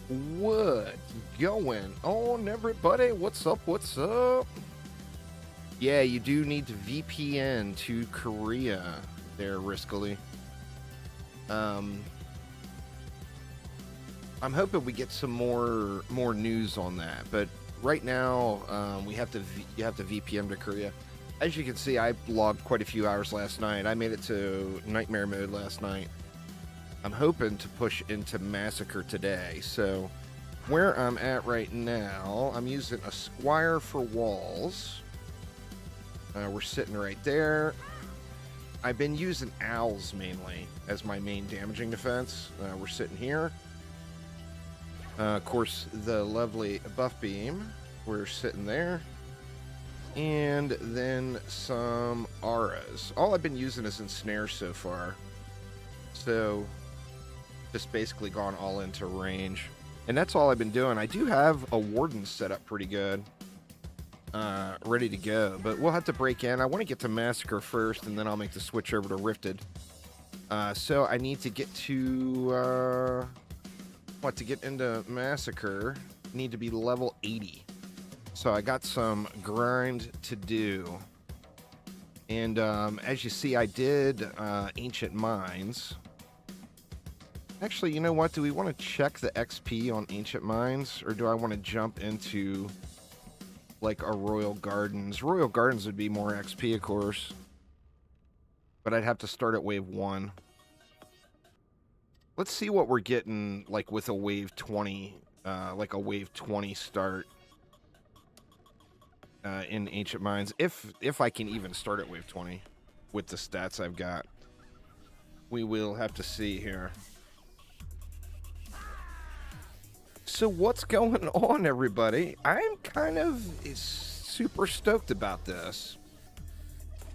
What going on, everybody? What's up? What's up? Yeah, you do need to VPN to Korea there, Riskily. Um, I'm hoping we get some more news on that, but right now, you have to VPN to Korea. As you can see, I logged quite a few hours last night. I made it to nightmare mode last night. I'm hoping to push into Massacre today. So where I'm at right now, I'm using a Squire for walls. We're sitting right there. I've been using owls mainly as my main damaging defense. We're sitting here. Of course, the lovely buff beam. We're sitting there. And then some auras. All I've been using is ensnare so far. So just basically gone all into range. And that's all I've been doing. I do have a warden set up pretty good. Ready to go. But we'll have to break in. I want to get to Massacre first, and then I'll make the switch over to Rifted. So I need to get to... to get into Massacre, need to be level 80. So I got some grind to do. And as you see, I did Ancient Mines. Actually, you know what? Do we want to check the XP on Ancient Mines? Or do I want to jump into, like, a Royal Gardens? Royal Gardens would be more XP, of course. But I'd have to start at wave 1. Let's see what we're getting, like, with a wave 20, like a wave 20 start in Ancient Mines. If I can even start at wave 20 with the stats I've got. We will have to see here. So what's going on, everybody? I'm kind of super stoked about this.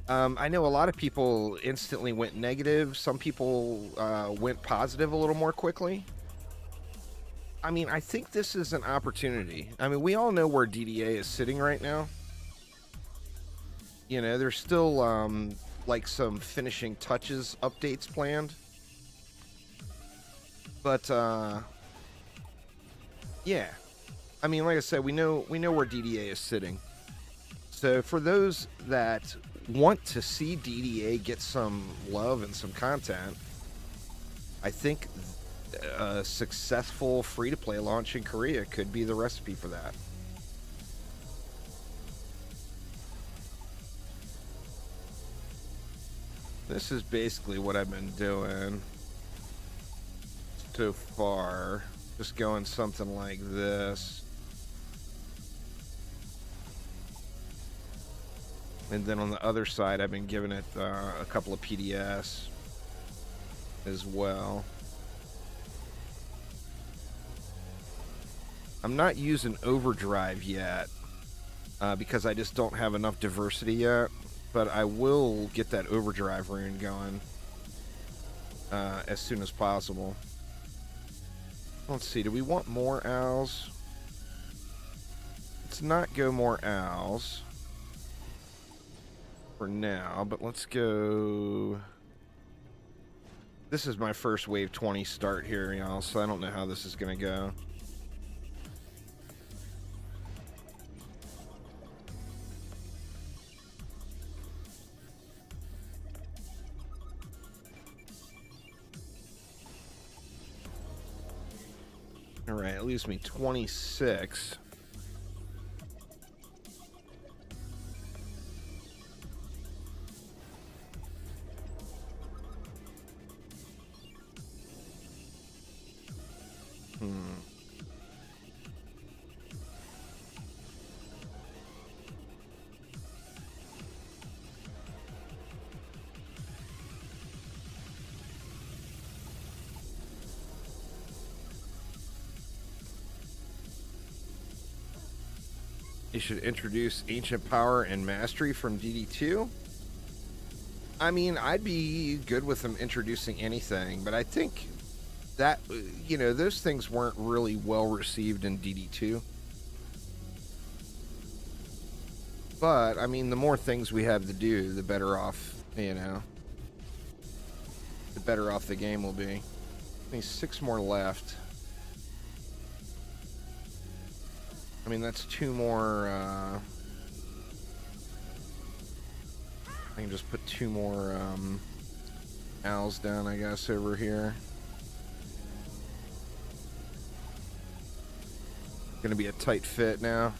I know a lot of people instantly went negative. Some people went positive a little more quickly. I mean, I think this is an opportunity. I mean, we all know where DDA is sitting right now. You know, there's still, like, some finishing touches updates planned. But, yeah. I mean, like I said, we know where DDA is sitting. So for those that want to see DDA get some love and some content, I think a successful free-to-play launch in Korea could be the recipe for that. This is basically what I've been doing so far. Just going something like this. And then on the other side, I've been giving it a couple of PDS as well. I'm not using overdrive yet because I just don't have enough diversity yet. But I will get that overdrive rune going as soon as possible. Let's see, do we want more owls? Let's not go more owls for now, but let's go... This is my first wave 20 start here, y'all, so I don't know how this is going to go. Alright, it leaves me 26. You should introduce Ancient Power and Mastery from DD2. I mean, I'd be good with them introducing anything, but I think that, you know, those things weren't really well received in DD2. But, I mean, the more things we have to do, the better off, you know, the better off the game will be. Only 6 more left. I mean, that's 2 more, I can just put 2 more, owls down, I guess, over here. Gonna be a tight fit now.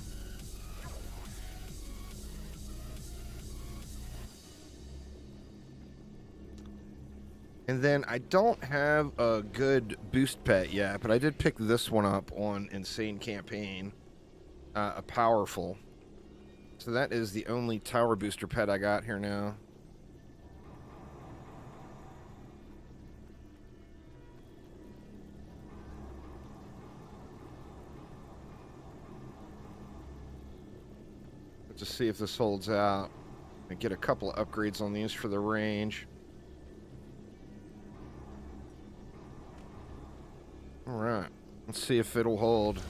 And then I don't have a good boost pet yet, but I did pick this one up on Insane Campaign. A powerful. So that is the only tower booster pet I got here now. Let's just see if this holds out. I get a couple of upgrades on these for the range. Alright, let's see if it'll hold.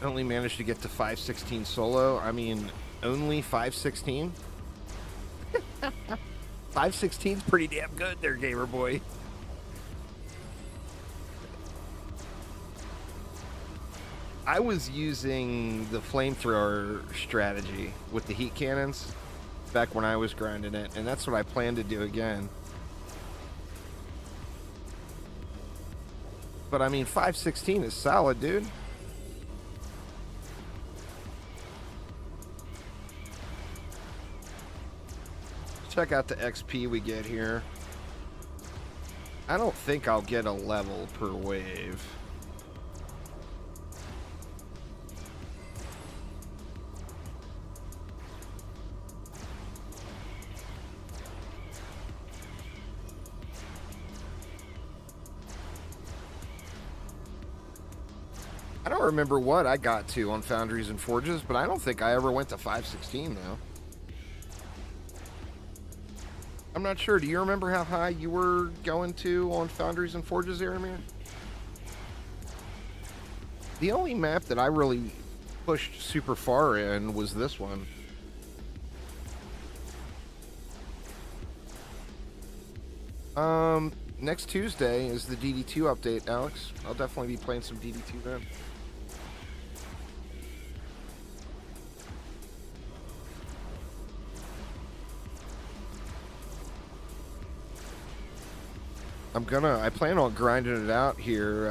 Only managed to get to 516 solo. I mean, only 516? 516's pretty damn good there, gamer boy. I was using the flamethrower strategy with the heat cannons back when I was grinding it, and that's what I plan to do again. But I mean, 516 is solid, dude. Check out the XP we get here. I don't think I'll get a level per wave. I don't remember what I got to on Foundries and Forges, but I don't think I ever went to 516 though. I'm not sure. Do you remember how high you were going to on Foundries and Forges, Aramir? The only map that I really pushed super far in was this one. Next Tuesday is the DD2 update, Alex. I'll definitely be playing some DD2 then. I plan on grinding it out here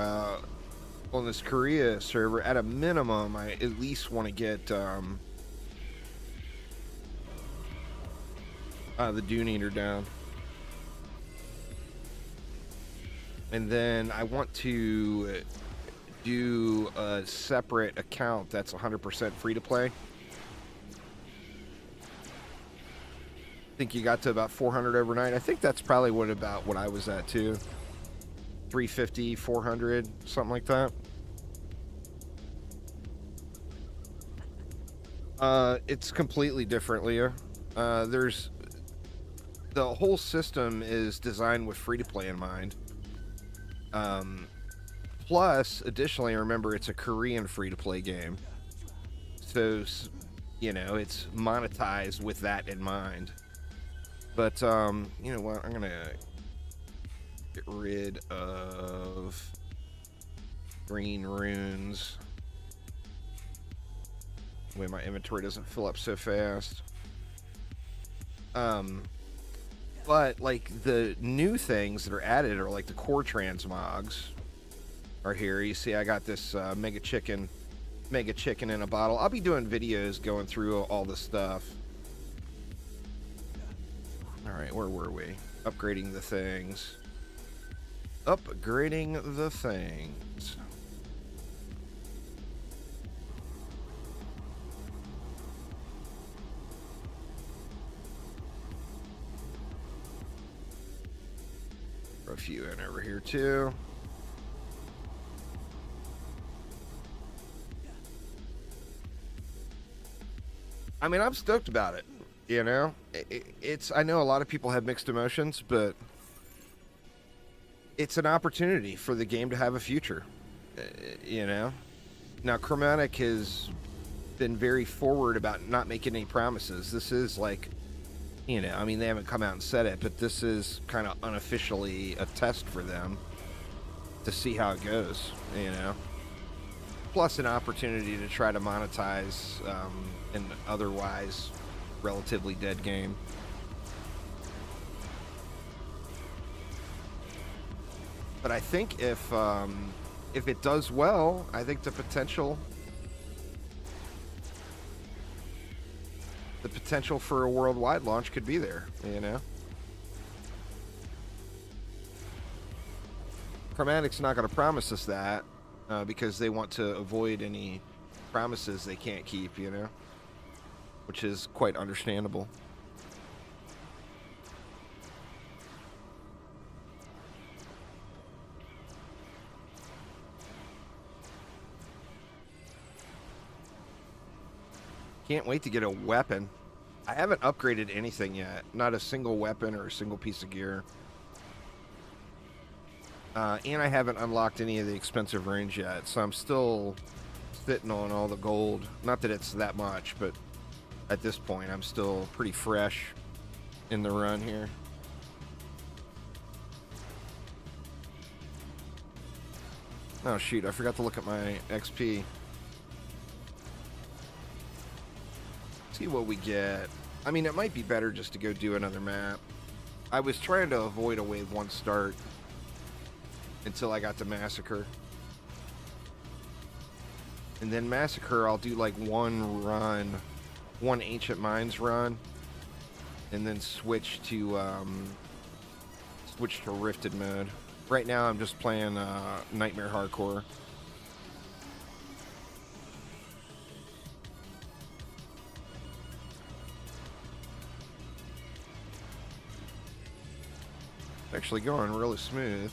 on this Korea server. At a minimum, I at least want to get the Dune Eater down. And then I want to do a separate account that's 100% free to play. I think you got to about 400 overnight. I think that's probably about what I was at too. 350, 400, something like that. It's completely different, Leah. The whole system is designed with free to play in mind. Plus, additionally, remember it's a Korean free to play game. So, you know, it's monetized with that in mind. But, you know what? I'm going to get rid of green runes. The way my inventory doesn't fill up so fast. But, like, the new things that are added are, like, the core transmogs are here. You see, I got this mega chicken in a bottle. I'll be doing videos going through all this stuff. Alright, where were we? Upgrading the things. Upgrading the things. Throw a few in over here too. I mean, I'm stoked about it. You know, I know a lot of people have mixed emotions, but it's an opportunity for the game to have a future. You know, now Chromatic has been very forward about not making any promises. This is like You know, I mean, they haven't come out and said it, but this is kind of unofficially a test for them to see how it goes, you know? Plus an opportunity to try to monetize an otherwise relatively dead game. But I think if it does well, I think the potential for a worldwide launch could be there, you know? Chromatic's not going to promise us that because they want to avoid any promises they can't keep, you know? Which is quite understandable. Can't wait to get a weapon. I haven't upgraded anything yet. Not a single weapon or a single piece of gear. And I haven't unlocked any of the expensive range yet, so I'm still sitting on all the gold. Not that it's that much, but at this point, I'm still pretty fresh in the run here. Oh, shoot, I forgot to look at my XP. See what we get. I mean, it might be better just to go do another map. I was trying to avoid a wave 1 start until I got to Massacre. And then Massacre, I'll do like one run, one Ancient Mines run, and then switch to Rifted mode. Right now, I'm just playing Nightmare Hardcore. Actually going really smooth.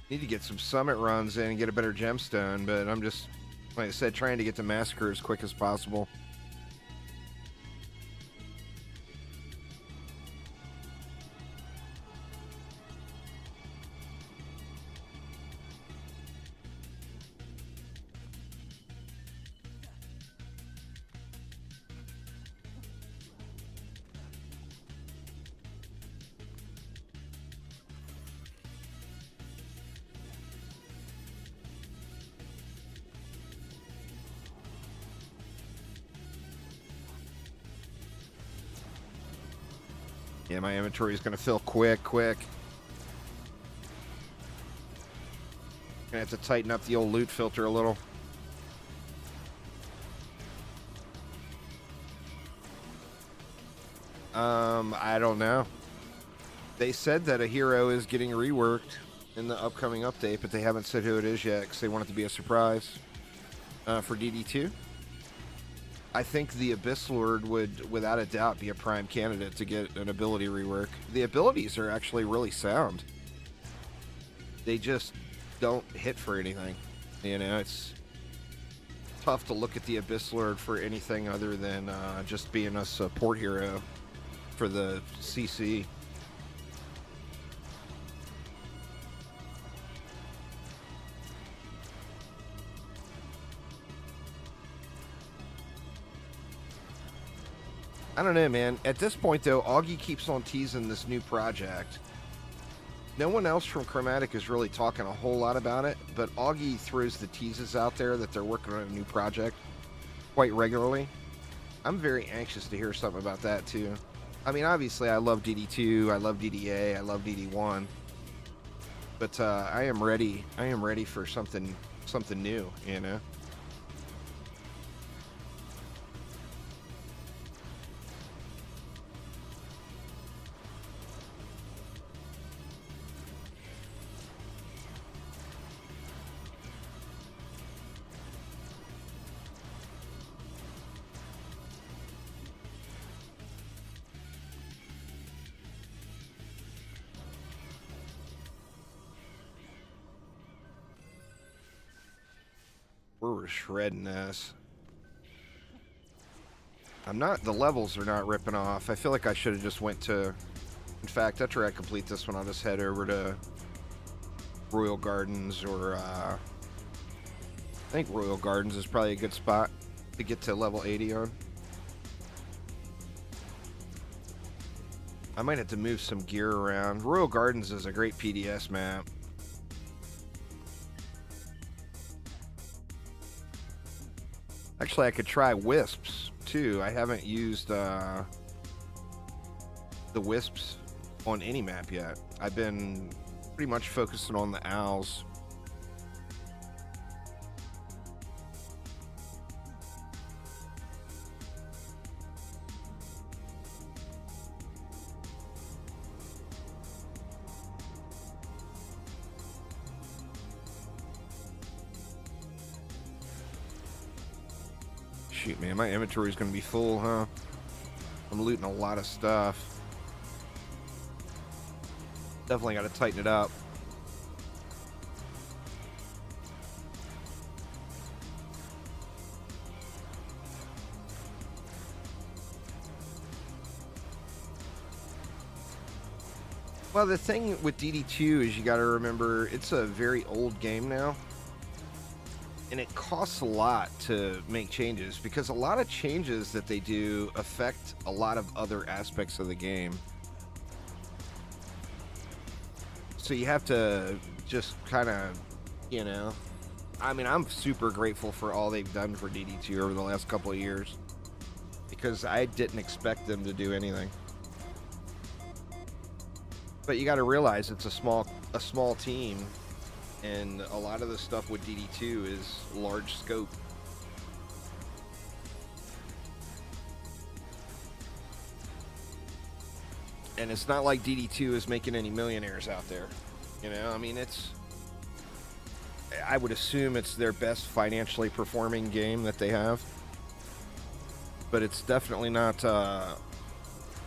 Need to get some summit runs in and get a better gemstone, but I'm just, like I said, trying to get to Massacre as quick as possible. Yeah, my inventory is going to fill quick. Gonna have to tighten up the old loot filter a little. I don't know. They said that a hero is getting reworked in the upcoming update, but they haven't said who it is yet because they want it to be a surprise for DD2. I think the Abyss Lord would, without a doubt, be a prime candidate to get an ability rework. The abilities are actually really sound. They just don't hit for anything. You know, it's tough to look at the Abyss Lord for anything other than just being a support hero for the CC. I don't know, man. At this point, though, Augie keeps on teasing this new project. No one else from Chromatic is really talking a whole lot about it, but Augie throws the teases out there that they're working on a new project quite regularly. I'm very anxious to hear something about that, too. I mean, obviously, I love DD2, I love DDA, I love DD1. But I am ready. I am ready for something new, you know? We're shredding this. The levels are not ripping off. I feel like I should have just went to... In fact, after I complete this one, I'll just head over to Royal Gardens or, I think Royal Gardens is probably a good spot to get to level 80 on. I might have to move some gear around. Royal Gardens is a great PDS map. Actually, I could try Wisps, too. I haven't used the Wisps on any map yet. I've been pretty much focusing on the Owls. Shoot, man, my inventory is going to be full, huh? I'm looting a lot of stuff. Definitely got to tighten it up. Well, the thing with DD2 is you got to remember it's a very old game now. And it costs a lot to make changes because a lot of changes that they do affect a lot of other aspects of the game. So you have to just kind of, you know, I mean, I'm super grateful for all they've done for DD2 over the last couple of years because I didn't expect them to do anything. But you got to realize it's a small team, and a lot of the stuff with DD2 is large scope. And it's not like DD2 is making any millionaires out there. You know, I mean, I would assume it's their best financially performing game that they have. But it's definitely not,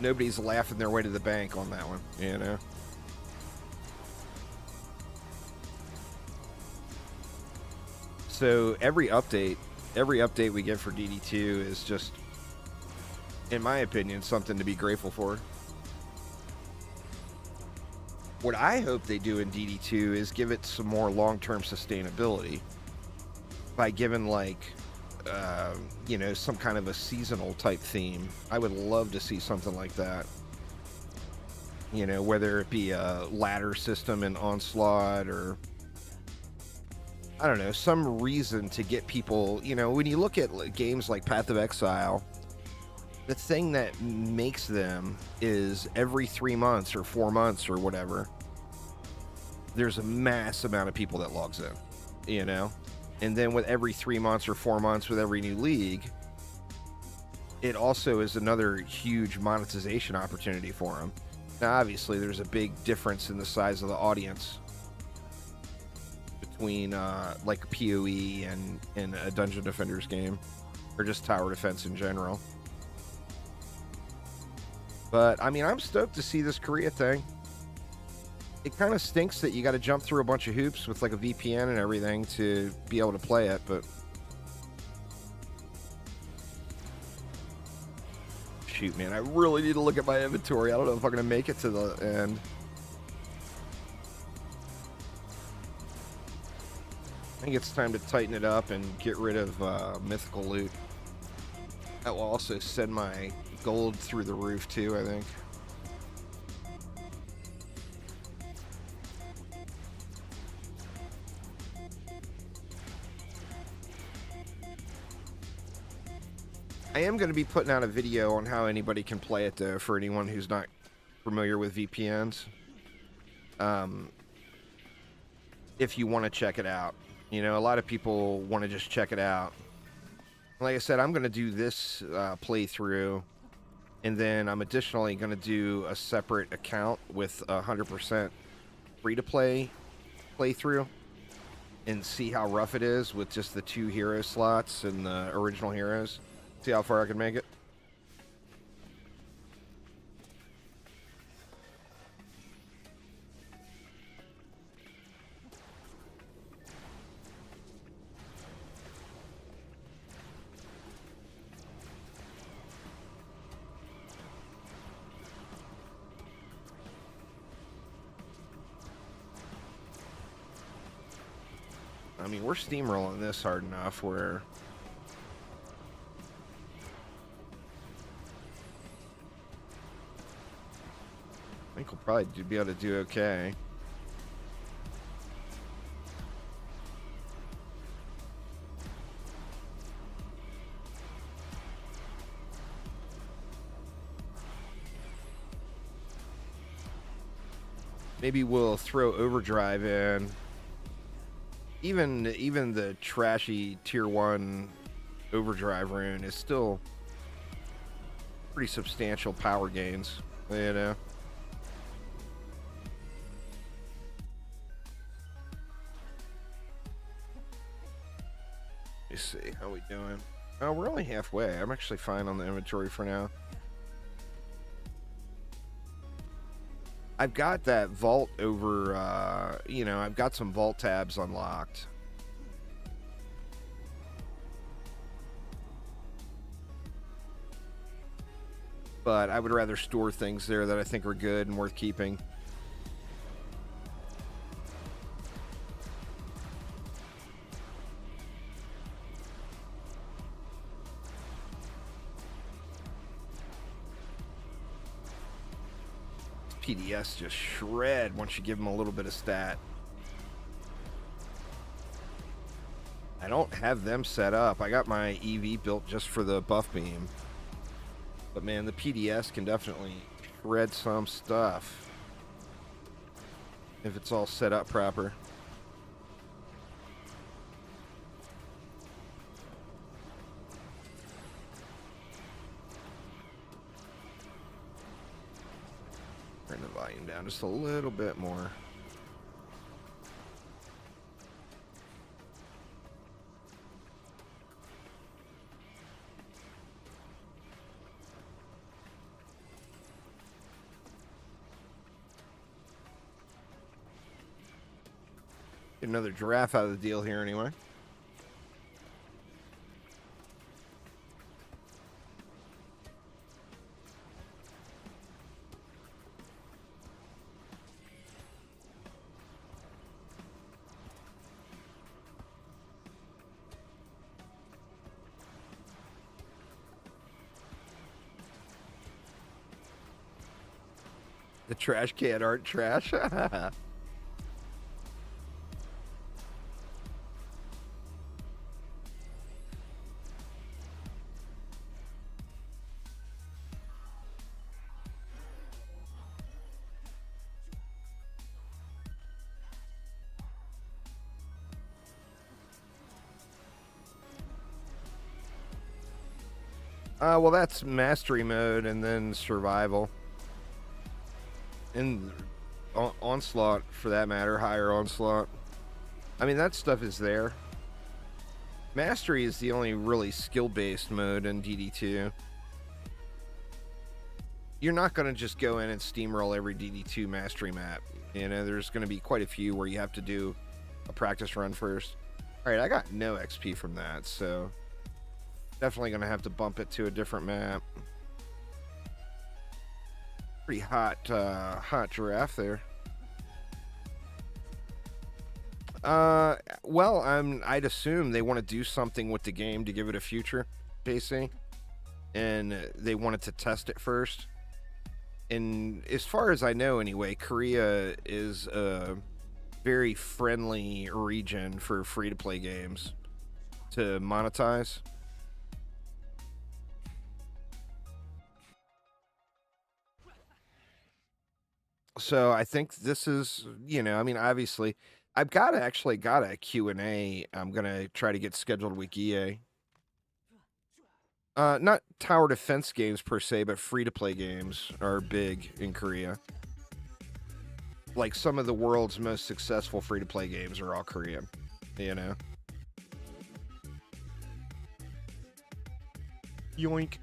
nobody's laughing their way to the bank on that one, you know? So every update we get for DD2 is just, in my opinion, something to be grateful for. What I hope they do in DD2 is give it some more long-term sustainability by giving, like, you know, some kind of a seasonal type theme. I would love to see something like that. You know, whether it be a ladder system in Onslaught or, I don't know, some reason to get people, you know, when you look at games like Path of Exile, the thing that makes them is every 3 months or 4 months or whatever, there's a mass amount of people that logs in, you know? And then with every 3 months or 4 months with every new league, it also is another huge monetization opportunity for them. Now, obviously, there's a big difference in the size of the audience between, like, PoE and a Dungeon Defenders game, or just tower defense in general. But, I mean, I'm stoked to see this Korea thing. It kind of stinks that you got to jump through a bunch of hoops with, like, a VPN and everything to be able to play it, but... Shoot, man, I really need to look at my inventory. I don't know if I'm going to make it to the end. I think it's time to tighten it up and get rid of mythical loot. That will also send my gold through the roof too, I think. I am going to be putting out a video on how anybody can play it though, for anyone who's not familiar with VPNs. If you want to check it out. You know, a lot of people want to just check it out. Like I said, I'm going to do this playthrough, and then I'm additionally going to do a separate account with 100% free-to-play playthrough and see how rough it is with just the 2 hero slots and the original heroes. See how far I can make it. I mean, we're steamrolling this hard enough where I think we'll probably be able to do okay. Maybe we'll throw overdrive in. Even the trashy tier 1 overdrive rune is still pretty substantial power gains, you know. Let's see how we doing. Oh, we're only halfway. I'm actually fine on the inventory for now. I've got that vault over, you know, I've got some vault tabs unlocked. But I would rather store things there that I think are good and worth keeping. PDS just shred once you give them a little bit of stat. I don't have them set up. I got my EV built just for the buff beam. But man, the PDS can definitely shred some stuff if it's all set up proper. Turn the volume down just a little bit more. Get another giraffe out of the deal here anyway. The trash can aren't trash. Well, that's mastery mode and then survival. And onslaught, for that matter, higher onslaught. I mean, that stuff is there. Mastery is the only really skill-based mode in DD2. You're not going to just go in and steamroll every DD2 mastery map. You know, there's going to be quite a few where you have to do a practice run first. Alright, I got no XP from that, so definitely going to have to bump it to a different map. Pretty hot giraffe there. Well, I'd assume they want to do something with the game to give it a future, JC. And they wanted to test it first. And as far as I know anyway, Korea is a very friendly region for free-to-play games to monetize. So I think this is, you know, I mean, obviously, I've actually got a Q&A I'm going to try to get scheduled with EA. Not tower defense games per se, but free-to-play games are big in Korea. Like, some of the world's most successful free-to-play games are all Korean, you know? Yoink.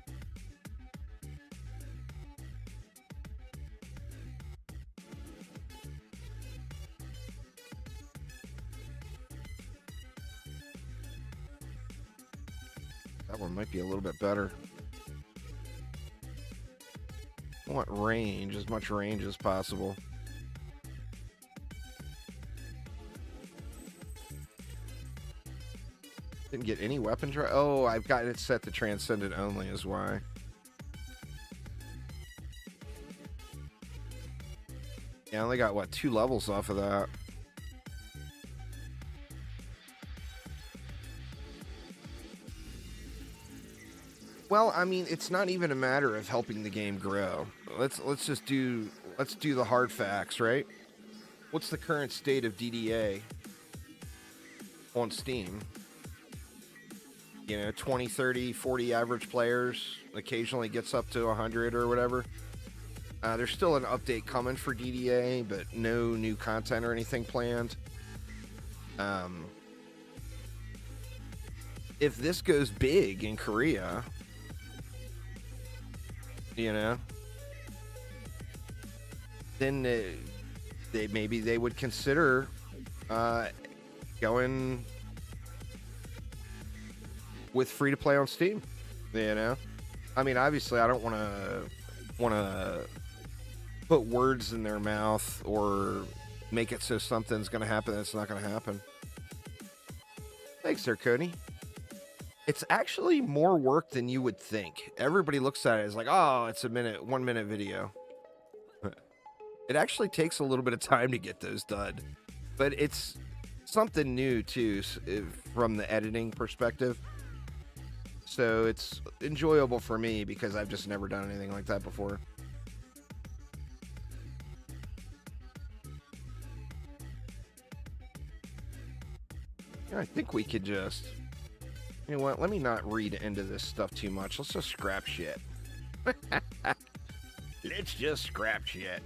That one might be a little bit better. I want range, as much range as possible. Didn't get any weapon drop. Oh, I've got it set to Transcendent only is why. Yeah, I only got, what, 2 levels off of that. Well, I mean, it's not even a matter of helping the game grow. Let's do the hard facts, right? What's the current state of DDA on Steam? You know, 20, 30, 40 average players, occasionally gets up to 100 or whatever. There's still an update coming for DDA, but no new content or anything planned. If this goes big in Korea, you know, then maybe they would consider going with free to play on Steam. You know, I mean, obviously, I don't want to put words in their mouth or make it so something's going to happen that's not going to happen. Thanks there, Cody. It's actually more work than you would think. Everybody looks at it as like, oh, it's a 1 minute video. It actually takes a little bit of time to get those done. But it's something new, too, from the editing perspective. So it's enjoyable for me because I've just never done anything like that before. I think we could just... You know what? Let me not read into this stuff too much. Let's just scrap shit. Let's just scrap shit.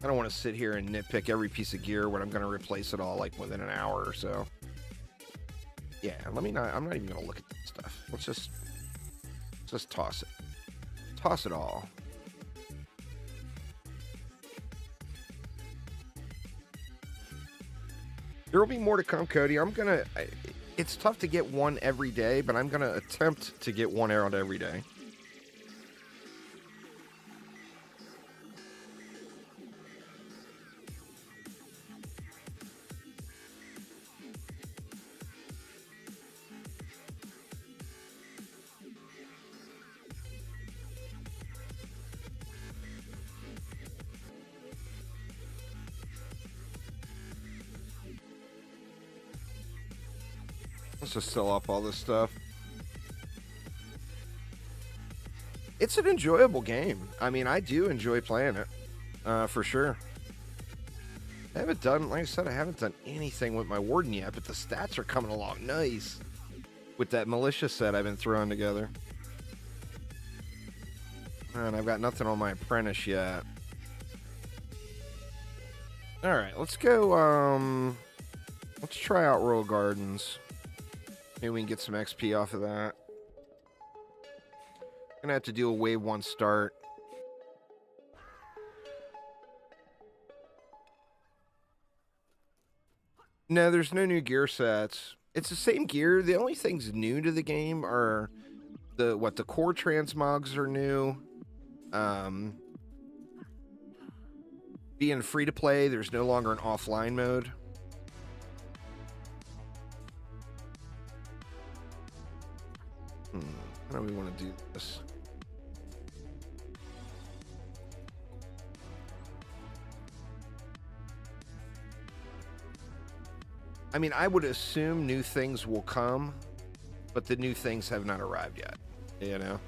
I don't want to sit here and nitpick every piece of gear when I'm going to replace it all like within an hour or so. Yeah, I'm not even going to look at that stuff. Let's just toss it. Toss it all. There will be more to come, Cody. It's tough to get one every day, but I'm going to attempt to get one out every day. Let's just sell off all this stuff. It's an enjoyable game. I mean, I do enjoy playing it, for sure. I haven't done, like I said, I haven't done anything with my Warden yet, but the stats are coming along nice with that militia set I've been throwing together. And I've got nothing on my apprentice yet. All right, let's go. Let's try out Royal Gardens. Maybe we can get some XP off of that. Gonna have to do a wave 1 start. No, there's no new gear sets. It's the same gear. The only things new to the game are the core transmogs are new. Being free to play, there's no longer an offline mode. How do we want to do this? I mean, I would assume new things will come, but the new things have not arrived yet, you know?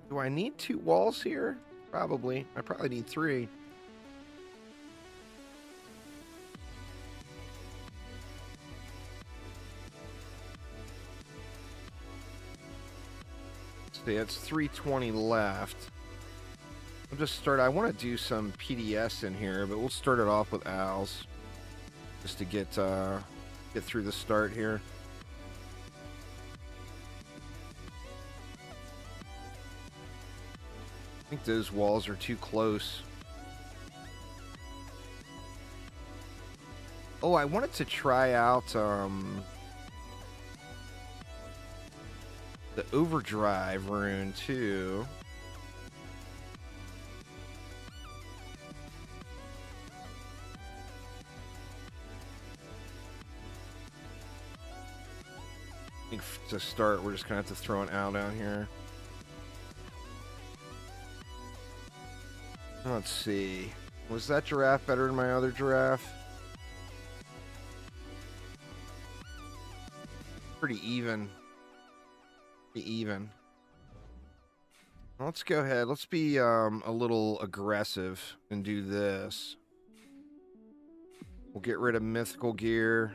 Do I need 2 walls here? Probably. I probably need 3. See, it's 320 left. I'll just start. I want to do some PDS in here, but we'll start it off with owls, just to get through the start here. think those walls are too close. Oh, I wanted to try out the overdrive rune too. I think to start, we're just gonna have to throw an owl down here. Let's see. Was that giraffe better than my other giraffe? Pretty even. Pretty even. Let's go ahead. Let's be a little aggressive and do this. We'll get rid of mythical gear.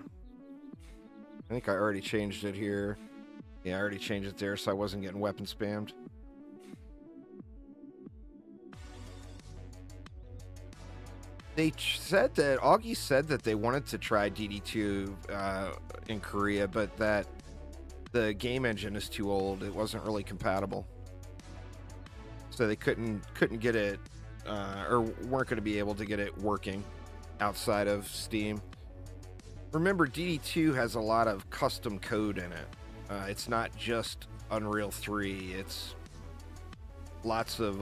I think I already changed it here. Yeah, I already changed it there so I wasn't getting weapon spammed. They said that, Augie said that they wanted to try DD2 in Korea, but that the game engine is too old. It wasn't really compatible. So they couldn't get it, or weren't going to be able to get it working outside of Steam. Remember, DD2 has a lot of custom code in it. It's not just Unreal 3. It's lots of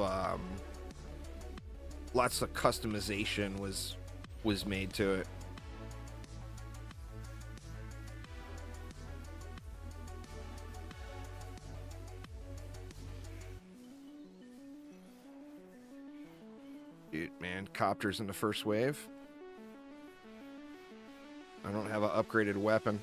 customization was made to it. Dude, man, copters in the first wave. I don't have an upgraded weapon.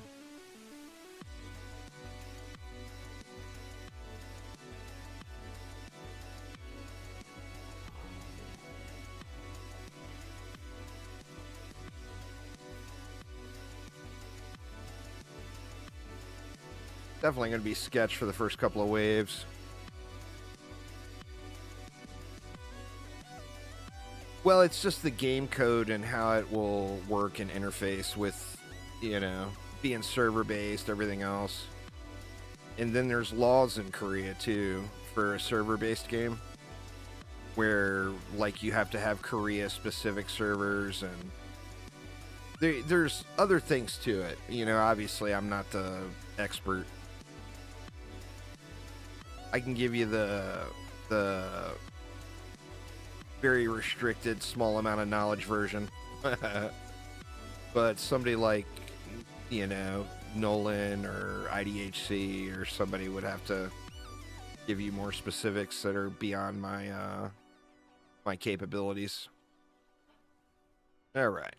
Definitely going to be sketch for the first couple of waves. Well, it's just the game code and how it will work and interface with, you know, being server-based, everything else. And then there's laws in Korea, too, for a server-based game. Where, like, you have to have Korea-specific servers, and there's other things to it. You know, obviously, I'm not the expert. I can give you the very restricted, small amount of knowledge version. But somebody like, you know, Nolan or IDHC or somebody would have to give you more specifics that are beyond my my capabilities. All right.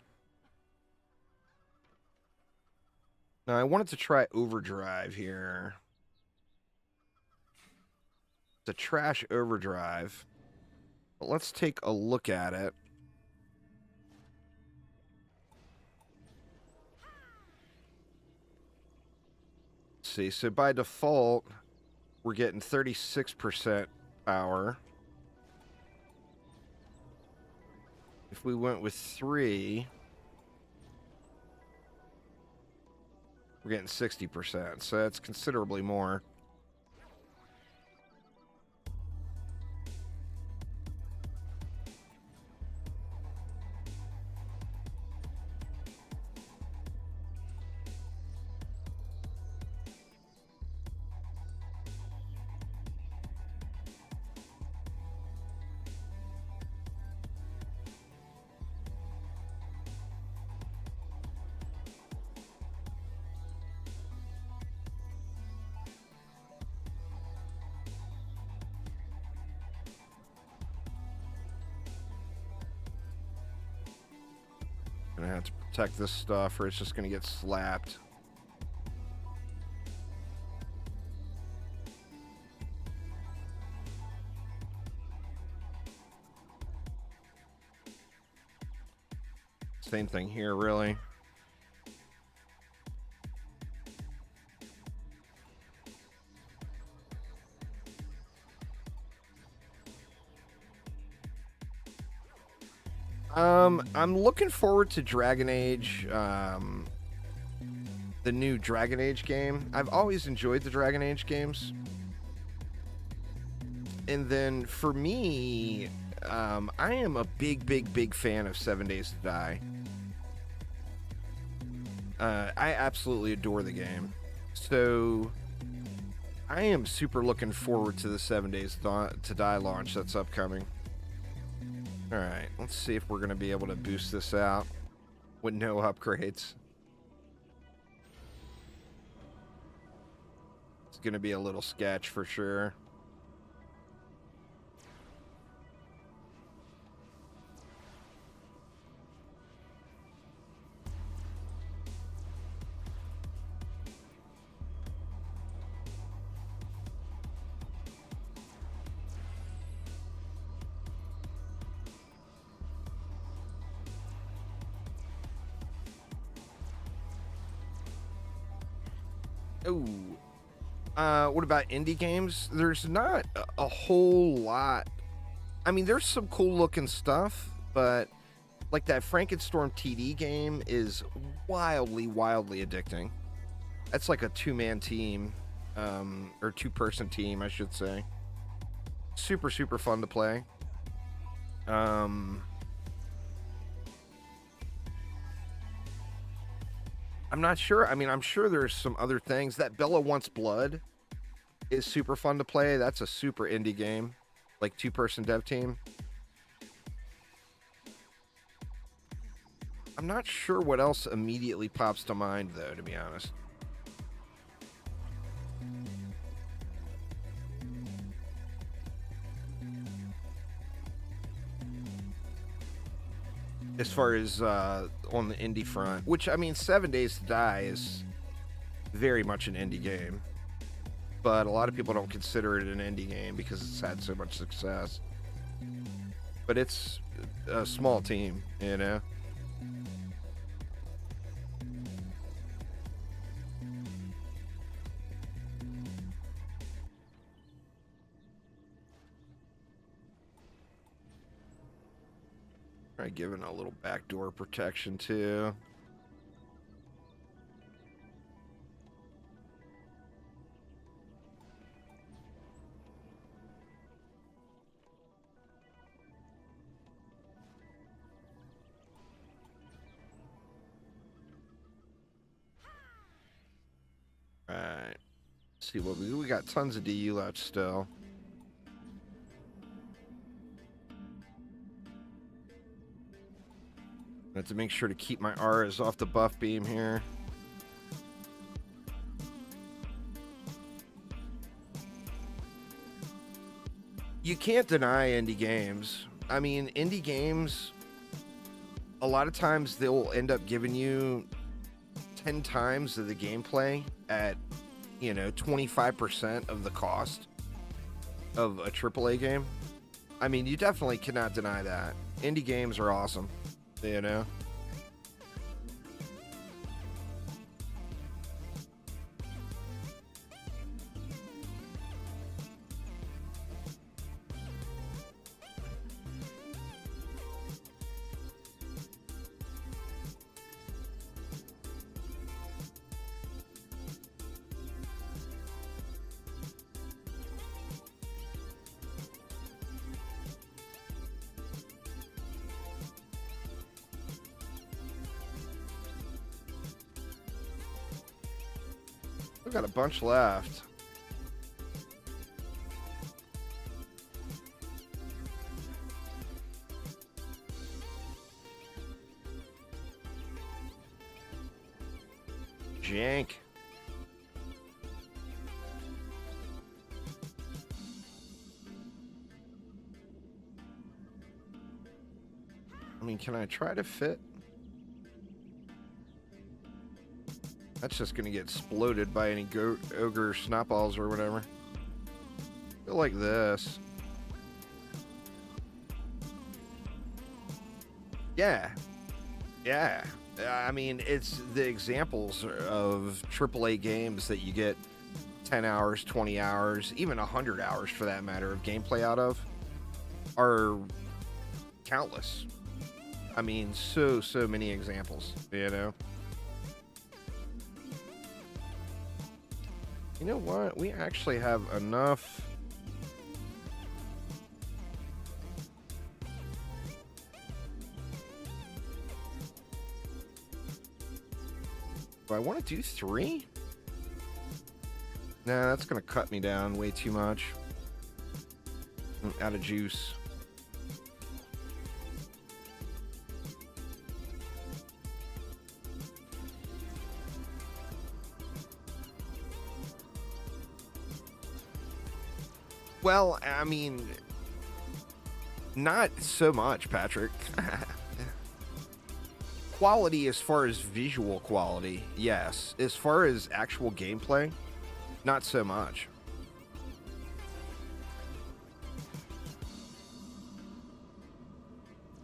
Now I wanted to try overdrive here. It's a trash overdrive. But let's take a look at it. Let's see, so by default, we're getting 36% power. If we went with 3, we're getting 60%, so that's considerably more. Gonna have to protect this stuff or it's just gonna get slapped. Same thing here, really. I'm looking forward to Dragon Age, the new Dragon Age game. I've always enjoyed the Dragon Age games. And then for me, I am a big fan of 7 Days to Die. I absolutely adore the game. So I am super looking forward to the 7 Days to Die launch that's upcoming. Alright, let's see if we're going to be able to boost this out with no upgrades. It's going to be a little sketch for sure. Oh, what about indie games? There's not a whole lot. I mean, there's some cool looking stuff, but like that Frankenstorm TD game is wildly addicting. That's like a two-man team, or two-person team, I should say. Super fun to play. I'm not sure. I mean, I'm sure there's some other things. That Bella Wants Blood is super fun to play. That's a super indie game, like two-person dev team. I'm not sure what else immediately pops to mind, though, to be honest. As far as on the indie front, which, I mean, 7 Days to Die is very much an indie game, but a lot of people don't consider it an indie game because it's had so much success. But it's a small team, you know? Try giving a little backdoor protection too. All right. Let's see what we got. Tons of DU left still. I have to make sure to keep my Auras off the buff beam here. You can't deny indie games. I mean, indie games, a lot of times they'll end up giving you 10 times of the gameplay at, 25% of the cost of a AAA game. I mean, you definitely cannot deny that. Indie games are awesome, you know? We've got a bunch left. Jank. I mean, can I try to fit? That's just gonna get exploded by any ogre snotballs or whatever. Feel like this. Yeah. Yeah. I mean, it's the examples of AAA games that you get 10 hours, 20 hours, even 100 hours for that matter of gameplay out of are countless. I mean, so many examples, you know? You know what? We actually have enough I want to do 3? Nah, that's going to cut me down way too much. I'm out of juice. Well, I mean, not so much, Patrick. Quality as far as visual quality, yes. As far as actual gameplay, not so much.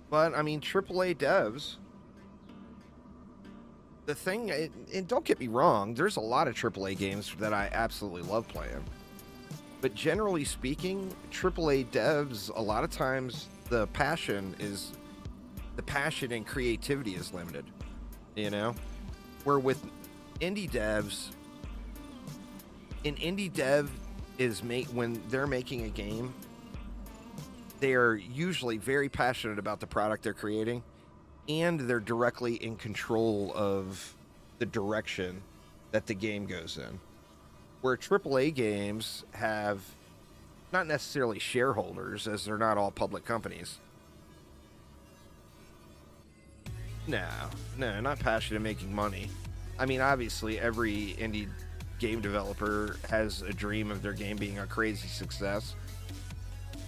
But, I mean, AAA devs, the thing, and don't get me wrong, there's a lot of AAA games that I absolutely love playing. But generally speaking, AAA devs, a lot of times the passion and creativity is limited, you know? Where with indie devs, an indie dev when they're making a game, they're usually very passionate about the product they're creating, and they're directly in control of the direction that the game goes in. Where AAA games have not necessarily shareholders, as they're not all public companies. No, not passionate in making money. I mean, obviously, every indie game developer has a dream of their game being a crazy success.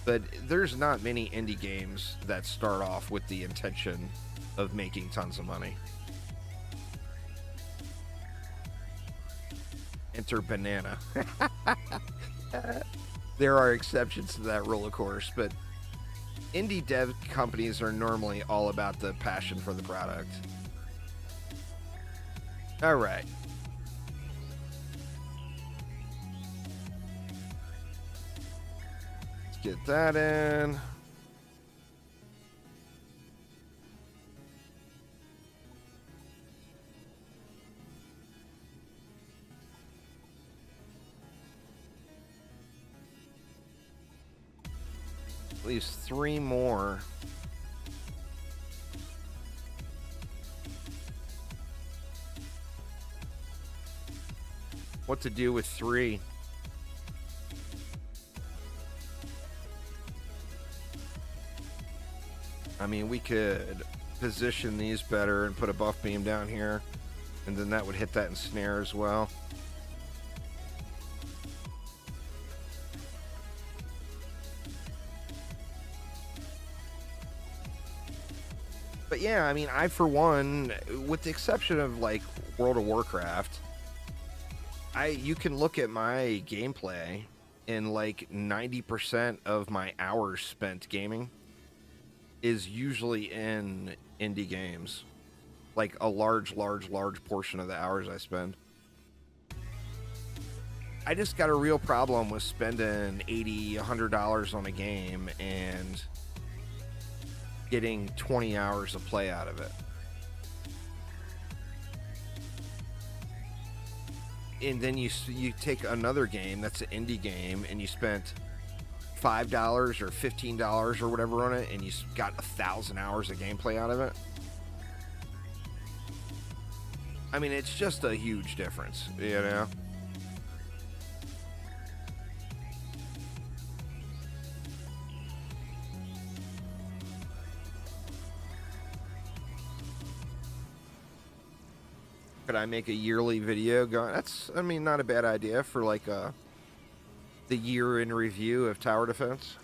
But there's not many indie games that start off with the intention of making tons of money. Enter banana. There are exceptions to that rule, of course, but indie dev companies are normally all about the passion for the product. All right. Let's get that in. At least 3 more. What to do with 3? I mean, we could position these better and put a buff beam down here, and then that would hit that ensnare as well. But yeah, I mean, I, for one, with the exception of, like, World of Warcraft, you can look at my gameplay, and, like, 90% of my hours spent gaming is usually in indie games. Like, a large portion of the hours I spend. I just got a real problem with spending $80, $100 on a game and getting 20 hours of play out of it. And then you take another game that's an indie game and you spent $5 or $15 or whatever on it, and you got 1,000 hours of gameplay out of it. I mean, it's just a huge difference, you know? Could I make a yearly video going? That's, I mean, not a bad idea for like the year in review of tower defense.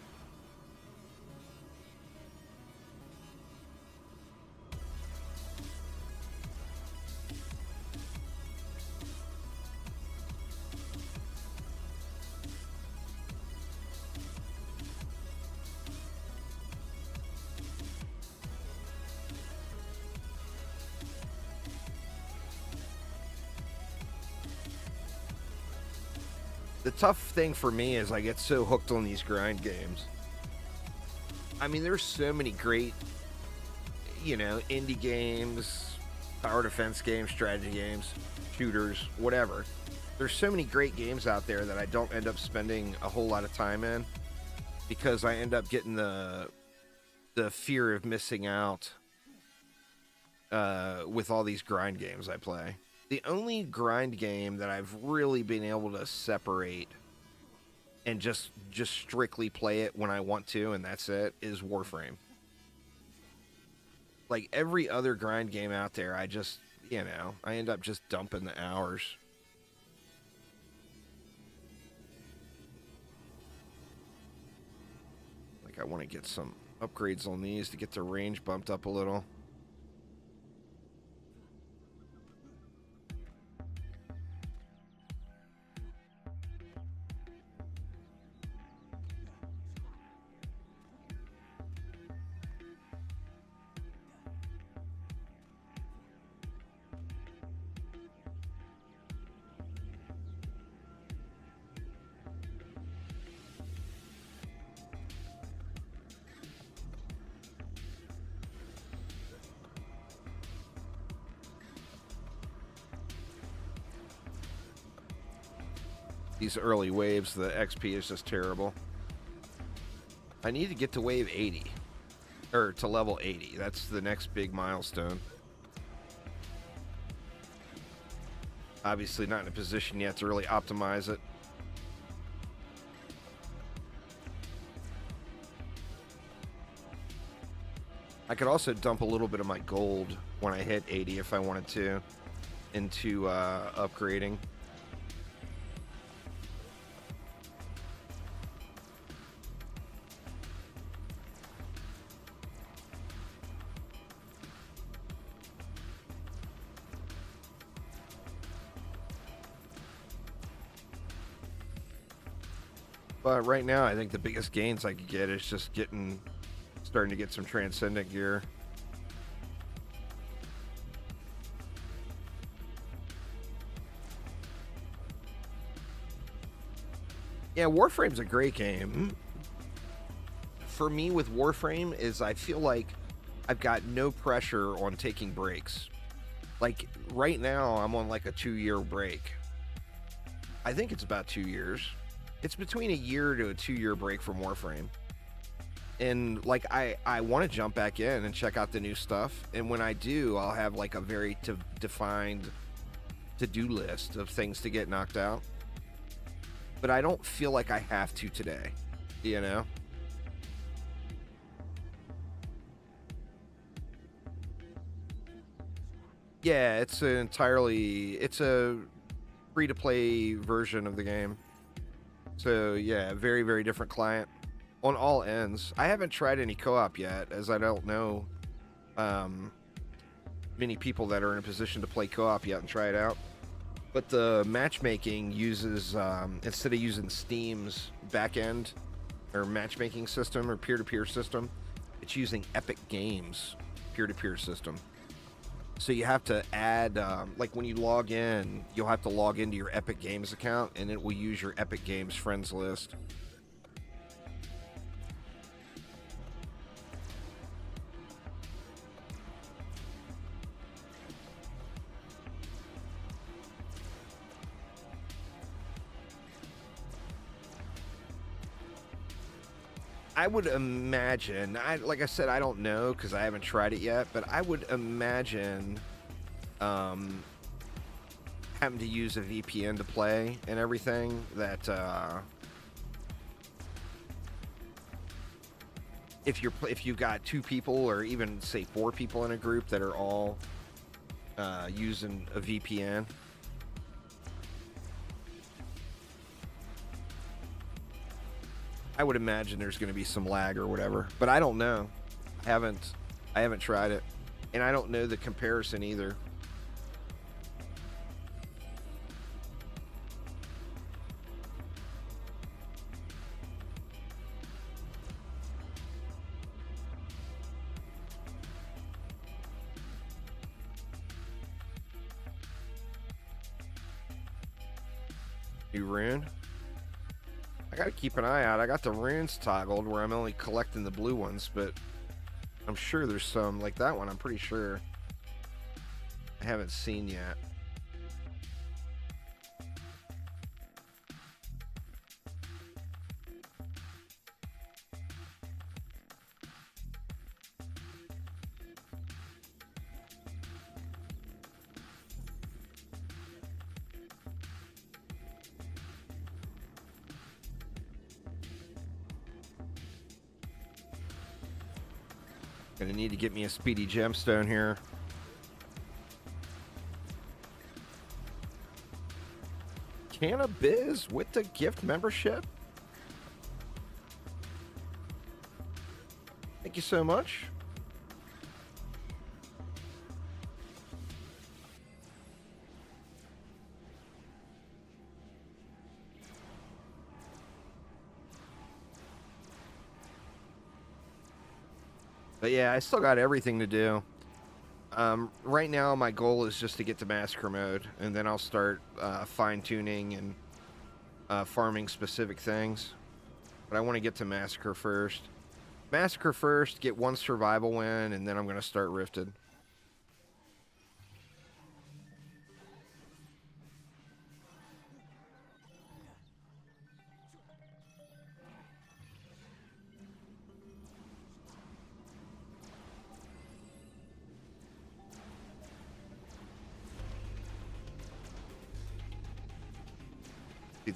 The tough thing for me is I get so hooked on these grind games. I mean, there's so many great, you know, indie games, tower defense games, strategy games, shooters, whatever. There's so many great games out there that I don't end up spending a whole lot of time in because I end up getting the fear of missing out with all these grind games I play. The only grind game that I've really been able to separate and just strictly play it when I want to, and that's it, is Warframe. Like every other grind game out there, I just, I end up just dumping the hours. Like I want to get some upgrades on these to get the range bumped up a little. These early waves, the XP is just terrible. I need to get to wave 80. Or to level 80. That's the next big milestone. Obviously not in a position yet to really optimize it. I could also dump a little bit of my gold when I hit 80 if I wanted to into upgrading. But right now, I think the biggest gains I could get is just starting to get some transcendent gear. Yeah, Warframe's a great game. For me with Warframe is I feel like I've got no pressure on taking breaks. Like right now, I'm on like a 2-year break. I think it's about 2 years. It's between a year to a 2-year break from Warframe. And like I want to jump back in and check out the new stuff. And when I do, I'll have like a very defined to-do list of things to get knocked out. But I don't feel like I have to today, you know? Yeah, it's a free-to-play version of the game. So yeah, very, very different client on all ends. I haven't tried any co-op yet, as I don't know many people that are in a position to play co-op yet and try it out. But the matchmaking uses, instead of using Steam's backend or matchmaking system or peer-to-peer system, it's using Epic Games peer-to-peer system. So you have to add, like when you log in, you'll have to log into your Epic Games account, and it will use your Epic Games friends list. I would imagine, like I said, I don't know because I haven't tried it yet, but I would imagine having to use a VPN to play and everything, that if you've got 2 people or even say 4 people in a group that are all using a VPN, I would imagine there's going to be some lag or whatever, but I don't know. I haven't tried it, and I don't know the comparison either. New rune? I gotta keep an eye out. I got the runes toggled where I'm only collecting the blue ones, but I'm sure there's some, like that one, I'm pretty sure I haven't seen yet. Gonna need to get me a speedy gemstone here. Cannabis with the gift membership. Thank you so much. But yeah, I still got everything to do. Right now, my goal is just to get to Massacre mode, and then I'll start fine-tuning and farming specific things. But I want to get to Massacre first. Massacre first, get one survival win, and then I'm going to start Rifted.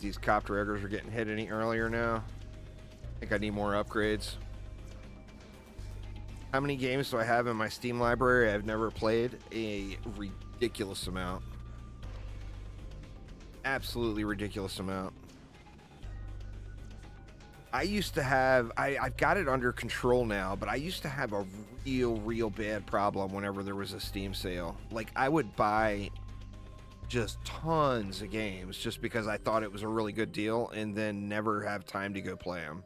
These copter eggers are getting hit any earlier now. I think I need more upgrades. How many games do I have in my Steam library I've never played? A ridiculous amount. Absolutely ridiculous amount. I used to have, I've got it under control now, but I used to have a real bad problem whenever there was a Steam sale. Like, I would buy just tons of games just because I thought it was a really good deal and then never have time to go play them.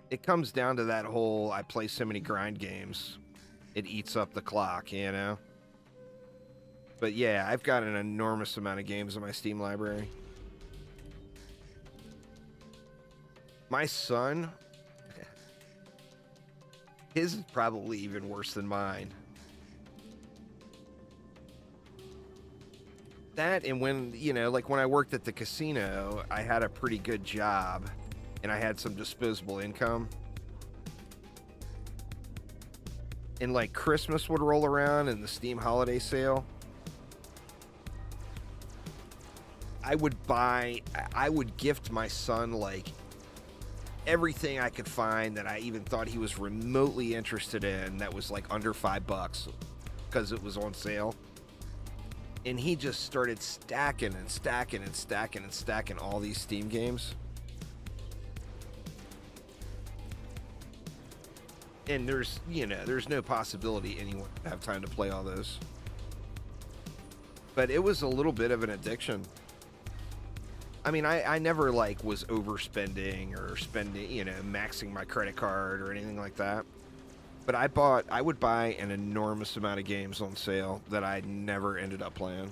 It comes down to that whole, I play so many grind games, it eats up the clock, you know? But yeah, I've got an enormous amount of games in my Steam library. My son, his is probably even worse than mine. That, and when, you know, like when I worked at the casino, I had a pretty good job and I had some disposable income. And like Christmas would roll around and the Steam holiday sale, I would gift my son like everything I could find that I even thought he was remotely interested in that was like under $5 because it was on sale. And he just started stacking and stacking and stacking and stacking all these Steam games. And there's, you know, there's no possibility anyone would have time to play all those. But it was a little bit of an addiction. I mean, I never, like, was overspending or spending, you know, maxing my credit card or anything like that. But I would buy an enormous amount of games on sale that I never ended up playing.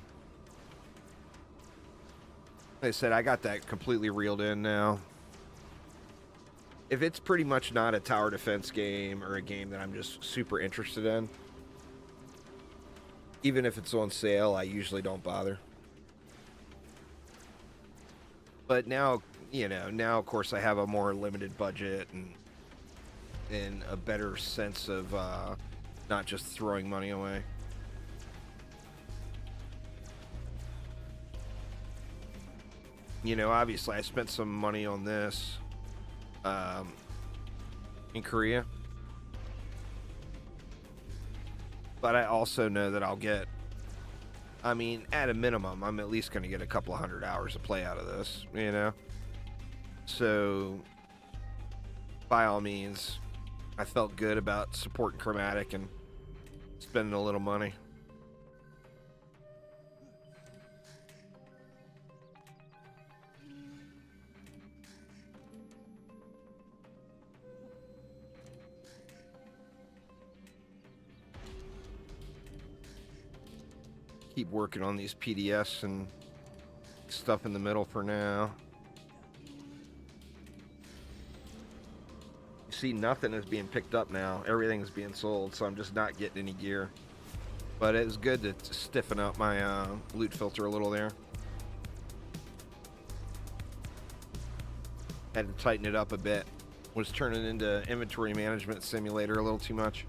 Like I said, I got that completely reeled in now. If it's pretty much not a tower defense game or a game that I'm just super interested in, even if it's on sale, I usually don't bother. But now, you know, now of course I have a more limited budget and a better sense of not just throwing money away. You know, obviously I spent some money on this in Korea. But I also know that I'll get, I mean, at a minimum, I'm at least going to get a couple of 100 hours of play out of this, you know? So, by all means, I felt good about supporting Chromatic and spending a little money. Keep working on these PDFs and stuff in the middle for now. You see, nothing is being picked up now. Everything is being sold, so I'm just not getting any gear. But it was good to stiffen up my loot filter a little there. Had to tighten it up a bit. Was turning into inventory management simulator a little too much.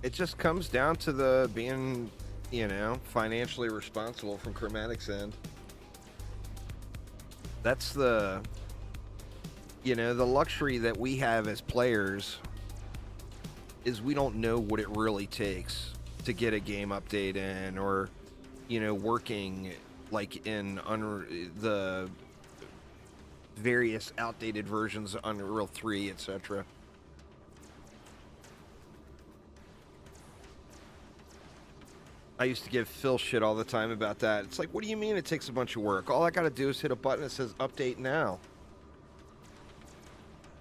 It just comes down to the being, financially responsible from Chromatic's end. That's the luxury that we have as players is we don't know what it really takes to get a game update in, or, working like in the various outdated versions of Unreal 3, etc. I used to give Phil shit all the time about that. It's like, what do you mean it takes a bunch of work? All I gotta do is hit a button that says update now.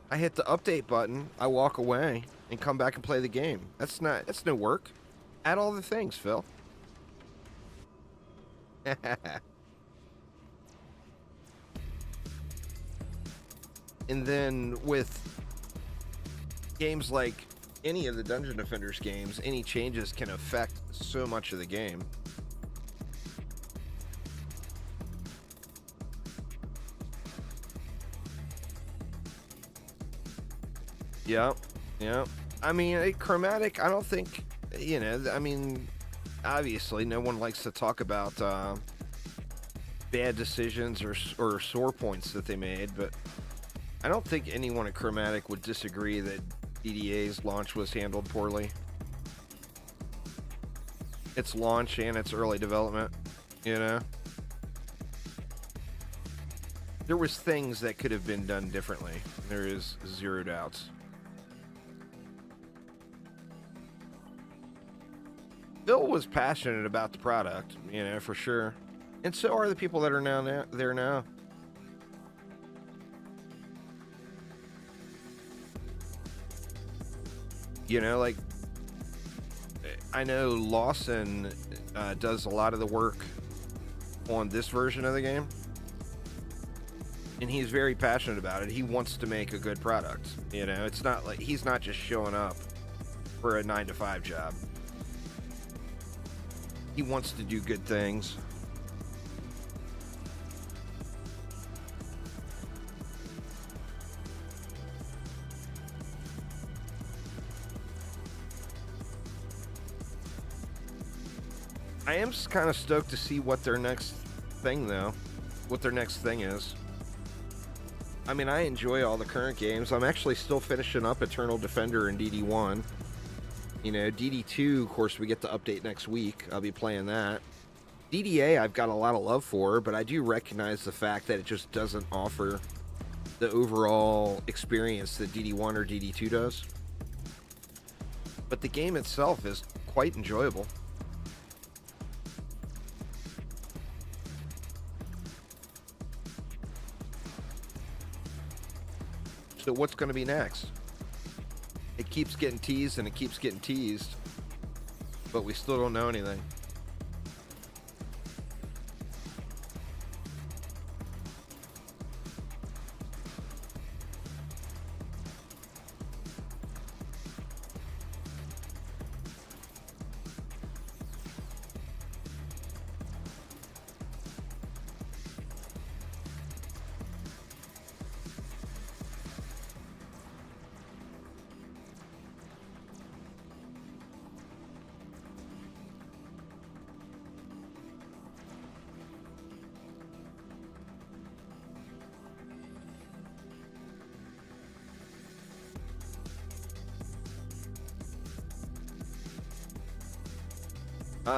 I hit the update button, I walk away, and come back and play the game. That's no work. Add all the things, Phil. And then with games like any of the Dungeon Defenders games, any changes can affect so much of the game. Yeah, yeah. I mean, Chromatic, I don't think, obviously no one likes to talk about bad decisions or sore points that they made, but I don't think anyone at Chromatic would disagree that DDA's launch was handled poorly. Its launch and its early development, There was things that could have been done differently. There is zero doubts. Bill was passionate about the product, for sure. And so are the people that are there now. Like, I know Lawson does a lot of the work on this version of the game. And he's very passionate about it. He wants to make a good product. It's not like he's not just showing up for a 9-to-5 job. He wants to do good things. I am kind of stoked to see what their next thing, is. I mean, I enjoy all the current games. I'm actually still finishing up Eternal Defender and DD1. DD2, of course, we get the update next week. I'll be playing that. DDA, I've got a lot of love for, but I do recognize the fact that it just doesn't offer the overall experience that DD1 or DD2 does. But the game itself is quite enjoyable. So what's going to be next? It keeps getting teased and it keeps getting teased, but we still don't know anything.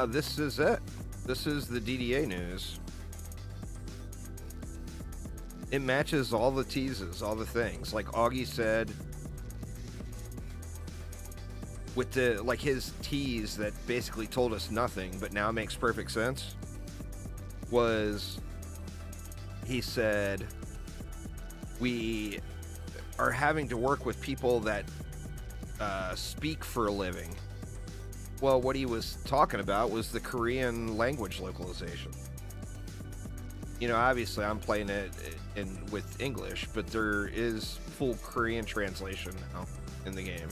This is it. This is the DDA news. It matches all the teases, all the things. Like Augie said, with his tease that basically told us nothing, but now makes perfect sense, was he said, we are having to work with people that speak for a living. Well, what he was talking about was the Korean language localization. Obviously I'm playing it with English, but there is full Korean translation now in the game.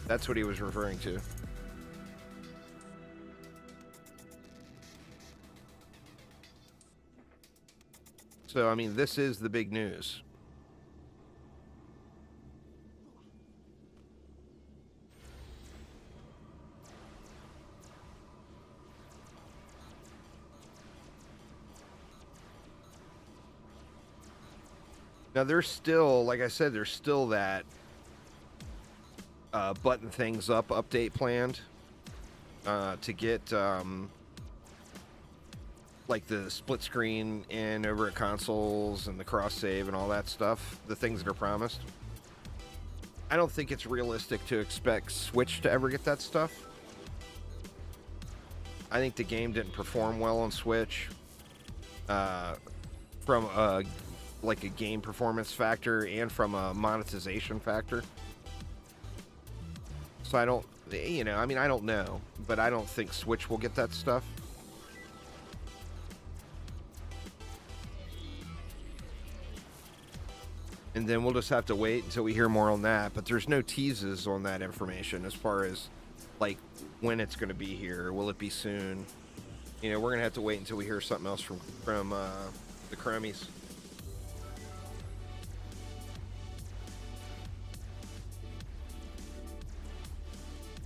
That's what he was referring to. So, I mean, this is the big news. Now there's still, like I said, there's still that button things up update planned to get like the split screen in over at consoles and the cross save and all that stuff, the things that are promised. I don't think it's realistic to expect Switch to ever get that stuff. I think the game didn't perform well on Switch from a game performance factor and from a monetization factor. So I don't, I mean, I don't know, but I don't think Switch will get that stuff. And then we'll just have to wait until we hear more on that. But there's no teases on that information as far as, like, when it's going to be here. Will it be soon? We're going to have to wait until we hear something else from the Crummies.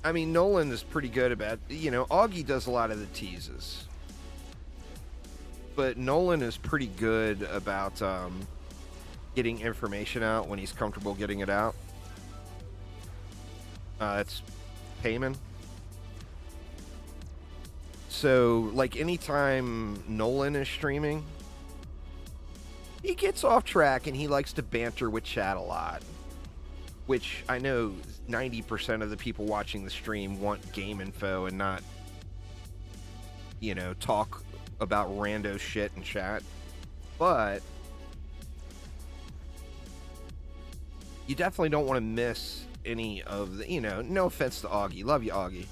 I mean, Nolan is pretty good about, Augie does a lot of the teases. But Nolan is pretty good about getting information out when he's comfortable getting it out. It's Payman. So, like, anytime Nolan is streaming, he gets off track and he likes to banter with chat a lot. Which I know 90% of the people watching the stream want game info and not, talk about rando shit in chat. But you definitely don't want to miss any of the, no offense to Augie. Love you, Augie.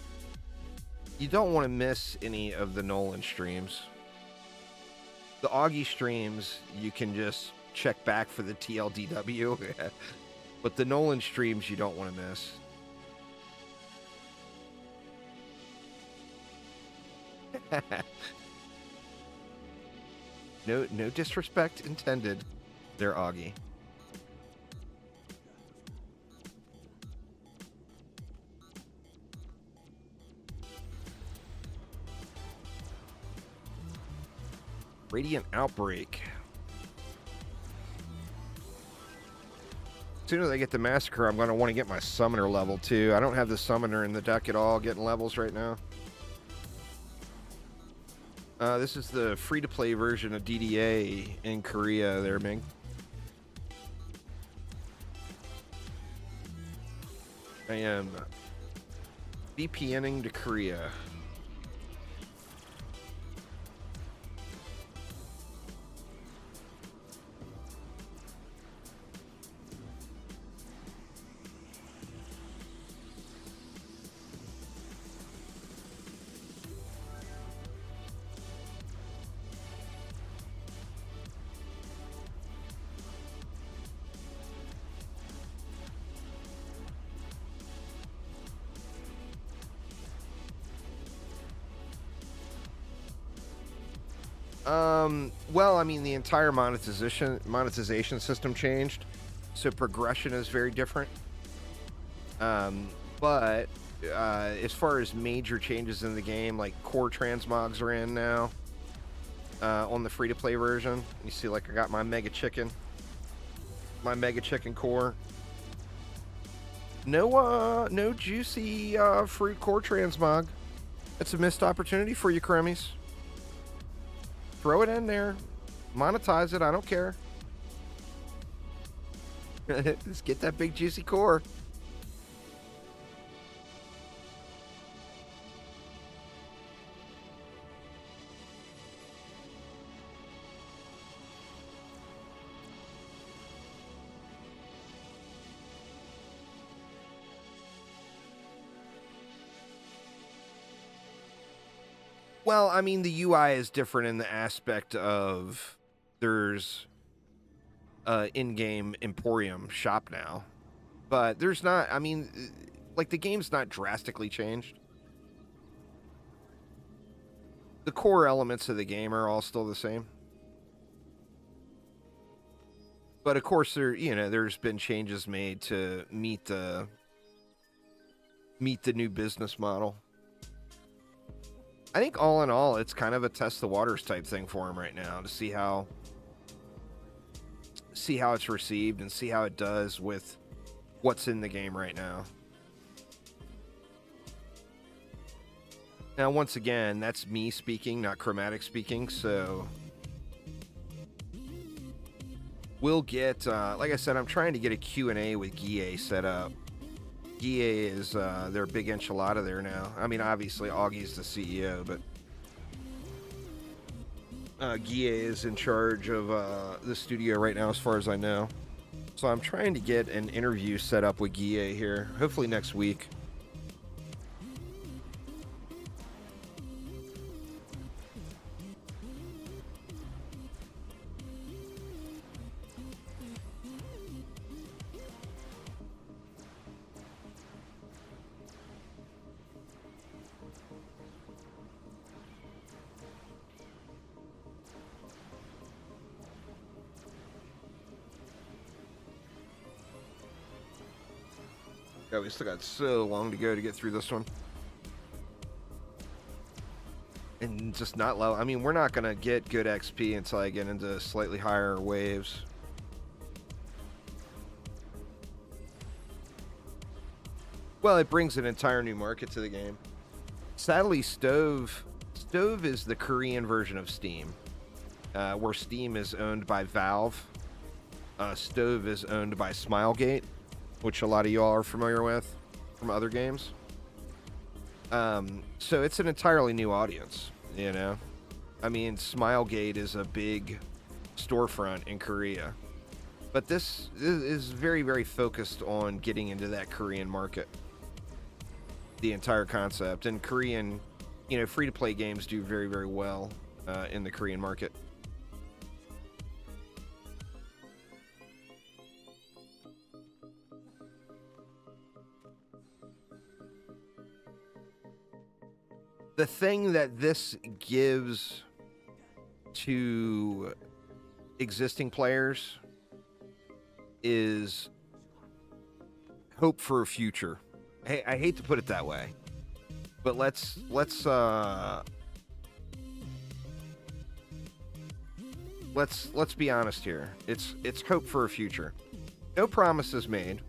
You don't want to miss any of the Nolan streams. The Augie streams, you can just check back for the TLDW. But the Nolan streams, you don't want to miss. No disrespect intended there, Augie. Radiant Outbreak. As soon as I get the Massacre, I'm going to want to get my Summoner level too. I don't have the Summoner in the deck at all getting levels right now. This is the free-to-play version of DDA in Korea there, Ming. I am VPNing to Korea. Well, I mean, the entire monetization system changed, so progression is very different. But as far as major changes in the game, like core transmogs are in now on the free-to-play version. You see, like, I got my Mega Chicken core. No juicy fruit core transmog. That's a missed opportunity for you, Crummies. Throw it in there. Monetize it. I don't care. Just get that big juicy core. Well, I mean, the UI is different in the aspect of there's in-game Emporium shop now. But there's not, I mean, like, the game's not drastically changed. The core elements of the game are all still the same. But of course, there's been changes made to meet the new business model. I think all in all, it's kind of a test the waters type thing for him right now to see how see how it's received and see how it does with what's in the game right now. Now, once again, that's me speaking, not Chromatic speaking, so we'll get, like I said, I'm trying to get a Q&A with Guille set up. Guille is their big enchilada there now. I mean, obviously, Augie's the CEO, but Guille is in charge of the studio right now, as far as I know. So I'm trying to get an interview set up with Guille here, hopefully next week. Yeah, we still got so long to go to get through this one. And just not low. I mean, we're not going to get good XP until I get into slightly higher waves. Well, it brings an entire new market to the game. Sadly, Stove is the Korean version of Steam, where Steam is owned by Valve. Stove is owned by Smilegate, which a lot of y'all are familiar with from other games. So it's an entirely new audience, you know? I mean, Smilegate is a big storefront in Korea. But this is very, very focused on getting into that Korean market. The entire concept. And Korean, you know, free-to-play games do very, very well in the Korean market. The thing that this gives to existing players is hope for a future. Hey, I hate to put it that way, but let's be honest here. It's hope for a future. No promises made.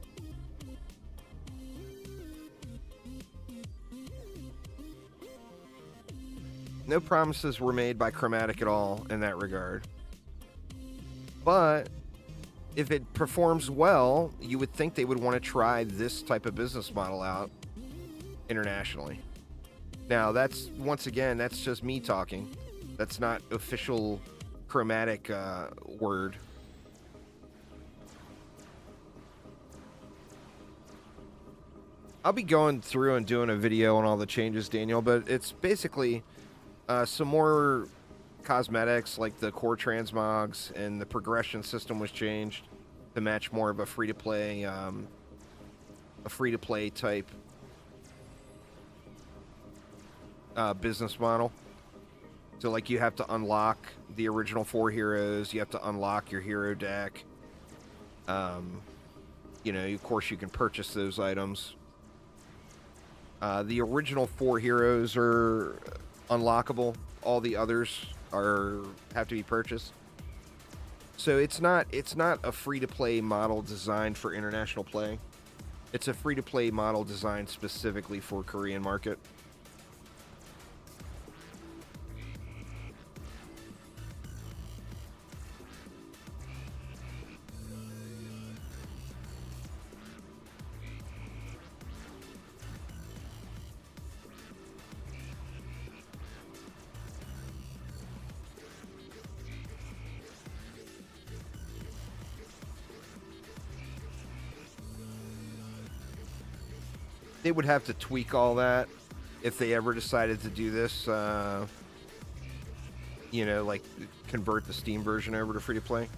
No promises were made by Chromatic at all in that regard. But if it performs well, you would think they would want to try this type of business model out internationally. Now, that's, once again, that's just me talking. That's not official Chromatic word. I'll be going through and doing a video on all the changes, Daniel, but it's basically some more cosmetics, like the core transmogs, and the progression system was changed to match more of a free-to-play type business model. So, like, you have to unlock the original 4 heroes, you have to unlock your hero deck. You know, of course, you can purchase those items. The original 4 heroes are unlockable. All the others have to be purchased. So it's not a free-to-play model designed for international play. It's a free-to-play model designed specifically for Korean market. They would have to tweak all that if they ever decided to do this, you know, like convert the Steam version over to free-to-play.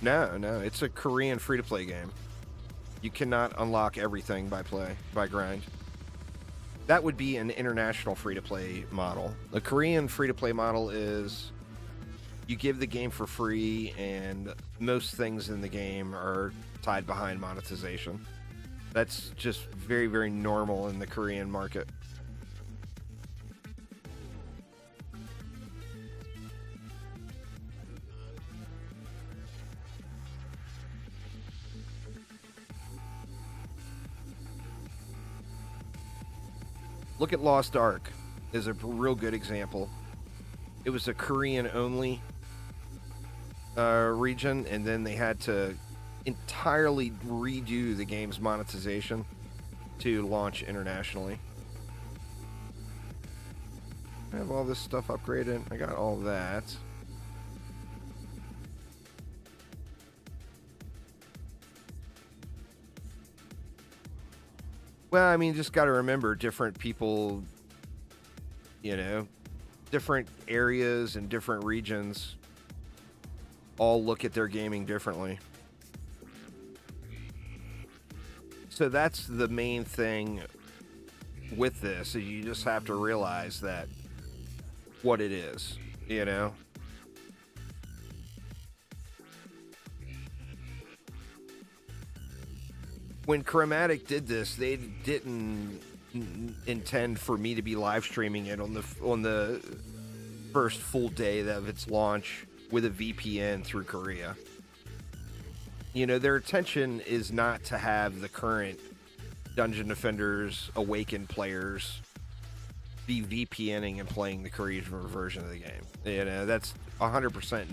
No, it's a Korean free-to-play game. You cannot unlock everything by grind. That would be an international free-to-play model. The Korean free-to-play model is you give the game for free, and most things in the game are tied behind monetization. That's just very, very normal in the Korean market. Look at Lost Ark is a real good example. It was a Korean only region, and then they had to entirely redo the game's monetization to launch internationally. I have all this stuff upgraded. I got all that. Well, I mean, just got to remember different people, you know, different areas and different regions all look at their gaming differently. So that's the main thing with this, is you just have to realize that what it is, you know? When Chromatic did this, they didn't intend for me to be live streaming it on the first full day of its launch with a VPN through Korea. You know, their intention is not to have the current Dungeon Defenders Awakened players be VPNing and playing the Korean version of the game. You know, that's 100%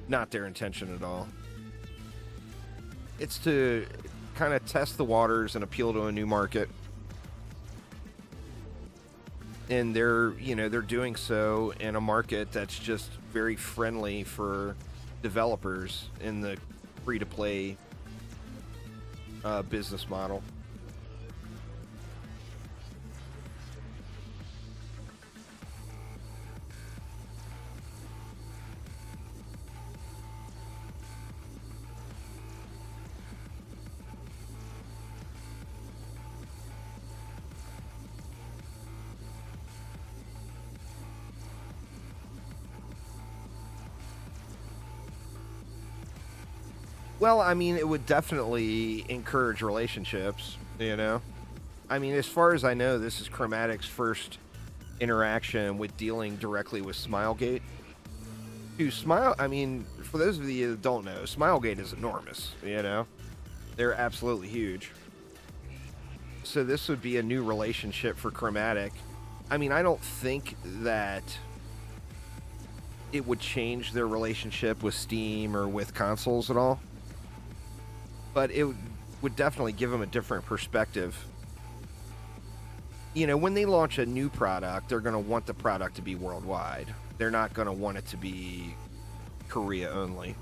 not their intention at all. It's to kind of test the waters and appeal to a new market. And they're doing so in a market that's just very friendly for developers in the free-to-play business model. Well, I mean, it would definitely encourage relationships, you know? I mean, as far as I know, this is Chromatic's first interaction with dealing directly with Smilegate. I mean, for those of you that don't know, Smilegate is enormous, you know? They're absolutely huge. So this would be a new relationship for Chromatic. I mean, I don't think that it would change their relationship with Steam or with consoles at all. But it would definitely give them a different perspective. You know, when they launch a new product, they're going to want the product to be worldwide. They're not going to want it to be Korea only.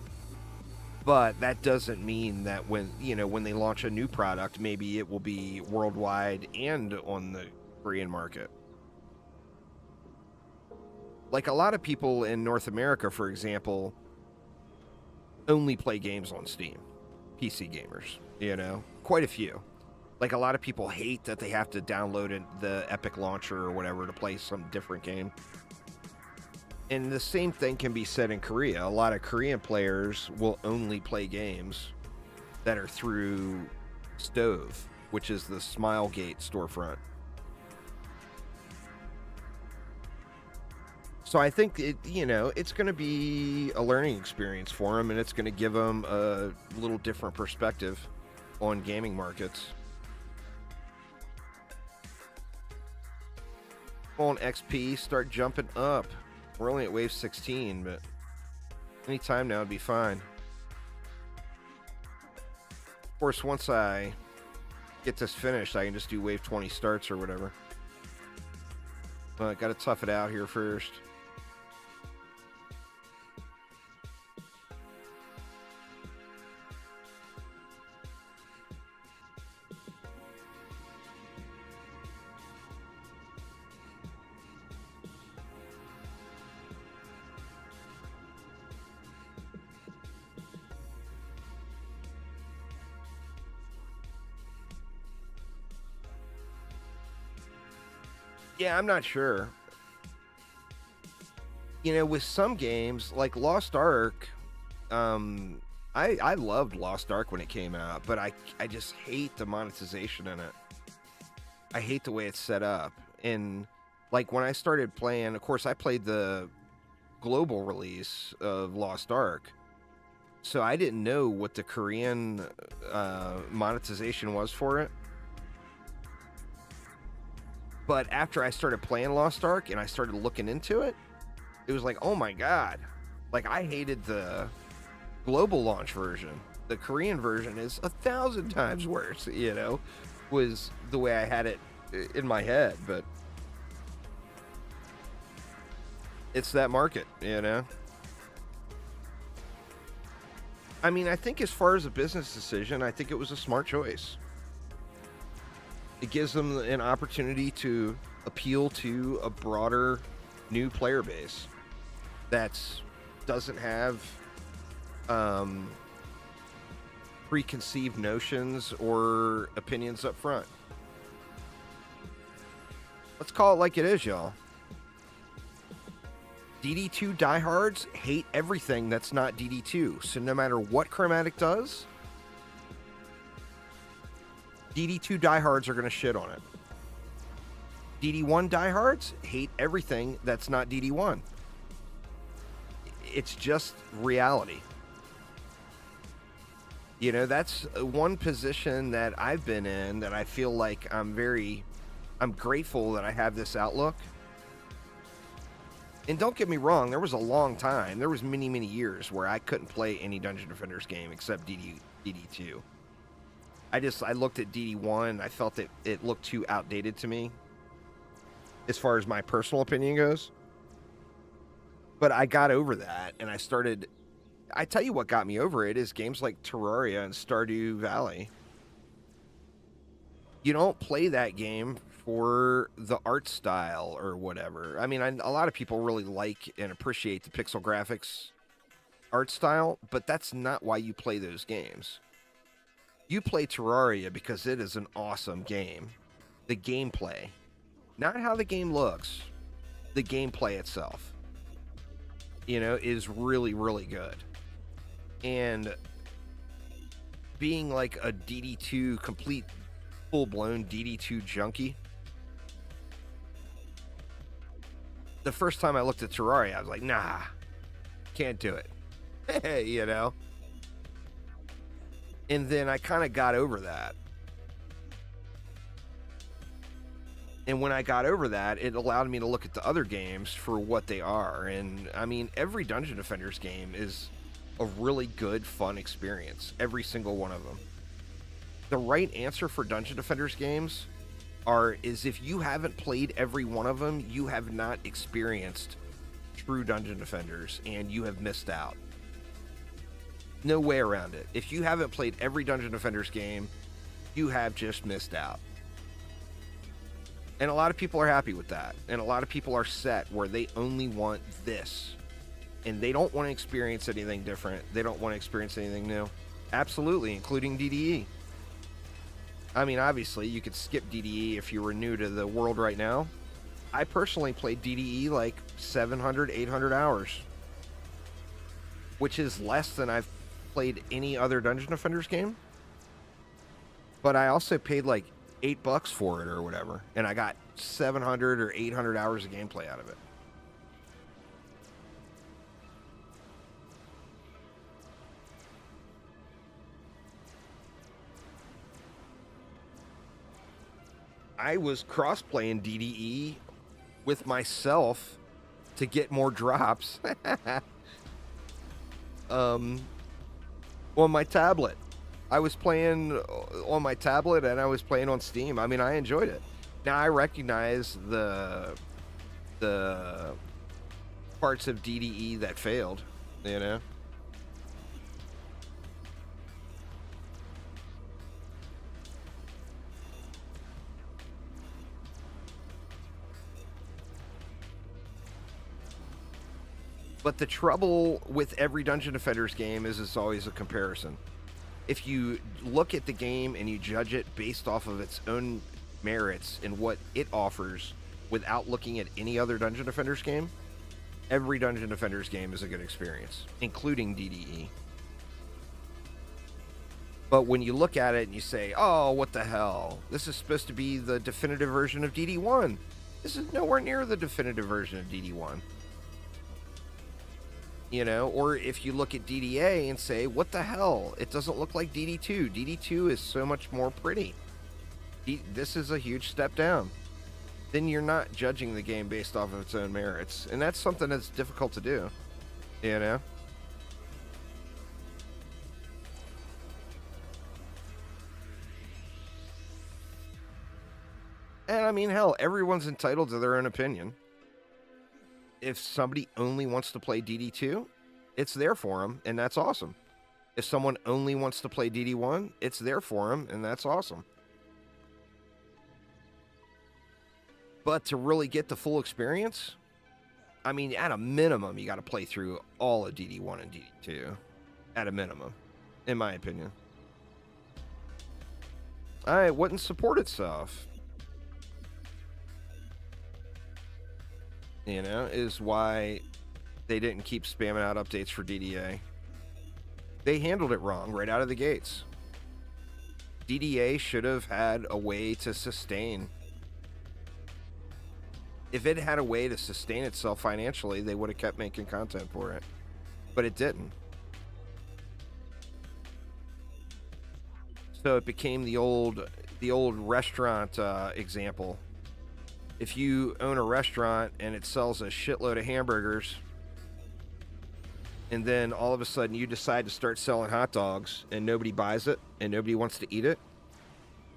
But that doesn't mean that when they launch a new product, maybe it will be worldwide and on the Korean market. Like a lot of people in North America, for example, only play games on Steam. PC gamers, you know, quite a few. Like a lot of people hate that they have to download the Epic launcher or whatever to play some different game. And the same thing can be said in Korea. A lot of Korean players will only play games that are through Stove, which is the Smilegate storefront. So I think it's going to be a learning experience for them, and it's going to give them a little different perspective on gaming markets. Come on, XP, start jumping up. We're only at wave 16, but any time now would be fine. Of course, once I get this finished, I can just do wave 20 starts or whatever. But got to tough it out here first. Yeah, I'm not sure. You know, with some games, like Lost Ark, I loved Lost Ark when it came out, but I just hate the monetization in it. I hate the way it's set up. And, like, when I started playing, of course, I played the global release of Lost Ark, so I didn't know what the Korean monetization was for it. But after I started playing Lost Ark and I started looking into it, it was like, oh my God. Like, I hated the global launch version. The Korean version is 1,000 times worse, you know, was the way I had it in my head. But it's that market, you know. I mean, I think as far as a business decision, I think it was a smart choice. It gives them an opportunity to appeal to a broader new player base that doesn't have preconceived notions or opinions up front. Let's call it like it is, y'all. DD2 diehards hate everything that's not DD2. So no matter what Chromatic does, DD2 diehards are going to shit on it. DD1 diehards hate everything that's not DD1. It's just reality. You know, that's one position that I've been in that I feel like I'm grateful that I have this outlook. And don't get me wrong, there was a long time, there was many, many years where I couldn't play any Dungeon Defenders game except DD2. I looked at DD1 and I felt that it looked too outdated to me as far as my personal opinion goes. But I got over that and I tell you what got me over it is games like Terraria and Stardew Valley. You don't play that game for the art style or whatever. I mean, a lot of people really like and appreciate the pixel graphics art style, but that's not why you play those games. You play Terraria because it is an awesome game. The gameplay. Not how the game looks. The gameplay itself, you know, is really, really good. And being like a DD2 complete full-blown DD2 junkie, the first time I looked at Terraria, I was like, nah, can't do it. You know? And then I kind of got over that. And when I got over that, it allowed me to look at the other games for what they are. And, I mean, every Dungeon Defenders game is a really good, fun experience. Every single one of them. The right answer for Dungeon Defenders games is if you haven't played every one of them, you have not experienced true Dungeon Defenders, and you have missed out. No way around it. If you haven't played every Dungeon Defenders game, you have just missed out. And a lot of people are happy with that. And a lot of people are set where they only want this. And they don't want to experience anything different. They don't want to experience anything new. Absolutely, including DDE. I mean, obviously, you could skip DDE if you were new to the world right now. I personally played DDE like 700, 800 hours. Which is less than I've played any other Dungeon Defenders game. But I also paid like $8 for it or whatever. And I got 700 or 800 hours of gameplay out of it. I was cross-playing DDE with myself to get more drops on my tablet. I was playing on my tablet and I was playing on Steam. I mean, I enjoyed it. Now, I recognize the parts of DDE that failed, you know? But the trouble with every Dungeon Defenders game is it's always a comparison. If you look at the game and you judge it based off of its own merits and what it offers without looking at any other Dungeon Defenders game, every Dungeon Defenders game is a good experience, including DDE. But when you look at it and you say, oh, what the hell? This is supposed to be the definitive version of DD1. This is nowhere near the definitive version of DD1. You know, or if you look at DDA and say, what the hell? It doesn't look like DD2. DD2 is so much more pretty. This is a huge step down. then you're not judging the game based off of its own merits. And that's something that's difficult to do, you know? And I mean, hell, everyone's entitled to their own opinion. If somebody only wants to play DD2, it's there for them, and that's awesome. If someone only wants to play DD1, it's there for them, and that's awesome. But to really get the full experience, I mean, at a minimum, you got to play through all of DD1 and DD2. At a minimum, in my opinion. It wouldn't support itself. You know, is why they didn't keep spamming out updates for DDA. They handled it wrong right out of the gates. DDA should have had a way to sustain. If it had a way to sustain itself financially, they would have kept making content for it. But it didn't. So it became the old restaurant example. If you own a restaurant and it sells a shitload of hamburgers, and then all of a sudden you decide to start selling hot dogs and nobody buys it and nobody wants to eat it,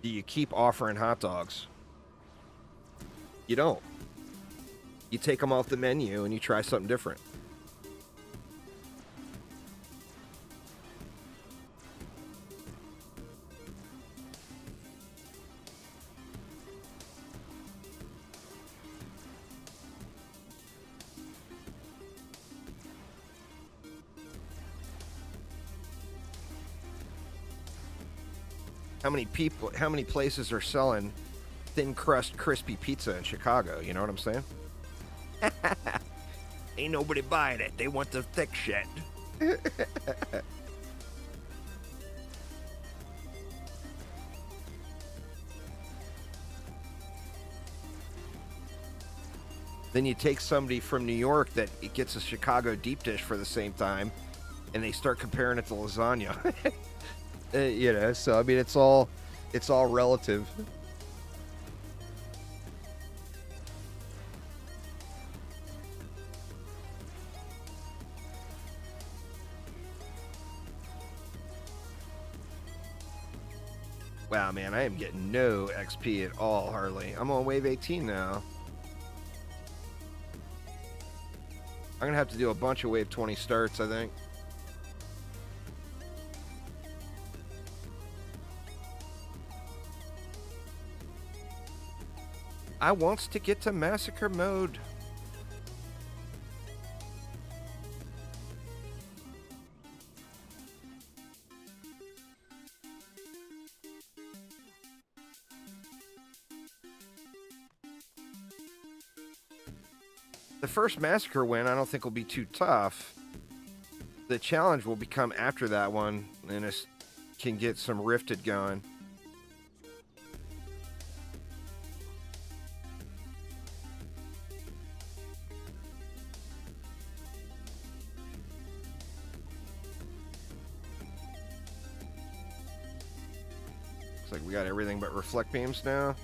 do you keep offering hot dogs? You don't. You take them off the menu and you try something different. How many places are selling thin crust crispy pizza in Chicago? You know what I'm saying? Ain't nobody buying it. They want the thick shit. Then you take somebody from New York that gets a Chicago deep dish for the same time, and they start comparing it to lasagna. You know, so I mean, it's all relative. Wow, man, I am getting no XP at all, hardly. I'm on wave 18 now. I'm gonna have to do a bunch of wave 20 starts, I think. I wants to get to Massacre mode. The first Massacre win I don't think will be too tough. The challenge will become after that one, and it can get some rifted going. Looks like we got everything but reflect beams now.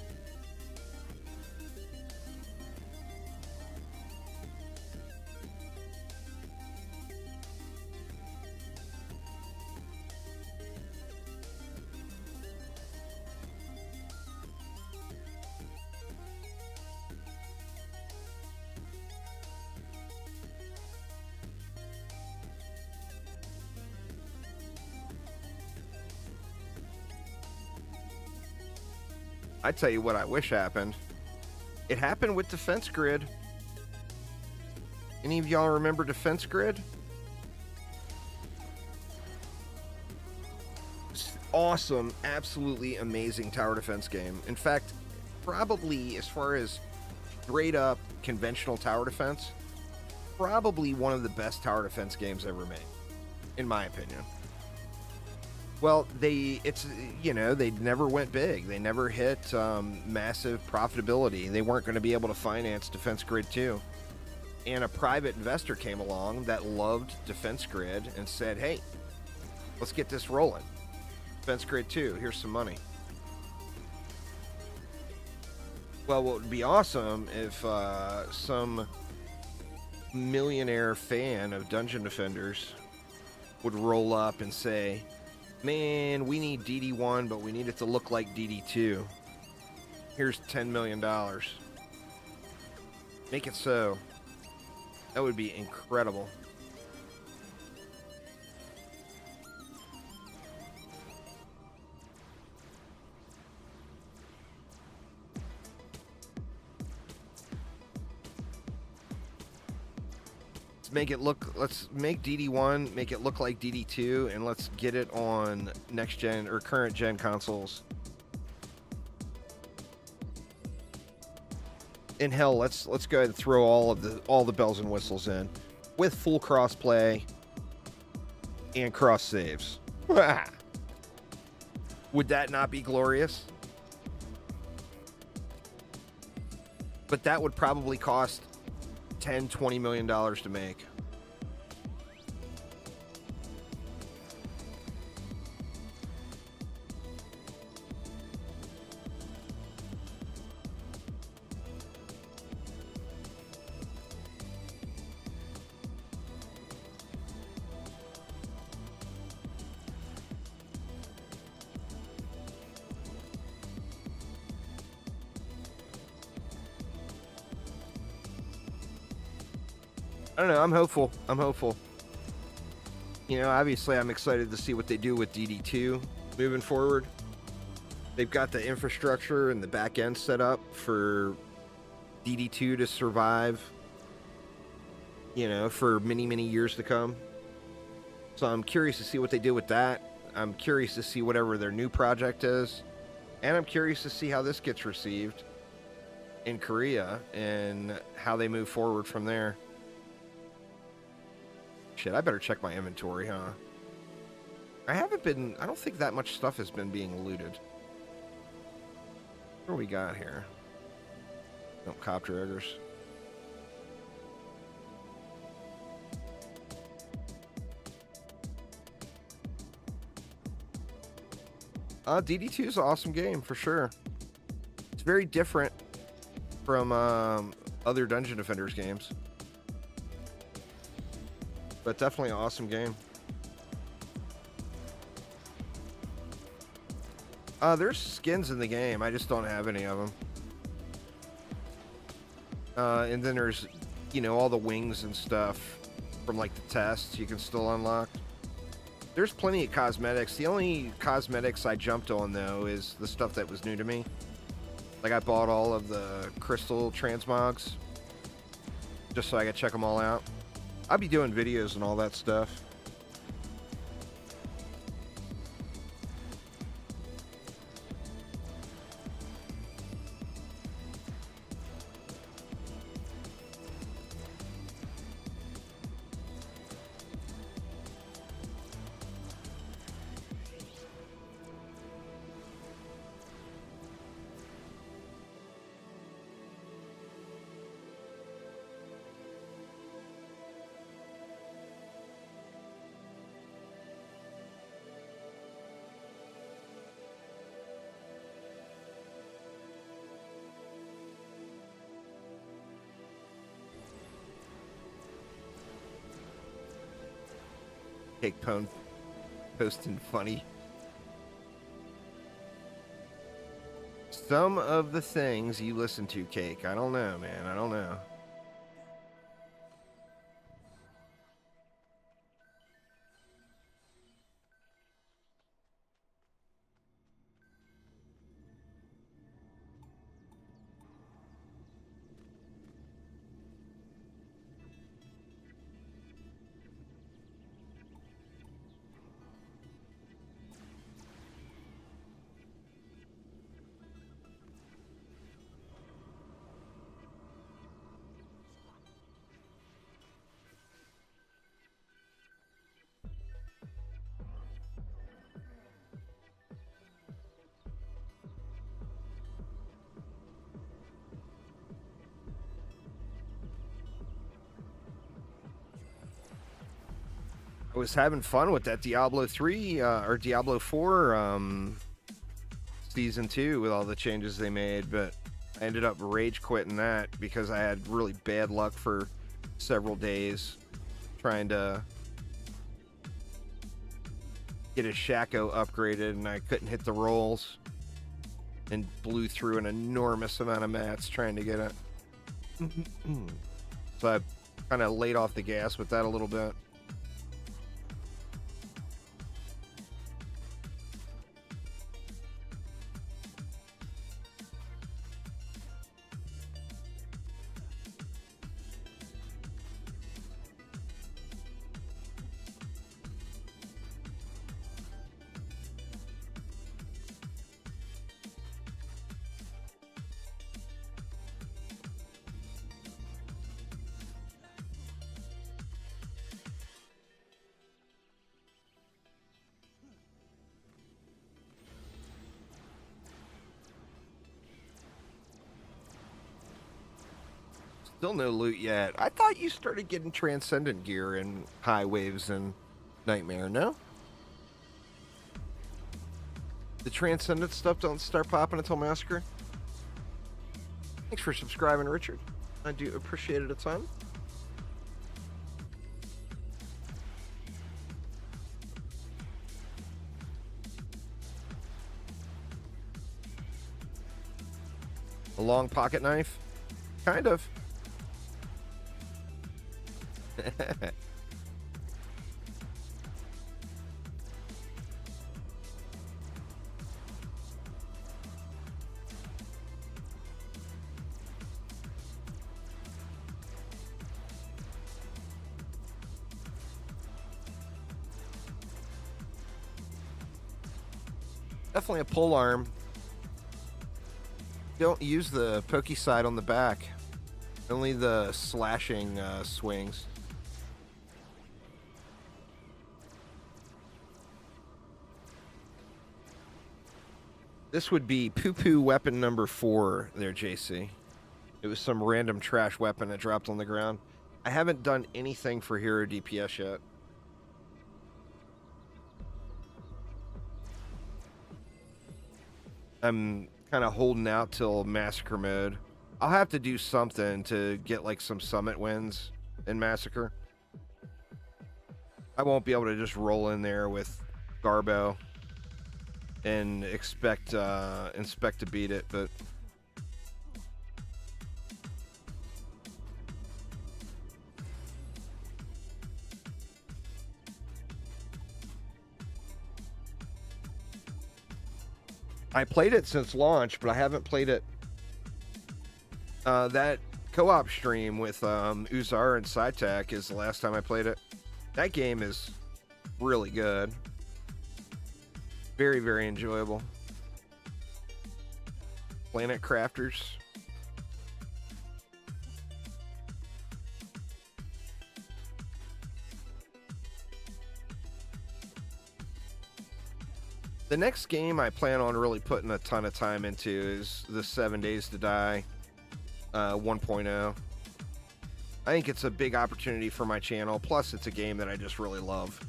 I tell you what I wish happened. It happened with Defense Grid. Any of y'all remember Defense Grid? Awesome, absolutely amazing tower defense game. In fact, probably as far as straight up conventional tower defense, probably one of the best tower defense games ever made, in my opinion. Well, they never went big. They never hit massive profitability. They weren't going to be able to finance Defense Grid 2. And a private investor came along that loved Defense Grid and said, hey, let's get this rolling. Defense Grid 2, here's some money. Well, what would be awesome if some millionaire fan of Dungeon Defenders would roll up and say, man, we need DD1, but we need it to look like DD2. Here's $10 million. Make it so. That would be incredible. Let's make DD1, make it look like DD2, and let's get it on next gen or current gen consoles. In hell, let's go ahead and throw all the bells and whistles in with full crossplay and cross saves. Would that not be glorious? But that would probably cost $10-20 million to make. I don't know. I'm hopeful. You know, obviously, I'm excited to see what they do with DD2 moving forward. They've got the infrastructure and the back end set up for DD2 to survive, you know, for many, many years to come. So I'm curious to see what they do with that. I'm curious to see whatever their new project is. And I'm curious to see how this gets received in Korea and how they move forward from there. Shit, I better check my inventory, huh? I don't think that much stuff has been being looted. What do we got here? Nope, copter eggers. DD2 is an awesome game, for sure. It's very different from other Dungeon Defenders games. But definitely an awesome game. There's skins in the game. I just don't have any of them. And then there's, you know, all the wings and stuff from, like, the tests you can still unlock. There's plenty of cosmetics. The only cosmetics I jumped on, though, is the stuff that was new to me. Like, I bought all of the crystal transmogs just so I could check them all out. I'll be doing videos and all that stuff. Cake Pone posting funny. Some of the things you listen to, Cake. I don't know, man. I don't know. I was having fun with that Diablo 3 or Diablo 4 season 2 with all the changes they made, but I ended up rage quitting that because I had really bad luck for several days trying to get a Shaco upgraded, and I couldn't hit the rolls and blew through an enormous amount of mats trying to get it. So I kind of laid off the gas with that a little bit. Still no loot yet. I thought you started getting Transcendent gear in High Waves and Nightmare, no? The Transcendent stuff don't start popping until Massacre? Thanks for subscribing, Richard. I do appreciate it a ton. A long pocket knife? Kind of. Definitely a pole arm. Don't use the pokey side on the back. Only the slashing swings. This would be poo-poo weapon number 4 there, JC. It was some random trash weapon that dropped on the ground. I haven't done anything for hero DPS yet. I'm kind of holding out till Massacre mode. I'll have to do something to get like some summit wins in Massacre. I won't be able to just roll in there with Garbo and expect to beat it, but I played it since launch, but I haven't played it. That co-op stream with Uzar and Cytec is the last time I played it. That game is really good. Very, very enjoyable. Planet Crafters. The next game I plan on really putting a ton of time into is the 7 Days to Die 1.0. I think it's a big opportunity for my channel. Plus, it's a game that I just really love.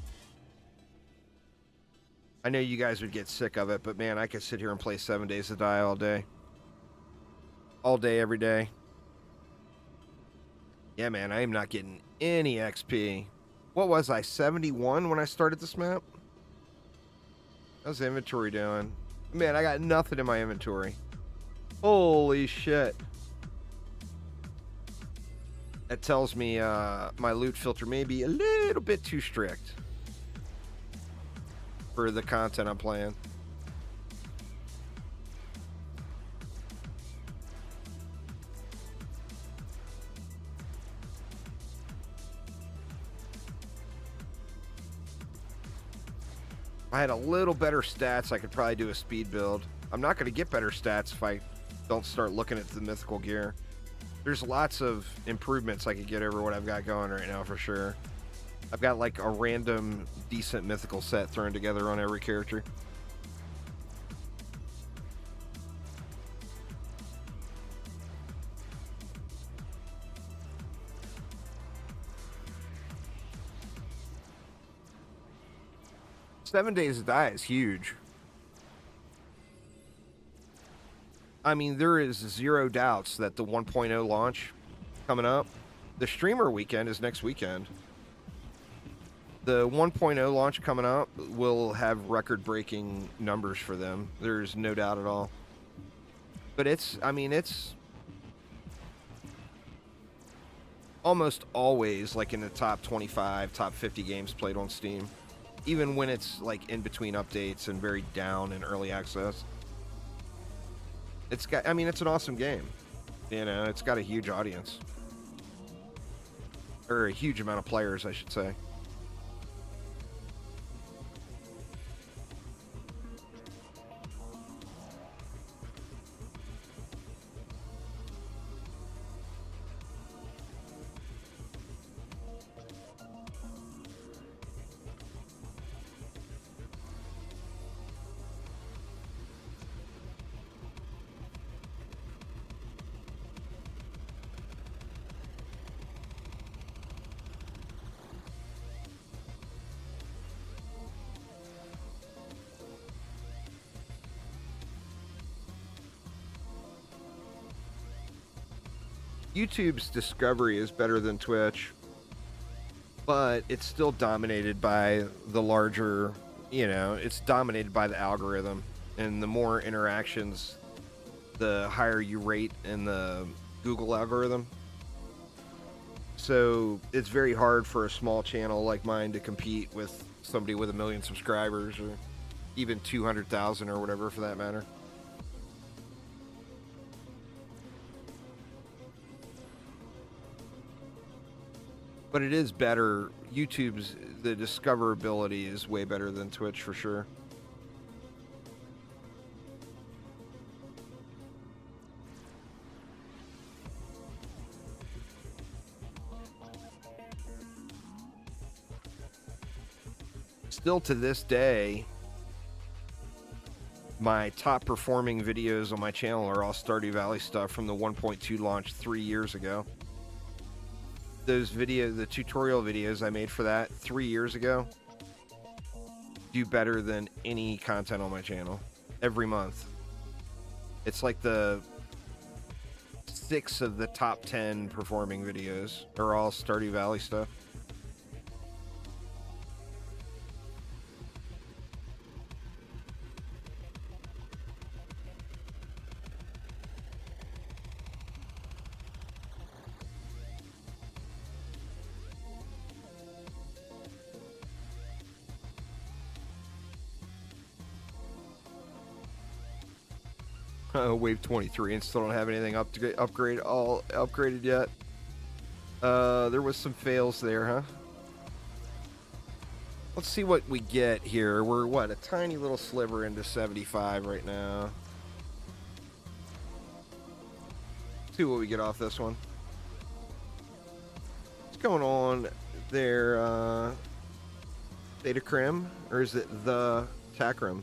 I know you guys would get sick of it, but man, I could sit here and play 7 Days to Die all day. All day, every day. Yeah, man, I am not getting any XP. What was I, 71 when I started this map? How's the inventory doing? Man, I got nothing in my inventory. Holy shit. That tells me my loot filter may be a little bit too strict for the content I'm playing. If I had a little better stats, I could probably do a speed build. I'm not going to get better stats if I don't start looking at the mythical gear. There's lots of improvements I could get over what I've got going right now for sure. I've got like a random decent mythical set thrown together on every character. "7 Days to Die" is huge. I mean, there is zero doubts that the 1.0 launch coming up, the streamer weekend is next weekend. The 1.0 launch coming up will have record-breaking numbers for them. There's no doubt at all. But it's almost always like in the top 25, top 50 games played on Steam. Even when it's like in between updates and very down in early access. It's an awesome game. You know, it's got a huge audience. Or a huge amount of players, I should say. YouTube's discovery is better than Twitch, but it's still dominated by the larger, it's dominated by the algorithm. And the more interactions, the higher you rate in the Google algorithm. So it's very hard for a small channel like mine to compete with somebody with 1 million subscribers or even 200,000 or whatever for that matter. But it is better. The discoverability is way better than Twitch for sure. Still to this day, my top performing videos on my channel are all Stardew Valley stuff from the 1.2 launch 3 years ago. Those videos, the tutorial videos I made for that 3 years ago, do better than any content on my channel every month. It's like the 6 of the top 10 performing videos are all Stardew Valley stuff. Wave 23 and still don't have anything upgraded yet. There was some fails there, huh? Let's see what we get here. We're a tiny little sliver into 75 right now. Let's see what we get off this one. What's going on there, Data Crim? Or is it the Tacrim?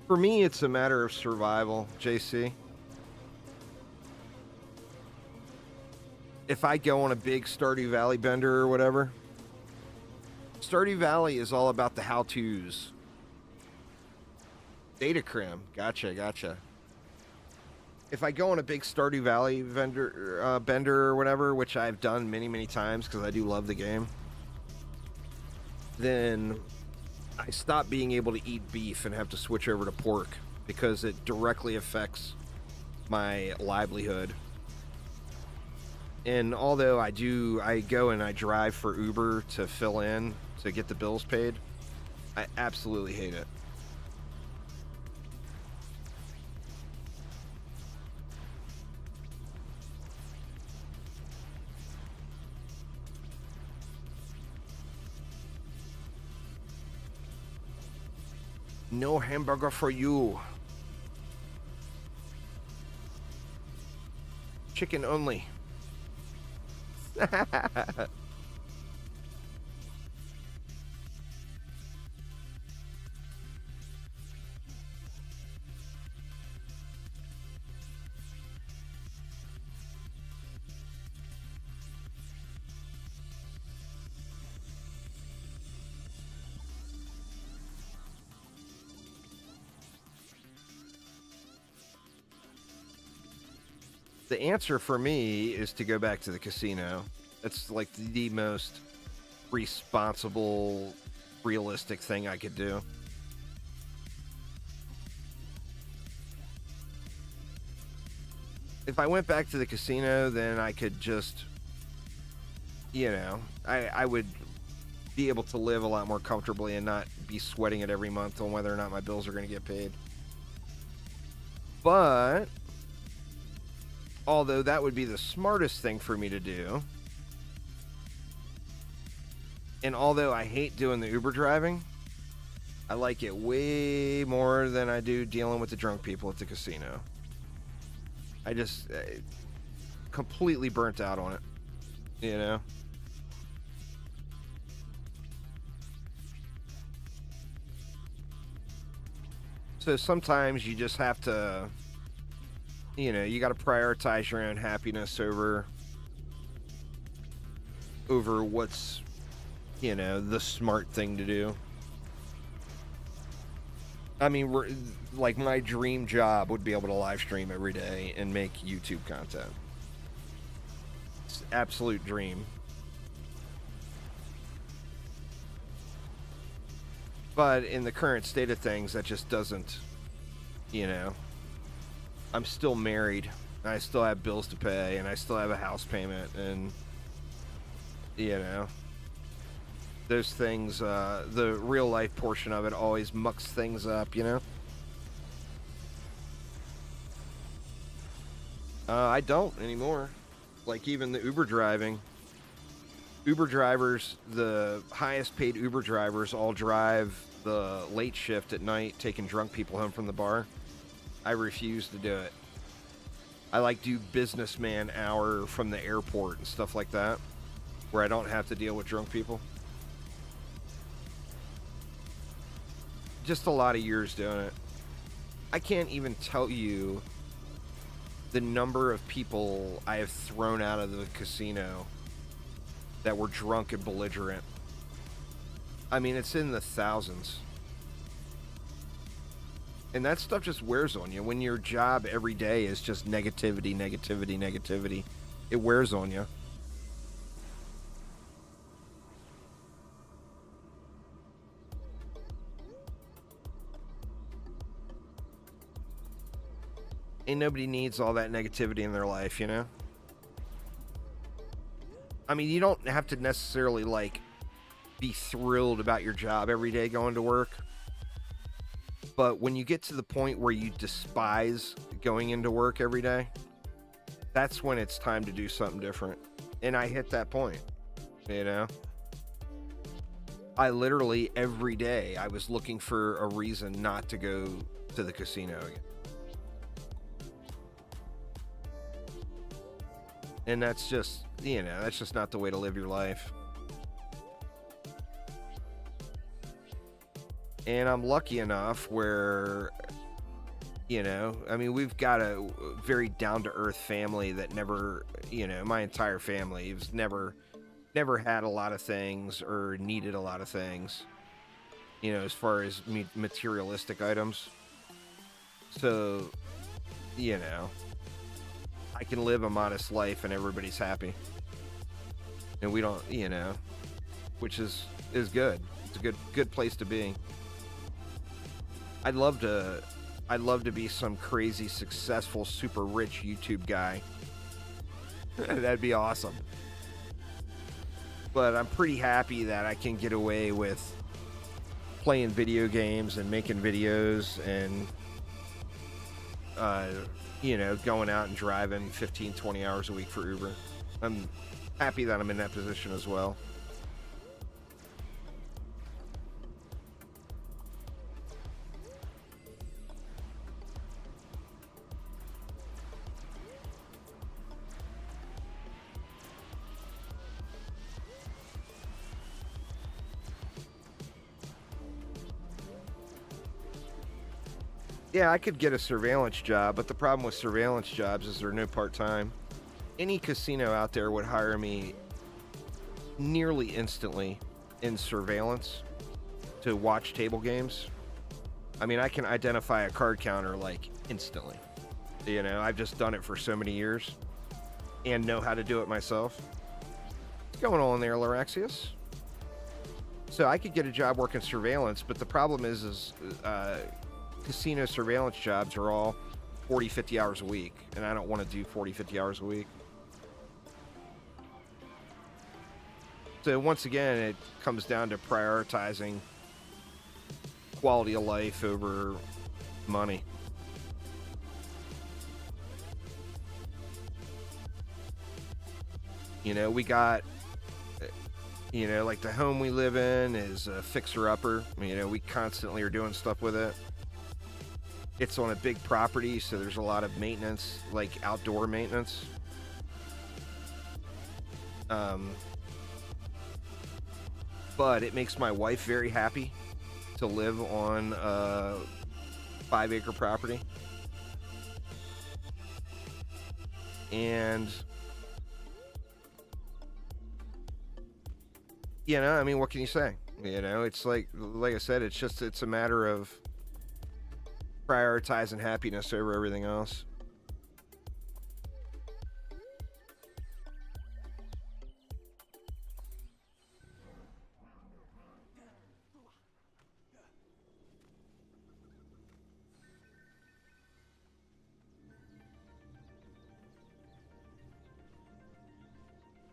For me, it's a matter of survival, JC. If I go on a big Stardew Valley bender or whatever, Stardew Valley is all about the how-tos. Datacrim, gotcha. If I go on a big Stardew Valley bender or whatever, which I've done many, many times because I do love the game, then I stop being able to eat beef and have to switch over to pork because it directly affects my livelihood. And although I go and I drive for Uber to fill in to get the bills paid, I absolutely hate it. No hamburger for you. Chicken only. The answer for me is to go back to the casino. That's like the most responsible, realistic thing I could do. If I went back to the casino, then I could just, I would be able to live a lot more comfortably and not be sweating it every month on whether or not my bills are going to get paid. But, although that would be the smartest thing for me to do, and although I hate doing the Uber driving, I like it way more than I do dealing with the drunk people at the casino. I just completely burnt out on it, So sometimes you just have to, you got to prioritize your own happiness over what's, the smart thing to do. I mean, like my dream job would be able to live stream every day and make YouTube content. It's an absolute dream. But in the current state of things, that just doesn't, I'm still married. I still have bills to pay, and I still have a house payment, and, those things, the real life portion of it always mucks things up, I don't anymore. Like even the Uber driving. Uber drivers, the highest paid Uber drivers all drive the late shift at night, taking drunk people home from the bar. I refuse to do it. I like do businessman hour from the airport and stuff like that, where I don't have to deal with drunk people. Just a lot of years doing it. I can't even tell you the number of people I have thrown out of the casino that were drunk and belligerent. I mean, it's in the thousands. And that stuff just wears on you. When your job every day is just negativity, negativity, negativity, it wears on you. And nobody needs all that negativity in their life, I mean, you don't have to necessarily, be thrilled about your job every day going to work. But when you get to the point where you despise going into work every day, that's when it's time to do something different. And I hit that point, I literally, every day, I was looking for a reason not to go to the casino again. And that's just, that's just not the way to live your life. And I'm lucky enough where, I mean, we've got a very down-to-earth family that never, my entire family has never had a lot of things or needed a lot of things, as far as materialistic items. So, I can live a modest life and everybody's happy. And we don't, which is good. It's a good place to be. I'd love to be some crazy, successful, super rich YouTube guy. That'd be awesome. But I'm pretty happy that I can get away with playing video games and making videos and, going out and driving 15, 20 hours a week for Uber. I'm happy that I'm in that position as well. Yeah, I could get a surveillance job, but the problem with surveillance jobs is they're no part-time. Any casino out there would hire me nearly instantly in surveillance to watch table games. I mean, I can identify a card counter, instantly. You know, I've just done it for so many years and know how to do it myself. What's going on there, Loraxius? So I could get a job working surveillance, but the problem is casino surveillance jobs are all 40, 50 hours a week, and I don't want to do 40, 50 hours a week. So once again, it comes down to prioritizing quality of life over money. You know, we got, you know, like the home we live in is a fixer-upper. You know, we constantly are doing stuff with it. It's on a big property, so there's a lot of maintenance, like outdoor maintenance. But it makes my wife very happy to live on a 5-acre property. And, you know, I mean, what can you say? You know, it's like I said, it's a matter of prioritizing happiness over everything else.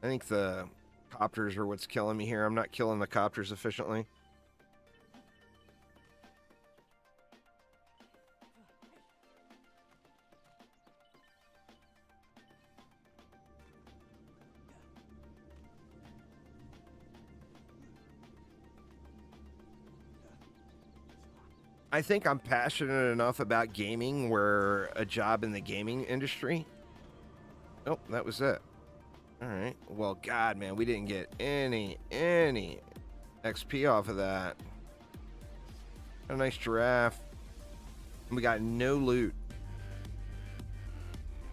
I think the copters are what's killing me here. I'm not killing the copters efficiently. I think I'm passionate enough about gaming where a job in the gaming industry. Nope, that was it. All right. Well, God, man, we didn't get any XP off of that. A nice giraffe. We got no loot.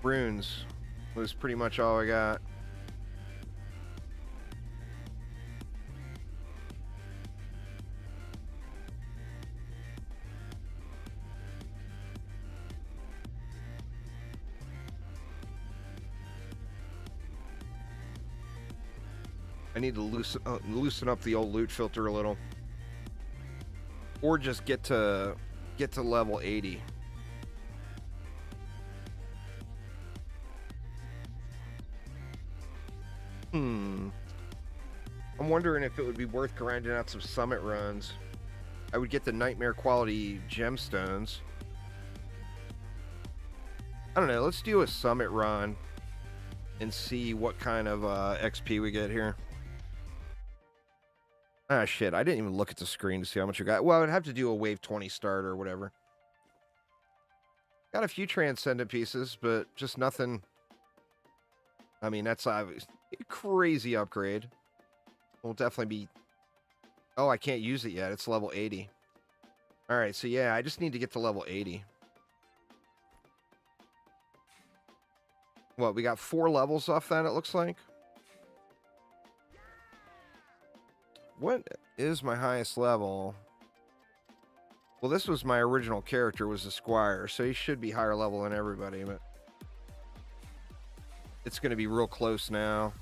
Runes was pretty much all I got. I need to loosen up the old loot filter a little, or just get to level 80. I'm wondering if it would be worth grinding out some summit runs. I would get the nightmare quality gemstones. I don't know. Let's do a summit run and see what kind of XP we get here. Ah, shit. I didn't even look at the screen to see how much we got. Well, I'd have to do a wave 20 start or whatever. Got a few transcendent pieces, but just nothing. I mean, that's a crazy upgrade. Will definitely be. Oh, I can't use it yet. It's level 80. All right, so yeah, I just need to get to level 80. What, we got 4 levels off that, it looks like? What is my highest level? Well, this was my original character, was the Squire, so he should be higher level than everybody, but it's going to be real close now.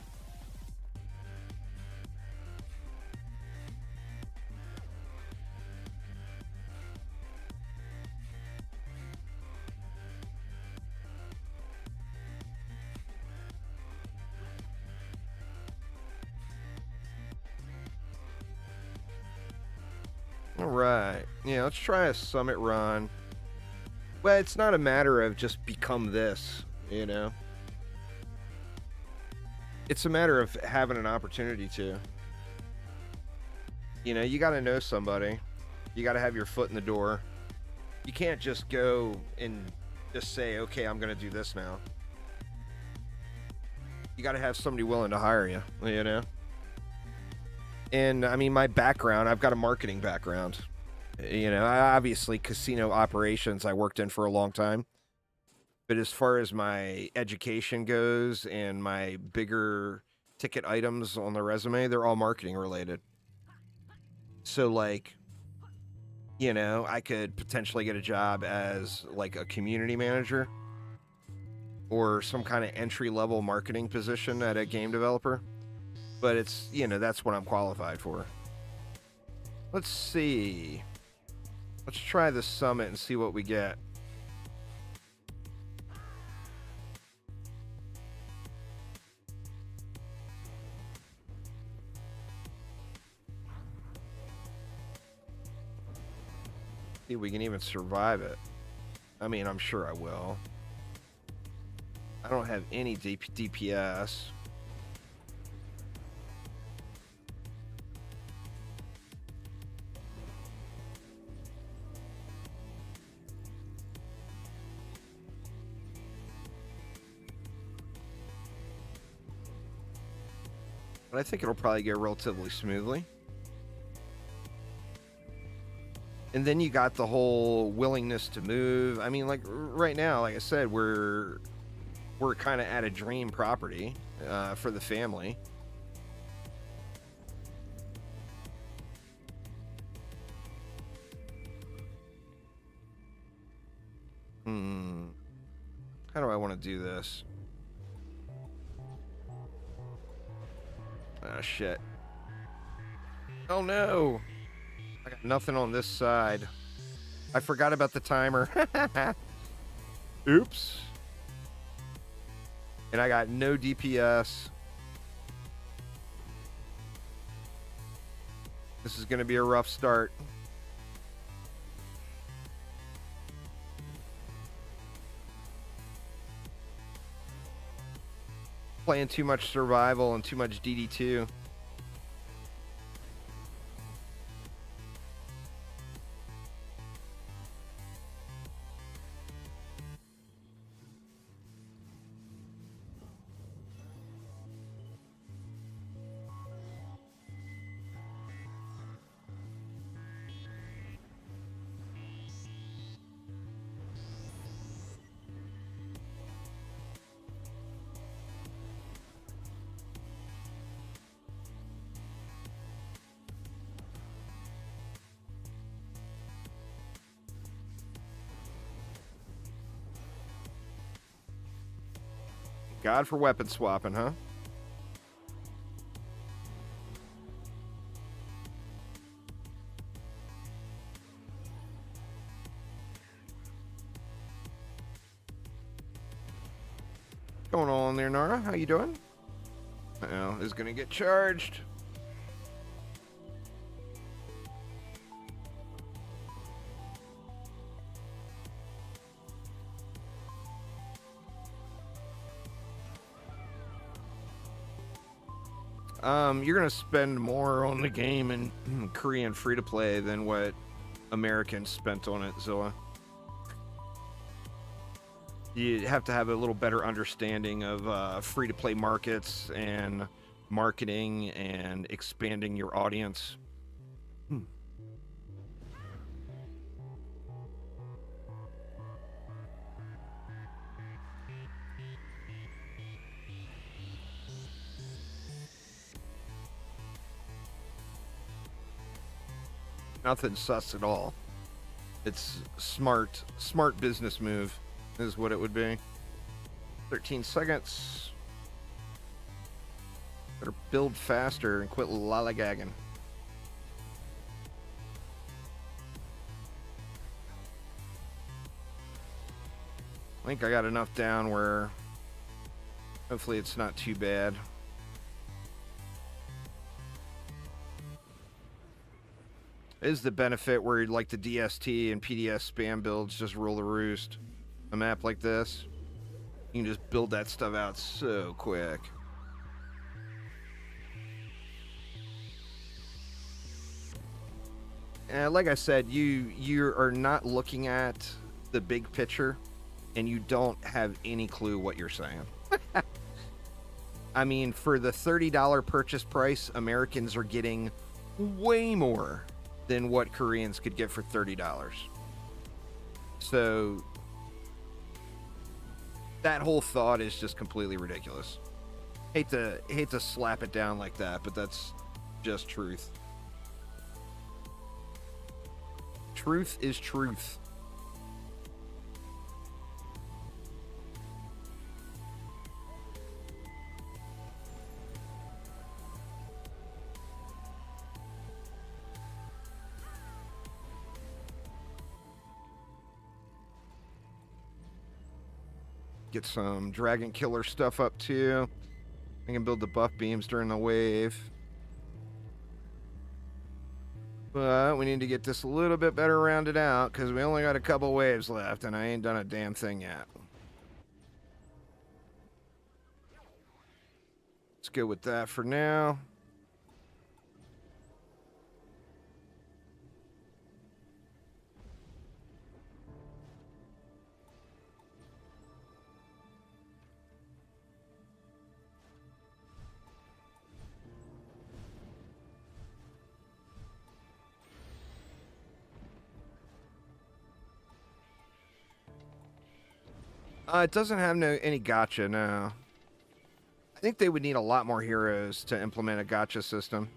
All right. Yeah, let's try a summit run. Well, it's not a matter of just become this, you know. It's a matter of having an opportunity to. You know, you got to know somebody. You got to have your foot in the door. You can't just go and just say, okay, I'm going to do this now. You got to have somebody willing to hire you, you know. And I mean, my background, I've got a marketing background. You know, obviously casino operations I worked in for a long time. But as far as my education goes and my bigger ticket items on the resume, they're all marketing related. So like, you know, I could potentially get a job as like a community manager or some kind of entry-level marketing position at a game developer. But it's, that's what I'm qualified for. Let's see. Let's try the summit and see what we get. See if we can even survive it. I mean, I'm sure I will. I don't have any DPS. But I think it'll probably go relatively smoothly. And then you got the whole willingness to move. I mean, like right now, like I said, we're kind of at a dream property for the family. How do I want to do this? Oh, shit. Oh, no. I got nothing on this side. I forgot about the timer. Oops. And I got no DPS. This is going to be a rough start. Playing too much survival and too much DD2. God for weapon swapping, huh? What's going on there, Nara? How you doing? Uh-oh, is gonna get charged. You're gonna spend more on the game in Korean free-to-play than what Americans spent on it, Zilla. You have to have a little better understanding of free-to-play markets and marketing and expanding your audience. Nothing sus at all. It's smart business move is what it would be. 13 seconds. Better build faster and quit lollygagging. I think I got enough down where hopefully it's not too bad. Is the benefit where like the DST and PDS spam builds just rule the roost. A map like this, you can just build that stuff out so quick. And like I said, you are not looking at the big picture, and you don't have any clue what you're saying. I mean, for the $30 purchase price, Americans are getting way more than what Koreans could get for $30. So that whole thought is just completely ridiculous. Hate to slap it down like that, but that's just truth. Truth is truth. Get some dragon killer stuff up too. I can build the buff beams during the wave. But we need to get this a little bit better rounded out because we only got a couple waves left and I ain't done a damn thing yet. Let's go with that for now. It doesn't have any gacha, no. I think they would need a lot more heroes to implement a gacha system.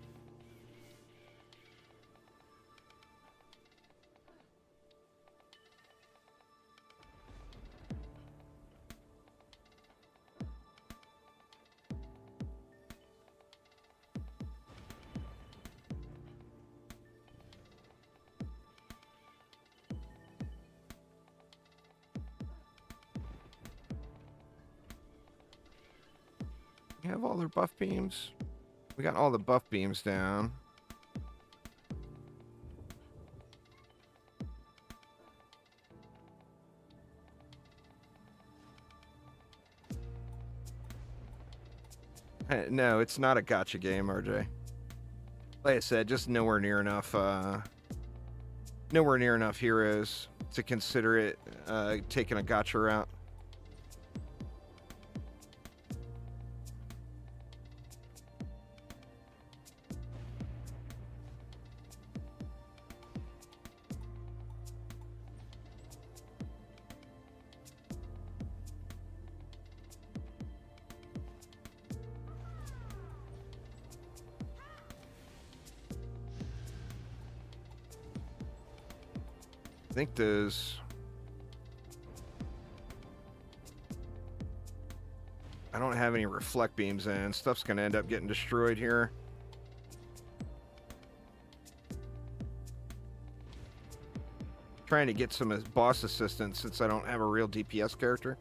We have all their buff beams. We got all the buff beams down. No, it's not a gacha game, RJ. Like I said, just nowhere near enough heroes to consider it taking a gacha route. I think those... I don't have any reflect beams in. Stuff's gonna end up getting destroyed here. Trying to get some boss assistance since I don't have a real DPS character.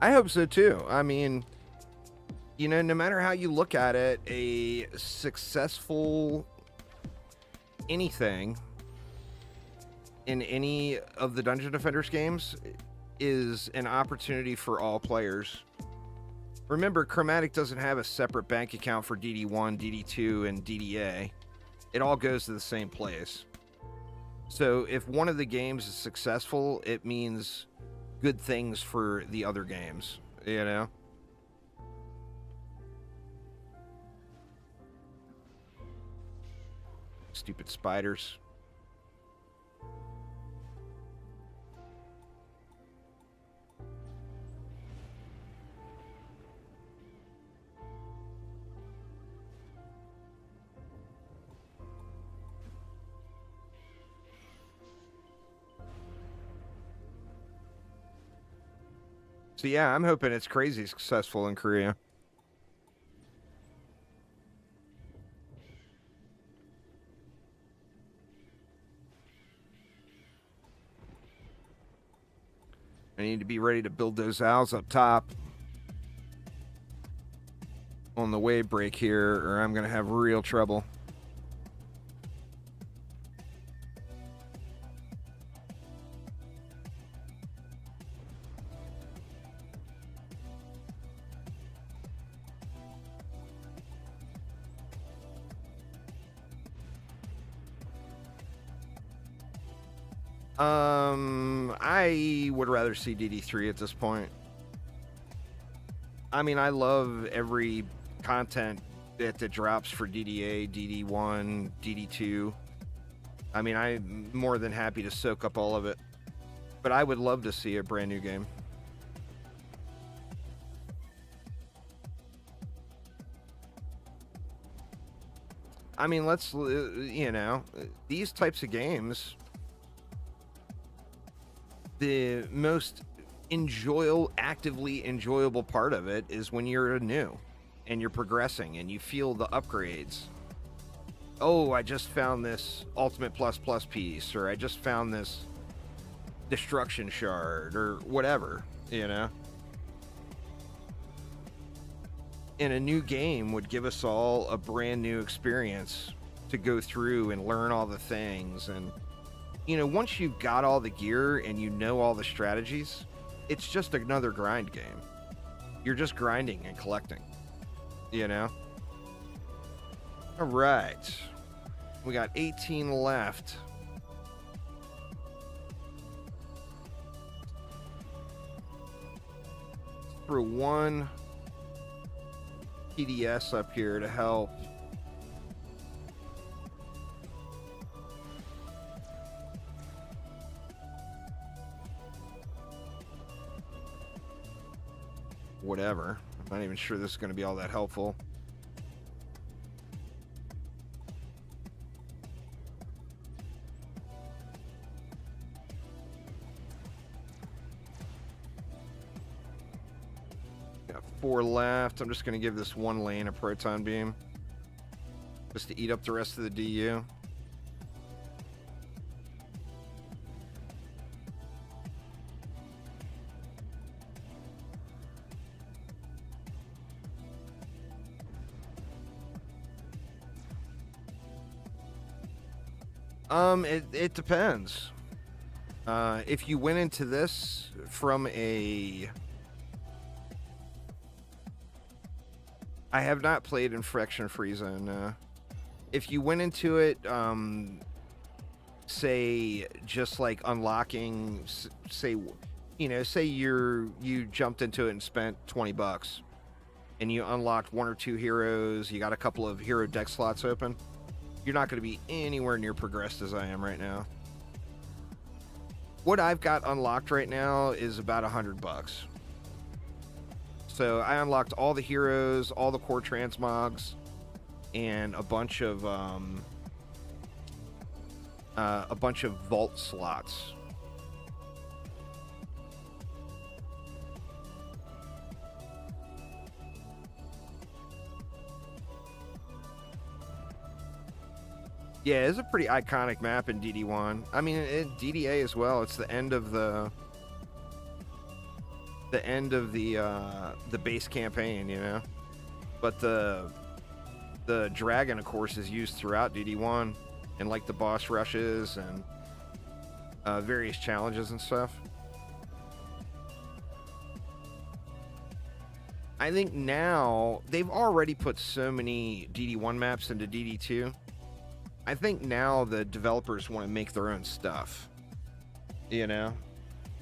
I hope so too. I mean, you know, no matter how you look at it, a successful anything in any of the Dungeon Defenders games is an opportunity for all players. Remember, Chromatic doesn't have a separate bank account for DD1, DD2, and DDA. It all goes to the same place. So if one of the games is successful, it means good things for the other games, you know? Stupid spiders. So yeah, I'm hoping it's crazy successful in Korea. I need to be ready to build those owls up top on the wave break here, or I'm going to have real trouble. I would rather see DD3 at this point. I mean, I love every content that drops for DDA, DD1, DD2. I mean, I'm more than happy to soak up all of it. But I would love to see a brand new game. I mean, let's, you know, these types of games, the most actively enjoyable part of it is when you're new and you're progressing and you feel the upgrades. Oh, I just found this Ultimate Plus Plus piece, or I just found this Destruction Shard, or whatever, you know? And a new game would give us all a brand new experience to go through and learn all the things. And, you know, once you've got all the gear and you know all the strategies, it's just another grind game. You're just grinding and collecting, you know? All right. We got 18 left. Throw one PDS up here to help. Whatever. I'm not even sure this is going to be all that helpful. Got 4 left. I'm just going to give this one lane a proton beam just to eat up the rest of the DU. It depends. If you went into this from a... I have not played Infection Free Zone. If you went into it, say, just like unlocking, say, you know, say you jumped into it and spent $20 and you unlocked 1 or 2 heroes, you got a couple of hero deck slots open, you're not going to be anywhere near progressed as I am right now. What I've got unlocked right now is about $100. So I unlocked all the heroes, all the core transmogs, and a bunch of vault slots. Yeah, it's a pretty iconic map in DD1. I mean, in DDA as well. It's the end of the base campaign, you know. But the dragon, of course, is used throughout DD1, and like the boss rushes and various challenges and stuff. I think now they've already put so many DD1 maps into DD2. I think now the developers want to make their own stuff. You know?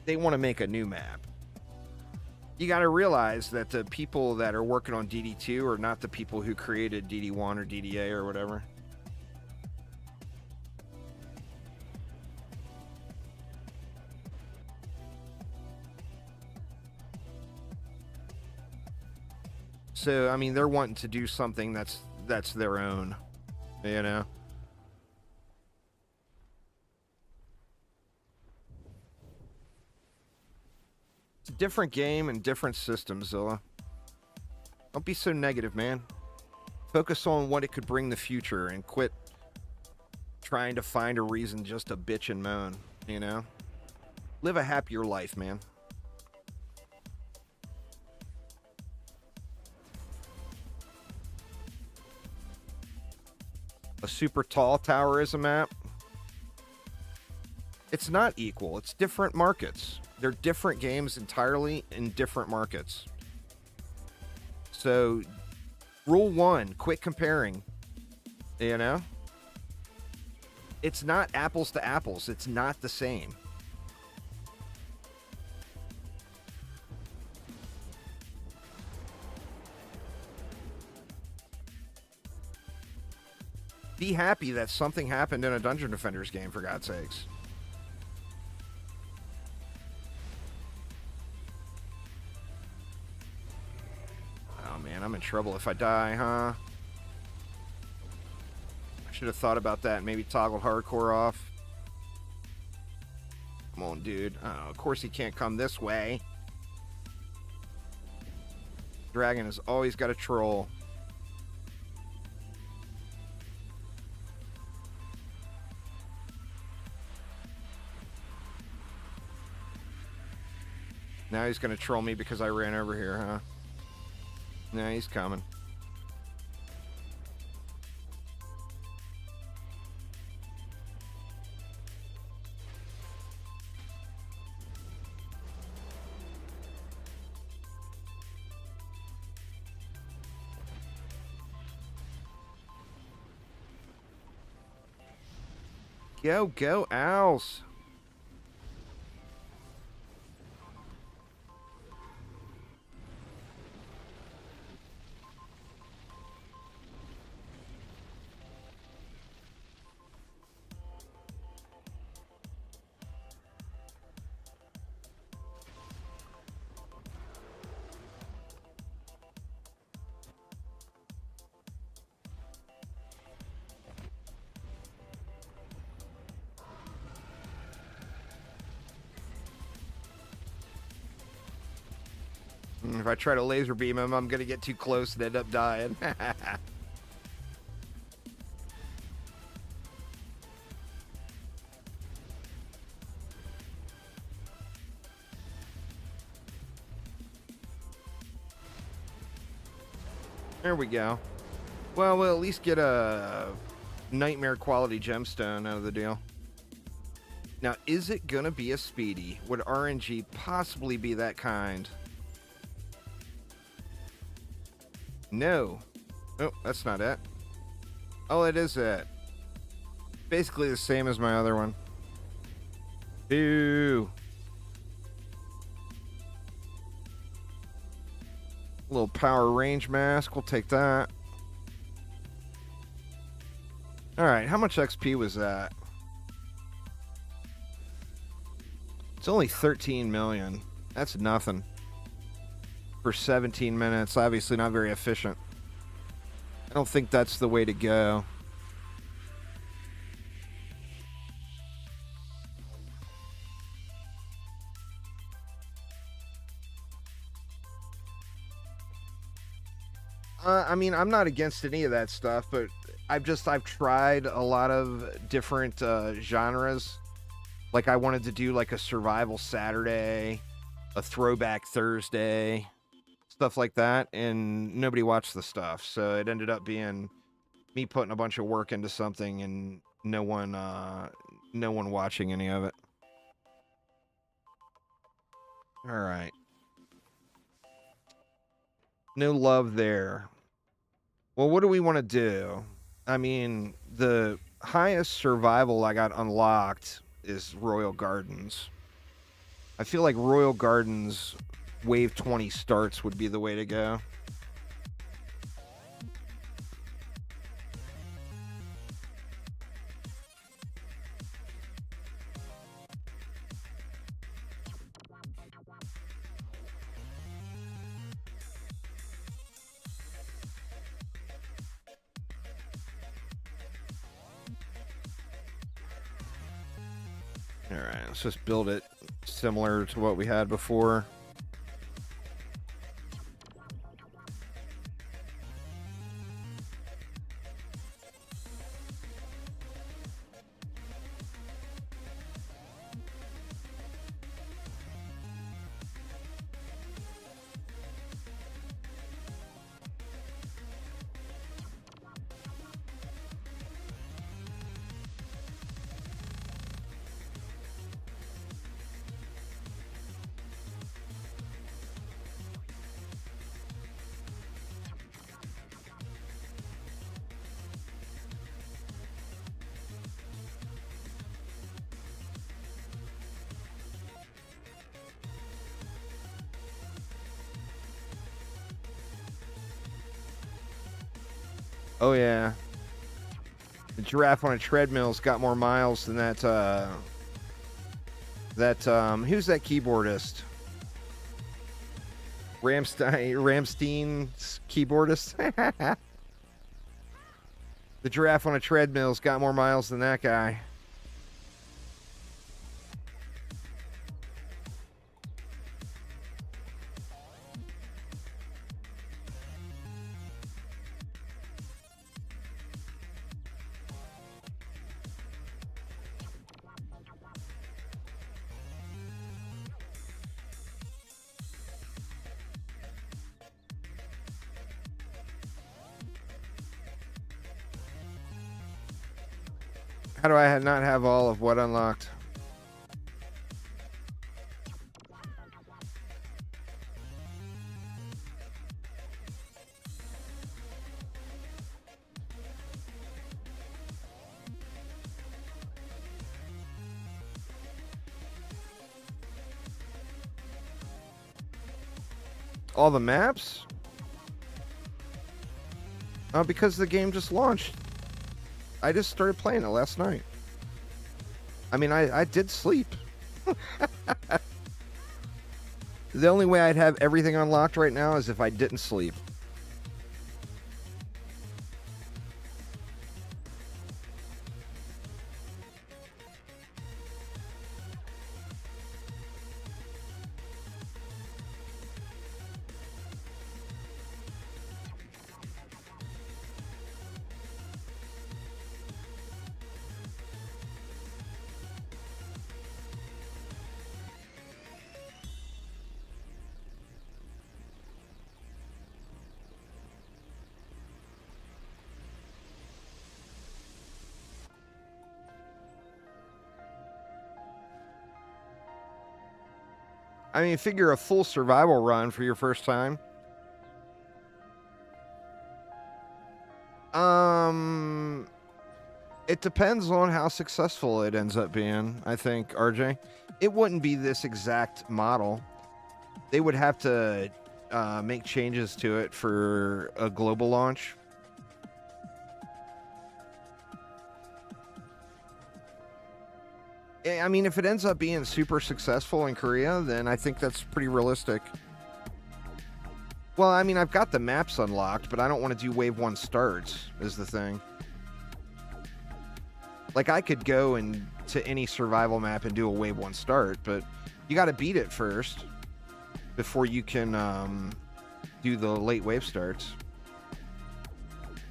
They want to make a new map. You got to realize that the people that are working on DD2 are not the people who created DD1 or DDA or whatever. So, I mean, they're wanting to do something that's their own, you know? It's a different game and different system, Zilla. Don't be so negative, man. Focus on what it could bring the future and quit trying to find a reason just to bitch and moan, you know? Live a happier life, man. A super tall tower is a map. It's not equal. It's different markets. They're different games entirely in different markets. So, rule 1, quit comparing. You know? It's not apples to apples. It's not the same. Be happy that something happened in a Dungeon Defenders game, for God's sakes. Oh man, I'm in trouble if I die, huh? I should have thought about that and maybe toggled hardcore off. Come on, dude. Oh, of course he can't come this way. Dragon has always got a troll. Now he's going to troll me because I ran over here, huh? Nah, he's coming. Go, owls. If I try to laser beam him, I'm going to get too close and end up dying. There we go. Well, we'll at least get a nightmare quality gemstone out of the deal. Now, is it going to be a speedy? Would RNG possibly be that kind? No. Oh, that's not it. Oh, it is it. Basically the same as my other one. Boo. A little power range mask. We'll take that. Alright, how much XP was that? It's only 13 million. That's nothing. For 17 minutes. Obviously not very efficient. I don't think that's the way to go. I mean, I'm not against any of that stuff, but I've tried a lot of different genres. Like I wanted to do like a survival Saturday, a throwback Thursday, stuff like that, and nobody watched the stuff. So it ended up being me putting a bunch of work into something and no one watching any of it. All right. No love there. Well, what do we want to do? I mean, the highest survival I got unlocked is Royal Gardens. I feel like Royal Gardens Wave 20 starts would be the way to go. Alright, let's just build it similar to what we had before. Oh yeah. The giraffe on a treadmill's got more miles than that who's that keyboardist? Ramstein's keyboardist? The giraffe on a treadmill's got more miles than that guy. How do I not have all of what unlocked? All the maps? Because the game just launched. I just started playing it last night. I mean, I did sleep. The only way I'd have everything unlocked right now is if I didn't sleep. I mean, figure a full survival run for your first time. It depends on how successful it ends up being, I think, RJ. It wouldn't be this exact model. They would have to make changes to it for a global launch. I mean, if it ends up being super successful in Korea, then I think that's pretty realistic. Well, I mean, I've got the maps unlocked, but I don't want to do Wave 1 starts, is the thing. Like, I could go to any survival map and do a Wave 1 start, but you got to beat it first before you can do the late wave starts.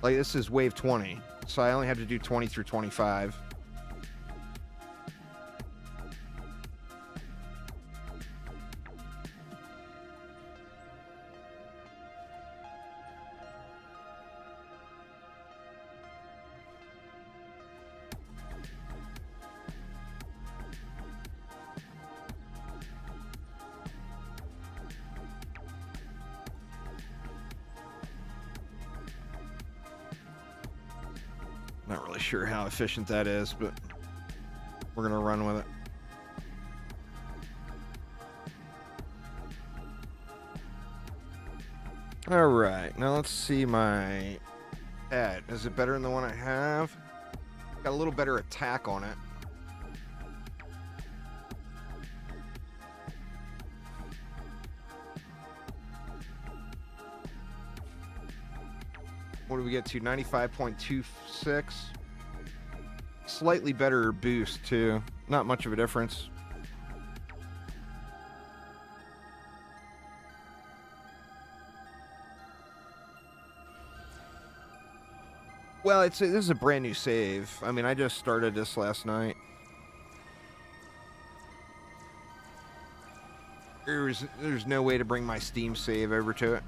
Like, this is Wave 20, so I only have to do 20 through 25. Not really sure how efficient that is, but we're going to run with it. All right, now let's see my pet. Is it better than the one I have? Got a little better attack on it. What do we get to? 95.26. Slightly better boost, too. Not much of a difference. Well, this is a brand new save. I mean, I just started this last night. There's no way to bring my Steam save over to it.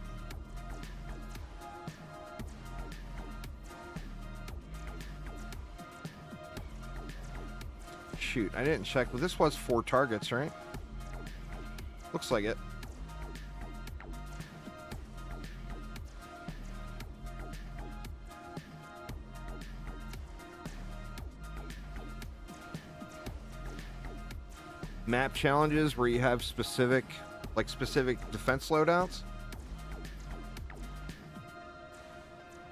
Shoot, I didn't check, but this was 4 targets, right? Looks like it. Map challenges where you have specific defense loadouts.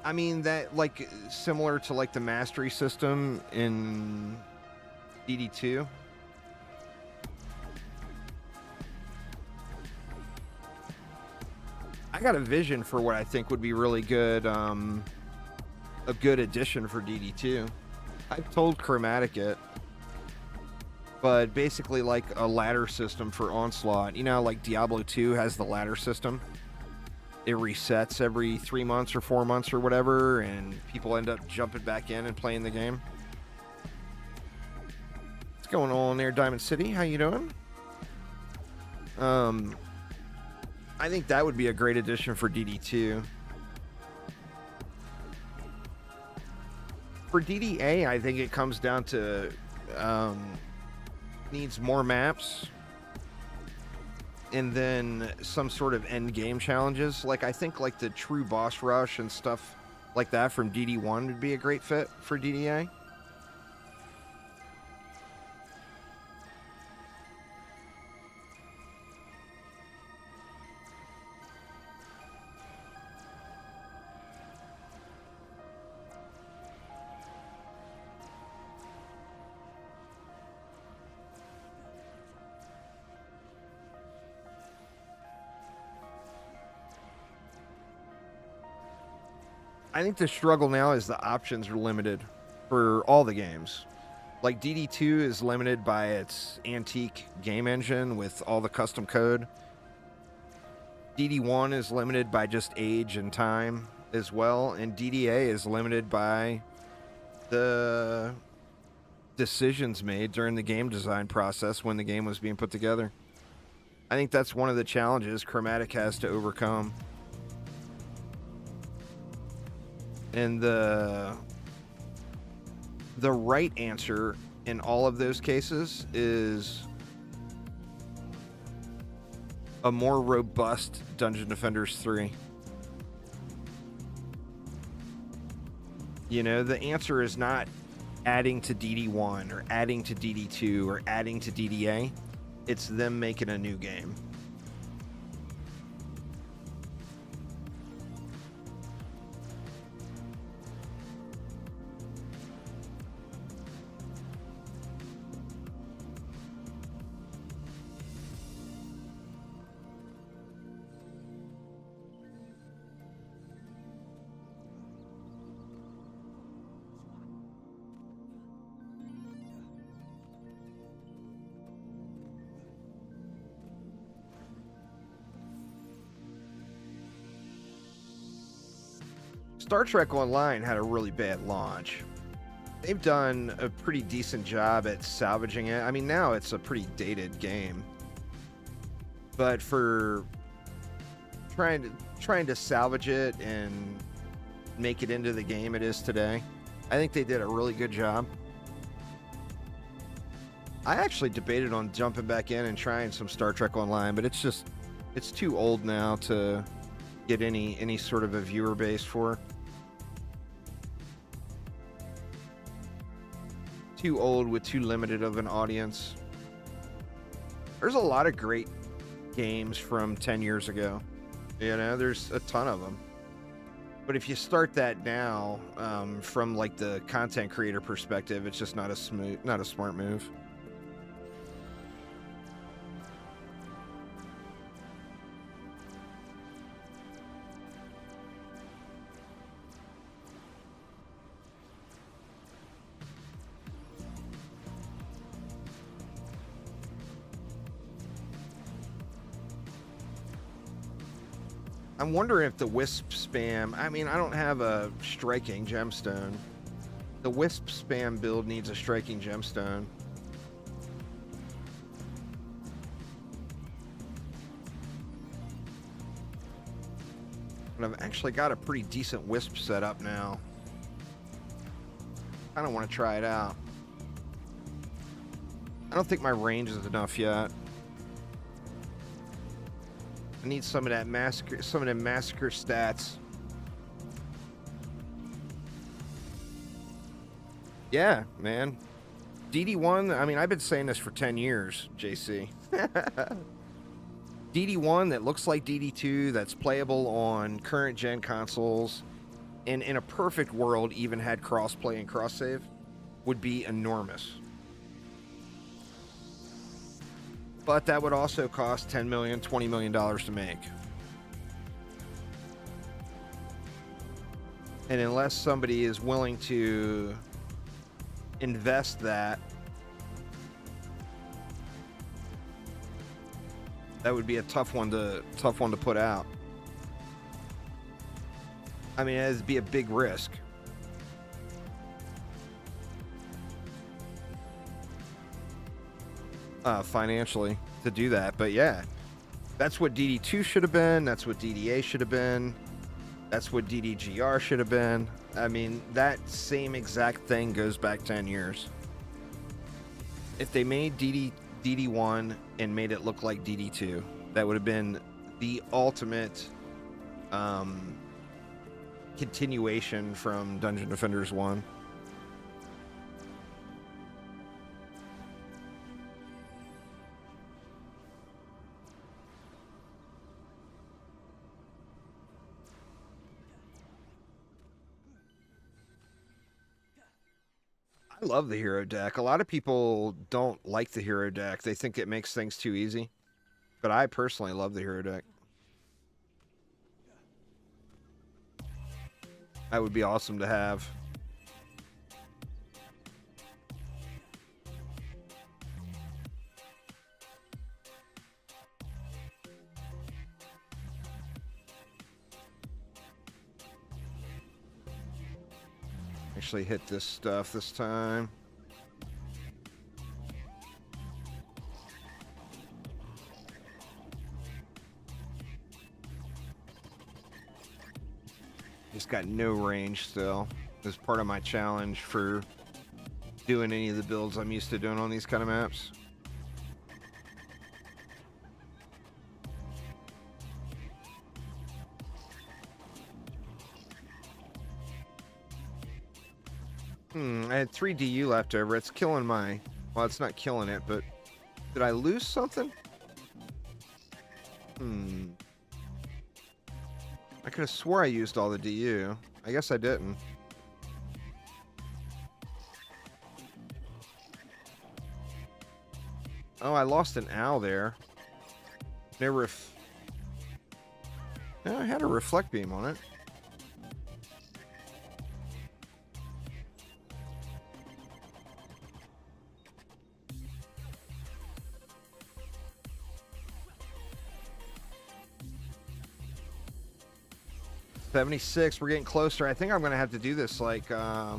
I mean, that, like, similar to, like, the mastery system in DD2. I got a vision for what I think would be really good, a good addition for DD2. I've told Chromatic it, but basically like a ladder system for Onslaught. You know, like Diablo 2 has the ladder system. It resets every 3 months or 4 months or whatever, and people end up jumping back in and playing the game. What's going on there, Diamond City? How you doing? I think that would be a great addition for DD2. For DDA, I think it comes down to needs more maps and then some sort of end game challenges. Like I think like the true boss rush and stuff like that from DD1 would be a great fit for DDA. I think the struggle now is the options are limited for all the games. Like DD2 is limited by its antique game engine with all the custom code. DD1 is limited by just age and time as well, and DDA is limited by the decisions made during the game design process when the game was being put together. I think that's one of the challenges Chromatic has to overcome. And the right answer in all of those cases is a more robust Dungeon Defenders 3. You know, the answer is not adding to DD1 or adding to DD2 or adding to DDA. It's them making a new game. Star Trek Online had a really bad launch. They've done a pretty decent job at salvaging it. I mean, now it's a pretty dated game. But for trying to salvage it and make it into the game it is today, I think they did a really good job. I actually debated on jumping back in and trying some Star Trek Online, but it's too old now to get any sort of a viewer base for. Too old with too limited of an audience. There's a lot of great games from 10 years ago. You know, there's a ton of them. But if you start that now, from like the content creator perspective, it's just not a smart move. I'm wondering if the Wisp spam... I mean, I don't have a striking gemstone. The Wisp spam build needs a striking gemstone. But I've actually got a pretty decent Wisp setup now. I don't want to try it out. I don't think my range is enough yet. I need some of that massacre, some of them massacre stats. Yeah, man. DD1, I mean, I've been saying this for 10 years, JC. DD1 that looks like DD2, that's playable on current gen consoles, and in a perfect world even had crossplay and cross-save, would be enormous. But that would also cost $10 million, $20 million to make. And unless somebody is willing to invest that, that would be a tough one to put out. I mean, it'd be a big risk. Financially to do that, but yeah, that's what DD2 should have been. That's what DDA should have been. That's what DDGR should have been. I mean, that same exact thing goes back 10 years. If they made DD1 and made it look like DD2, that would have been the ultimate continuation from Dungeon Defenders 1. I love the hero deck. A lot of people don't like the hero deck. They think it makes things too easy. But I personally love the hero deck. That would be awesome to have. Actually hit this stuff this time. Just got no range still. As part of my challenge for doing any of the builds I'm used to doing on these kind of maps. I had 3 DU left over. It's killing my... Well, it's not killing it, but... Did I lose something? I could have swore I used all the DU. I guess I didn't. Oh, I lost an owl there. No, I had a reflect beam on it. $76. We're getting closer. I think I'm going to have to do this like... I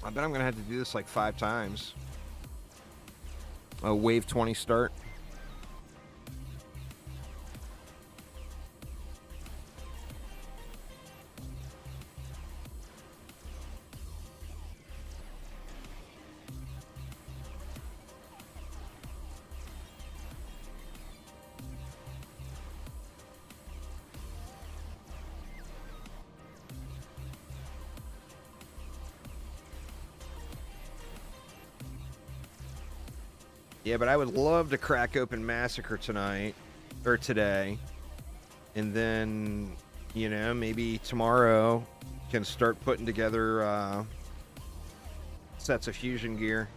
bet I'm going to have to do this like 5 times. A wave 20 start. Yeah, but I would love to crack open Massacre tonight, or today, and then, you know, maybe tomorrow can start putting together sets of fusion gear.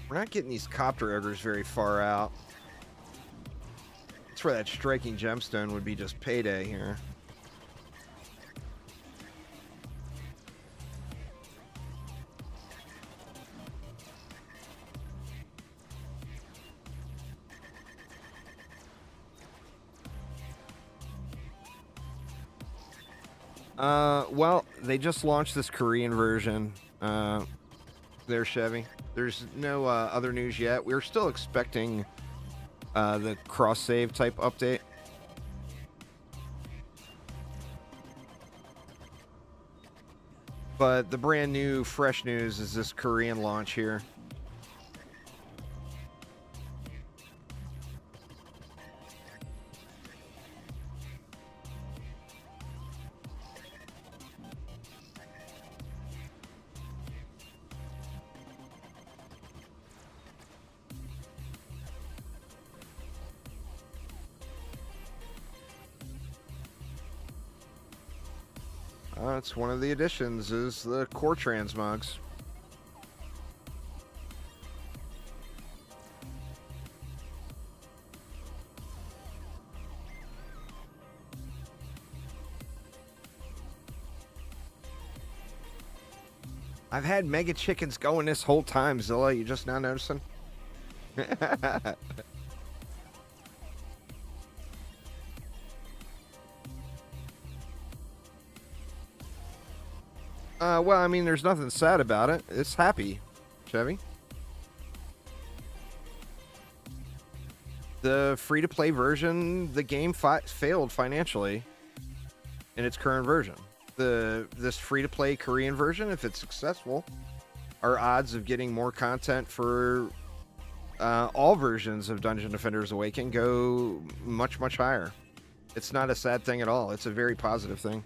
We're not getting these copter ogres very far out. That's where that striking gemstone would be just payday here. Well, they just launched this Korean version. There, Chevy. There's no other news yet. We're still expecting the cross-save type update. But the brand new, fresh news is this Korean launch here. It's one of the additions is the core transmogs. I've had mega chickens going this whole time, Zilla. You just now noticing? Well, I mean, there's nothing sad about it. It's happy, Chevy. The free-to-play version, the game failed financially in its current version. This free-to-play Korean version, if it's successful, our odds of getting more content for all versions of Dungeon Defenders Awaken go much, much higher. It's not a sad thing at all. It's a very positive thing.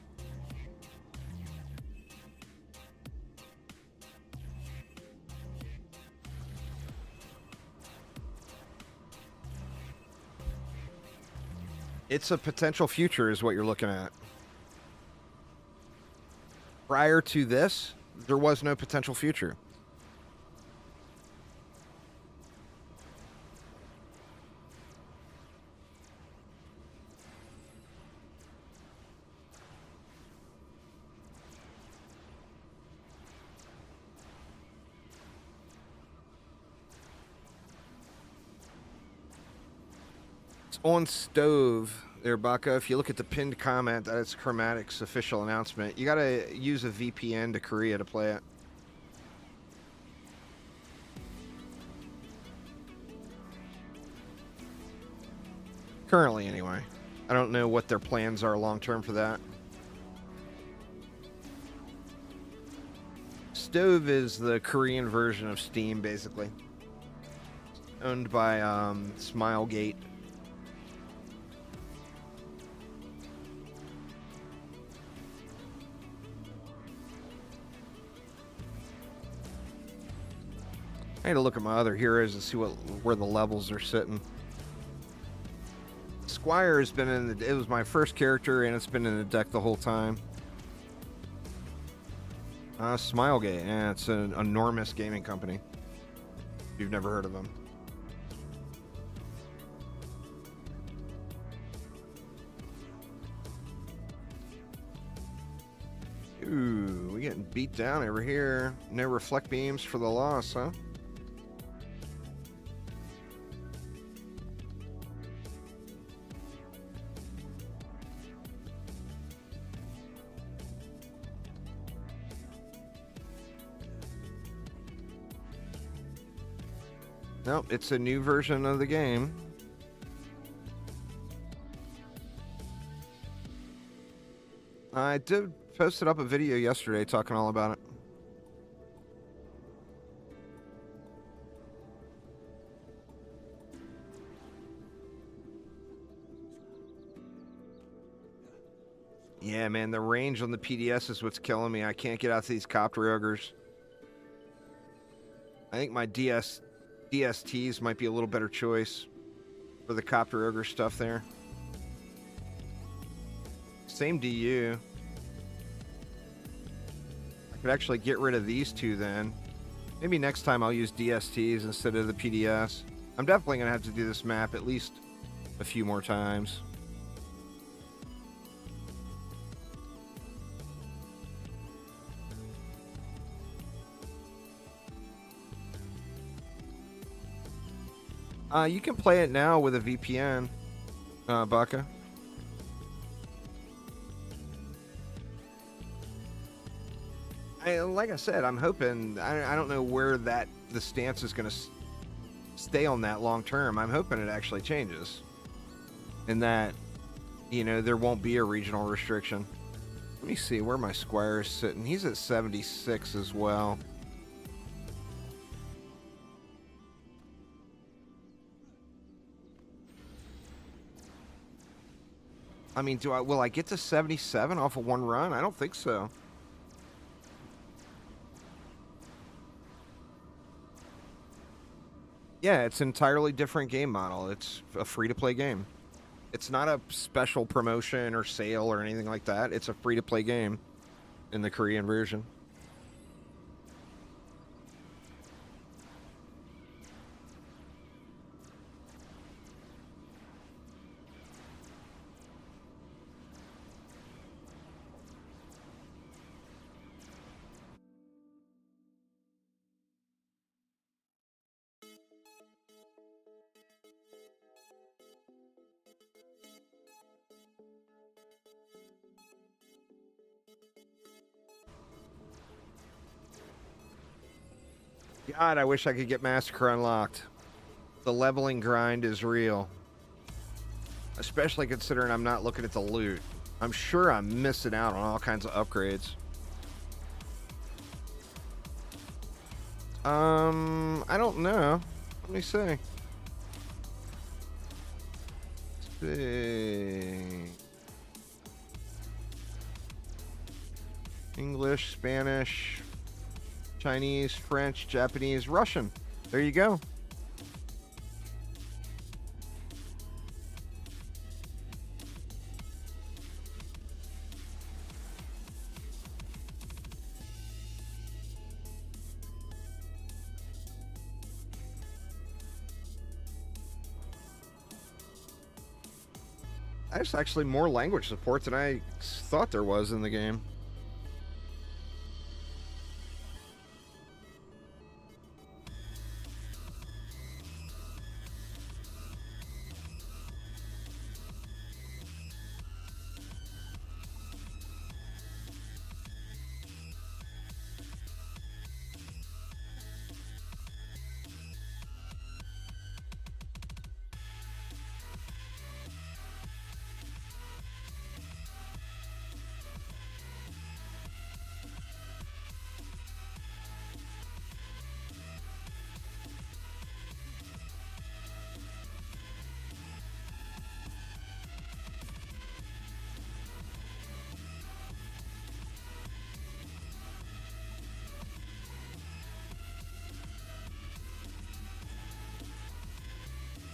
It's a potential future is what you're looking at. Prior to this, there was no potential future. It's on stove there, Baka. If you look at the pinned comment, that is Chromatic's official announcement. You gotta use a VPN to Korea to play it. Currently, anyway. I don't know what their plans are long term for that. Stove is the Korean version of Steam, basically. Owned by Smilegate. I need to look at my other heroes and see where the levels are sitting. Squire has been in the... It was my first character, and it's been in the deck the whole time. Smilegate. Yeah, it's an enormous gaming company. If you've never heard of them. Ooh, we getting beat down over here. No reflect beams for the loss, huh? Nope, it's a new version of the game. I did posted up a video yesterday talking all about it. Yeah, man, the range on the PDS is what's killing me. I can't get out to these copter ogres. I think my DSTs might be a little better choice for the copter ogre stuff there. Same DU. I could actually get rid of these two then. Maybe next time I'll use DSTs instead of the PDS. I'm definitely going to have to do this map at least a few more times. You can play it now with a VPN, Baka. Like I said, I'm hoping... I don't know where the stance is going to stay on that long term. I'm hoping it actually changes. And that, you know, there won't be a regional restriction. Let me see where my Squire is sitting. He's at 76 as well. I mean, will I get to 77 off of one run? I don't think so. Yeah, it's an entirely different game model. It's a free-to-play game. It's not a special promotion or sale or anything like that. It's a free-to-play game in the Korean version. God, I wish I could get Massacre unlocked. The leveling grind is real. Especially considering I'm not looking at the loot. I'm sure I'm missing out on all kinds of upgrades. I don't know. Let me see. Let's see. English, Spanish, Chinese, French, Japanese, Russian. There you go. There's actually more language support than I thought there was in the game.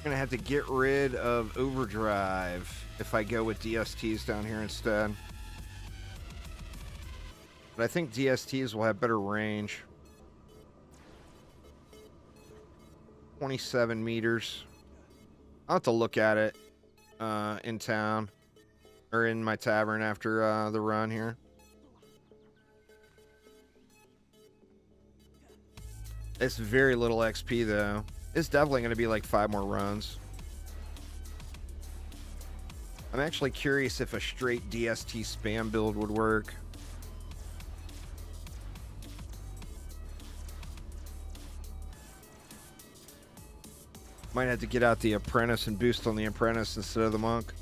I'm gonna have to get rid of overdrive if I go with DSTs down here instead. But I think DSTs will have better range. 27 meters. I'll have to look at it in town or in my tavern after the run here. It's very little XP though. It's definitely going to be like 5 more runs. I'm actually curious if a straight DST spam build would work. Might have to get out the apprentice and boost on the apprentice instead of the monk.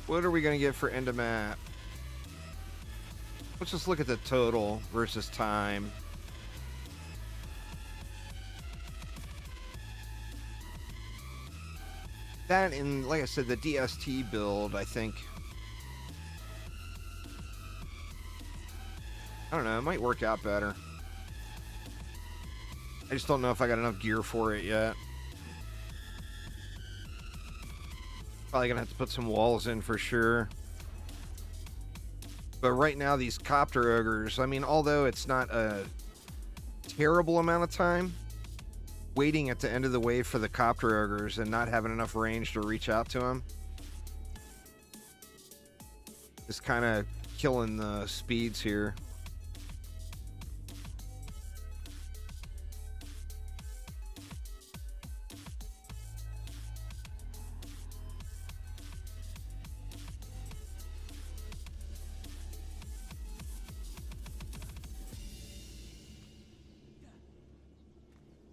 What are we going to get for end of map? Let's just look at the total versus time. That and, like I said, the DST build, I think. I don't know, it might work out better. I just don't know if I got enough gear for it yet. Probably gonna have to put some walls in for sure. But right now, these copter ogres, I mean, although it's not a terrible amount of time, waiting at the end of the wave for the copter ogres and not having enough range to reach out to them is kind of killing the speeds here.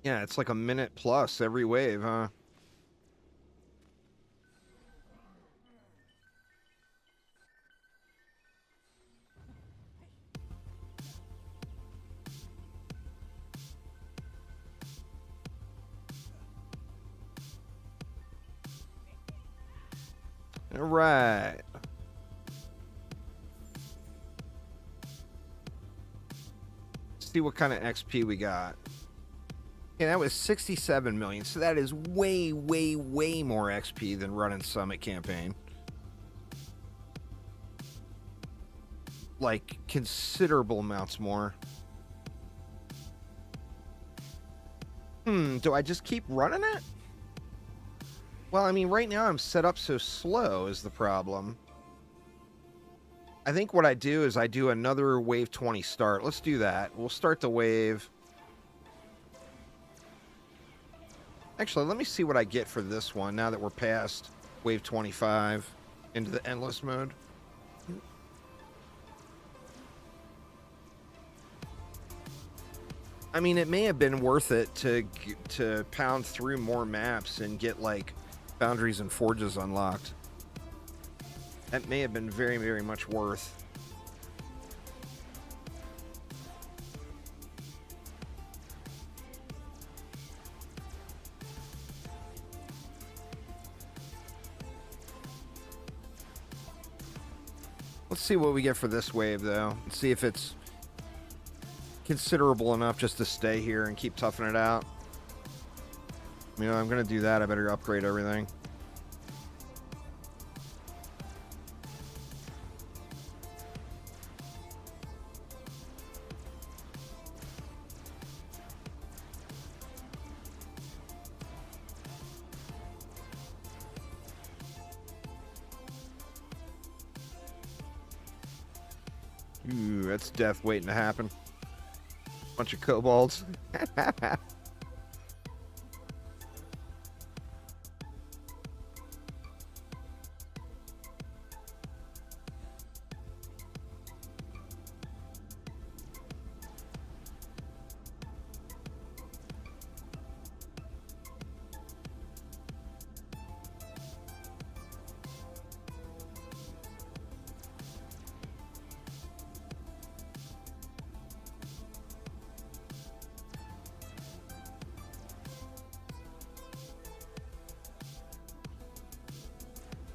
Yeah, it's like a minute plus every wave, huh? All right. See what kind of XP we got. Okay, that was 67 million. So that is way, way, way more XP than running Summit campaign. Like, considerable amounts more. Do I just keep running it? Well, I mean, right now I'm set up so slow is the problem. I think what I do is I do another wave 20 start. Let's do that. We'll start the wave. Actually, let me see what I get for this one now that we're past wave 25 into the endless mode. I mean, it may have been worth it to pound through more maps and get, like, Foundries and Forges unlocked. That may have been very, very much worth. Let's see what we get for this wave, though. Let's see if it's considerable enough just to stay here and keep toughing it out. You know, I'm going to do that. I better upgrade everything. Ooh, that's death waiting to happen. Bunch of kobolds.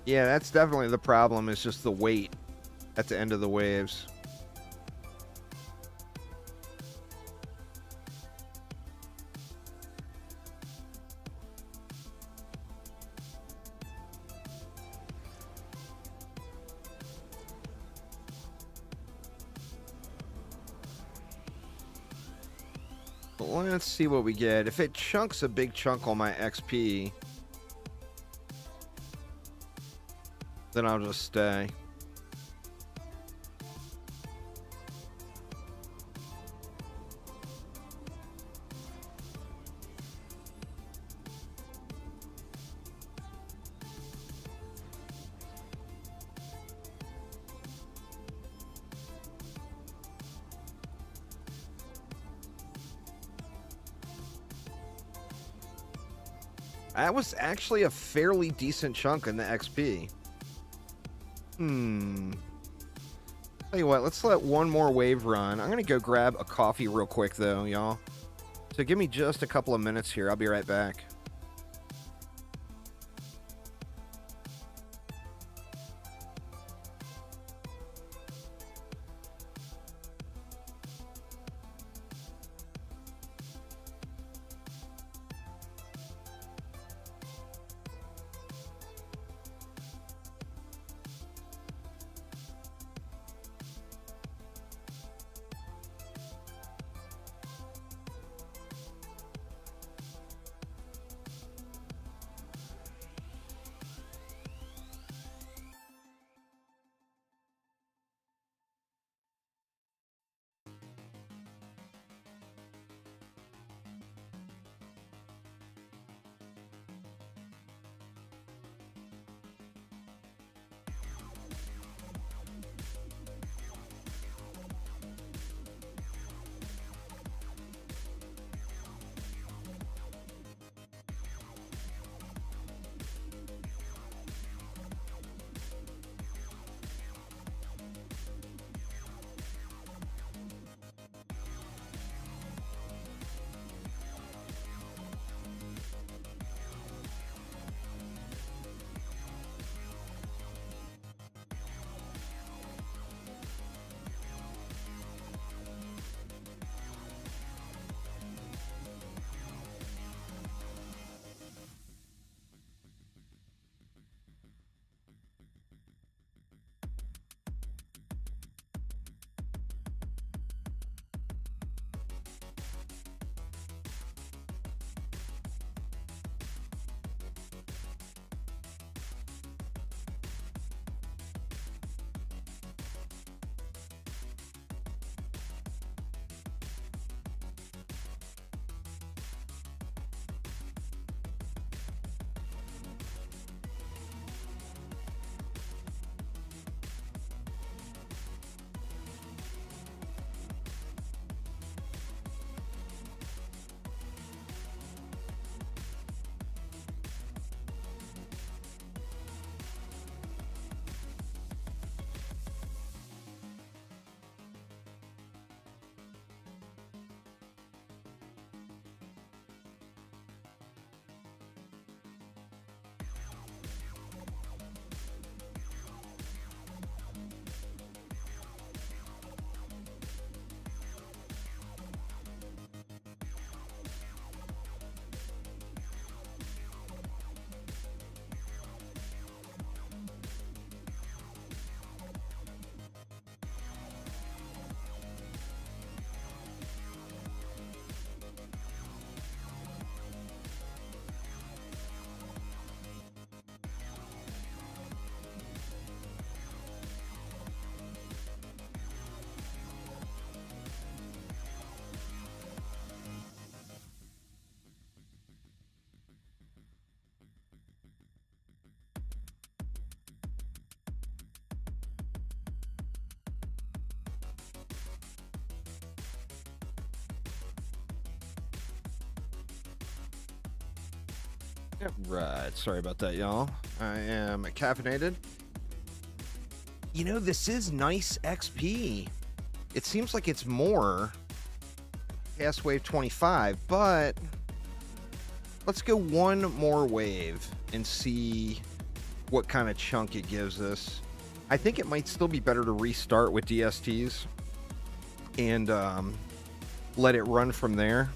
Yeah, that's definitely the problem, is just the wait at the end of the waves. But let's see what we get. If it chunks a big chunk on my XP, then I'll just stay. That was actually a fairly decent chunk in the XP. Tell you what, let's let one more wave run. I'm gonna go grab a coffee real quick though, y'all. So give me just a couple of minutes here. I'll be right back. Right. Sorry about that, y'all. I am caffeinated. You know, this is nice XP. It seems like it's more past wave 25, but let's go one more wave and see what kind of chunk it gives us. I think it might still be better to restart with DSTs and let it run from there,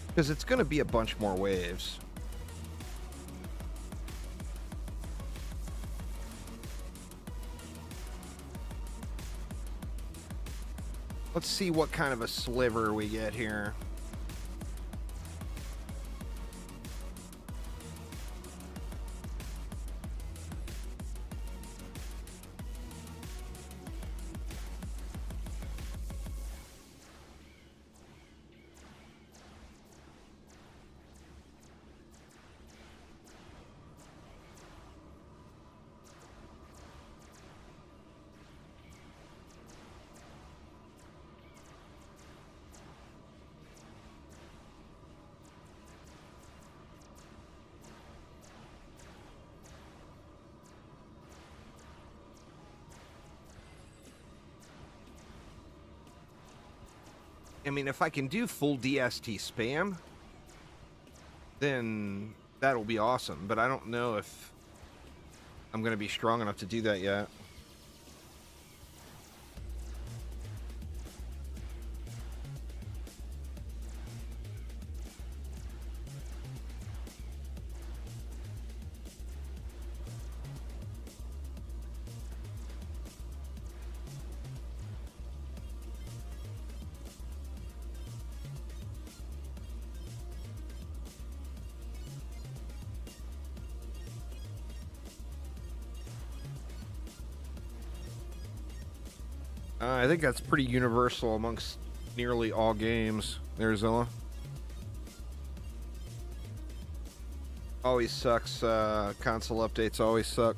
because it's going to be a bunch more waves. Let's see what kind of a sliver we get here. I mean, if I can do full DST spam, then that'll be awesome. But I don't know if I'm going to be strong enough to do that yet. I think that's pretty universal amongst nearly all games. There's Zilla. Always sucks. Console updates always suck.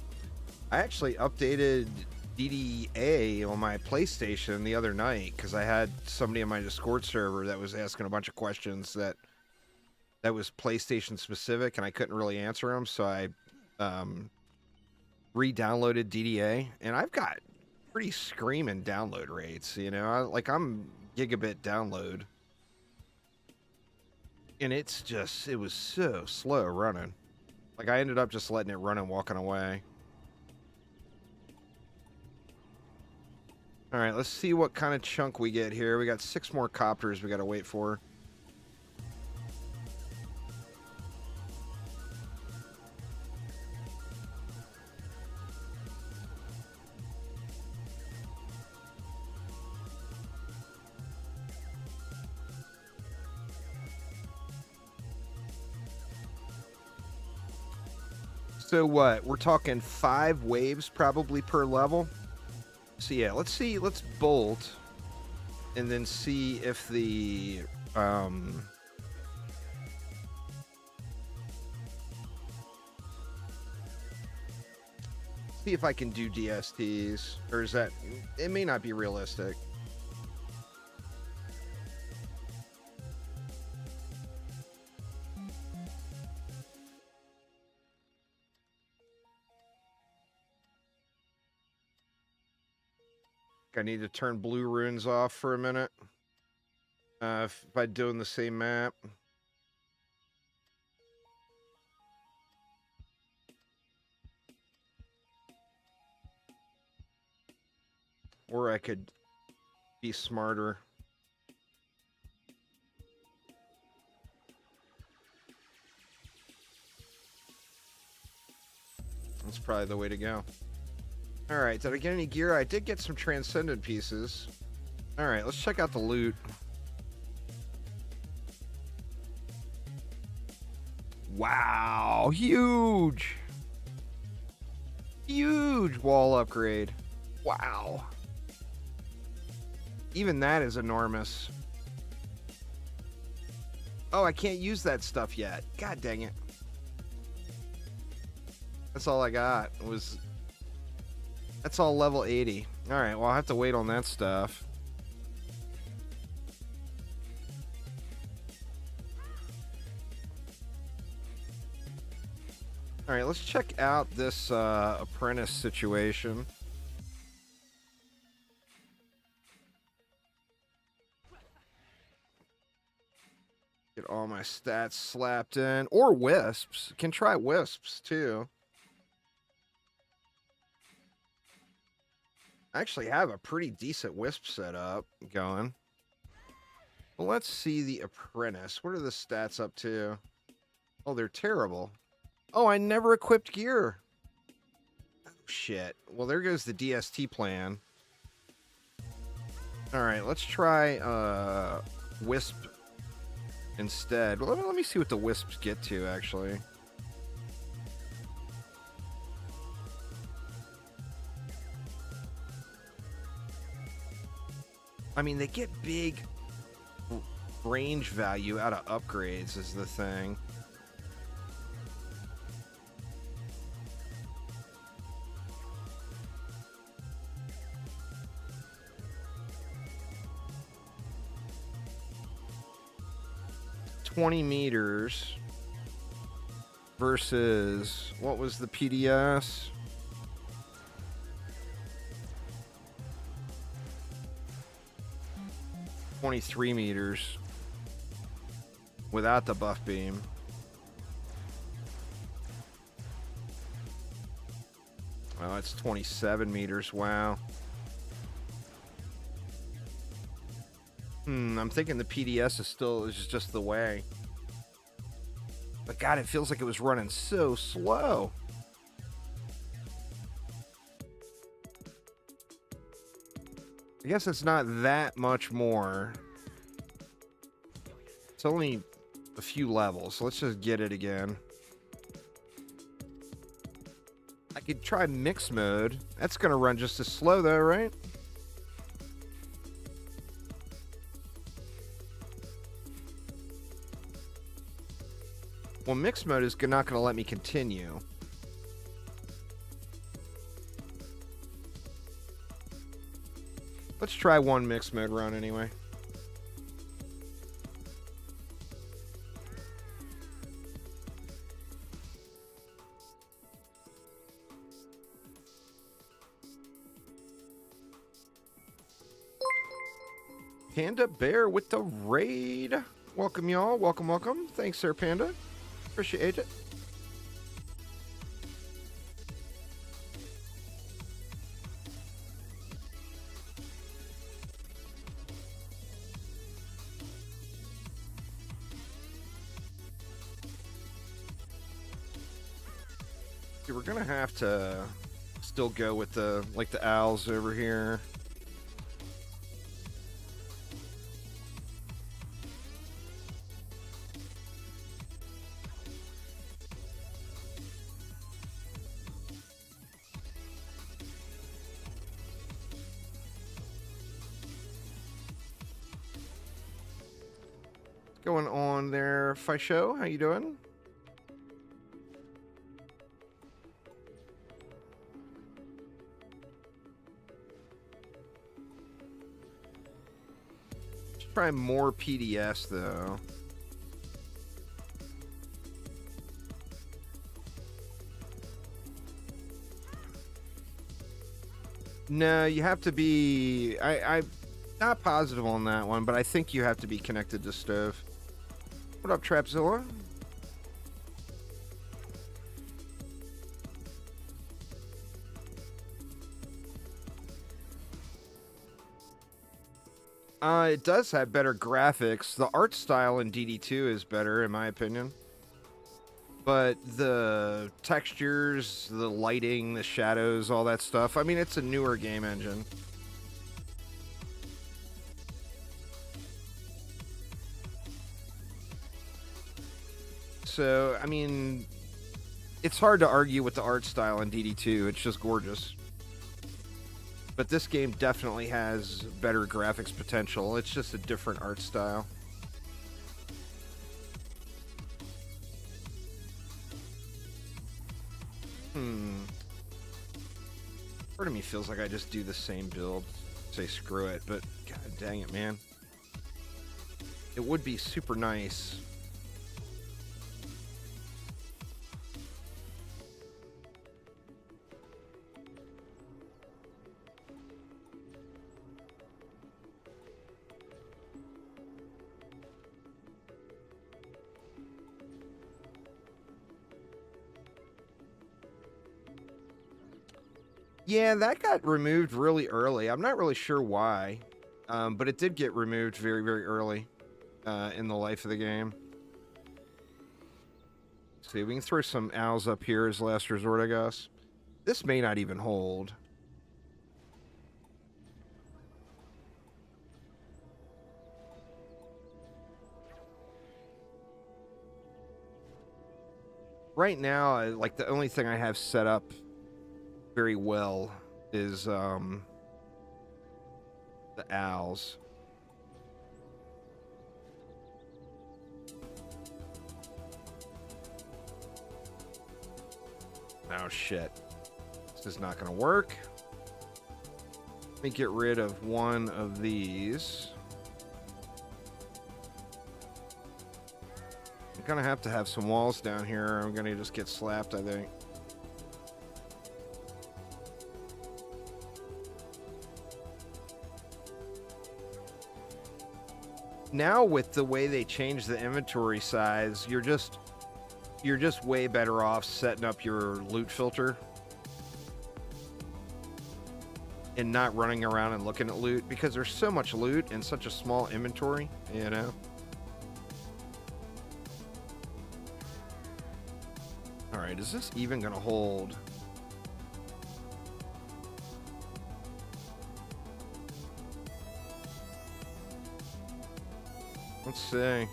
I actually updated DDA on my PlayStation the other night because I had somebody on my Discord server that was asking a bunch of questions that was PlayStation specific, and I couldn't really answer them, so I re-downloaded DDA, and I've got pretty screaming download rates, you know? I'm gigabit download, and it was so slow running. Like, I ended up just letting it run and walking away. All right, let's see what kind of chunk we get here. We got 6 more copters we got to wait for. So what? We're talking 5 waves probably per level. So yeah, let's bolt and then see if the see if I can do DSTs, or is that, it may not be realistic. I need to turn blue runes off for a minute. If I'm doing the same map. Or I could be smarter. That's probably the way to go. Alright, did I get any gear? I did get some transcendent pieces. Alright, let's check out the loot. Wow, huge! Huge wall upgrade. Wow. Even that is enormous. Oh, I can't use that stuff yet. God dang it. That's all I got. That's all level 80. Alright, well, I'll have to wait on that stuff. All right, let's check out this apprentice situation. Get all my stats slapped in. Or wisps. Can try wisps, too. I actually have a pretty decent wisp setup going. Well, let's see the apprentice. What are the stats up to? Oh, they're terrible. Oh, I never equipped gear. Oh, shit. Well, there goes the DST plan. All right, let's try wisp instead. Well, let me see what the wisps get to, actually. I mean, they get big range value out of upgrades is the thing. $20 versus what was the PDS? $23 without the buff beam. Oh, it's 27 meters. Wow. I'm thinking the PDS is just the way. But God, it feels like it was running so slow. I guess it's not that much more. It's only a few levels, so let's just get it again. I could try mix mode. That's going to run just as slow though, right? Well, mix mode is not going to let me continue. Let's try one mix mode run anyway. Panda Bear with the raid. Welcome, y'all. Welcome, welcome. Thanks, Sir Panda. Appreciate it. We're gonna have to still go with the owls over here. What's going on there, Fisho? How you doing? Try more PDS though. No, you have to be. I'm not positive on that one, but I think you have to be connected to stove. What up, Trapzilla? It does have better graphics. The art style in DD2 is better, in my opinion. But the textures, the lighting, the shadows, all that stuff, I mean, it's a newer game engine. So, I mean, it's hard to argue with the art style in DD2. It's just gorgeous. But this game definitely has better graphics potential. It's just a different art style. Part of me feels like I just do the same build. Say screw it, but god dang it, man. It would be super nice. Yeah, that got removed really early. I'm not really sure why, but it did get removed very, very early in the life of the game. Let's see, we can throw some owls up here as last resort, I guess. This may not even hold. Right now, like the only thing I have set up very well is the owls. Oh shit. This is not gonna work. Let me get rid of one of these. I'm gonna have to have some walls down here. I'm gonna just get slapped, I think. Now with the way they changed the inventory size, you're just way better off setting up your loot filter and not running around and looking at loot, because there's so much loot in such a small inventory, you know? All right, is this even gonna hold? Let's see.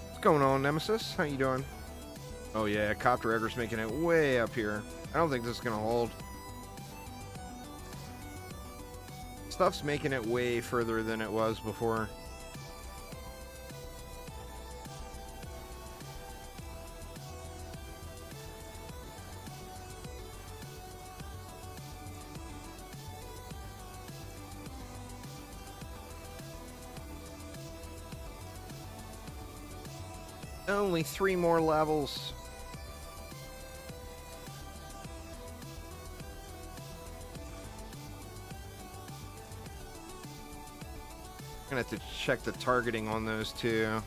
What's going on, Nemesis? How you doing? Oh yeah, Copter Egger's making it way up here. I don't think this is gonna hold. Stuff's making it way further than it was before. Only 3 more levels. Gonna have to check the targeting on those two.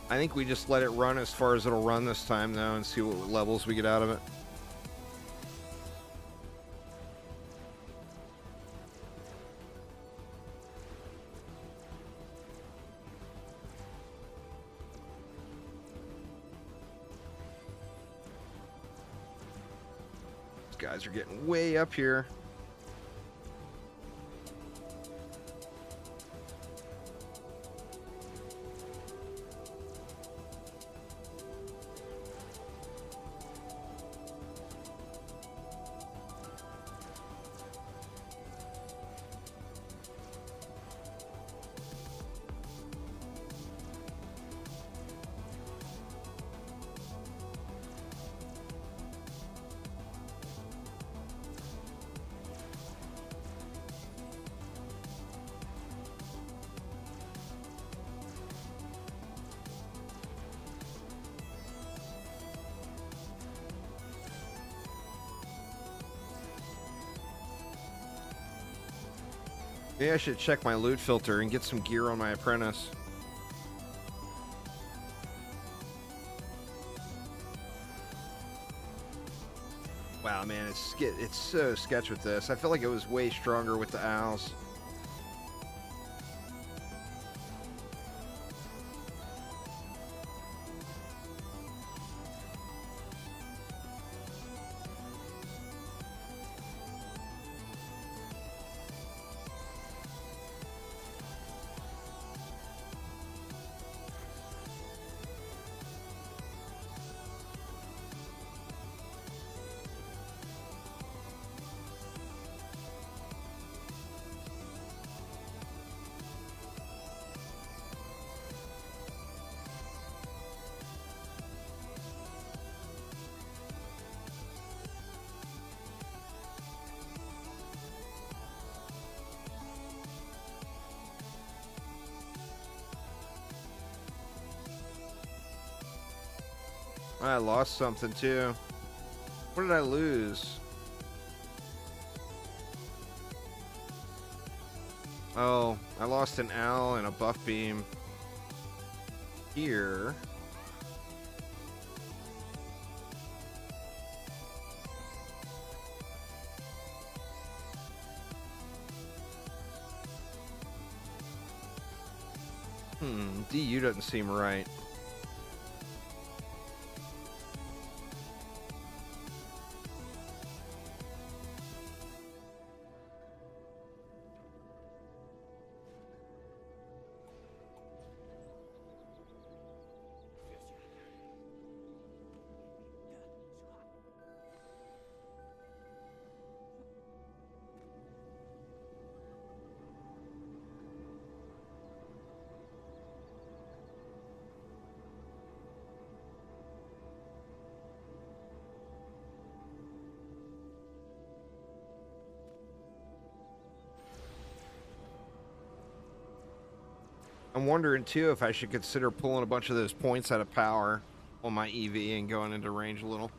I think we just let it run as far as it'll run this time, though, and see what levels we get out of it. These guys are getting way up here. Maybe I should check my loot filter and get some gear on my apprentice. Wow, man, it's so sketch with this. I feel like it was way stronger with the owls. I lost something too. What did I lose? Oh, I lost an owl and a buff beam here. DU doesn't seem right. I'm wondering too if I should consider pulling a bunch of those points out of power on my EV and going into range a little.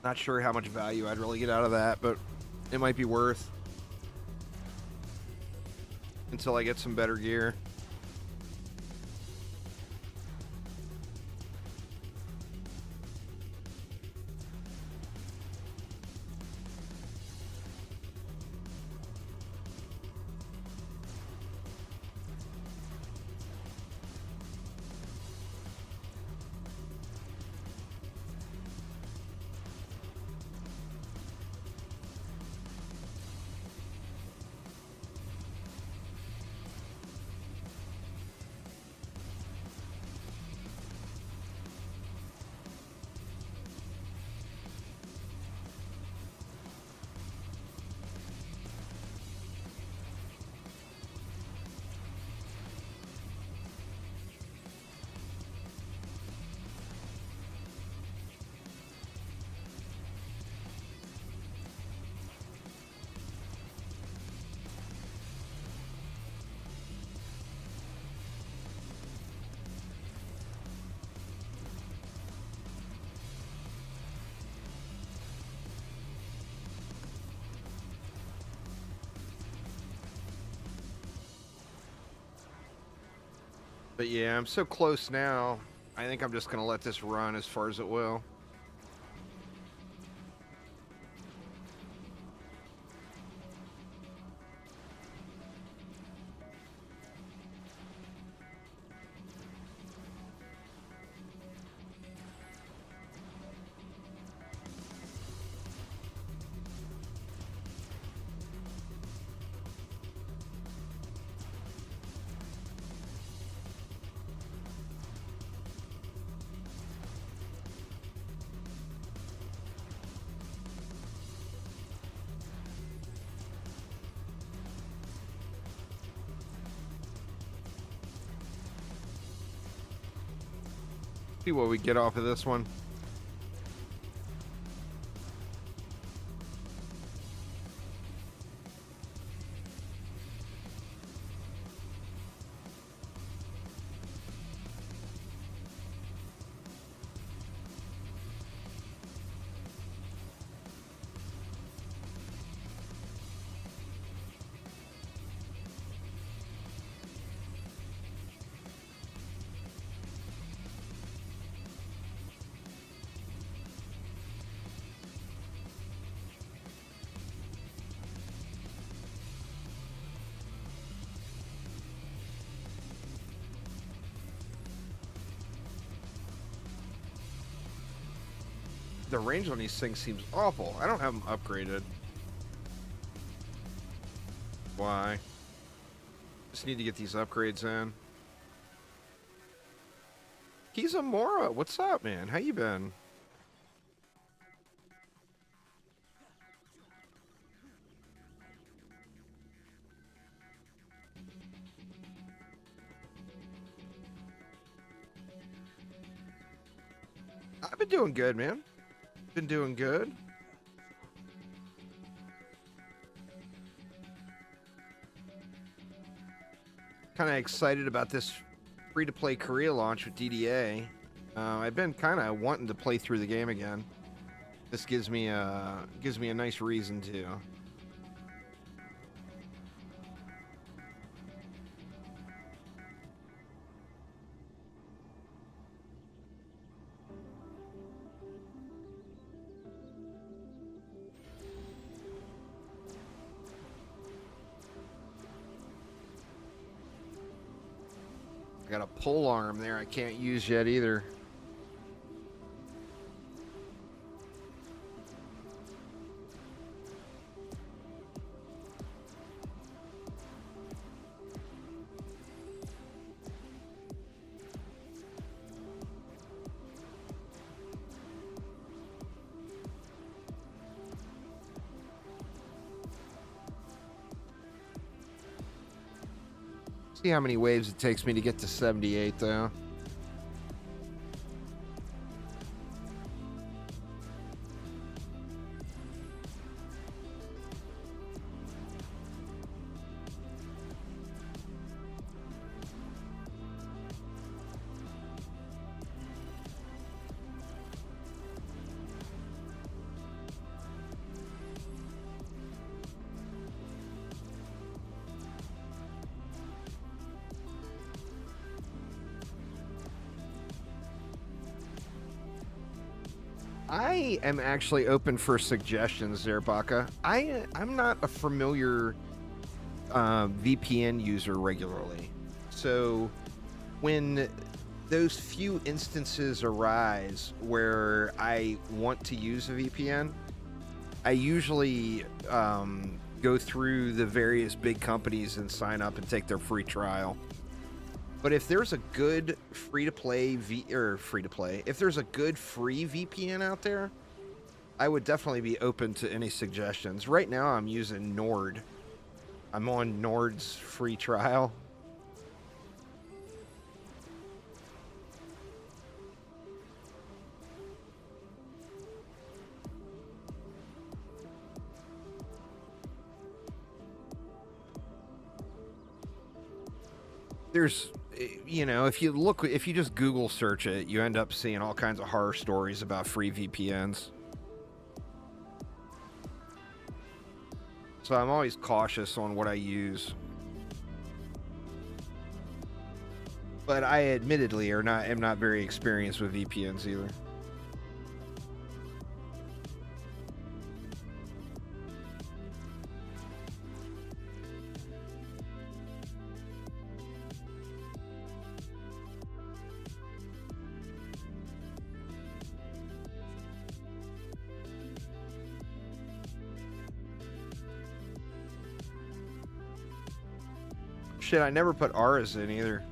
Not sure how much value I'd really get out of that, but it might be worth until I get some better gear. But yeah, I'm so close now. I think I'm just going to let this run as far as it will. See what we get off of this one. The range on these things seems awful. I don't have them upgraded. Why? Just need to get these upgrades in. Kizamora, what's up, man? How you been? I've been doing good, man. Been doing good. kind of excited about this free-to-play Korea launch with DDA. I've been kind of wanting to play through the game again. This gives me a nice reason to. I got a pole arm there I can't use yet either. See how many waves it takes me to get to 78 though. I am actually open for suggestions there, Baka. I'm not a familiar VPN user regularly. So when those few instances arise where I want to use a VPN, I usually go through the various big companies and sign up and take their free trial. But if there's a good if there's a good free VPN out there, I would definitely be open to any suggestions. Right now I'm using Nord. I'm on Nord's free trial. There's, you know, if you just Google search it, you end up seeing all kinds of horror stories about free VPNs. So I'm always cautious on what I use. But I admittedly am not very experienced with VPNs either. Shit, I never put R's in either.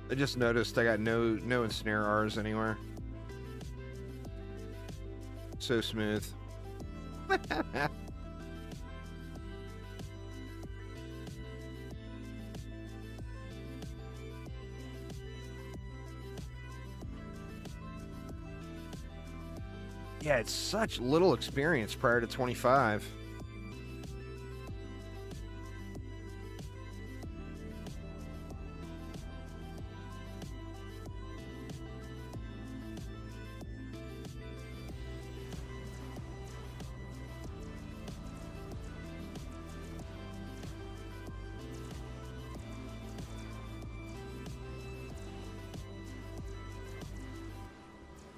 I just noticed I got no ensnare R's anywhere. So smooth. Yeah, it's such little experience prior to 25.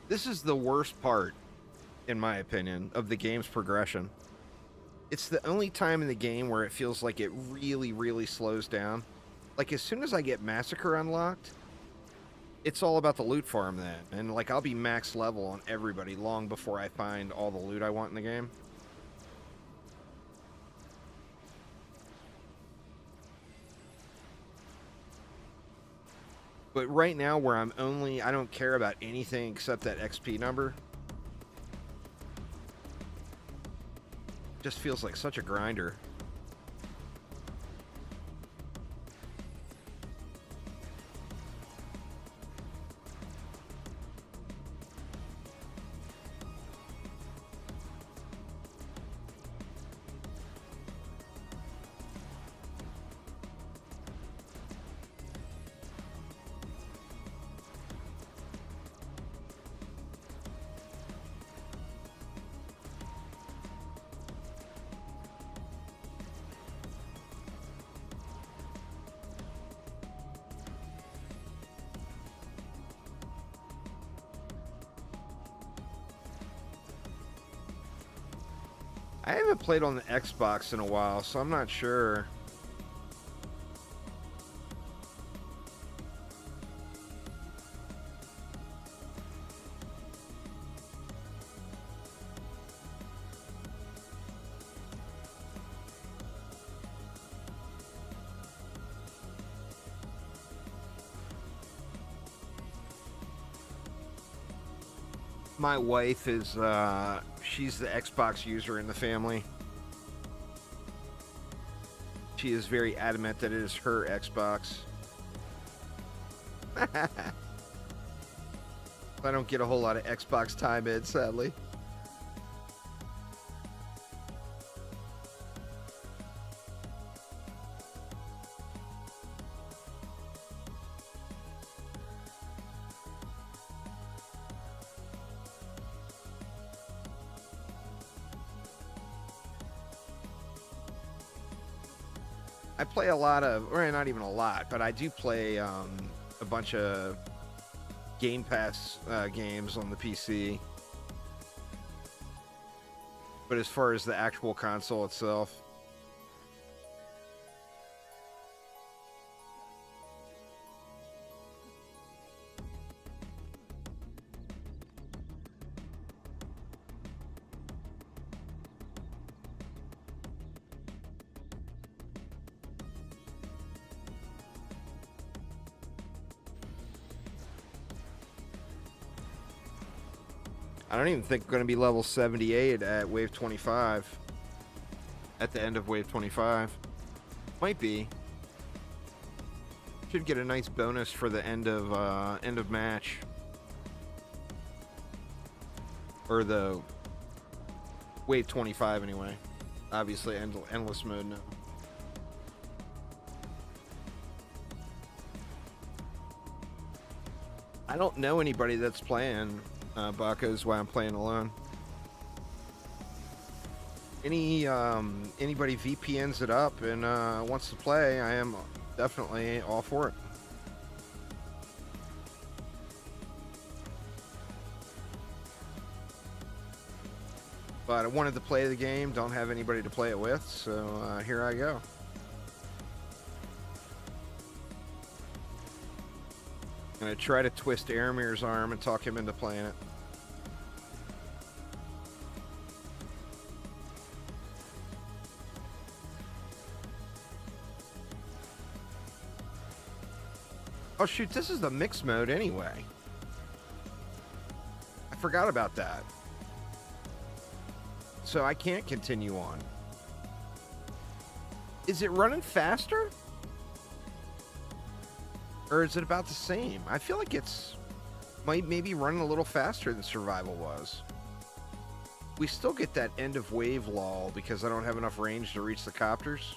This is the worst part, in my opinion, of the game's progression. It's the only time in the game where it feels like it really, really slows down. Like, as soon as I get Massacre unlocked, it's all about the loot farm then. And, like, I'll be max level on everybody long before I find all the loot I want in the game. But right now, where I don't care about anything except that XP number. Just feels like such a grinder. I haven't played on the Xbox in a while, so I'm not sure. My wife is, she's the Xbox user in the family. She is very adamant that it is her Xbox. I don't get a whole lot of Xbox time in, sadly. I play a lot of, or not even a lot, but I do play a bunch of Game Pass games on the PC. But as far as the actual console itself, I don't even think I'm going to be level 78 at Wave 25. At the end of Wave 25. Might be. Should get a nice bonus for the end of match. Or the Wave 25 anyway. Obviously endless mode now. I don't know anybody that's playing Baco is why I'm playing alone. Anybody VPNs it up and wants to play, I am definitely all for it. But I wanted to play the game, don't have anybody to play it with, so here I go. I'm gonna try to twist Aramir's arm and talk him into playing it. Oh shoot, this is the mixed mode anyway. I forgot about that. So I can't continue on. Is it running faster? Or is it about the same? I feel like it's maybe running a little faster than Survival was. We still get that end of wave lull because I don't have enough range to reach the copters.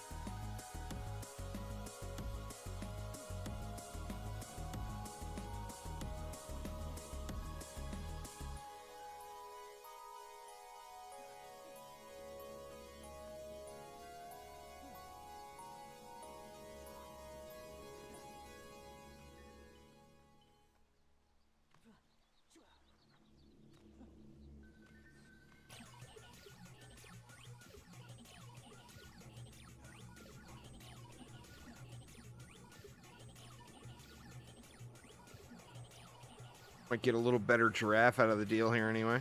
Might get a little better giraffe out of the deal here anyway.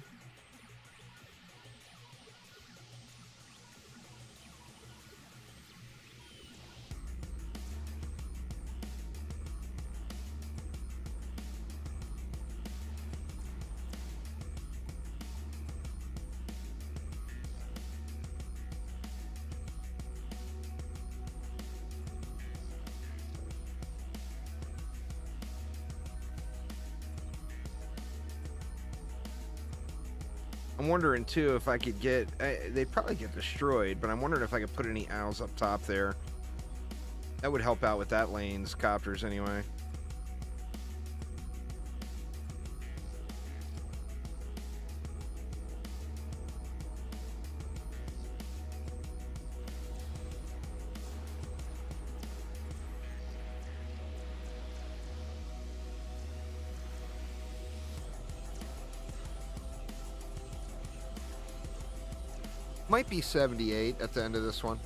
I'm wondering too if I could get, they'd probably get destroyed, but I'm wondering if I could put any owls up top there. That would help out with that lane's copters anyway. Might be 78 at the end of this one.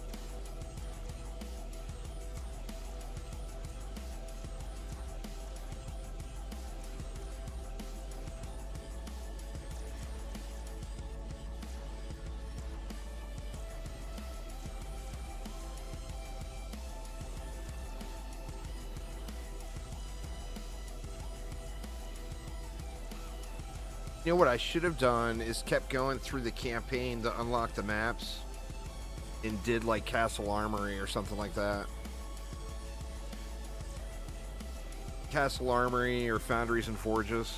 You know what I should have done is kept going through the campaign to unlock the maps and did like Castle Armory or something like that. Castle Armory or Foundries and Forges.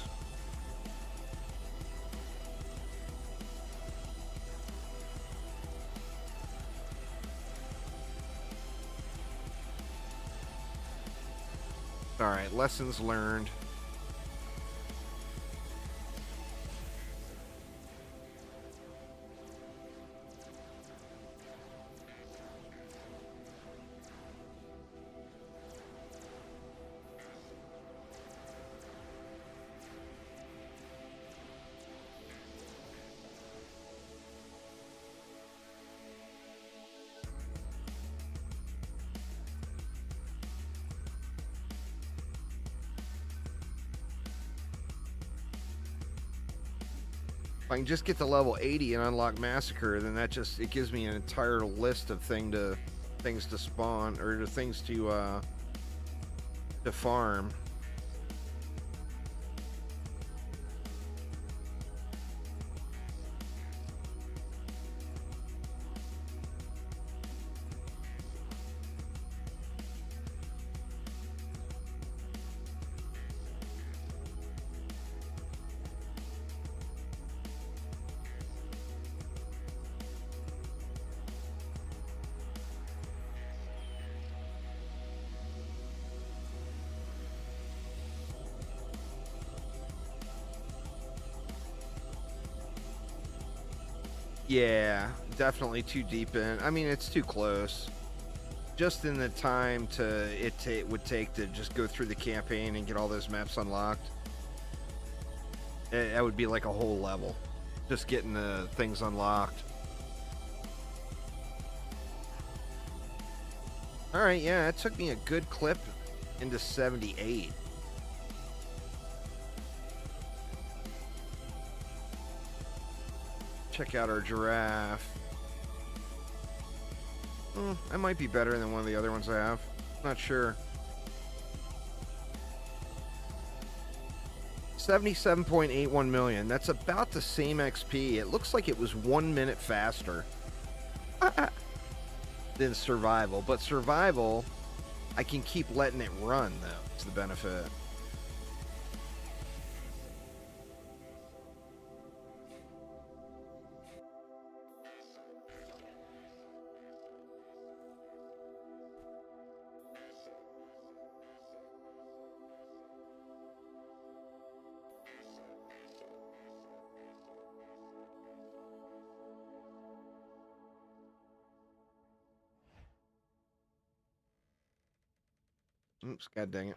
Alright, lessons learned. If I can just get to level 80 and unlock Massacre, then that just, it gives me an entire list of things to spawn, or things to farm. Yeah, definitely too deep in. I mean, it's too close. Just in the time it would take to just go through the campaign and get all those maps unlocked. That would be like a whole level. Just getting the things unlocked. Alright, yeah, it took me a good clip into 78. Check out our giraffe. I might be better than one of the other ones I have. Not sure. 77.81 million. That's about the same XP. It looks like it was 1 minute faster than survival. But survival, I can keep letting it run, though. It's the benefit. Oops, god dang it.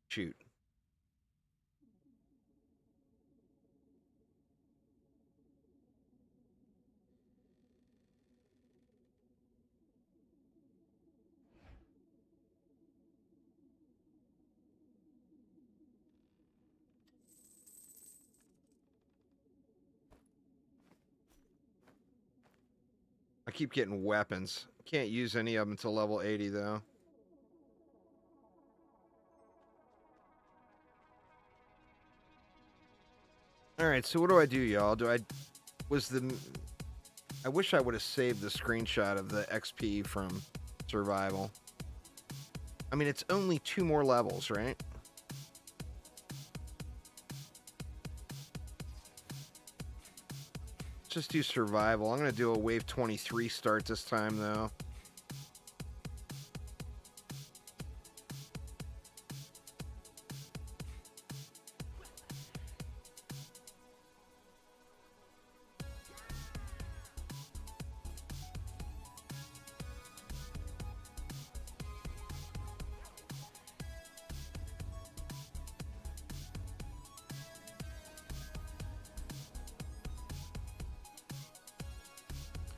Shoot. I keep getting weapons. Can't use any of them until level 80, though. Alright, so what do I do, y'all? I wish I would have saved the screenshot of the XP from survival. I mean, it's only 2 more levels, right? Let's just do survival. I'm going to do a wave 23 start this time, though.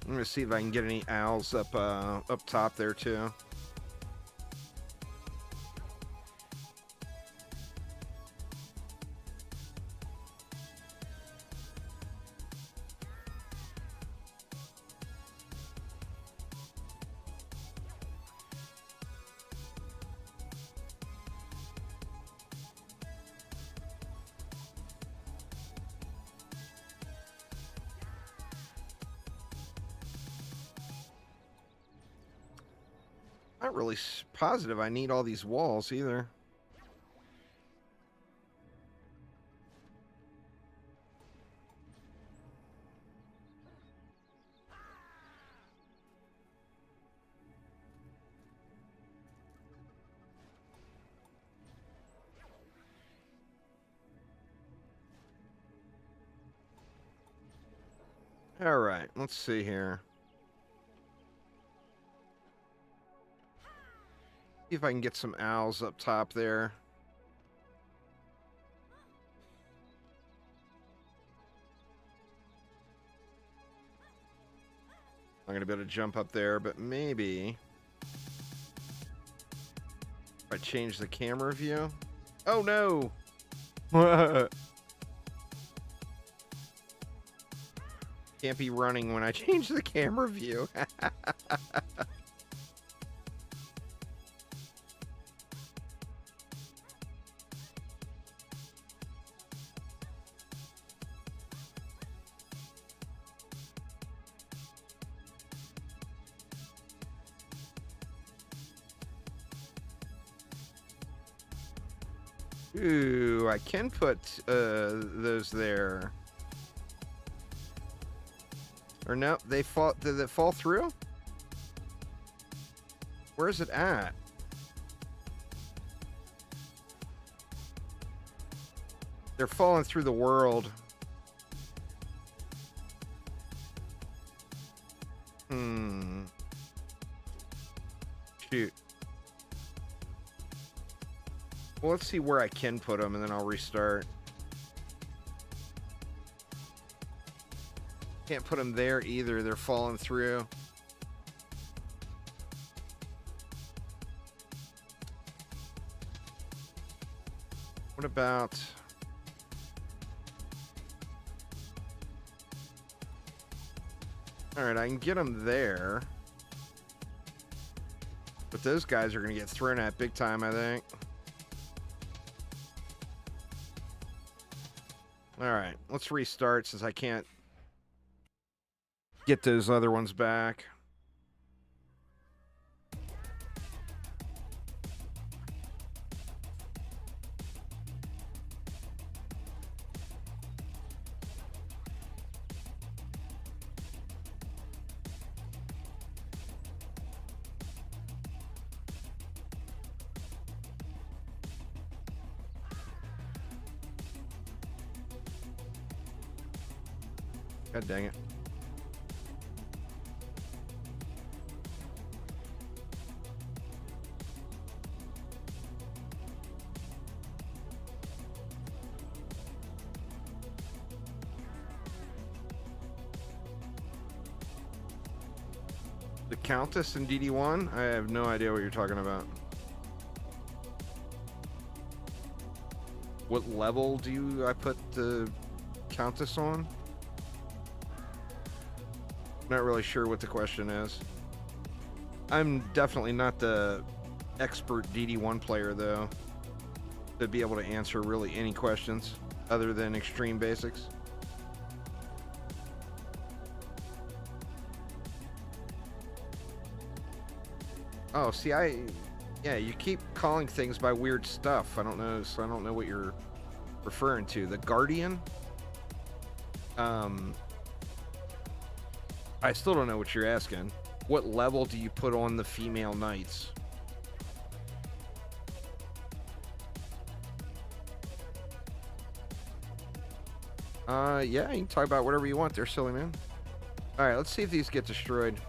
I'm gonna see if I can get any owls up top there too. Not really positive I need all these walls either. All right, let's see here. See if I can get some owls up top there. I'm going to be able to jump up there, but maybe if I change the camera view. Oh, no. Can't be running when I change the camera view. Ooh, I can put those there. Or no, they fall. Did it fall through? Where is it at? They're falling through the world. Shoot. Well, let's see where I can put them, and then I'll restart. Can't put them there either. They're falling through. What about... Alright, I can get them there. But those guys are going to get thrown at big time, I think. Alright, let's restart since I can't get those other ones back. God dang it. The Countess in DD1? I have no idea what you're talking about. What level do I put the Countess on? Not really sure what the question is. I'm definitely not the expert DD1 player, though, to be able to answer really any questions other than extreme basics. Oh, see, yeah, you keep calling things by weird stuff. I don't know, so I don't know what you're referring to. The Guardian? I still don't know what you're asking. What level do you put on the female knights? Yeah, you can talk about whatever you want there, silly man. Alright, let's see if these get destroyed.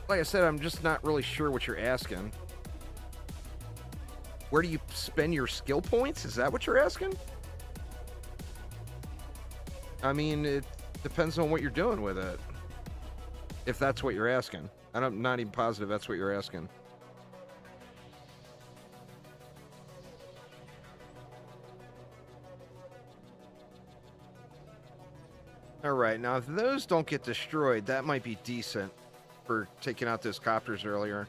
Like I said, I'm just not really sure what you're asking. Where do you spend your skill points? Is that what you're asking? I mean, it depends on what you're doing with it. If that's what you're asking. I'm not even positive that's what you're asking. Alright, now if those don't get destroyed, that might be decent for taking out those copters earlier.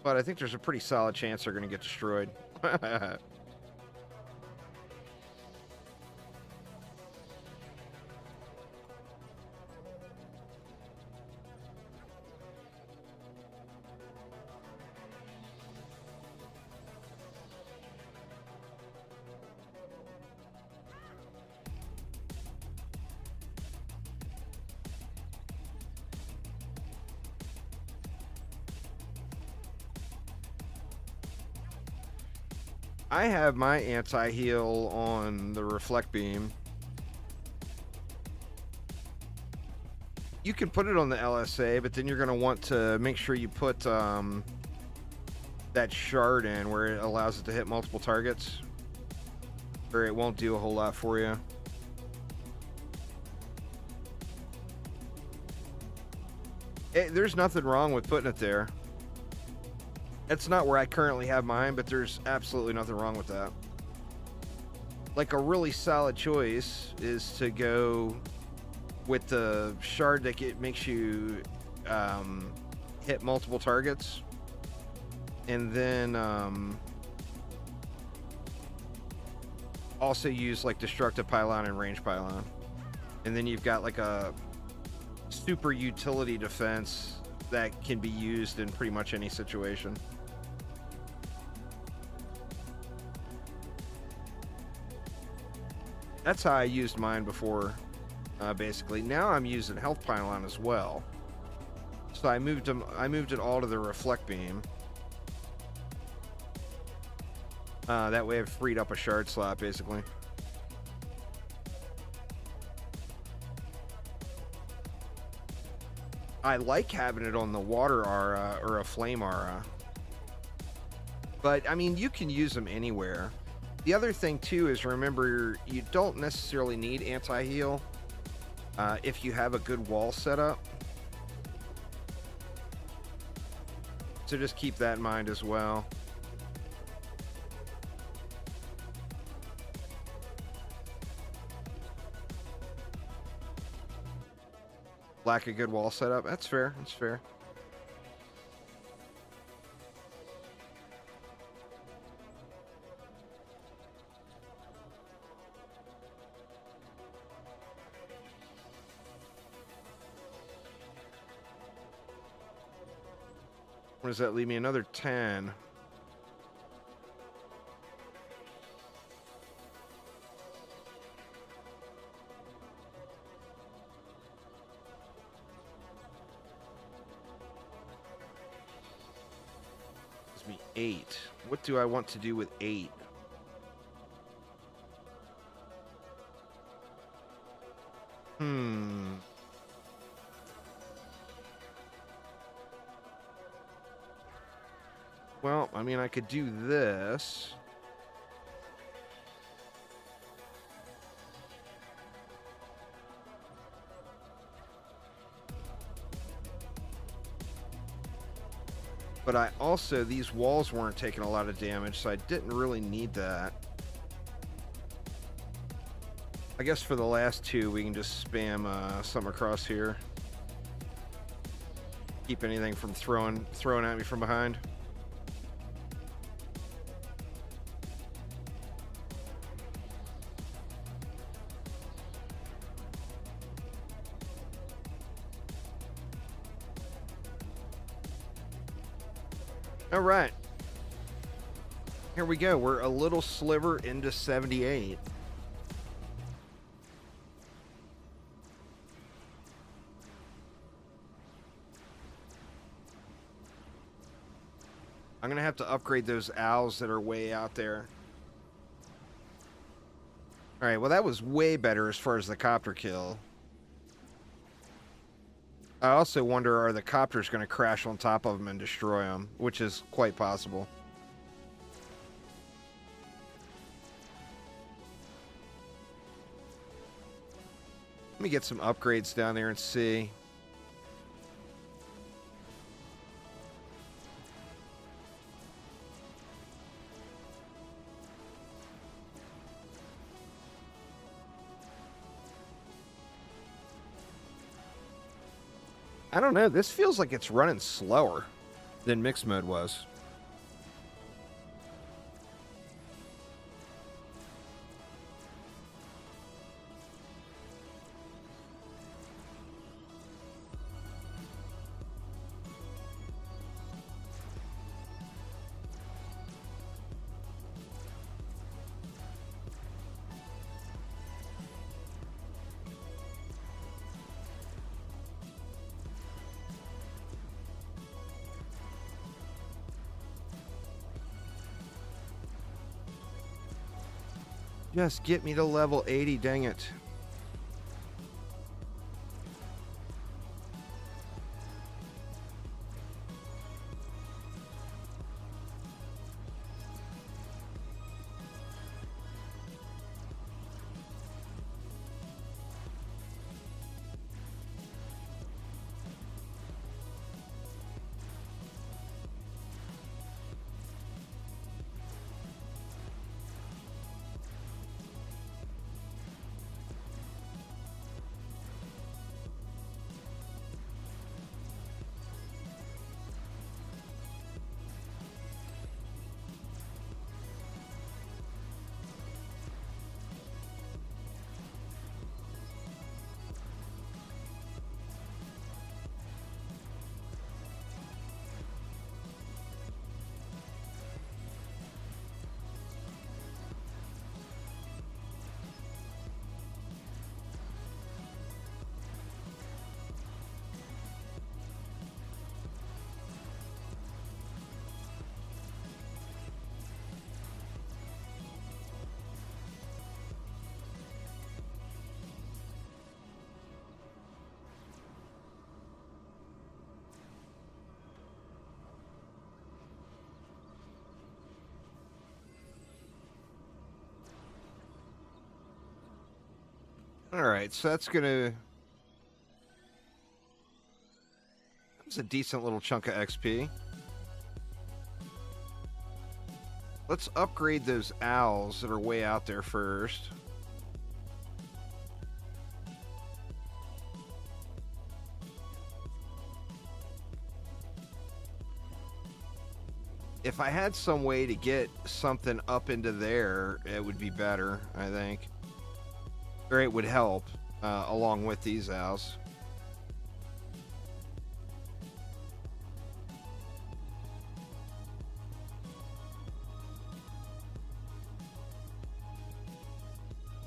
But I think there's a pretty solid chance they're going to get destroyed. I have my anti-heal on the reflect beam. You can put it on the LSA, but then you're going to want to make sure you put that shard in where it allows it to hit multiple targets, or it won't do a whole lot for you. There's nothing wrong with putting it there. It's not where I currently have mine, but there's absolutely nothing wrong with that. Like, a really solid choice is to go with the shard that makes you hit multiple targets. And then also use, like, destructive pylon and range pylon. And then you've got, like, a super utility defense that can be used in pretty much any situation. That's how I used mine before, basically. Now I'm using health pylon as well. So I moved it all to the reflect beam. That way I've freed up a shard slot, basically. I like having it on the water aura or a flame aura. But, I mean, you can use them anywhere. The other thing, too, is remember, you don't necessarily need anti-heal if you have a good wall set up. So just keep that in mind as well. Lack a good wall setup. That's fair. That's fair. What does that leave me? Another 10. Gives me 8. What do I want to do with 8? Well, I mean, I could do this. But I also, these walls weren't taking a lot of damage, so I didn't really need that. I guess for the last two, we can just spam some across here. Keep anything from throwing at me from behind. All right. Here we go. We're a little sliver into 78. I'm going to have to upgrade those owls that are way out there. All right. Well, that was way better as far as the copter kill. I also wonder, are the copters going to crash on top of them and destroy them, which is quite possible. Let me get some upgrades down there and see. I don't know. This feels like it's running slower than mixed mode was. Just get me to level 80, dang it. Alright, so that's gonna... That's a decent little chunk of XP. Let's upgrade those owls that are way out there first. If I had some way to get something up into there, it would be better, I think. Or it would help, along with these owls.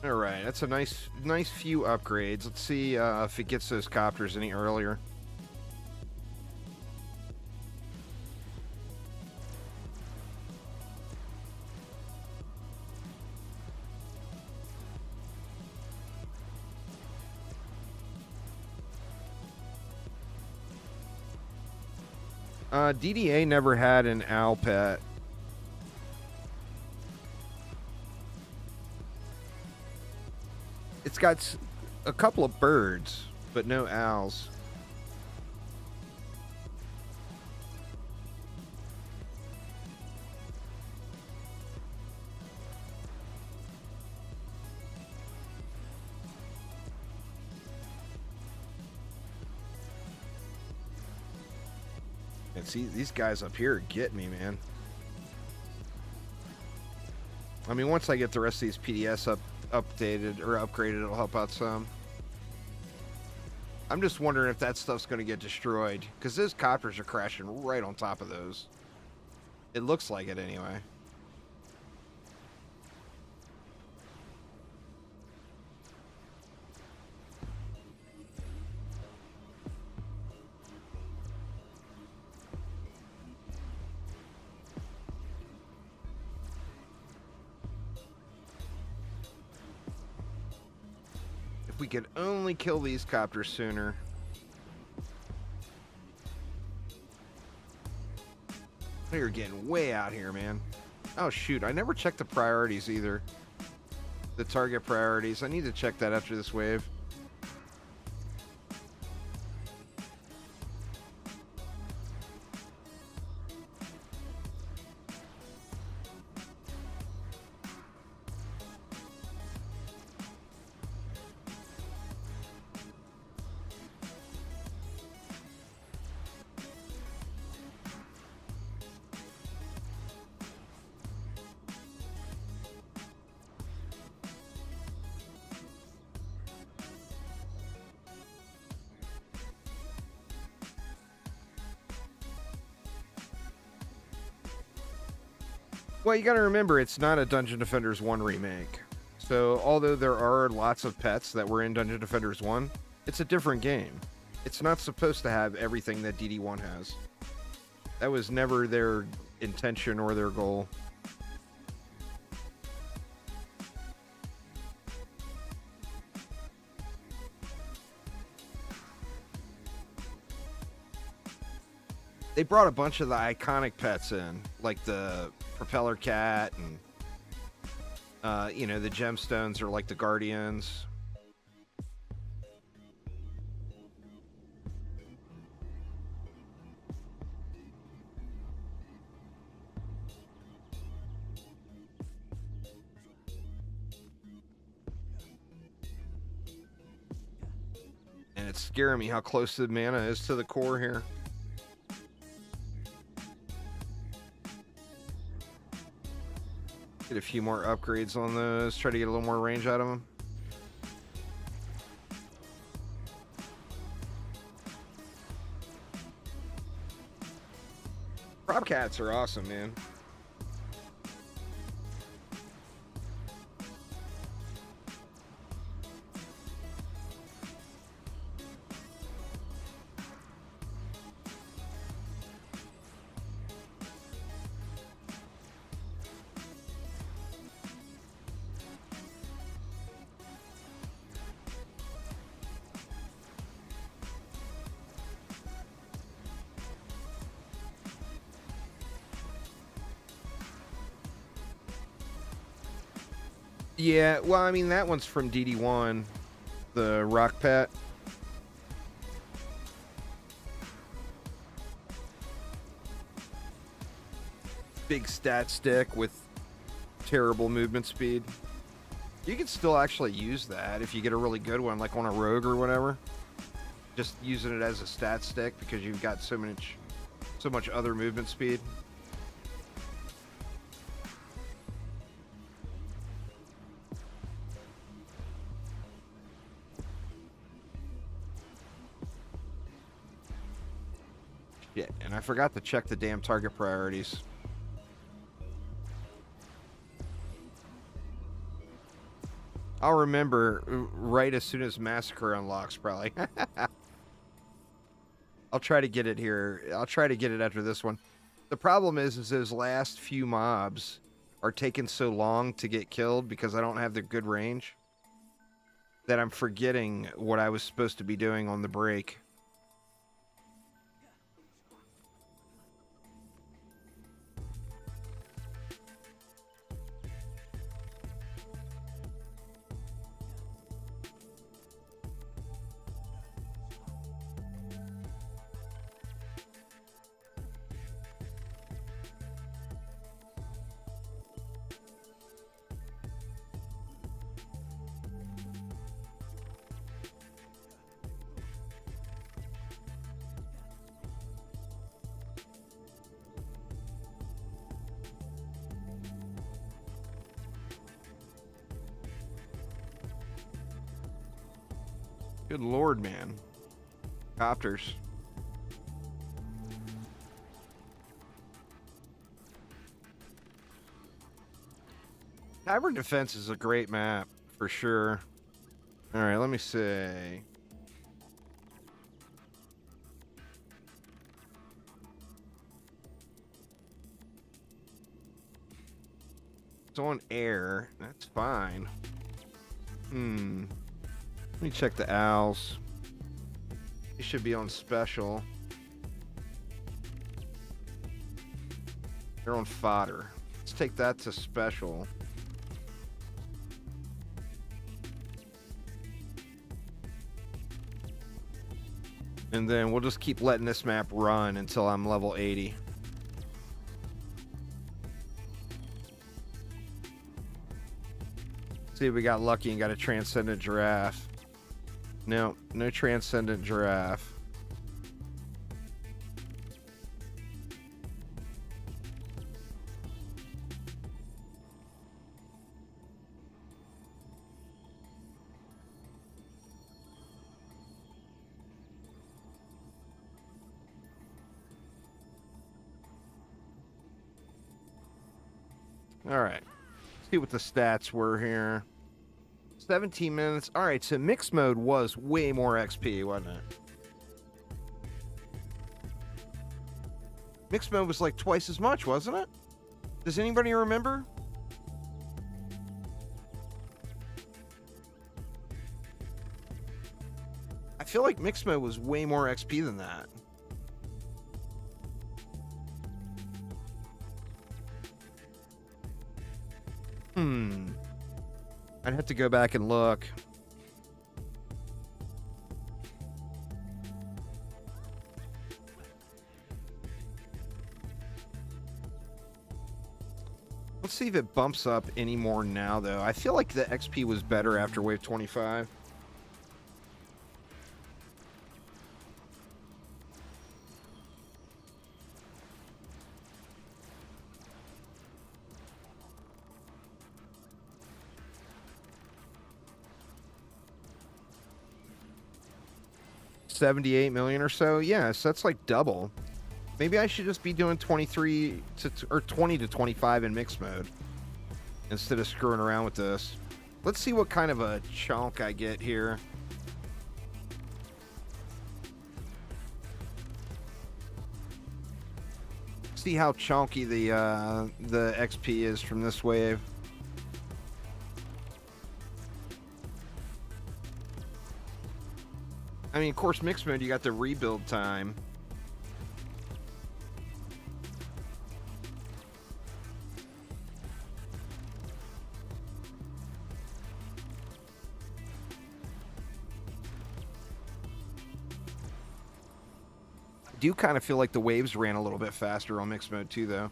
Alright, that's a nice few upgrades. Let's see if it gets those copters any earlier. DDA never had an owl pet. It's got a couple of birds, but no owls. And see, these guys up here get me, man. I mean, once I get the rest of these PDS updated or upgraded, it'll help out some. I'm just wondering if that stuff's going to get destroyed, because those copters are crashing right on top of those. It looks like it anyway. If we could only kill these copters sooner. You're getting way out here, man. Oh, shoot. I never checked the priorities either. The target priorities. I need to check that after this wave. Well, you got to remember, it's not a Dungeon Defenders 1 remake. So, although there are lots of pets that were in Dungeon Defenders 1, it's a different game. It's not supposed to have everything that DD1 has. That was never their intention or their goal. They brought a bunch of the iconic pets in, like the propeller cat and, the gemstones are like the guardians. And it's scaring me how close the mana is to the core here. Get a few more upgrades on those. Try to get a little more range out of them. Prop cats are awesome, man. Yeah, well, I mean, that one's from DD1, the rock pet. Big stat stick with terrible movement speed. You can still actually use that if you get a really good one, like on a rogue or whatever. Just using it as a stat stick because you've got so much other movement speed. Yeah, and I forgot to check the damn target priorities. I'll remember right as soon as Massacre unlocks, probably. I'll try to get it here. I'll try to get it after this one. The problem is those last few mobs are taking so long to get killed because I don't have the good range that I'm forgetting what I was supposed to be doing on the break. Good lord, man. Copters. Tavern Defense is a great map, for sure. Alright, let me see. It's on air. That's fine. Let me check the owls. They should be on special. They're on fodder. Let's take that to special. And then we'll just keep letting this map run until I'm level 80. See if we got lucky and got a Transcendent Giraffe. No, no Transcendent Giraffe. All right. Let's see what the stats were here. 17 minutes. All right, so mixed mode was way more XP, wasn't it? Mixed mode was like twice as much, wasn't it? Does anybody remember? I feel like mixed mode was way more XP than that. I'd have to go back and look. Let's see if it bumps up any more now, though. I feel like the XP was better after Wave 25. $78 million or so. Yes, that's like double. Maybe I should just be doing 23 to or 20 to 25 in mixed mode instead of screwing around with this. Let's see what kind of a chunk I get here. See how chunky the XP is from this wave. I mean, of course, mixed mode, you got the rebuild time. I do kind of feel like the waves ran a little bit faster on mixed mode too, though.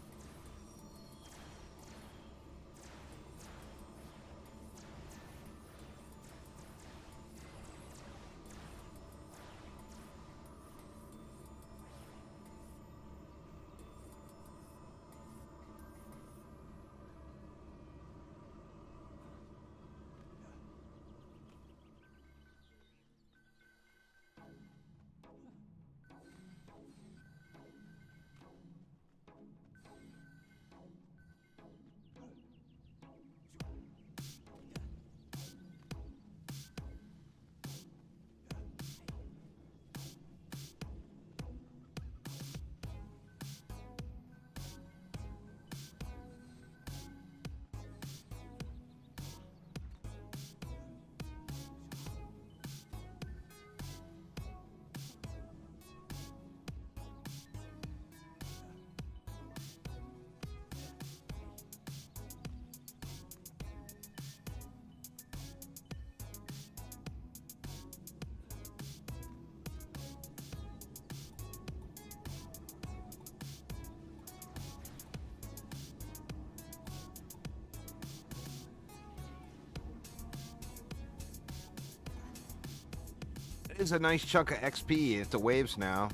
Is a nice chunk of XP at the waves now.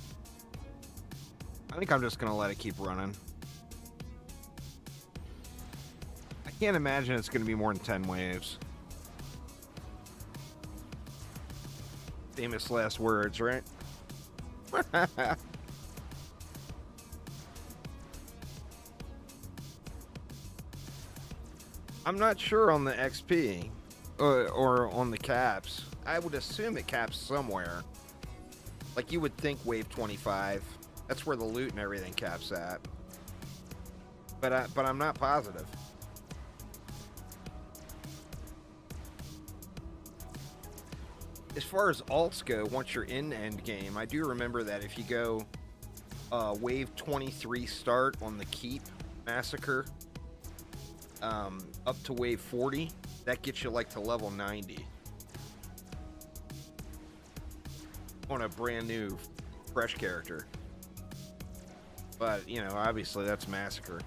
I think I'm just gonna let it keep running. I can't imagine it's gonna be more than 10 waves. Famous last words, right? I'm not sure on the XP or on the caps. I would assume it caps somewhere. Like you would think wave 25. That's where the loot and everything caps at. But I'm not positive. As far as alts go, once you're in end game, I do remember that if you go wave 23 start on the Keep Massacre up to wave 40, that gets you like to level 90. On a brand new, fresh character. But, you know, obviously that's Massacre.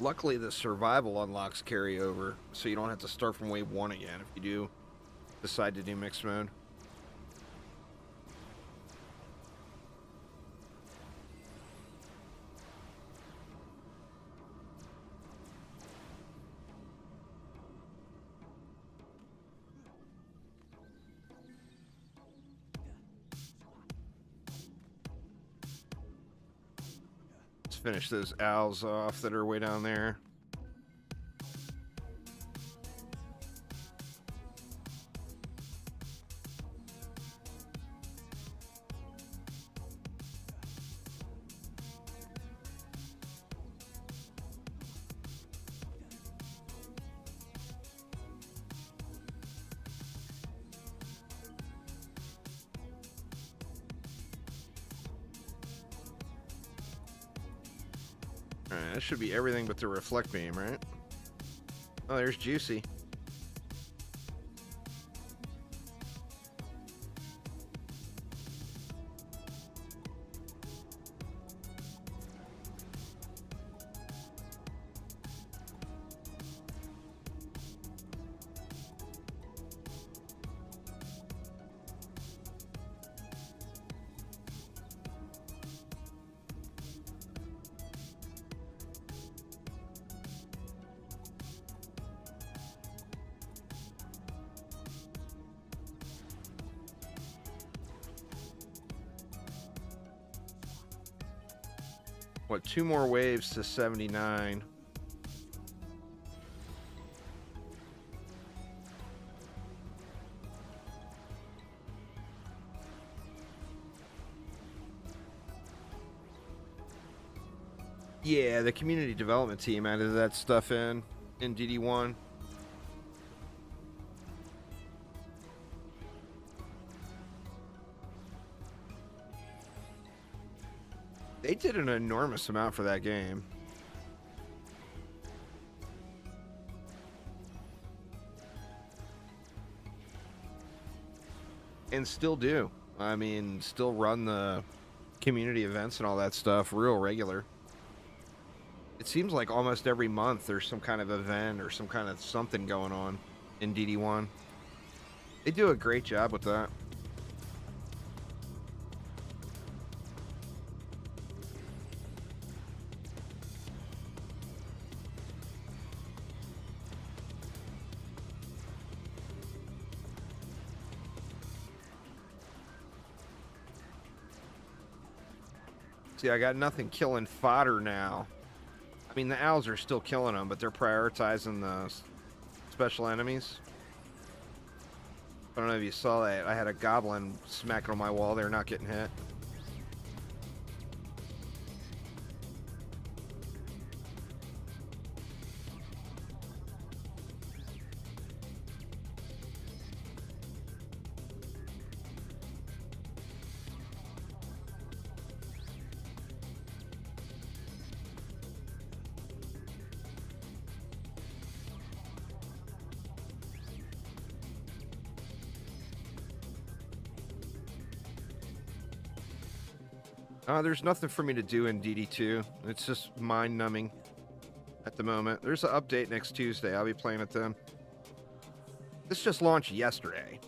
Luckily, the survival unlocks carry over, so you don't have to start from wave 1 again if you do decide to do mixed mode. finish those owls off that are way down there. Alright, that should be everything but the reflect beam, right? Oh, there's Juicy. What, 2 more waves to 79. Yeah, the community development team added that stuff in DD1. They did an enormous amount for that game. And still do. I mean, still run the community events and all that stuff real regular. It seems like almost every month there's some kind of event or some kind of something going on in DD1. They do a great job with that. See, I got nothing killing fodder now. I mean, the owls are still killing them, but they're prioritizing the special enemies. I don't know if you saw that. I had a goblin smacking on my wall. They're not getting hit. There's nothing for me to do in DD2. It's just mind-numbing at the moment. There's an update next Tuesday. I'll be playing it then. This just launched yesterday.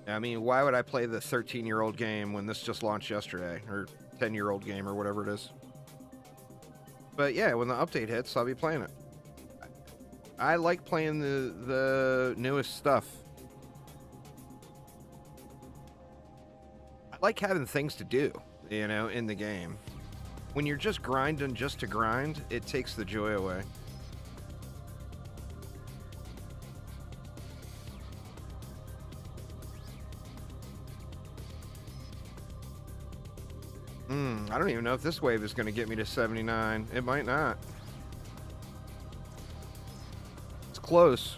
I mean, why would I play the 13-year-old game when this just launched yesterday? Or 10-year-old game, or whatever it is. But yeah, when the update hits, I'll be playing it. I like playing the newest stuff. I like having things to do, you know, in the game. When you're just grinding just to grind, it takes the joy away. I don't even know if this wave is going to get me to 79. It might not. It's close.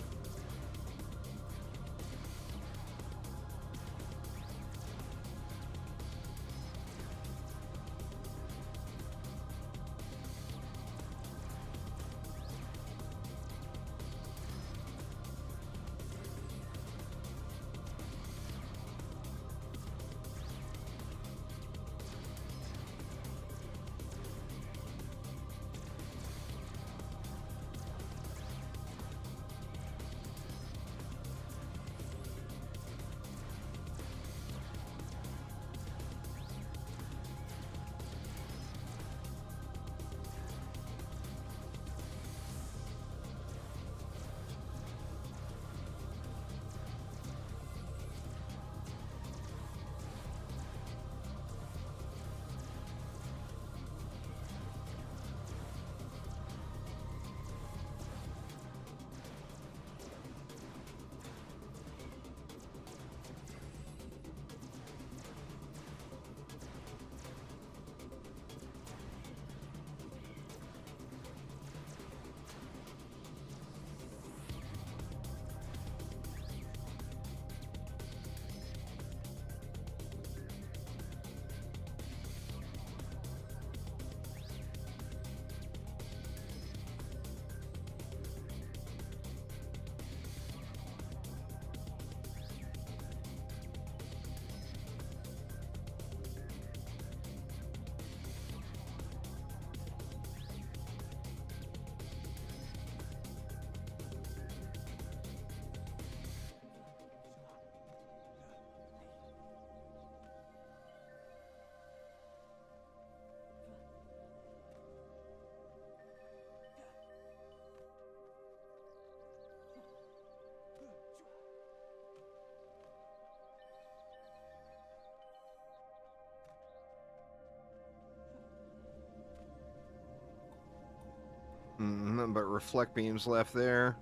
But reflect beams left there.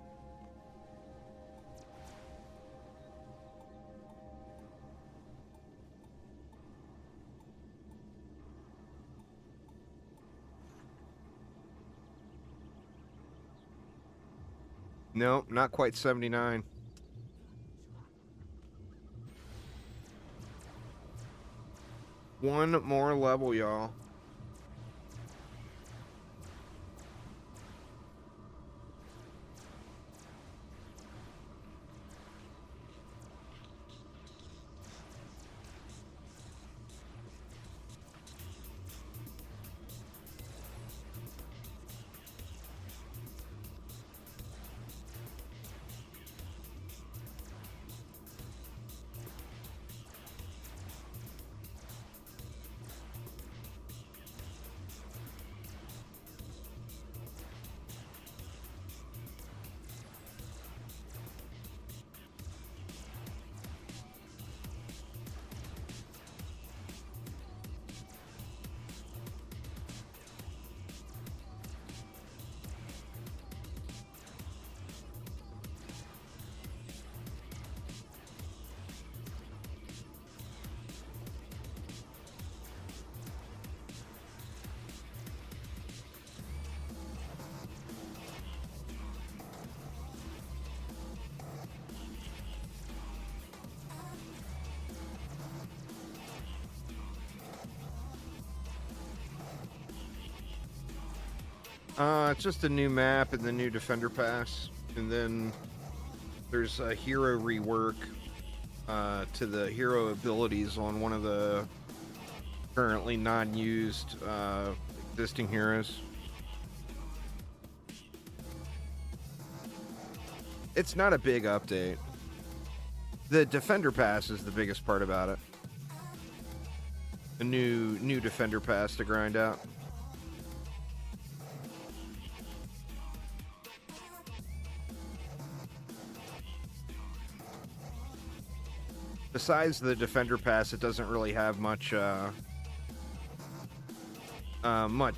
Nope, not quite 79. One more level, y'all. It's just a new map and the new Defender Pass. And then there's a hero rework to the hero abilities on one of the currently non-used existing heroes. It's not a big update. The Defender Pass is the biggest part about it. A new Defender Pass to grind out. Besides the Defender Pass, it doesn't really have much,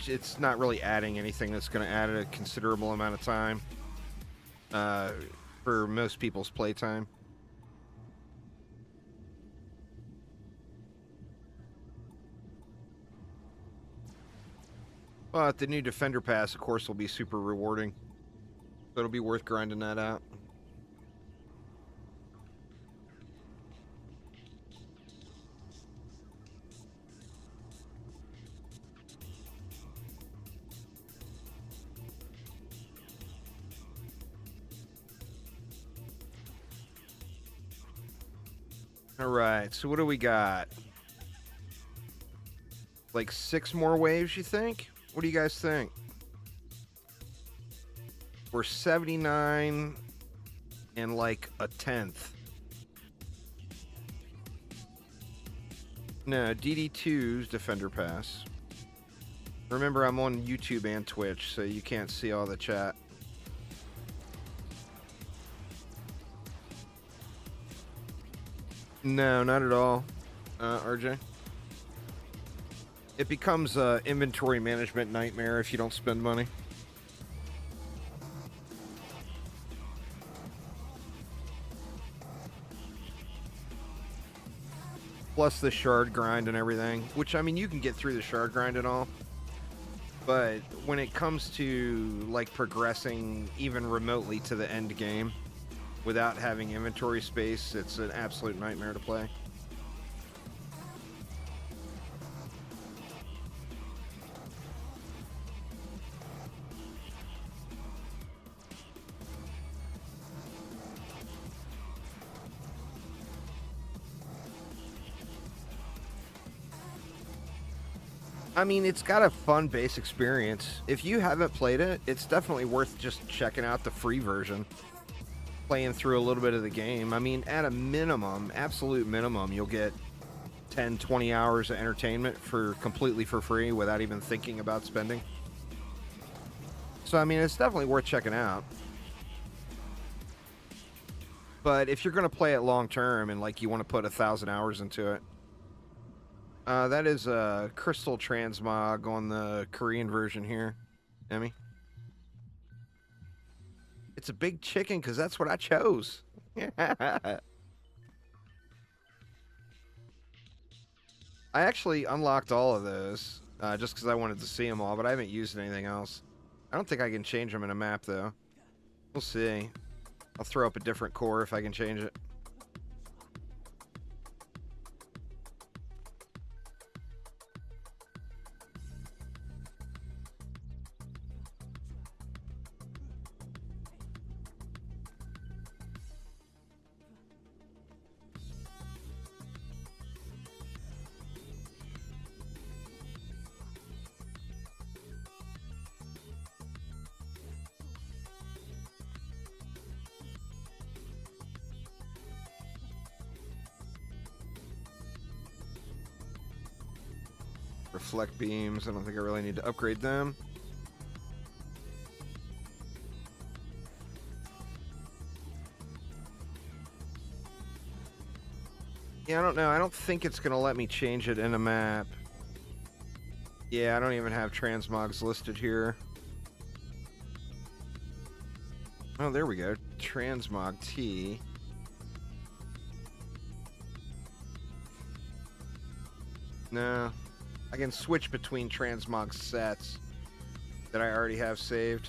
it's not really adding anything that's going to add a considerable amount of time, for most people's playtime. But the new Defender Pass, of course, will be super rewarding. So it'll be worth grinding that out. Alright, so what do we got? Like 6 more waves, you think? What do you guys think? We're 79 and like a 10th. No, DD2's Defender Pass. Remember, I'm on YouTube and Twitch, so you can't see all the chat. No, not at all, RJ. It becomes an inventory management nightmare if you don't spend money. Plus the shard grind and everything, which, I mean, you can get through the shard grind and all. But when it comes to, like, progressing even remotely to the end game without having inventory space, it's an absolute nightmare to play. I mean, it's got a fun base experience. If you haven't played it, it's definitely worth just checking out the free version. Playing through a little bit of the game. I mean, at a minimum, absolute minimum, you'll get 10, 20 hours of entertainment completely for free without even thinking about spending. So, I mean, it's definitely worth checking out. But if you're going to play it long term and, like, you want to put 1,000 hours into it, that is a Crystal Transmog on the Korean version here, Emmy. It's a big chicken because that's what I chose. I actually unlocked all of those just because I wanted to see them all, but I haven't used anything else. I don't think I can change them in a map, though. We'll see. I'll throw up a different core if I can change it. Reflect beams. I don't think I really need to upgrade them. Yeah, I don't know. I don't think it's going to let me change it in a map. Yeah, I don't even have transmogs listed here. Oh, there we go. Transmog T. No. I can switch between transmog sets that I already have saved.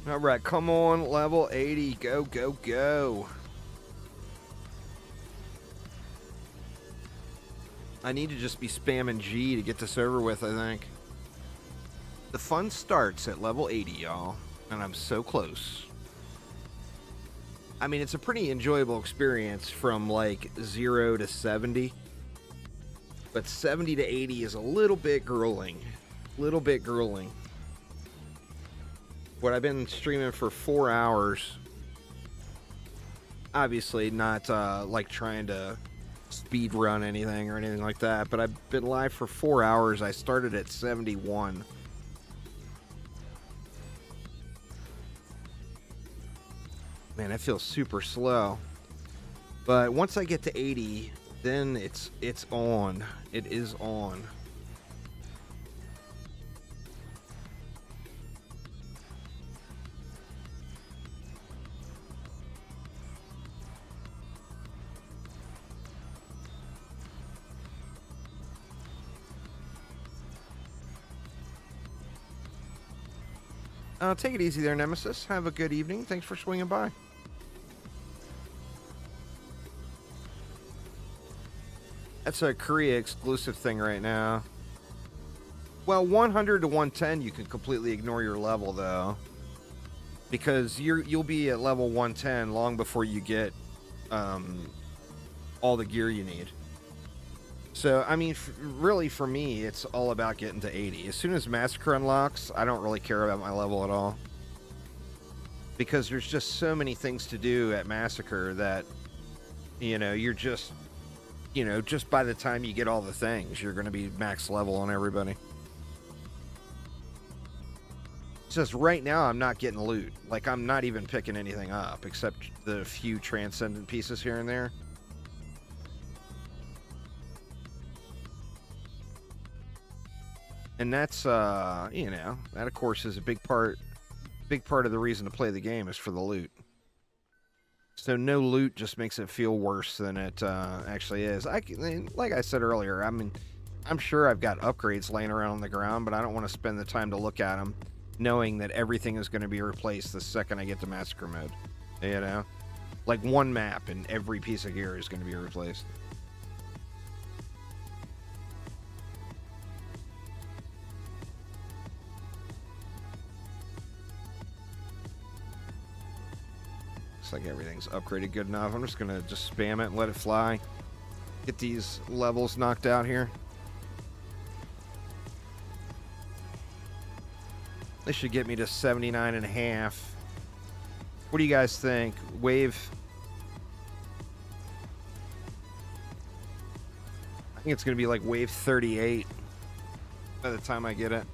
All right, come on, level 80. Go, go, go. I need to just be spamming G to get this over with, I think. The fun starts at level 80, y'all. And I'm so close. I mean, it's a pretty enjoyable experience from, like, 0 to 70. But 70 to 80 is a little bit grueling. Little bit grueling. What I've been streaming for 4 hours. Obviously not, like, trying to speed run anything or anything like that, but I've been live for 4 hours. I started at 71. Man, that feels super slow. But once I get to 80, then it's on. It is on. Take it easy there, Nemesis. Have a good evening. Thanks for swinging by. That's a Korea exclusive thing right now. Well, 100 to 110, you can completely ignore your level, though. Because you'll be at level 110 long before you get all the gear you need. So, I mean, really, for me, it's all about getting to 80. As soon as Massacre unlocks, I don't really care about my level at all. Because there's just so many things to do at Massacre that, you know, you're just, you know, just by the time you get all the things, you're going to be max level on everybody. It's just right now, I'm not getting loot. Like, I'm not even picking anything up, except the few transcendent pieces here and there. And that's, you know, that of course is a big part of the reason to play the game is for the loot. So no loot just makes it feel worse than it actually is. Like I said earlier, I mean, I'm sure I've got upgrades laying around on the ground, but I don't want to spend the time to look at them, knowing that everything is going to be replaced the second I get to Massacre mode. You know? Like one map and every piece of gear is going to be replaced. Looks like everything's upgraded good enough. I'm just gonna spam it and let it fly. Get these levels knocked out here. This should get me to 79.5. What do you guys think? Wave. I think it's gonna be like wave 38. by the time I get it.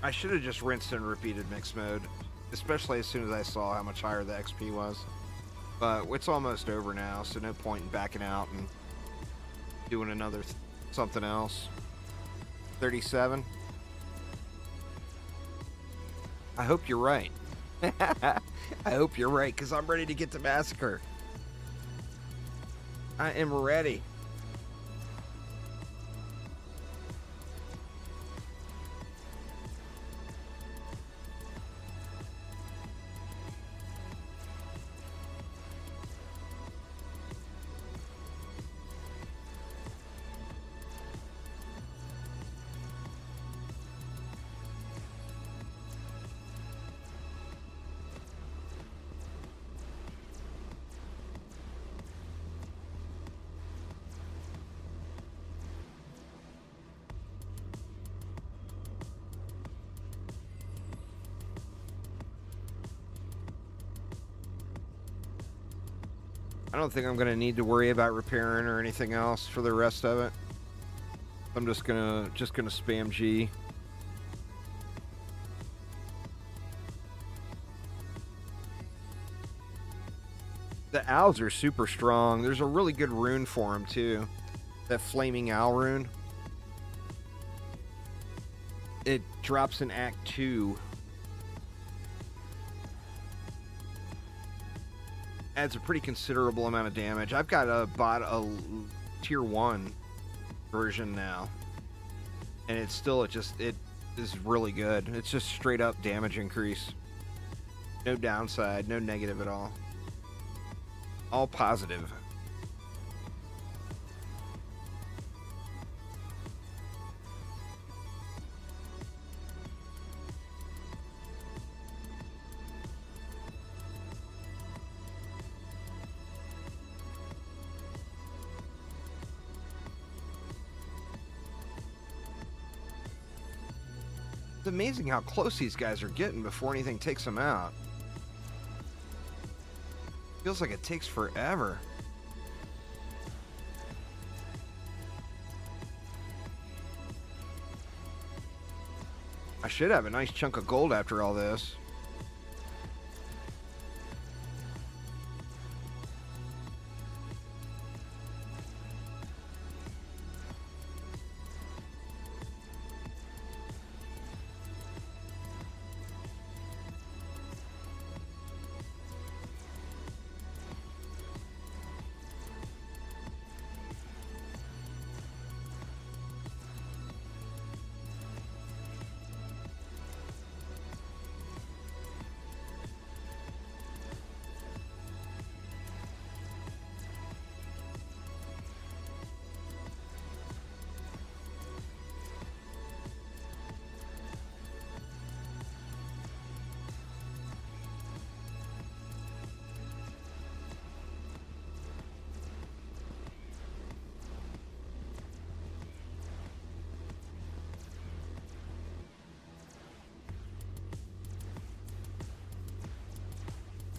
I should have just rinsed and repeated mixed mode, especially as soon as I saw how much higher the XP was. But it's almost over now, so no point in backing out and doing another something else. 37. I hope you're right. I hope you're right, because I'm ready to get to Massacre. I am ready. I don't think I'm going to need to worry about repairing or anything else for the rest of it. I'm just gonna spam G. The owls are super strong. There's a really good rune for them too. That flaming owl rune. It drops in Act 2. Adds a pretty considerable amount of damage. I've got bought a tier 1 version now, and it is really good. It's just straight up damage increase. No downside, no negative at all. All positive. It's amazing how close these guys are getting before anything takes them out. Feels like it takes forever. I should have a nice chunk of gold after all this.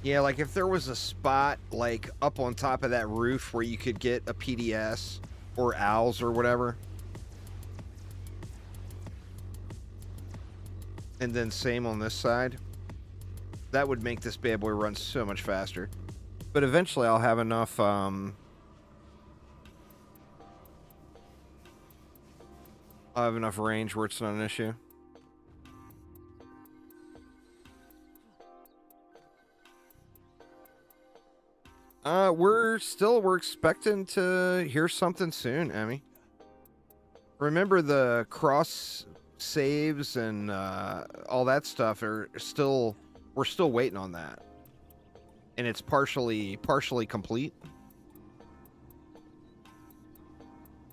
Yeah, like if there was a spot like up on top of that roof where you could get a PDS or owls or whatever. And then same on this side. That would make this bad boy run so much faster. But eventually I'll have enough range where it's not an issue. We're expecting to hear something soon, Emmy. Remember the cross saves and all that stuff we're still waiting on that. And it's partially complete.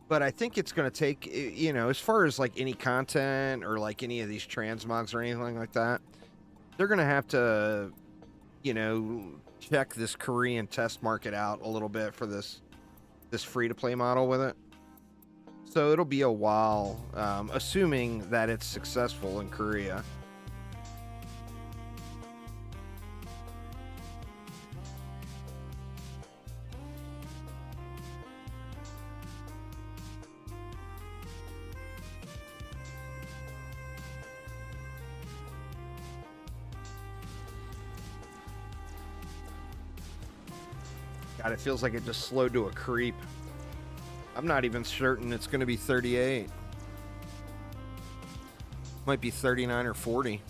But I think it's going to take, you know, as far as like any content or like any of these transmogs or anything like that, they're going to have to, you know, check this Korean test market out a little bit for this free-to-play model with it. So it'll be a while, assuming that it's successful in Korea. God, it feels like it just slowed to a creep. I'm not even certain it's going to be 38. Might be 39 or 40.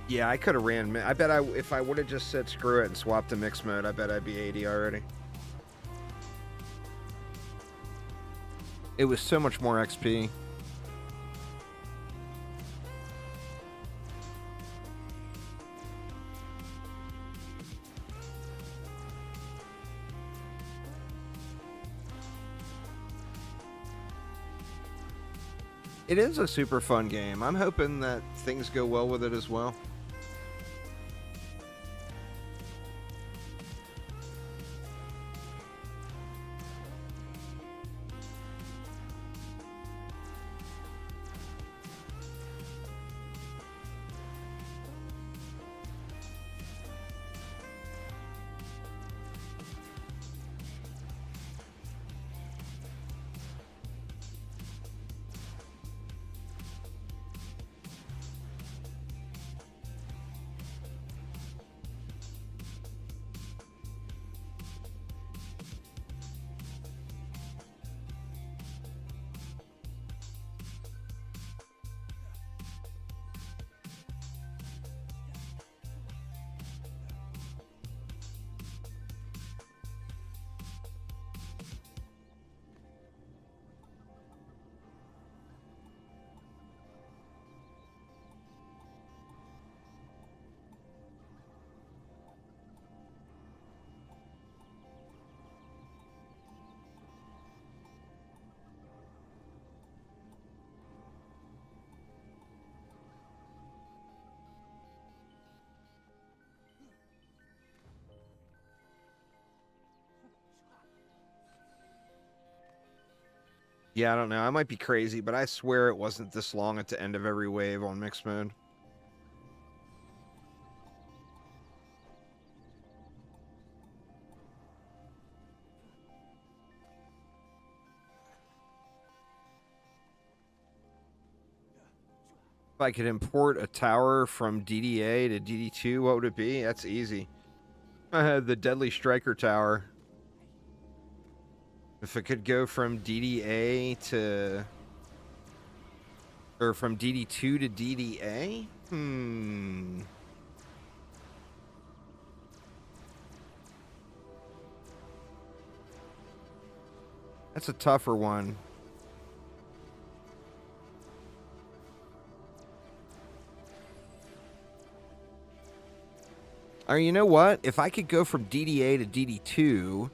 Yeah, I could have ran. I bet if I would have just said screw it and swapped to mixed mode, I bet I'd be 80 already. It was so much more XP. It is a super fun game. I'm hoping that things go well with it as well. Yeah, I don't know. I might be crazy, but I swear it wasn't this long at the end of every wave on mixed mode. If I could import a tower from DDA to DD2, what would it be? That's easy. The Deadly Striker Tower. If it could go from DDA to... Or from DD2 to DDA? That's a tougher one. Or you know what? If I could go from DDA to DD2,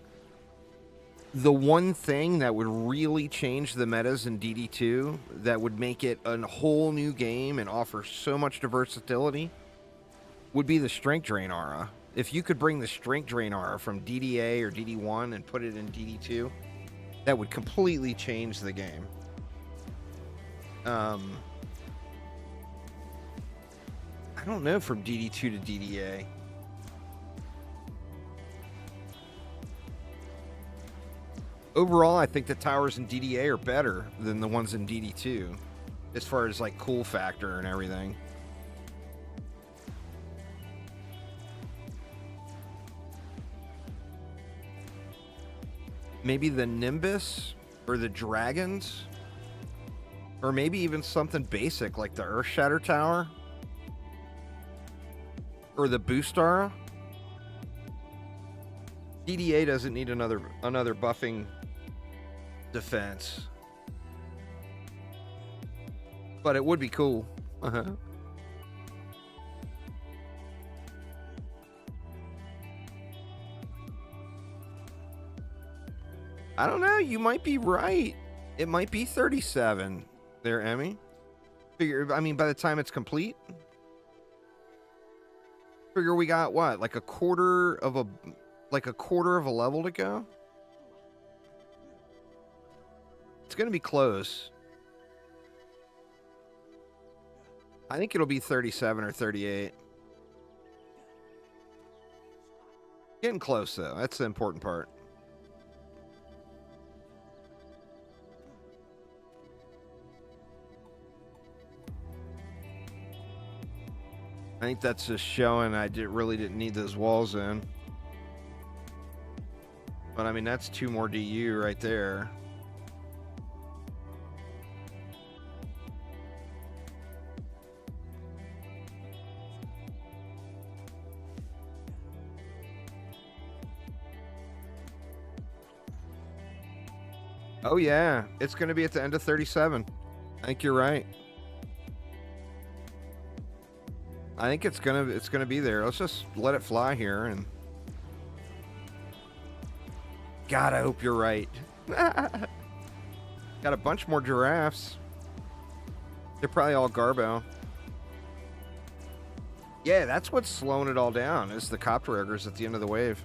the one thing that would really change the metas in DD2 that would make it a whole new game and offer so much versatility would be the Strength Drain aura. If you could bring the Strength Drain aura from DDA or DD1 and put it in DD2, that would completely change the game. I don't know from DD2 to DDA. Overall, I think the towers in DDA are better than the ones in DD2, as far as like cool factor and everything. Maybe the Nimbus or the Dragons, or maybe even something basic like the Earth Shatter Tower or the Boost Aura. DDA doesn't need another buffing defense, but it would be cool. I don't know. You might be right. It might be 37 there, Emmy. I mean, by the time it's complete, figure we got what, like a quarter of a level to go. It's going to be close. I think it'll be 37 or 38. Getting close, though. That's the important part. I think that's just showing I really didn't need those walls in. But I mean, that's 2 more DU right there. Oh yeah, it's going to be at the end of 37. I think you're right. I think it's gonna be there. Let's just let it fly here, and God, I hope you're right. Got a bunch more giraffes. They're probably all Garbo. Yeah, that's what's slowing it all down, is the copter eggers at the end of the wave.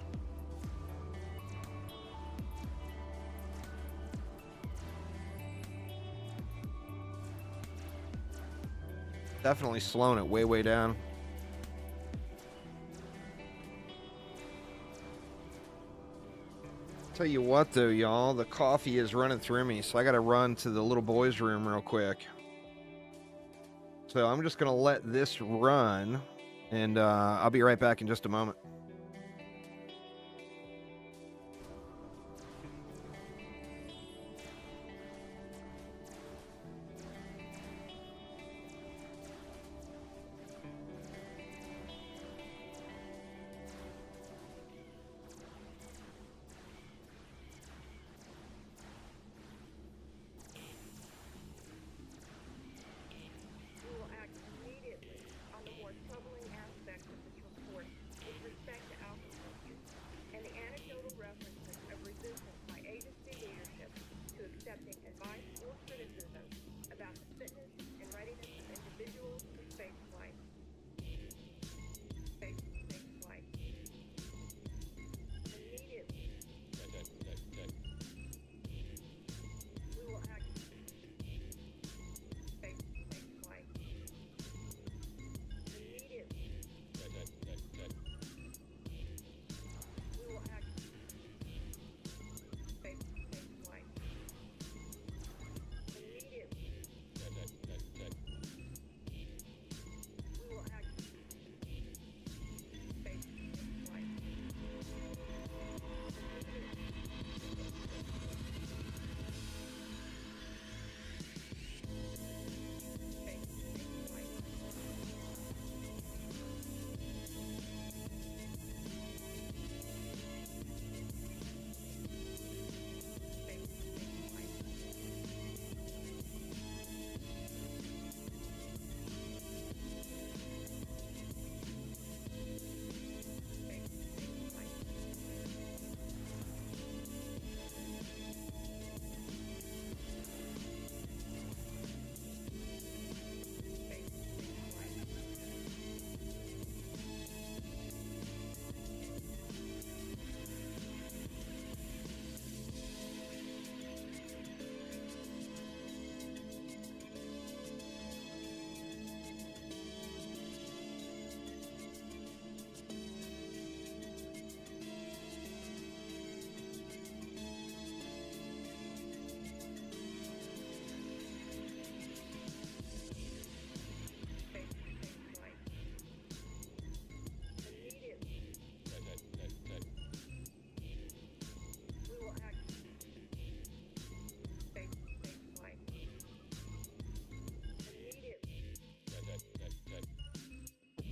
Definitely slowing it way down. Tell you what though, y'all, the coffee is running through me, so I gotta run to the little boys' room real quick. So I'm just gonna let this run, and I'll be right back in just a moment.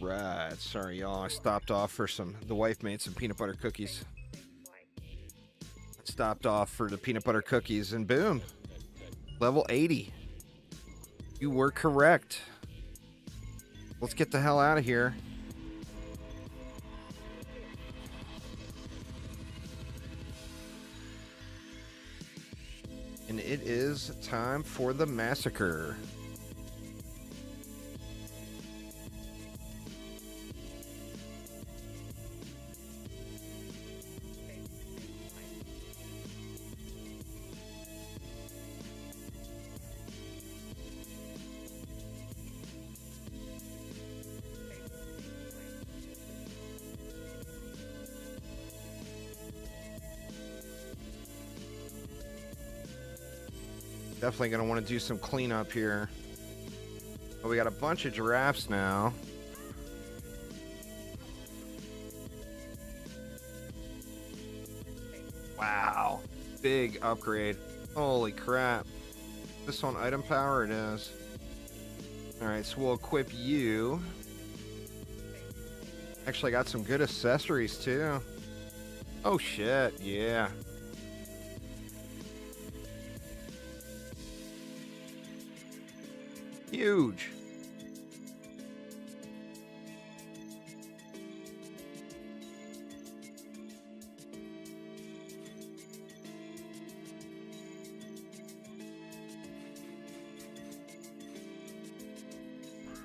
Right, sorry y'all, I stopped off for the wife made some peanut butter cookies. Stopped off for the peanut butter cookies, and boom, level 80. You were correct. Let's get the hell out of here. And it is time for the massacre. Definitely going to want to do some cleanup here. But we got a bunch of giraffes now. big upgrade. Holy crap. This on item power? It is. Alright, so we'll equip you. Actually, I got some good accessories, too. Oh, shit. Yeah. Huge.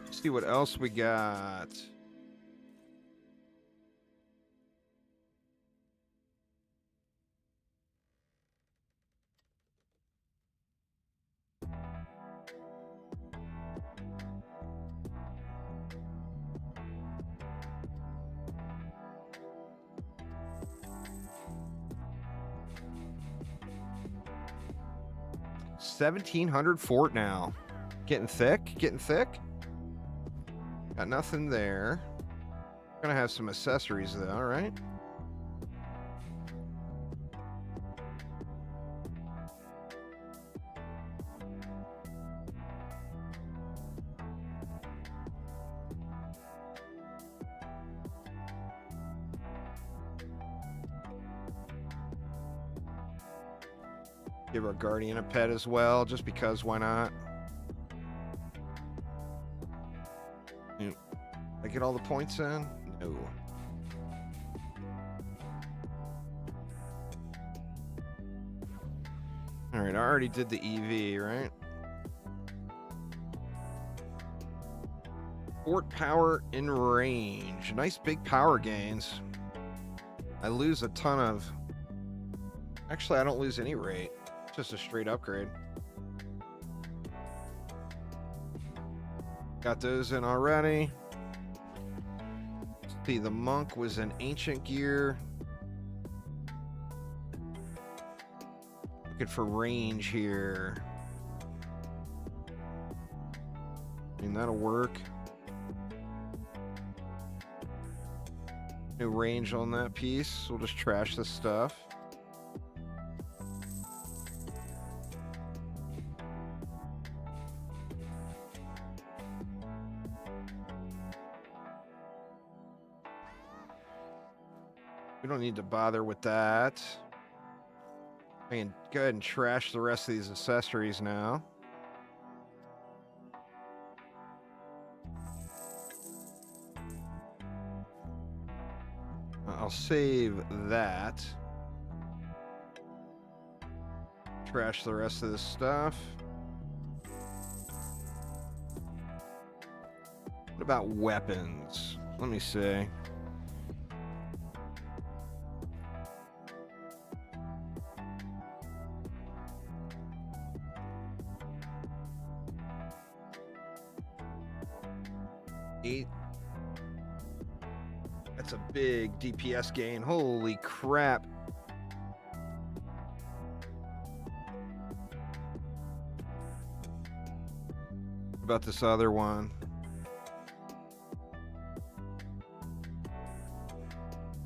Let's see what else we got. $1,700 fort now. Getting thick, getting thick. Got nothing there. Gonna have some accessories though, all right? Give our guardian a pet as well, just because, why not? I get all the points in? No. Alright, I already did the EV, right? Fort power in range. Nice big power gains. I lose a ton of... Actually, I don't lose any rate. Just a straight upgrade. Got those in already. See, the monk was an ancient gear. Looking for range here. I mean, that'll work. No range on that piece. We'll just trash this stuff. We don't need to bother with that. I can go ahead and trash the rest of these accessories now. I'll save that. Trash the rest of this stuff. What about weapons? Let me see. That's a big DPS gain. Holy crap. What about this other one?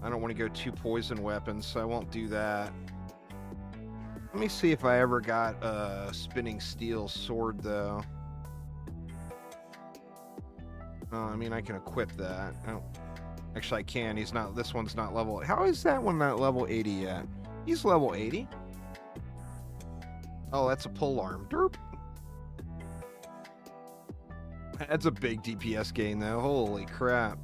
I don't want to go 2 poison weapons, so I won't do that. Let me see if I ever got a spinning steel sword, though. I mean, I can equip that. Actually, I can. He's not. This one's not level. How is that one not level 80 yet? He's level 80. Oh, that's a pole arm. Derp. That's a big DPS gain, though. Holy crap.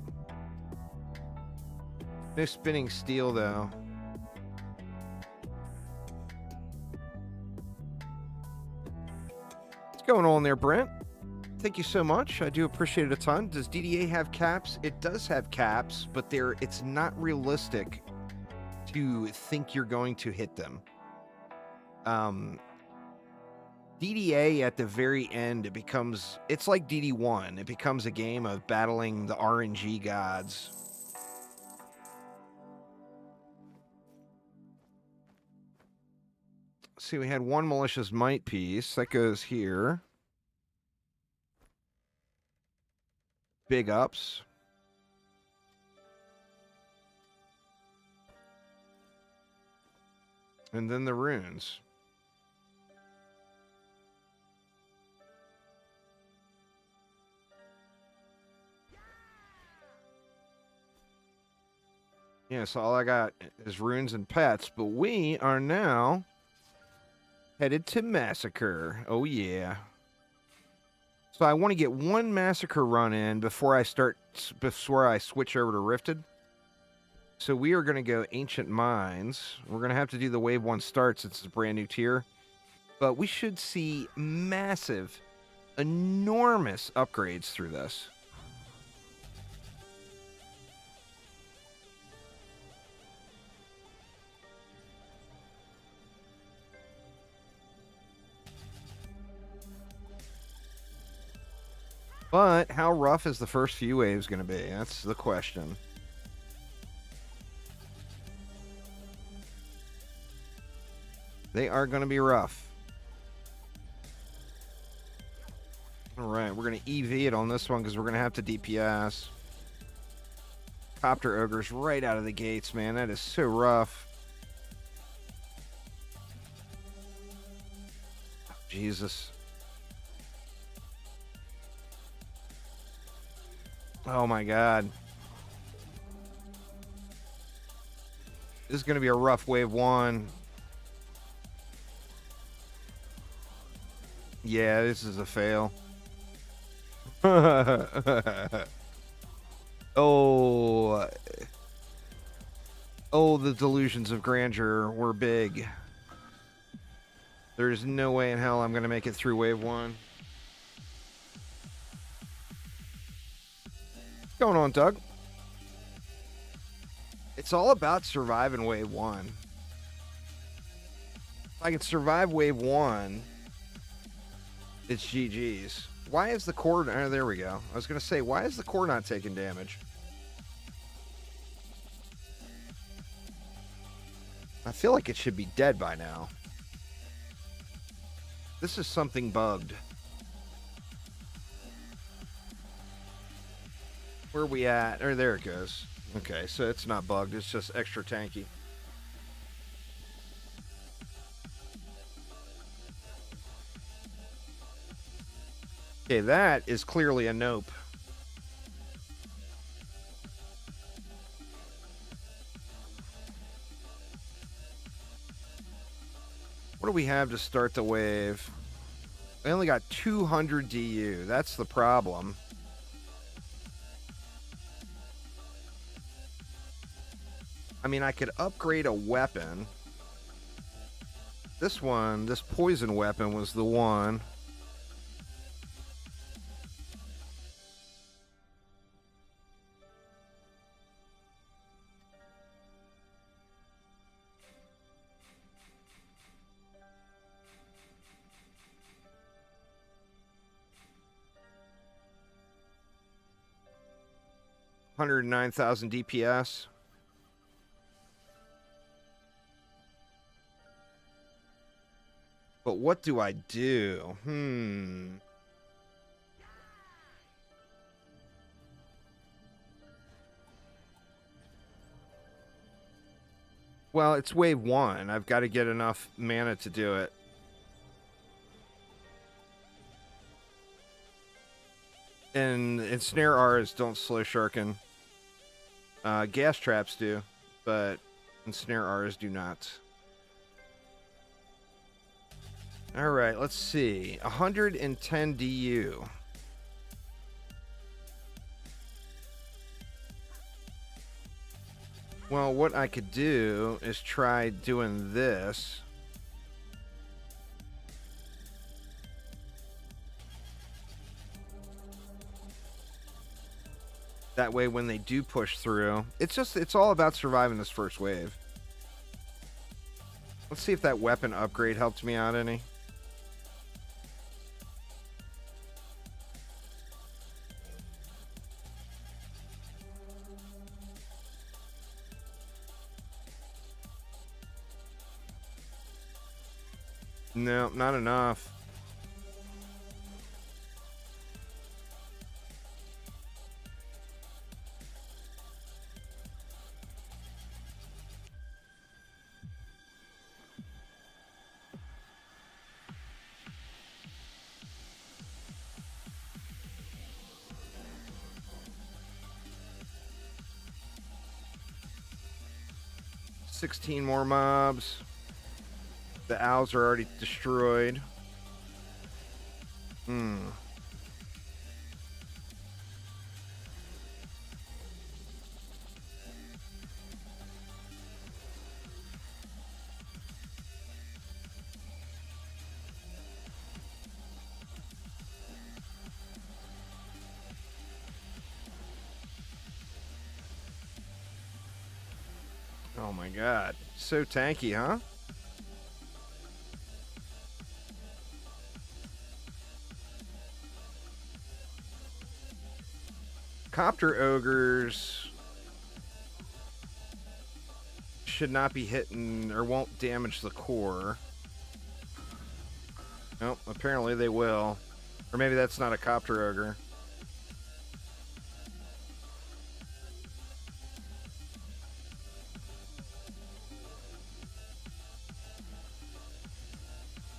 No spinning steel, though. What's going on there, Brent? Thank you so much. I do appreciate it a ton. Does DDA have caps? It does have caps, but it's not realistic to think you're going to hit them. DDA at the very end, it's like DD1. It becomes a game of battling the RNG gods. See, we had one malicious might piece. That goes here. Big ups. And then the runes. Yeah, so all I got is runes and pets, but we are now headed to Massacre. Oh, yeah. So I want to get one Massacre run in before I switch over to Rifted. So we are going to go Ancient Mines. We're going to have to do the Wave 1 start since it's a brand new tier. But we should see massive, enormous upgrades through this. But how rough is the first few waves going to be? That's the question. They are going to be rough. All right, we're going to EV it on this one because we're going to have to DPS. Copter Ogres right out of the gates, man. That is so rough. Oh, Jesus. Oh, my God. This is going to be a rough wave 1. Yeah, this is a fail. Oh. Oh, the delusions of grandeur were big. There's no way in hell I'm going to make it through wave 1. What's going on, Doug? It's all about surviving wave 1. If I can survive wave 1, it's GG's. Why is the core... Oh, there we go. I was going to say, why is the core not taking damage? I feel like it should be dead by now. This is something bugged. Where are we at? Oh, there it goes. Okay, so it's not bugged. It's just extra tanky. Okay, that is clearly a nope. What do we have to start the wave? I only got 200 DU. That's the problem. I mean, I could upgrade a weapon. This one, this poison weapon was the one. $109,000 DPS. But what do I do? Well, it's wave 1. I've got to get enough mana to do it. And ensnare Auras don't slow Sharken. Gas traps do, but ensnare Auras do not. Alright, let's see. 110 DU. Well, what I could do is try doing this. That way when they do push through, it's all about surviving this first wave. Let's see if that weapon upgrade helped me out any. No, not enough. 16 more mobs. The owls are already destroyed. Oh my god. So tanky, huh? Copter ogres should not be hitting or won't damage the core. Nope, apparently they will. Or maybe that's not a copter ogre.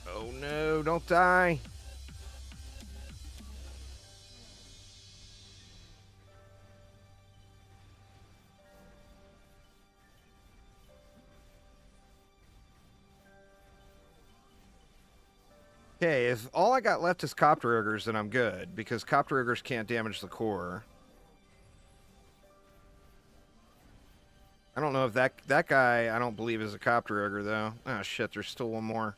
Oh no, don't die. Okay, if all I got left is copter ogres, then I'm good, because copter ogres can't damage the core. I don't know if that guy, I don't believe is a copter ogre, though. Oh shit, there's still one more.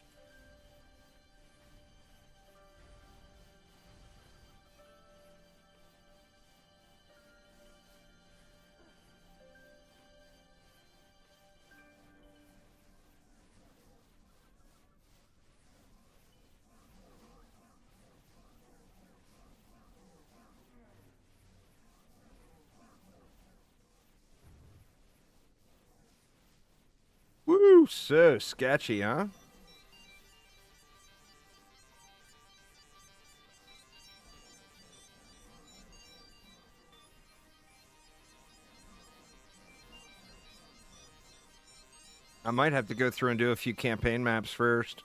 Woo, so sketchy, huh? I might have to go through and do a few campaign maps first.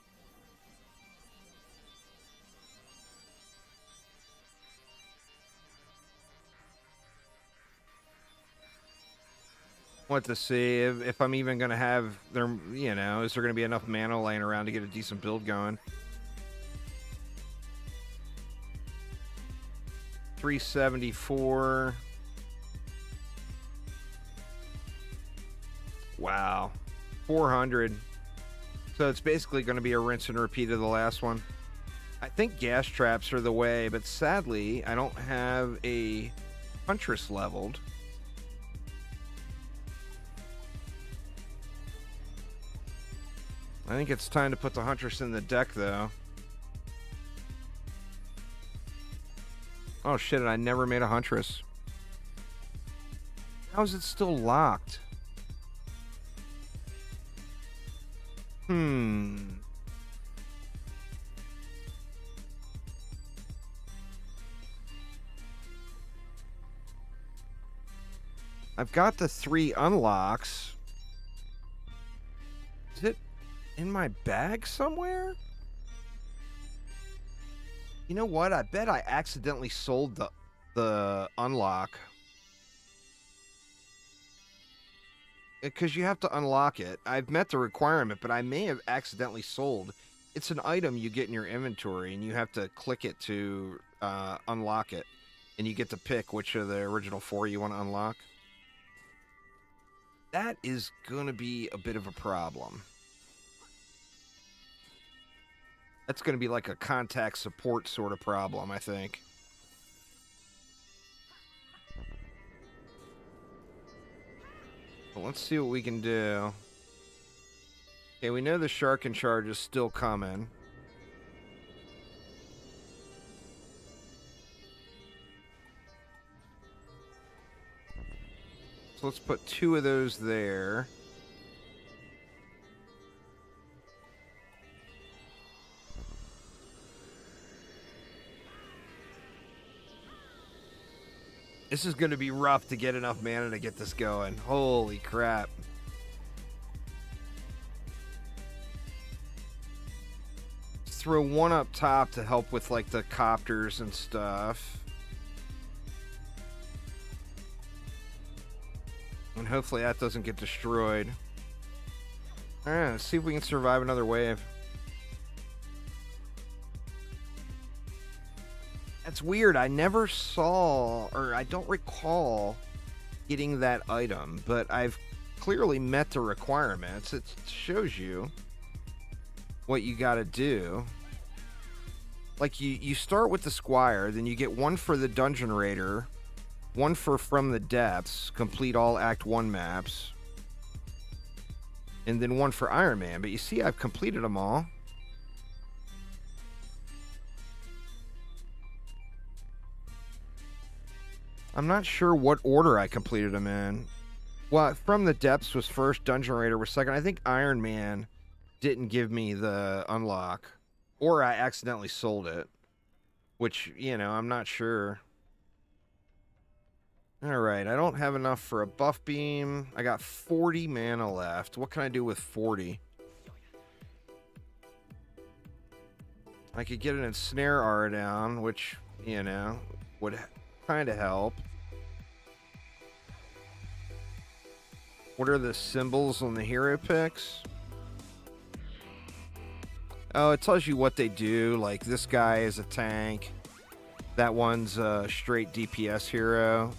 Want to see if I'm even going to have there, you know, is there going to be enough mana laying around to get a decent build going? 374. Wow. 400. So it's basically going to be a rinse and repeat of the last one. I think gas traps are the way, but sadly, I don't have a Huntress leveled. I think it's time to put the Huntress in the deck, though. Oh shit, I never made a Huntress. How is it still locked? I've got the 3 unlocks. Is it in my bag somewhere? You know what? I bet I accidentally sold the unlock. Because you have to unlock it. I've met the requirement, but I may have accidentally sold. It's an item you get in your inventory, and you have to click it to unlock it. And you get to pick which of the original 4 you want to unlock. That is going to be a bit of a problem. That's going to be like a contact support sort of problem, I think. Well, let's see what we can do. Okay, we know the Shark in Charge is still coming. So let's put 2 of those there. This is going to be rough to get enough mana to get this going. Holy crap. Let's throw 1 up top to help with like the copters and stuff. And hopefully that doesn't get destroyed. All right, let's see if we can survive another wave. That's weird. I never saw, or I don't recall getting that item, but I've clearly met the requirements. It shows you what you got to do. Like you start with the Squire, then you get one for the Dungeon Raider, one for From the Depths, complete all Act 1 maps, and then one for Iron Man. But you see, I've completed them all. I'm not sure what order I completed them in. Well, From the Depths was first, Dungeon Raider was second. I think Iron Man didn't give me the unlock, or I accidentally sold it, which, you know, I'm not sure. All right, I don't have enough for a buff beam. I got 40 mana left. What can I do with 40? I could get an ensnare R down, which, you know, would kind of help. What are the symbols on the hero picks? Oh, it tells you what they do. Like, this guy is a tank. That one's a straight DPS hero.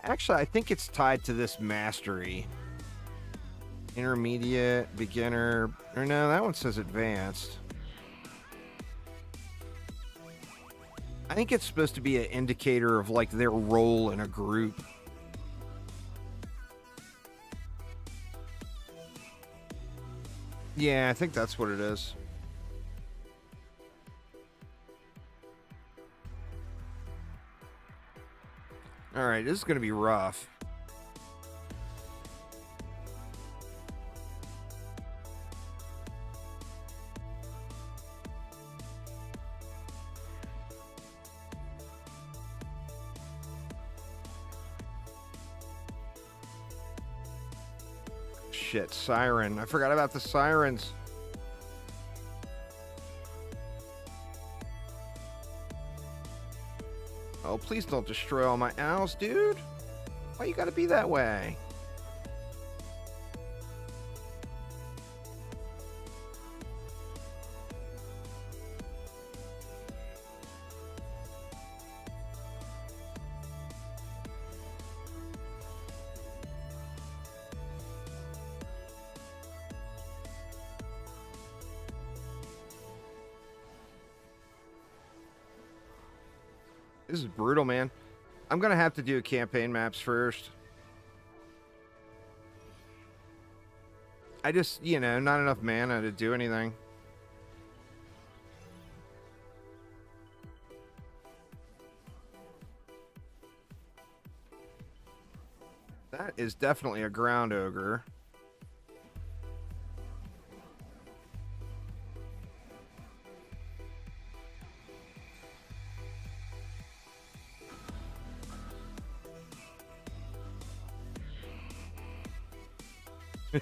Actually, I think it's tied to this mastery. Intermediate, beginner. Or no, that one says advanced. I think it's supposed to be an indicator of, like, their role in a group. Yeah, I think that's what it is. Alright, this is going to be rough. Shit, siren. I forgot about the sirens. Oh, please don't destroy all my owls, dude. Why you gotta be that way? This is brutal, man. I'm gonna have to do campaign maps first. I just, you know, not enough mana to do anything. That is definitely a ground ogre.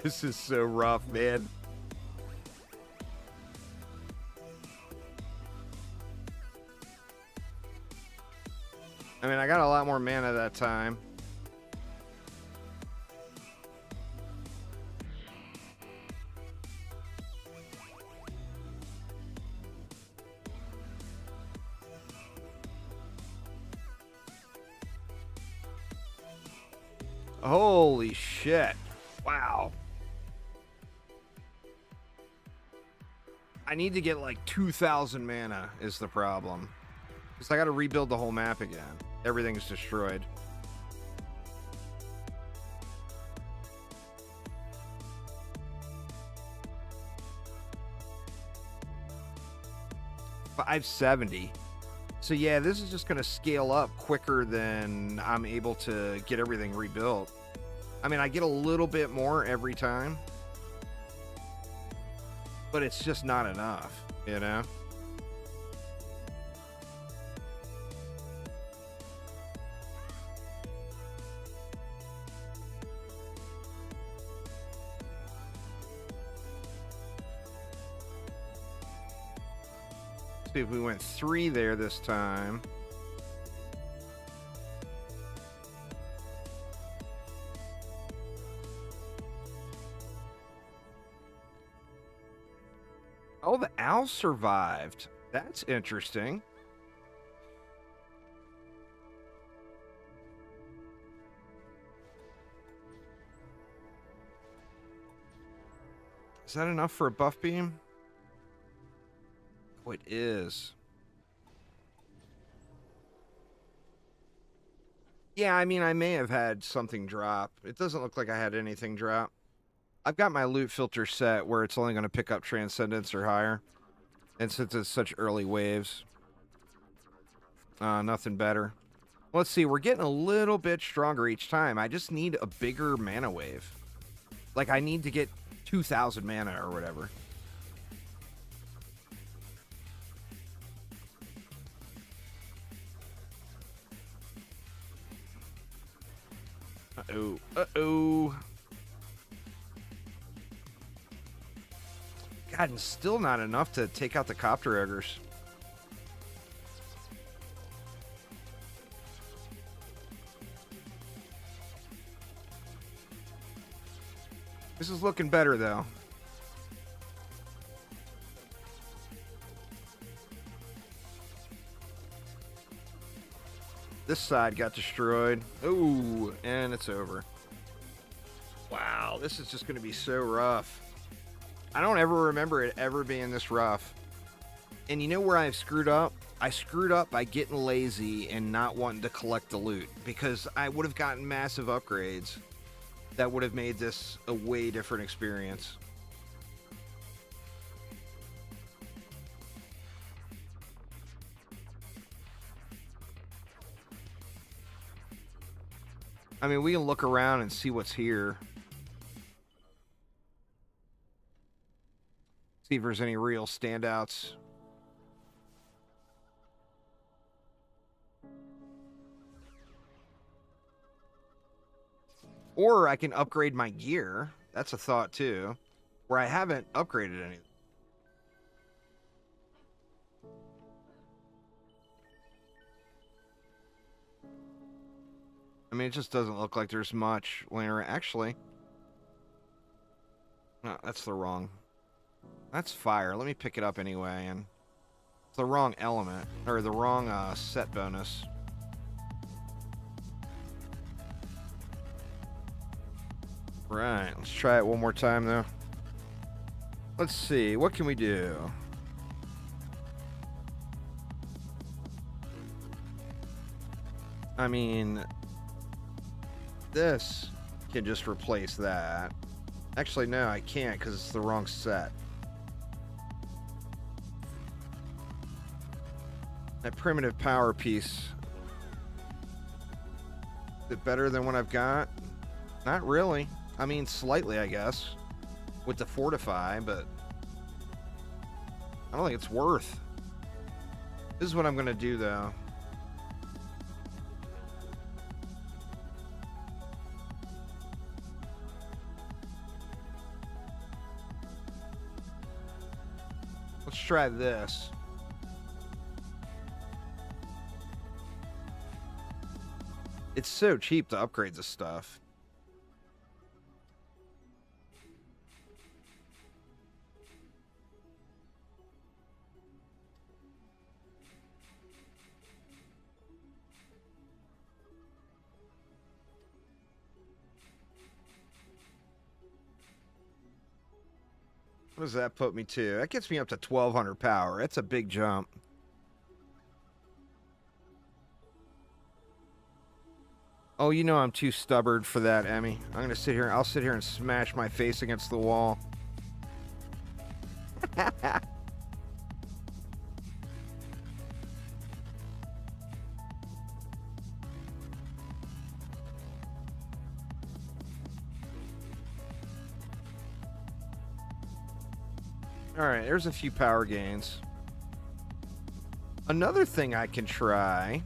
This is so rough, man. I mean, I got a lot more mana that time. Holy shit. Wow. I need to get like 2,000 mana is the problem. Because I got to rebuild the whole map again. Everything's destroyed. $570. So yeah, this is just going to scale up quicker than I'm able to get everything rebuilt. I mean, I get a little bit more every time, but it's just not enough, you know? See if we went 3 there this time. owl survived. That's interesting. Is that enough for a buff beam? Oh, it is. Yeah, I mean, I may have had something drop. It doesn't look like I had anything drop. I've got my loot filter set where it's only going to pick up Transcendence or higher. And since it's such early waves, nothing better. Let's see, we're getting a little bit stronger each time. I just need a bigger mana wave. Like, I need to get 2,000 mana or whatever. Uh-oh. Uh-oh. God, and still not enough to take out the copter ogres. This is looking better, though. This side got destroyed. Ooh, and it's over. Wow, this is just going to be so rough. I don't ever remember it ever being this rough. And you know where I've screwed up? I screwed up by getting lazy and not wanting to collect the loot, because I would have gotten massive upgrades that would have made this a way different experience. I mean, we can look around and see what's here. See if there's any real standouts. Or I can upgrade my gear. That's a thought, too. Where I haven't upgraded anything. I mean, it just doesn't look like there's much. Actually... No, that's the wrong... That's fire. Let me pick it up anyway. And it's the wrong element. Or the wrong set bonus. Right. Let's try it one more time, though. Let's see. What can we do? I mean... This can just replace that. Actually, no, I can't because it's the wrong set. That primitive power piece. Is it better than what I've got? Not really. I mean, slightly, I guess. With the fortify, but... I don't think it's worth. This is what I'm going to do, though. Let's try this. It's so cheap to upgrade this stuff. What does that put me to? That gets me up to 1,200 power. That's a big jump. Oh, you know I'm too stubborn for that, Emmy. I'm gonna sit here. I'll sit here and smash my face against the wall. Alright, there's a few power gains. Another thing I can try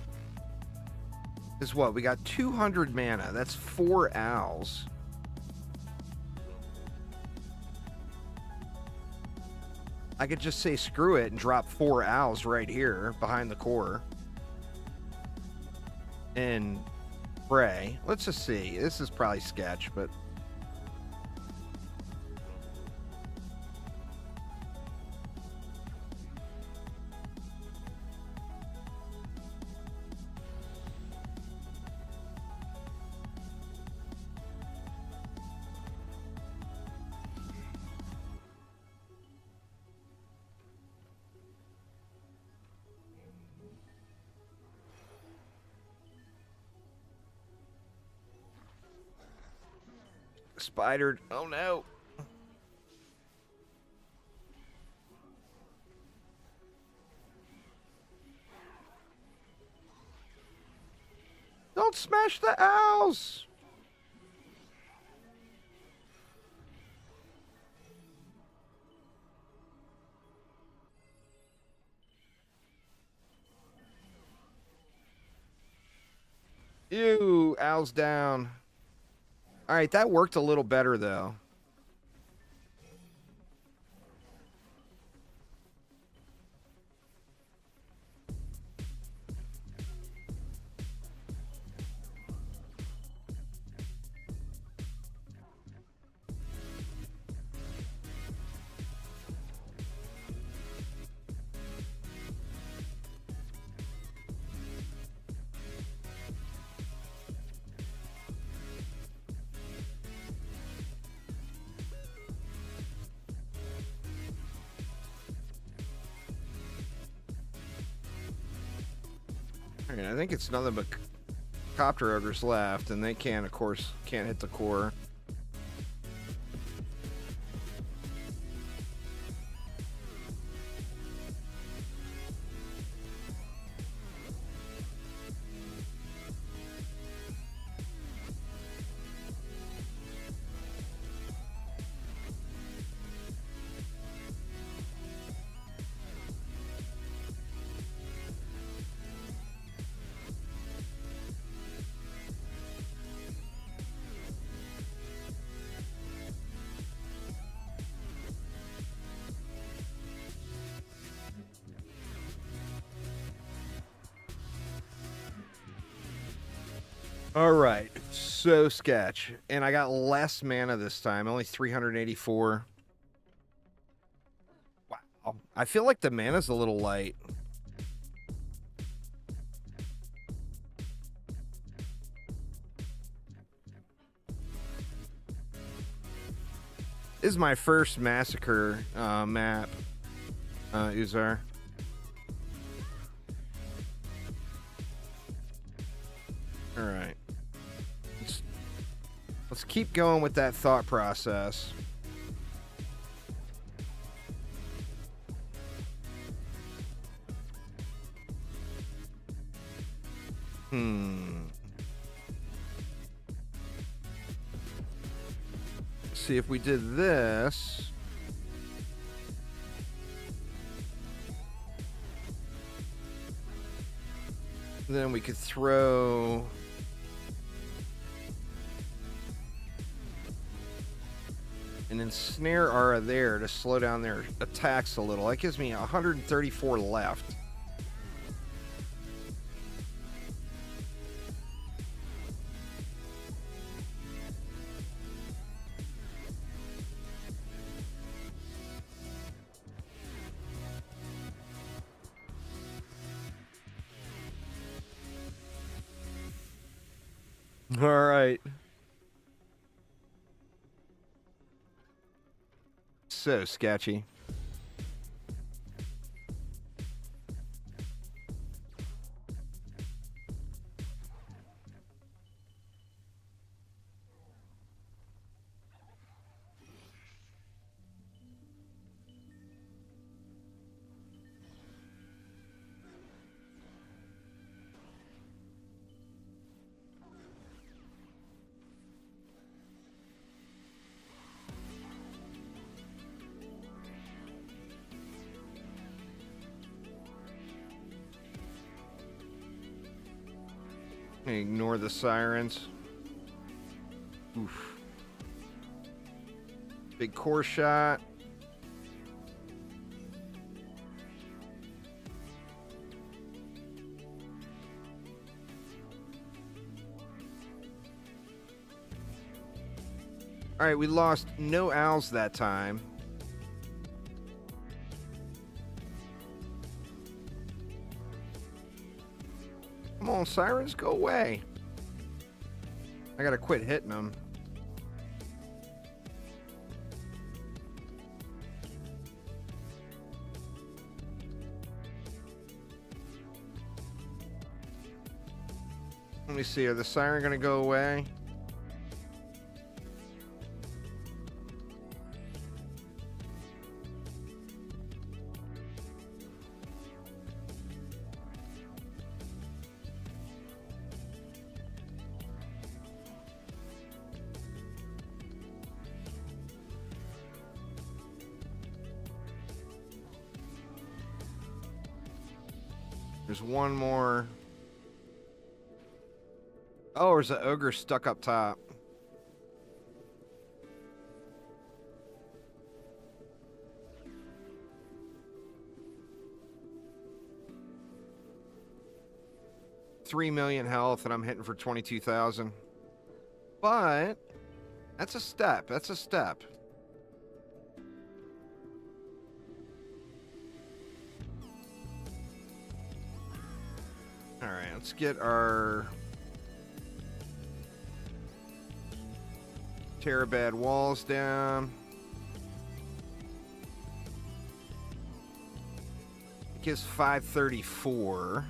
is what? We got 200 mana. That's 4 owls. I could just say screw it and drop 4 owls right here behind the core. And pray. Let's just see. This is probably sketch, but... Spidered. Oh no. Don't smash the owls. Ew, owls down. All right, that worked a little better though. All right, I think it's nothing but copter ogres left, and they can't, of course, can't hit the core. All right, so sketch. And I got less mana this time, only 384. Wow. I feel like the mana's a little light. This is my first Massacre map, Uzar. All right. Let's keep going with that thought process. See if we did this. Then we could throw an ensnare aura there to slow down their attacks a little. That gives me 134 left. All right. So sketchy. Ignore the sirens. Oof. Big core shot. All right, we lost no owls that time. Come on, sirens, go away. I gotta quit hitting them. Let me see, are the siren gonna go away? There's one more. Oh, there's an ogre stuck up top. $3 million health, and I'm hitting for 22,000. But that's a step. That's a step. All right, let's get our Terabad walls down. It gives 534.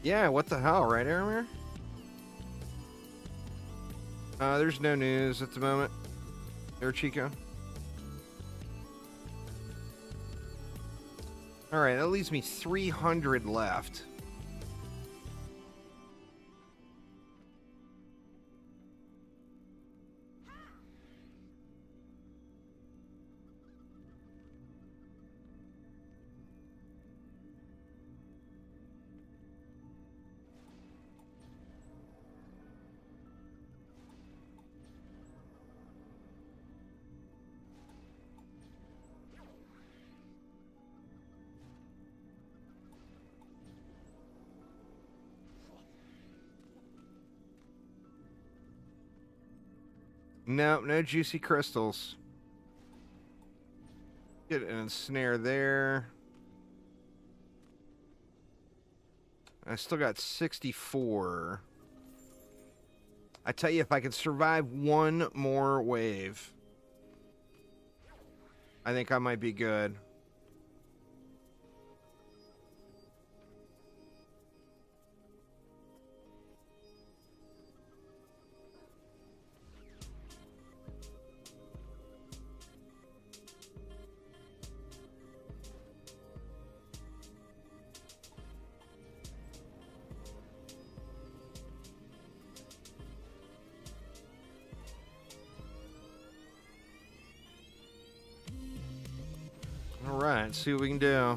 Yeah, what the hell, right, Aramir? There's no news at the moment. There, Chico. Alright, that leaves me 300 left. No, no juicy crystals. Get an ensnare there. I still got 64. I tell you, if I could survive one more wave, I think I might be good. Alright, let's see what we can do.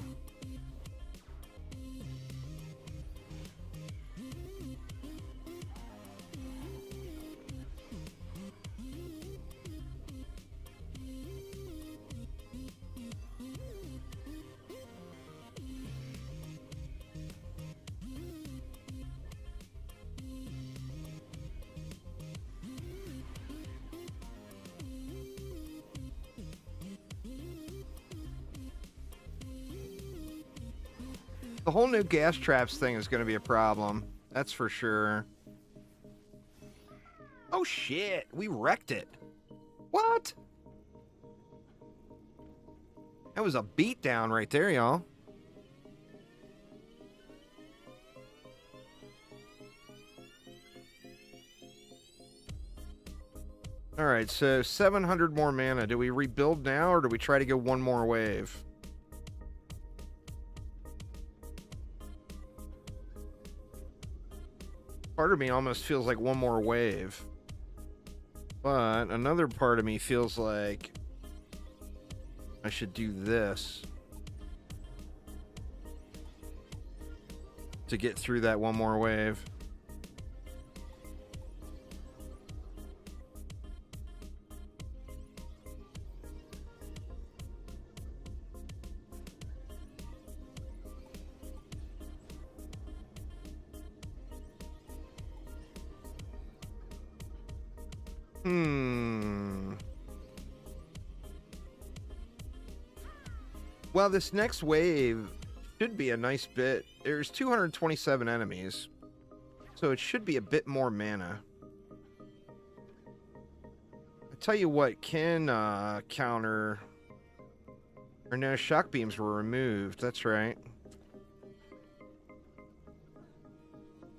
The whole new gas traps thing is going to be a problem. That's for sure. Oh, shit. We wrecked it. What? That was a beatdown right there, y'all. All right, so 700 more mana. Do we rebuild now, or do we try to go one more wave? Part of me almost feels like one more wave. But another part of me feels like I should do this to get through that one more wave. Well, this next wave should be a nice bit. There's 227 enemies, so it should be a bit more mana. I tell you what can counter... Or no, shock beams were removed. That's right.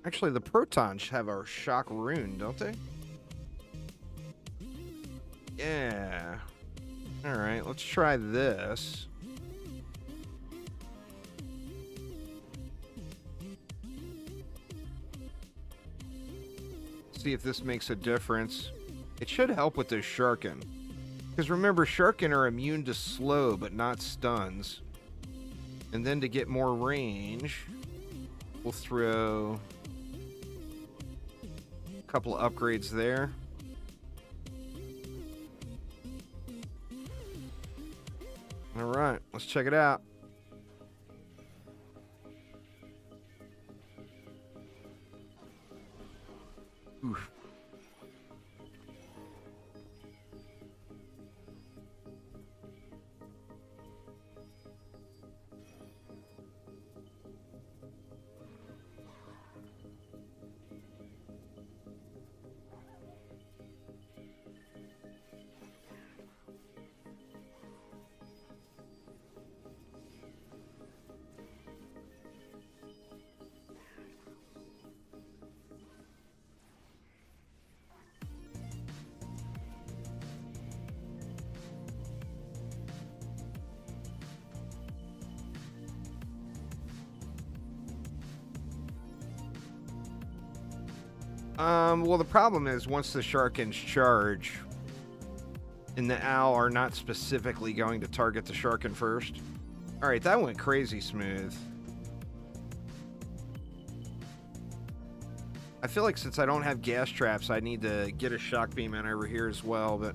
Actually, the protons have a shock rune, don't they? Yeah. All right, let's try this. See if this makes a difference. It should help with this Sharkin. Because remember, Sharkin are immune to slow, but not stuns. And then to get more range, we'll throw a couple of upgrades there. All right, let's check it out. Oof. Well, the problem is once the Sharkins charge, and the Owl are not specifically going to target the Sharkin first. All right, that went crazy smooth. I feel like since I don't have gas traps, I need to get a shock beam in over here as well, but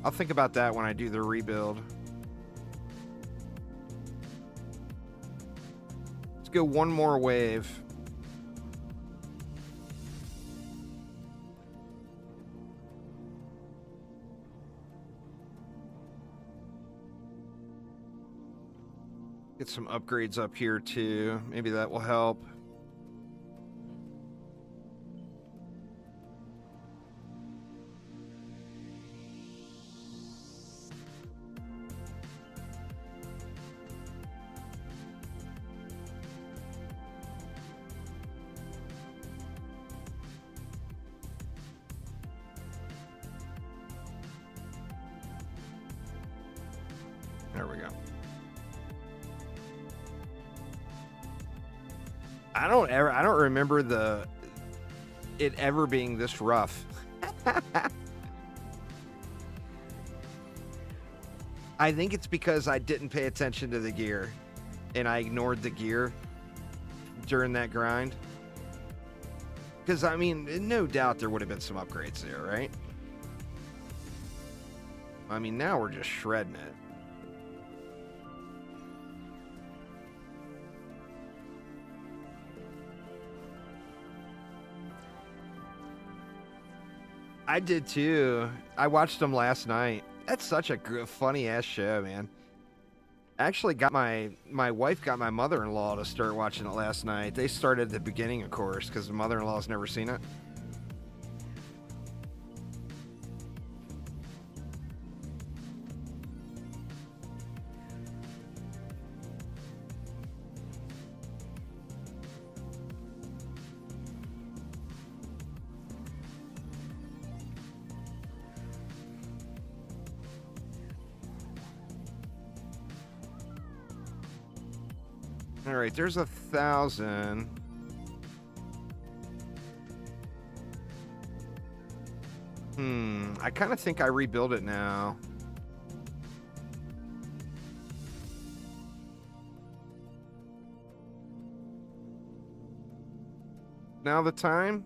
I'll think about that when I do the rebuild. Let's go one more wave. Get some upgrades up here too. Maybe that will help. There we go. I don't remember it ever being this rough. I think it's because I didn't pay attention to the gear and I ignored the gear during that grind. Because, I mean, no doubt there would have been some upgrades there, right? I mean, now we're just shredding it. I did too. I watched them last night. That's such a funny ass show, man. I actually got my wife got my mother-in-law to start watching it last night. They started at the beginning, of course, because the mother-in-law's never seen it. All right, there's 1,000. I kind of think I rebuild it now. Now the time?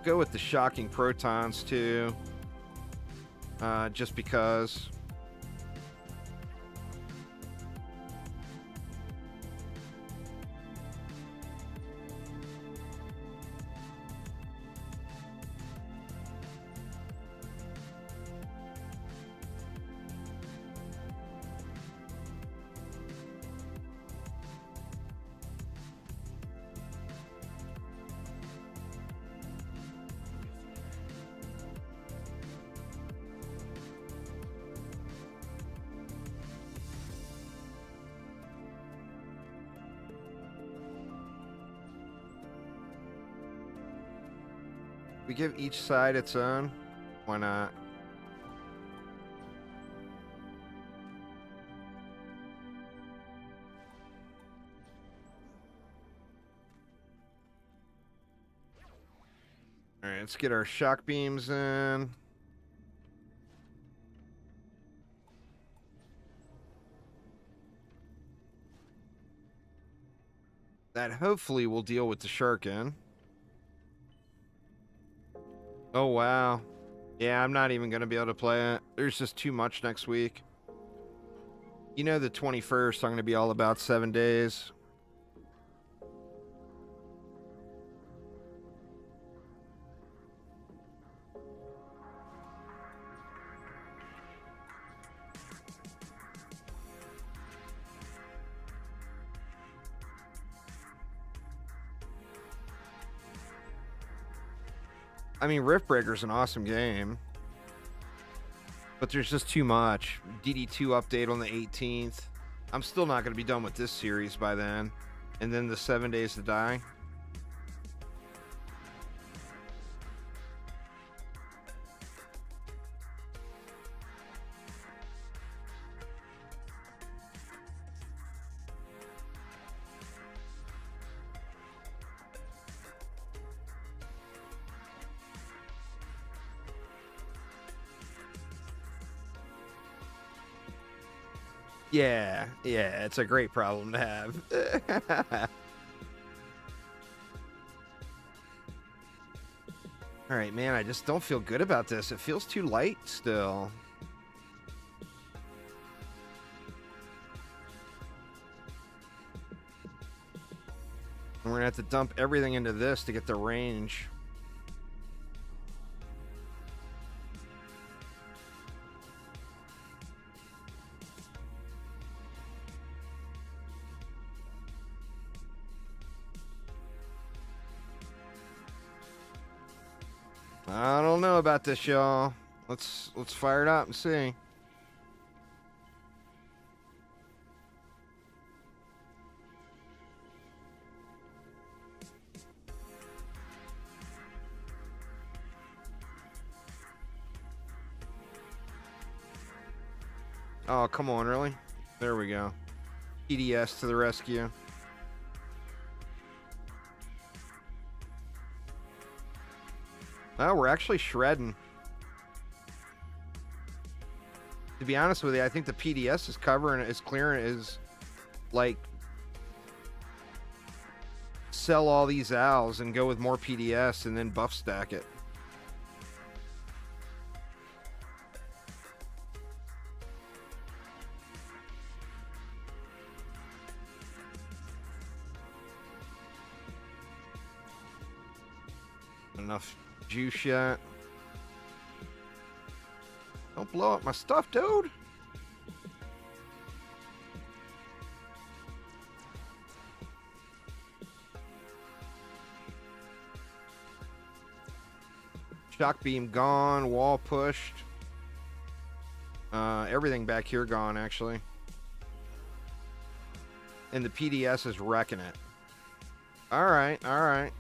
Go with the shocking protons too, just because. We give each side its own. Why not? All right, let's get our shock beams in. That hopefully will deal with the shark in. Oh, wow. Yeah, I'm not even going to be able to play it. There's just too much next week. You know, the 21st, I'm going to be all about 7 days. I mean, Rift Breaker's an awesome game. But there's just too much. DD2 update on the 18th. I'm still not going to be done with this series by then. And then the 7 Days to Die. Yeah, it's a great problem to have. All right, man, I just don't feel good about this. It feels too light still. And we're gonna have to dump everything into this to get the range. I don't know about this, y'all. Let's fire it up and see. Oh, come on, really? There we go. PDS to the rescue. Oh, we're actually shredding. To be honest with you, I think the PDS is covering it, is clearing it, is like sell all these owls and go with more PDS and then buff stack it. Enough juice yet. Don't blow up my stuff, dude. Shock beam gone, wall pushed. Everything back here gone, actually. And the PDS is wrecking it. All right.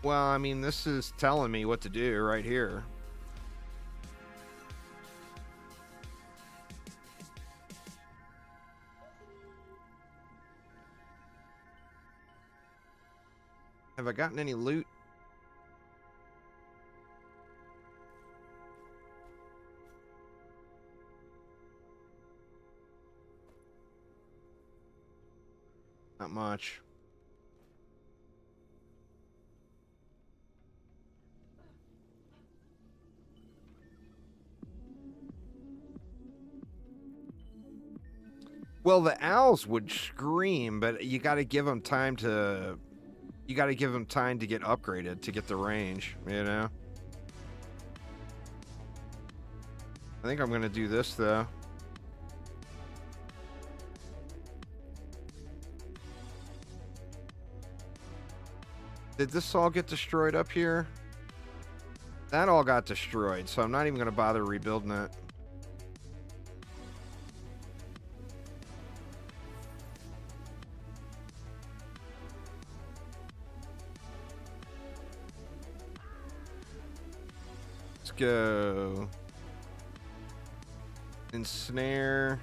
Well, I mean, this is telling me what to do right here. Have I gotten any loot? Not much. Well, the owls would scream, but you got to give them time to... You got to give them time to get upgraded, to get the range, you know? I think I'm going to do this, though. Did this all get destroyed up here? That all got destroyed, so I'm not even going to bother rebuilding it. Let's go. Ensnare.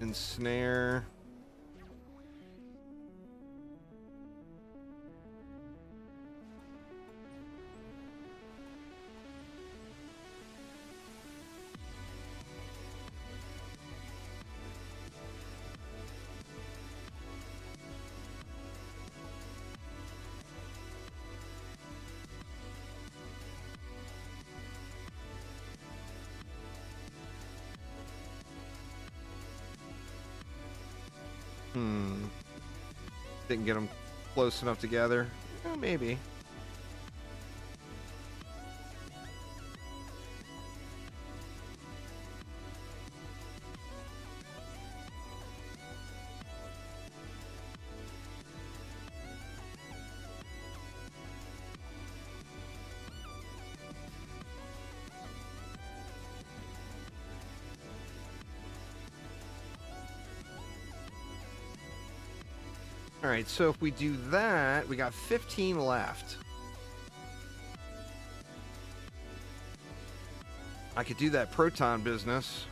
Ensnare. Didn't get them close enough together. Maybe. All right, so if we do that, we got 15 left. I could do that proton business.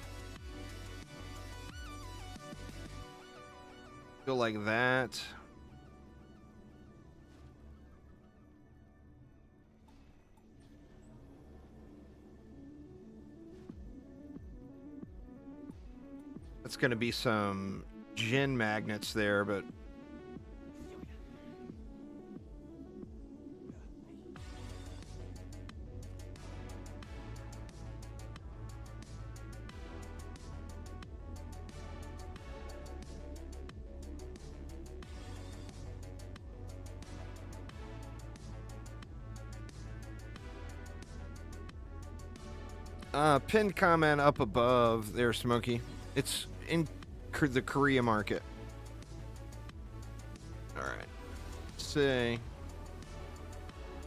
Go like that. That's going to be some gin magnets there, but pinned comment up above there, Smokey. It's in the Korea market. All right. Let's see.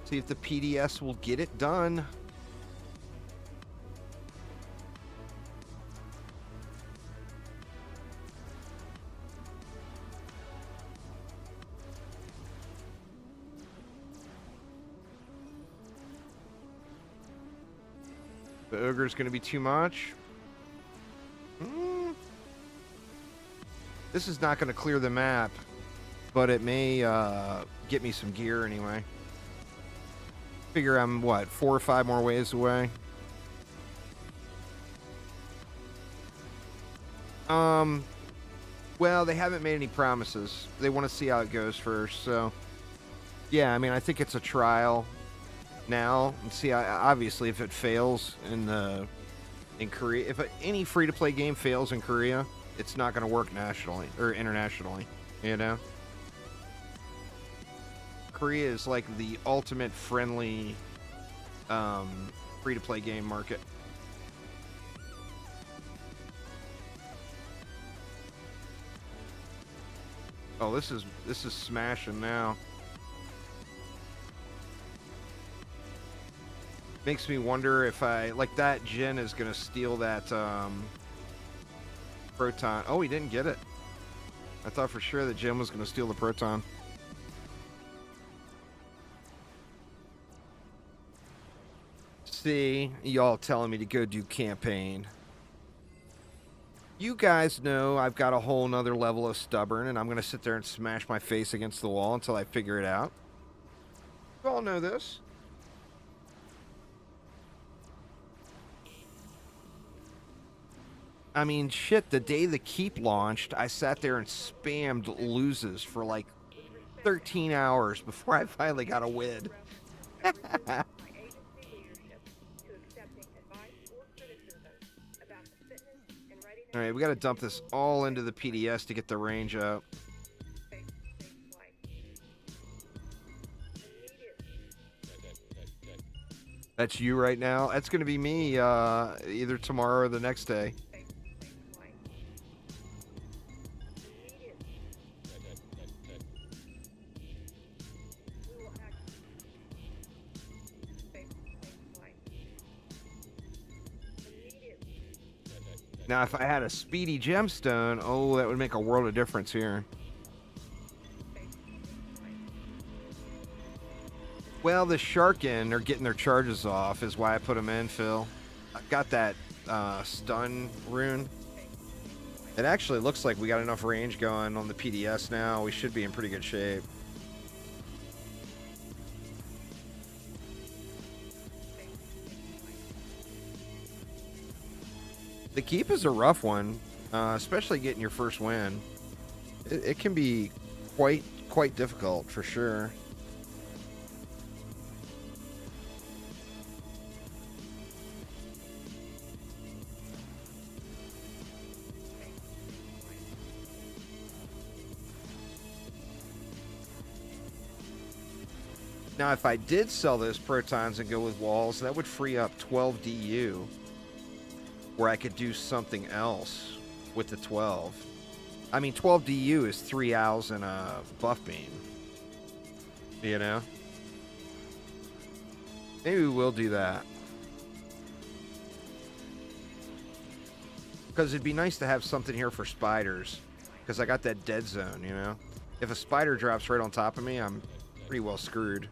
See if the PDS will get it done. The ogre's going to be too much. This is not going to clear the map, but it may get me some gear anyway. Figure I'm, what, 4 or 5 more ways away? Well, they haven't made any promises. They want to see how it goes first, so... Yeah, I mean, I think it's a trial now. And see, obviously, if it fails in Korea... If any free-to-play game fails in Korea, it's not going to work nationally, or internationally, you know? Korea is like the ultimate friendly free-to-play game market. Oh, this is smashing now. Makes me wonder if that Jin is gonna steal that proton. Oh, he didn't get it. I thought for sure that Jin was gonna steal the proton. See, y'all telling me to go do campaign. You guys know I've got a whole nother level of stubborn, and I'm going to sit there and smash my face against the wall until I figure it out. You all know this. I mean, shit, the day the Keep launched, I sat there and spammed loses for like 13 hours before I finally got a win. All right, we got to dump this all into the PDS to get the range up. That's you right now? That's going to be me either tomorrow or the next day. Now, if I had a speedy gemstone, oh, that would make a world of difference here. Well, the Sharkin are getting their charges off is why I put them in, Phil. I've got that stun rune. It actually looks like we got enough range going on the PDS now. We should be in pretty good shape. The keep is a rough one, especially getting your first win. It can be quite difficult for sure. Now, if I did sell those protons and go with walls, that would free up 12 DU, where I could do something else with the 12. I mean, 12 DU is 3 owls and a buff beam. You know? Maybe we will do that. Because it'd be nice to have something here for spiders. Because I got that dead zone, you know? If a spider drops right on top of me, I'm pretty well screwed.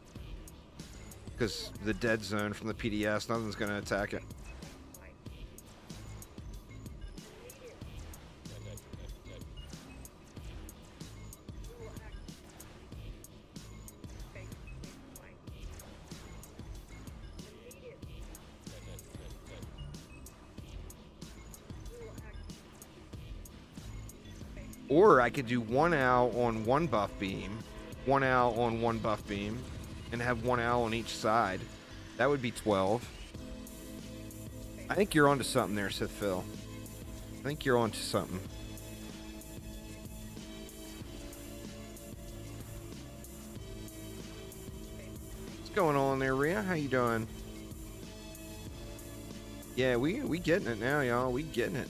Because the dead zone from the PDS, nothing's going to attack it. Or I could do 1 owl on 1 buff beam, 1 owl on 1 buff beam, and have 1 owl on each side. That would be 12. I think you're onto something there, Sith Phil. I think you're onto something. What's going on there, Rhea? How you doing? Yeah, we getting it now, y'all. We getting it.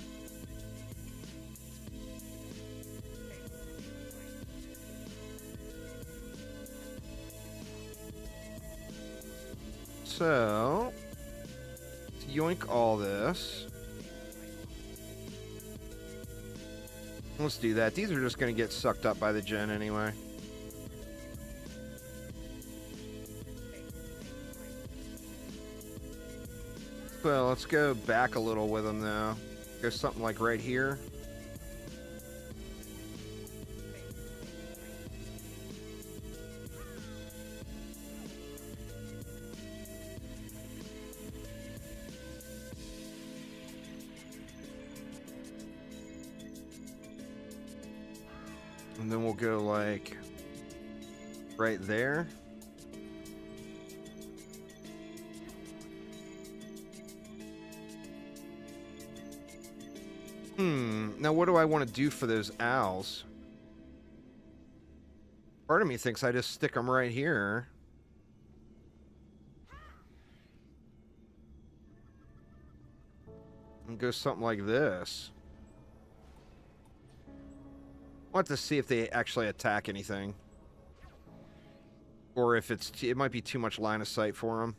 So, let's yoink all this. Let's do that. These are just going to get sucked up by the gen anyway. Well, let's go back a little with them, though. Go something like right here. And then we'll go like right there. Now what do I want to do for those owls? Part of me thinks I just stick them right here. And go something like this. I want to see if they actually attack anything. Or if it might be too much line of sight for them.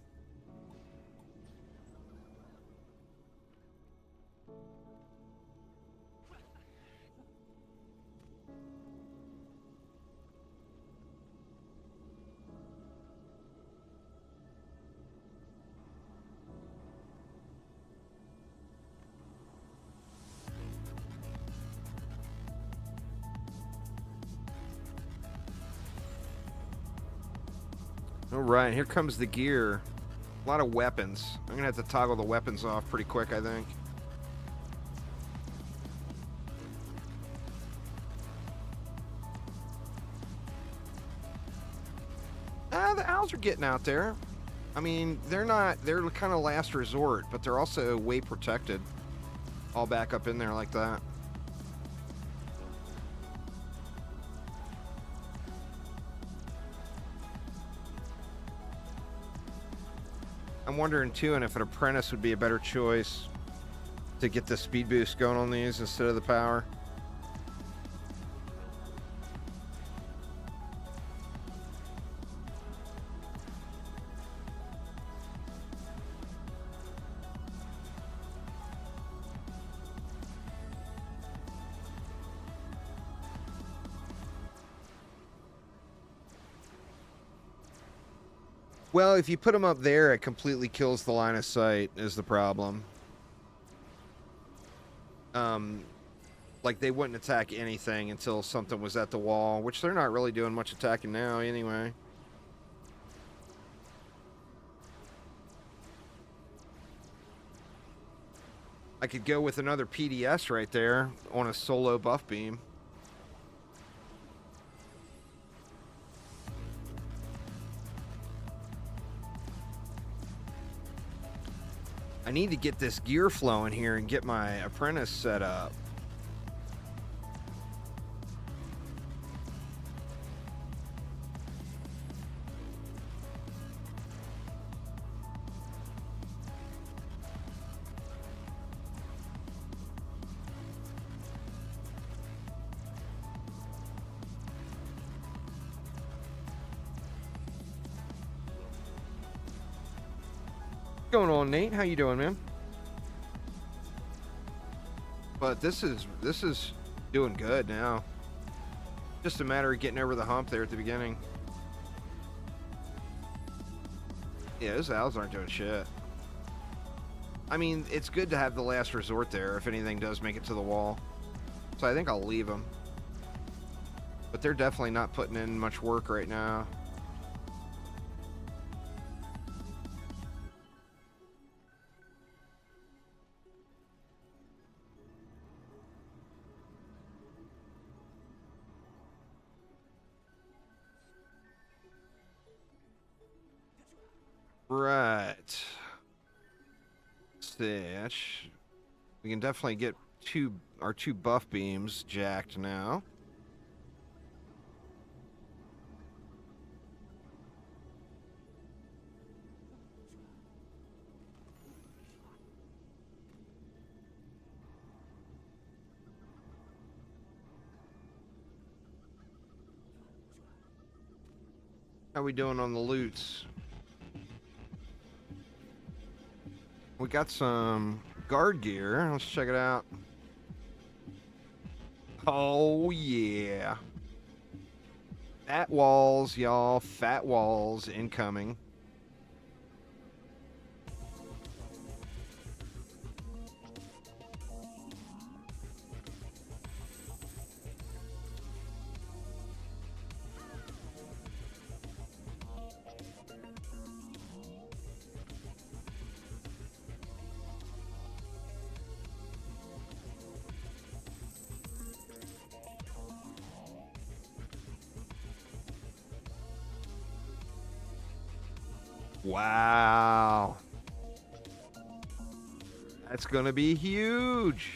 Alright, here comes the gear. A lot of weapons. I'm going to have to toggle the weapons off pretty quick, I think. The owls are getting out there. I mean, they're kind of last resort, but they're also way protected. All back up in there like that. I'm wondering too, and if an apprentice would be a better choice to get the speed boost going on these instead of the power. Well, if you put them up there, it completely kills the line of sight, is the problem. Like, they wouldn't attack anything until something was at the wall, which they're not really doing much attacking now anyway. I could go with another PDS right there on a solo buff beam. I need to get this gear flowing here and get my apprentice set up. What's going on, Nate? How you doing, man? But this is doing good now. Just a matter of getting over the hump there at the beginning. Yeah, those owls aren't doing shit. I mean, it's good to have the last resort there if anything does make it to the wall. So I think I'll leave them. But they're definitely not putting in much work right now. Right. Let's see. We can definitely get our two buff beams jacked now. How we doing on the loots? We got some guard gear. Let's check it out. Oh, yeah. Fat walls, y'all. Fat walls incoming. Wow. That's going to be huge.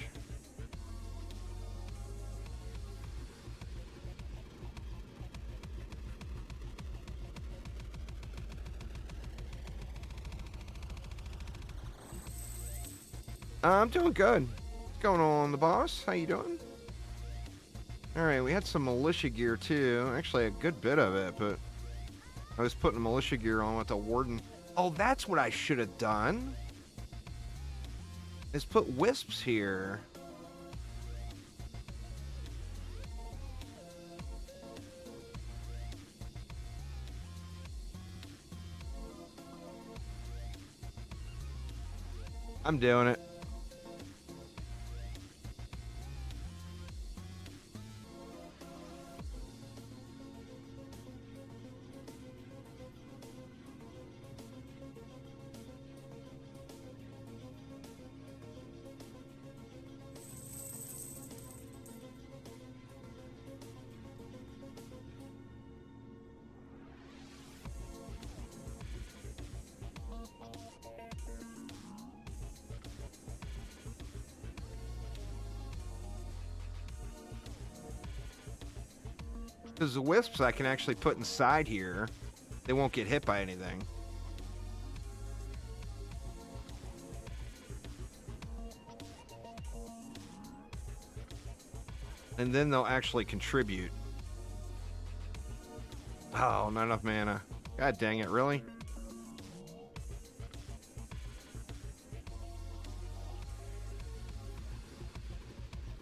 I'm doing good. What's going on, the boss? How you doing? All right, we had some militia gear too. Actually, a good bit of it, but I was putting militia gear on with the warden. Oh, that's what I should have done. Is put wisps here. I'm doing it. Because the wisps I can actually put inside here. They won't get hit by anything. And then they'll actually contribute. Oh, not enough mana. God dang it, really?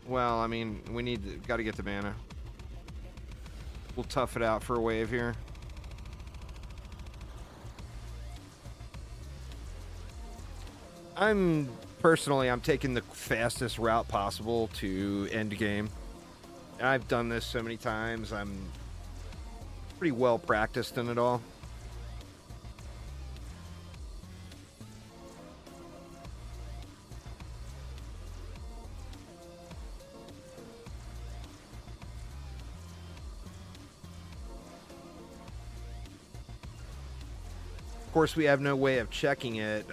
Well, I mean, gotta get the mana. We'll tough it out for a wave here. I'm taking the fastest route possible to end game. And I've done this so many times. I'm pretty well practiced in it all. Of course, we have no way of checking it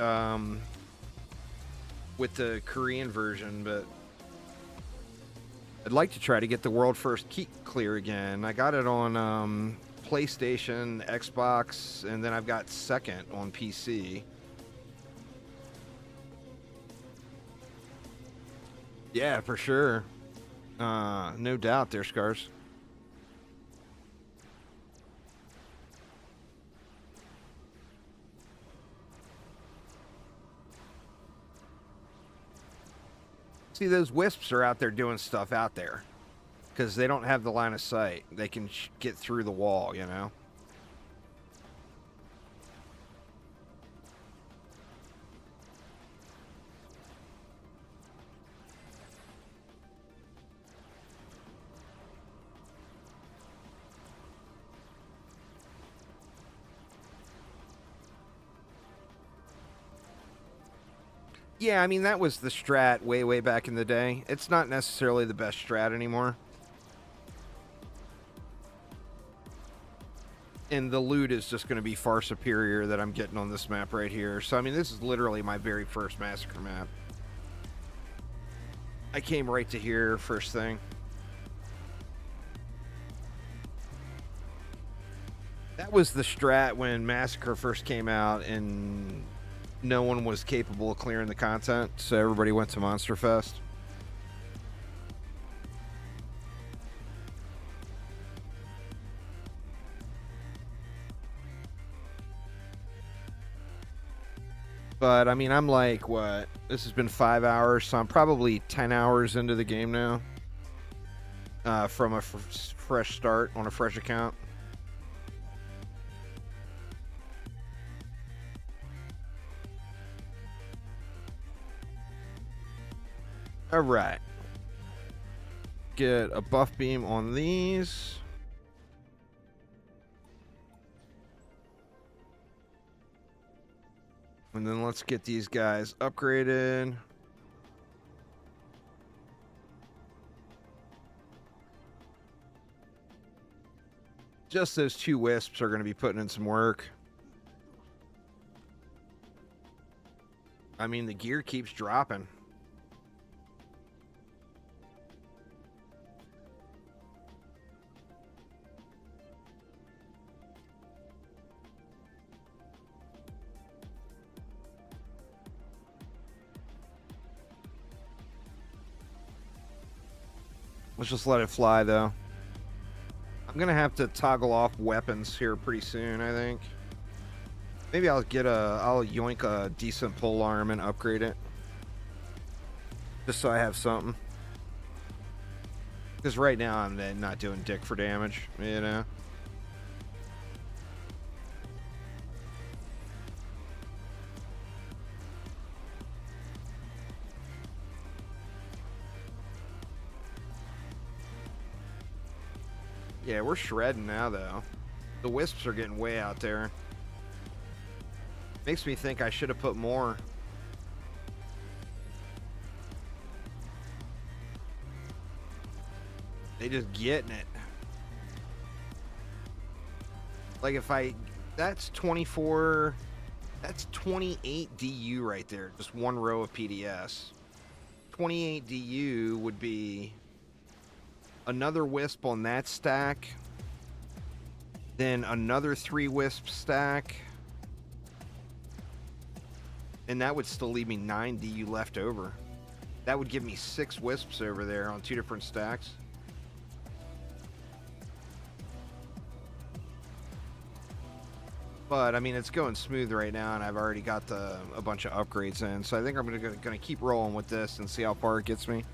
with the Korean version, but I'd like to try to get the world first keep clear again. I got it on PlayStation, Xbox, and then I've got second on PC. Yeah, for sure. No doubt there, Scars. See, those wisps are out there doing stuff out there because they don't have the line of sight. They can get through the wall, you know? Yeah, I mean, that was the strat way, way back in the day. It's not necessarily the best strat anymore. And the loot is just going to be far superior that I'm getting on this map right here. So, I mean, this is literally my very first Massacre map. I came right to here first thing. That was the strat when Massacre first came out and no one was capable of clearing the content, so everybody went to Monster Fest. But, I mean, I'm like, what? This has been 5 hours, so I'm probably 10 hours into the game now. From a fresh start on a fresh account. Alright. Get a buff beam on these. And then let's get these guys upgraded. Just those 2 wisps are going to be putting in some work. I mean, the gear keeps dropping. Let's just let it fly, though. I'm going to have to toggle off weapons here pretty soon, I think. Maybe I'll yoink a decent pole arm and upgrade it. Just so I have something. Because right now I'm not doing dick for damage, you know? Yeah, we're shredding now, though. The wisps are getting way out there. Makes me think I should have put more. They just getting it. Like if that's 24, that's 28 DU right there. Just one row of PDS. 28 DU would be another wisp on that stack, then another 3 wisp stack, and that would still leave me 9 DU left over. That would give me 6 wisps over there on 2 different stacks. But I mean, it's going smooth right now, and I've already got a bunch of upgrades in, so I think I'm gonna keep rolling with this and see how far it gets me.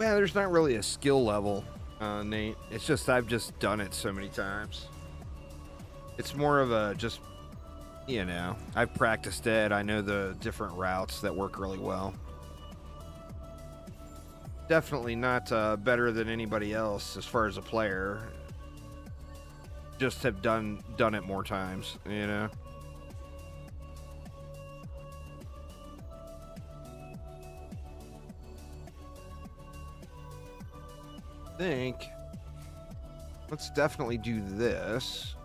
Well, there's not really a skill level, Nate. It's just I've just done it so many times. It's more of a just, I've practiced it. I know the different routes that work really well. Definitely not better than anybody else as far as a player. Just have done it more times, think let's definitely do this.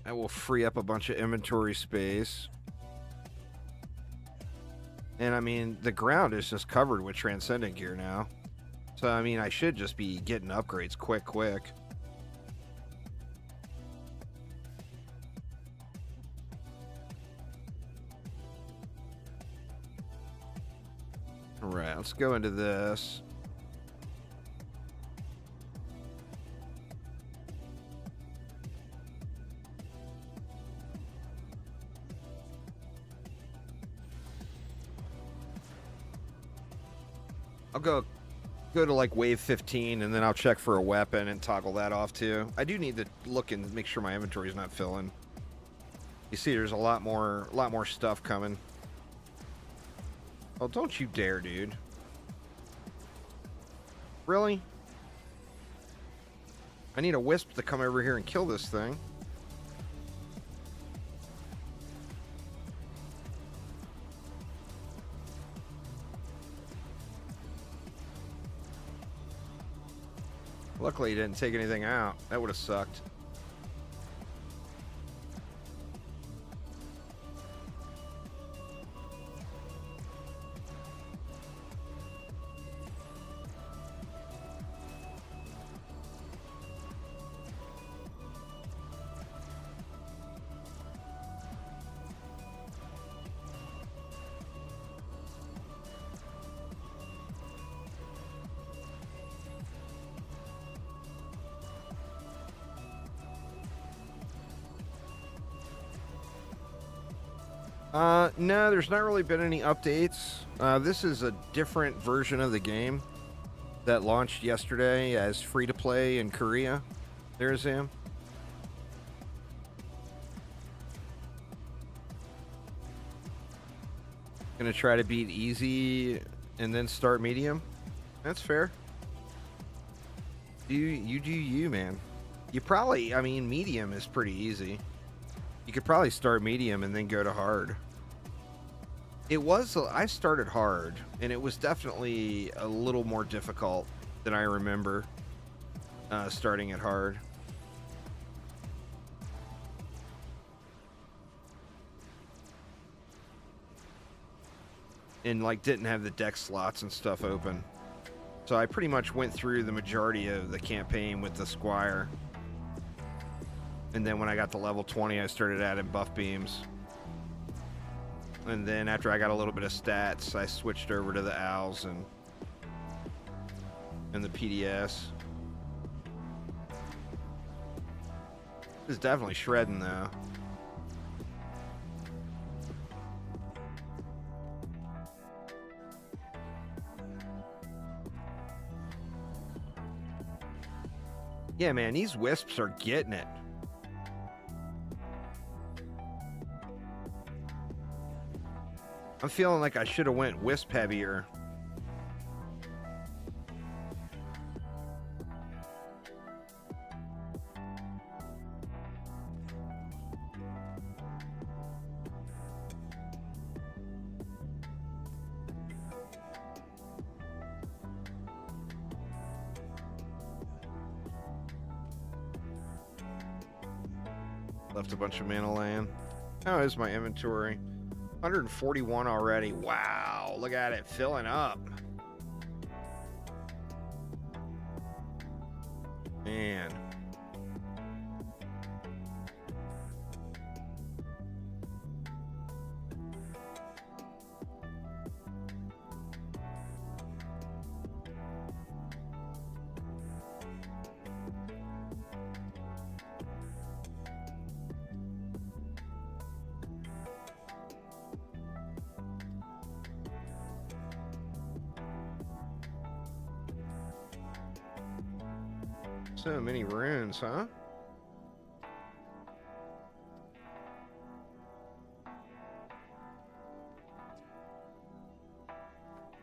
That will free up a bunch of inventory space. And I mean, the ground is just covered with transcendent gear now. So I mean, I should just be getting upgrades quick. All right, let's go into this. I'll go to like wave 15 and then I'll check for a weapon and toggle that off too. I do need to look and make sure my inventory is not filling. You see, there's a lot more stuff coming. Oh, don't you dare, dude. Really? I need a wisp to come over here and kill this thing. Luckily, he didn't take anything out. That would have sucked. No, there's not really been any updates. This is a different version of the game that launched yesterday as free-to-play in Korea. There's him. Gonna try to beat easy and then start medium. That's fair. You do you, man. You probably, I mean, medium is pretty easy. You could probably start medium and then go to hard. I started hard, and it was definitely a little more difficult than I remember starting at hard. And, like, didn't have the deck slots and stuff open. So I pretty much went through the majority of the campaign with the Squire. And then when I got to level 20, I started adding buff beams. And then after I got a little bit of stats, I switched over to the owls and the PDS. It's definitely shredding though. Yeah, man, these wisps are getting it. I'm feeling like I should have went wisp heavier. Left a bunch of mana land. How is my inventory? 141 already. Wow, look at it filling up. Man. So many runes, huh?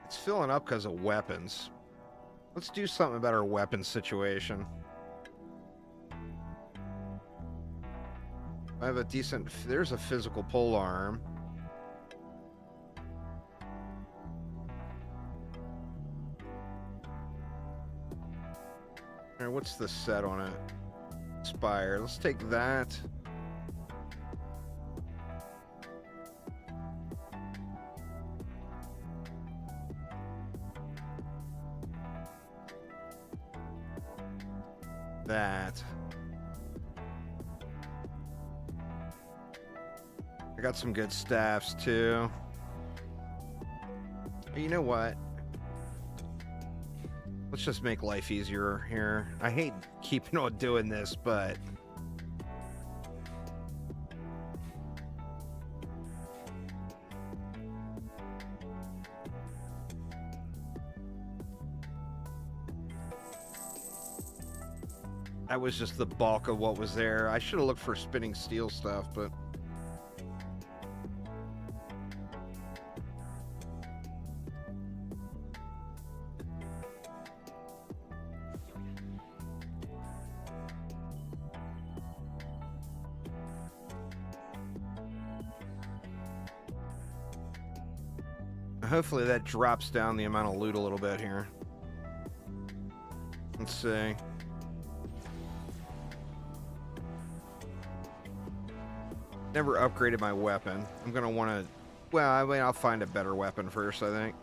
It's filling up because of weapons. Let's do something about our weapons situation. I have a decent... There's a physical pole arm. Alright, what's the set on it? Spire. Let's take that. That. I got some good staffs too. You know what? Let's just make life easier here. I hate keeping on doing this, but that was just the bulk of what was there. I should have looked for spinning steel stuff, but hopefully that drops down the amount of loot a little bit here. Let's see. Never upgraded my weapon. I'm gonna want to... Well, I mean, I'll find a better weapon first, I think.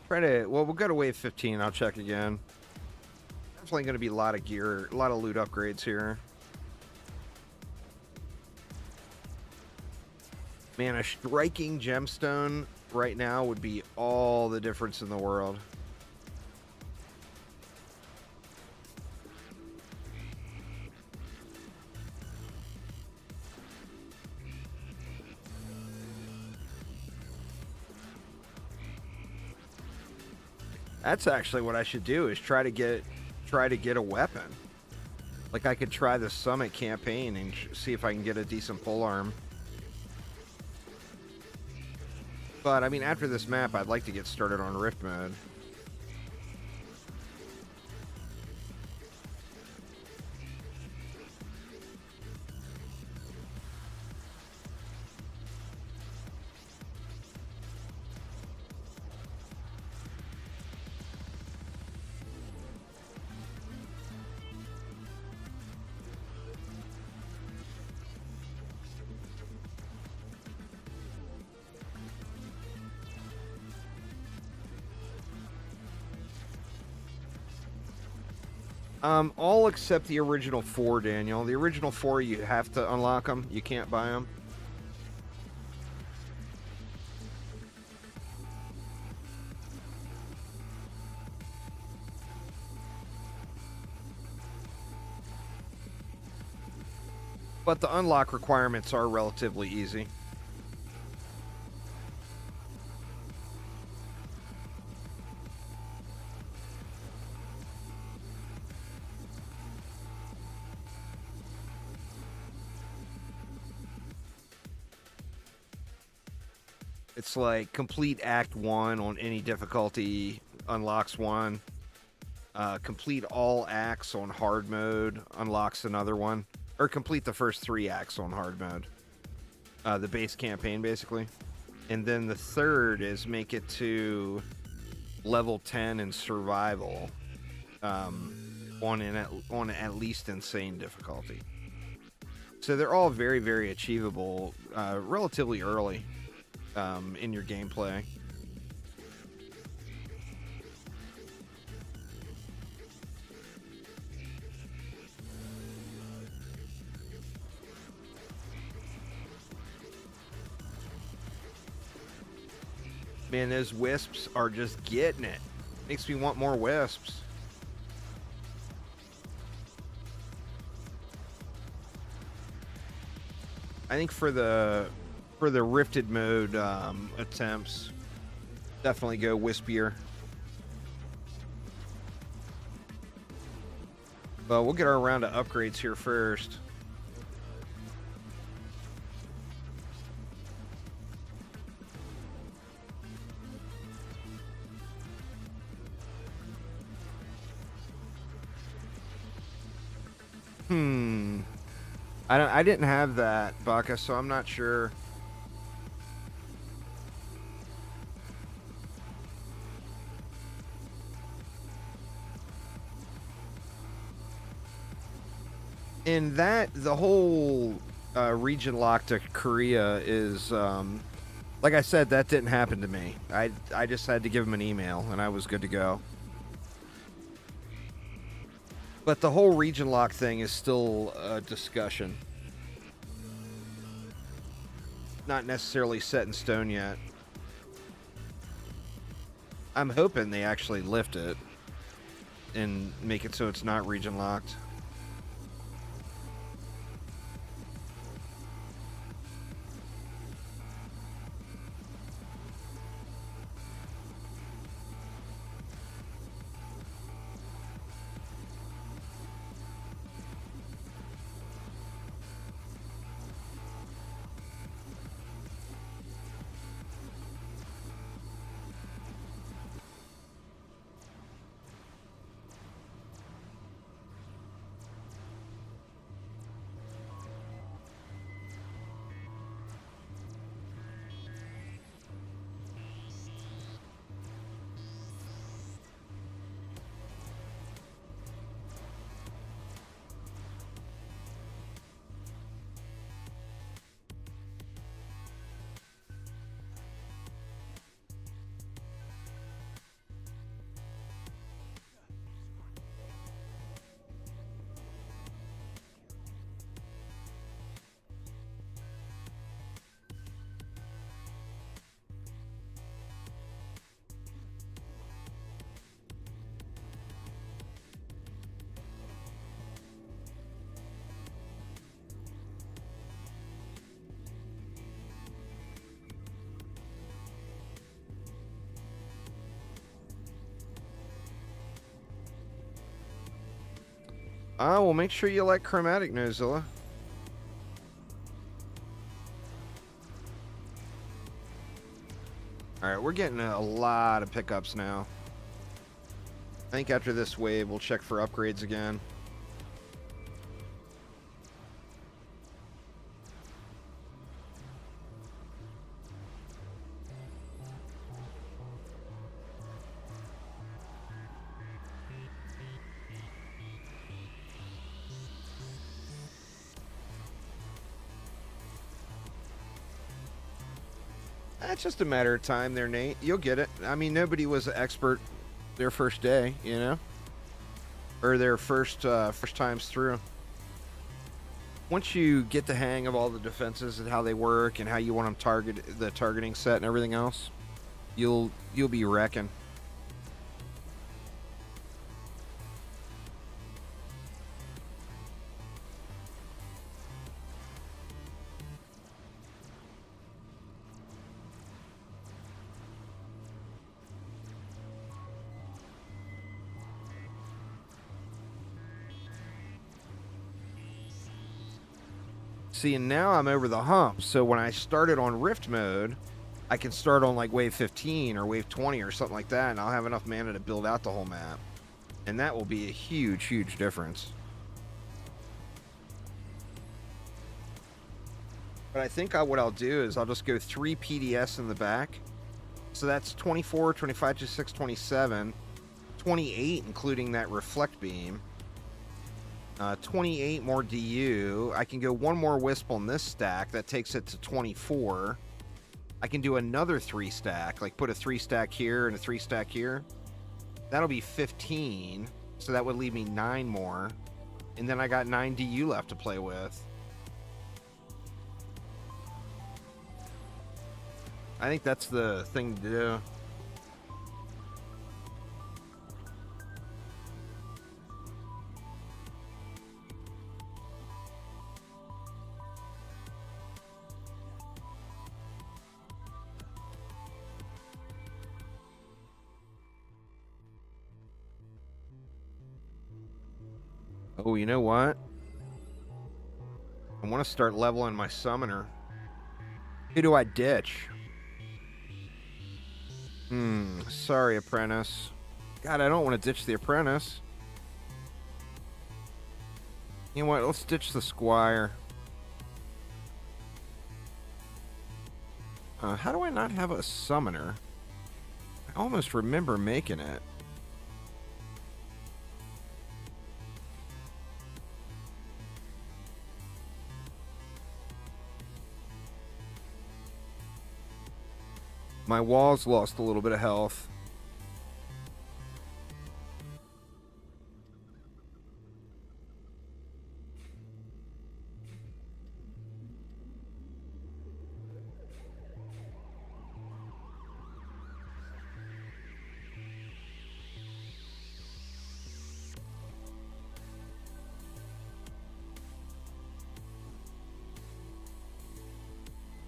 Try to... Well, we'll go to wave 15. I'll check again. Definitely going to be a lot of gear, a lot of loot upgrades here. Man, a striking gemstone right now would be all the difference in the world. That's actually what I should do, is try to get a weapon. Like, I could try the summit campaign and see if I can get a decent polearm. But I mean, after this map, I'd like to get started on Rift mode. All except the original 4, Daniel. The original 4, you have to unlock them. You can't buy them. But the unlock requirements are relatively easy. It's like complete Act 1 on any difficulty unlocks one. Complete all acts on hard mode unlocks another one. Or complete the first 3 acts on hard mode. The base campaign, basically. And then the third is make it to level 10 in survival on at least insane difficulty. So they're all very, very achievable relatively early in your gameplay. Man, those wisps are just getting it. Makes me want more wisps. I think for the rifted mode attempts, definitely go wispier. But we'll get our round of upgrades here first. I didn't have that, Baka, so I'm not sure. In that, the whole region lock to Korea is, like I said, that didn't happen to me. I just had to give him an email, and I was good to go. But the whole region lock thing is still a discussion. Not necessarily set in stone yet. I'm hoping they actually lift it and make it so it's not region locked. Well, make sure you like chromatic, Nozilla. Alright, we're getting a lot of pickups now. I think after this wave, we'll check for upgrades again. It's just a matter of time there, Nate. You'll get it. I mean, nobody was an expert their first day, you know? Or their first times through. Once you get the hang of all the defenses and how they work and how you want them the targeting set and everything else, you'll be wrecking. See, and now I'm over the hump, so when I started on Rift mode, I can start on like wave 15 or wave 20 or something like that, and I'll have enough mana to build out the whole map. And that will be a huge, huge difference. But I think what I'll do is I'll just go 3 PDS in the back. So that's 24, 25, 26, 27, 28, including that reflect beam. 28 more DU. I can go one more Wisp on this stack. That takes it to 24. I can do another 3 stack. Like put a 3 stack here and a 3 stack here. That'll be 15. So that would leave me 9 more. And then I got 9 DU left to play with. I think that's the thing to do. Oh, you know what? I want to start leveling my summoner. Who do I ditch? Sorry, apprentice. God, I don't want to ditch the apprentice. You know what? Let's ditch the squire. How do I not have a summoner? I almost remember making it. My walls lost a little bit of health.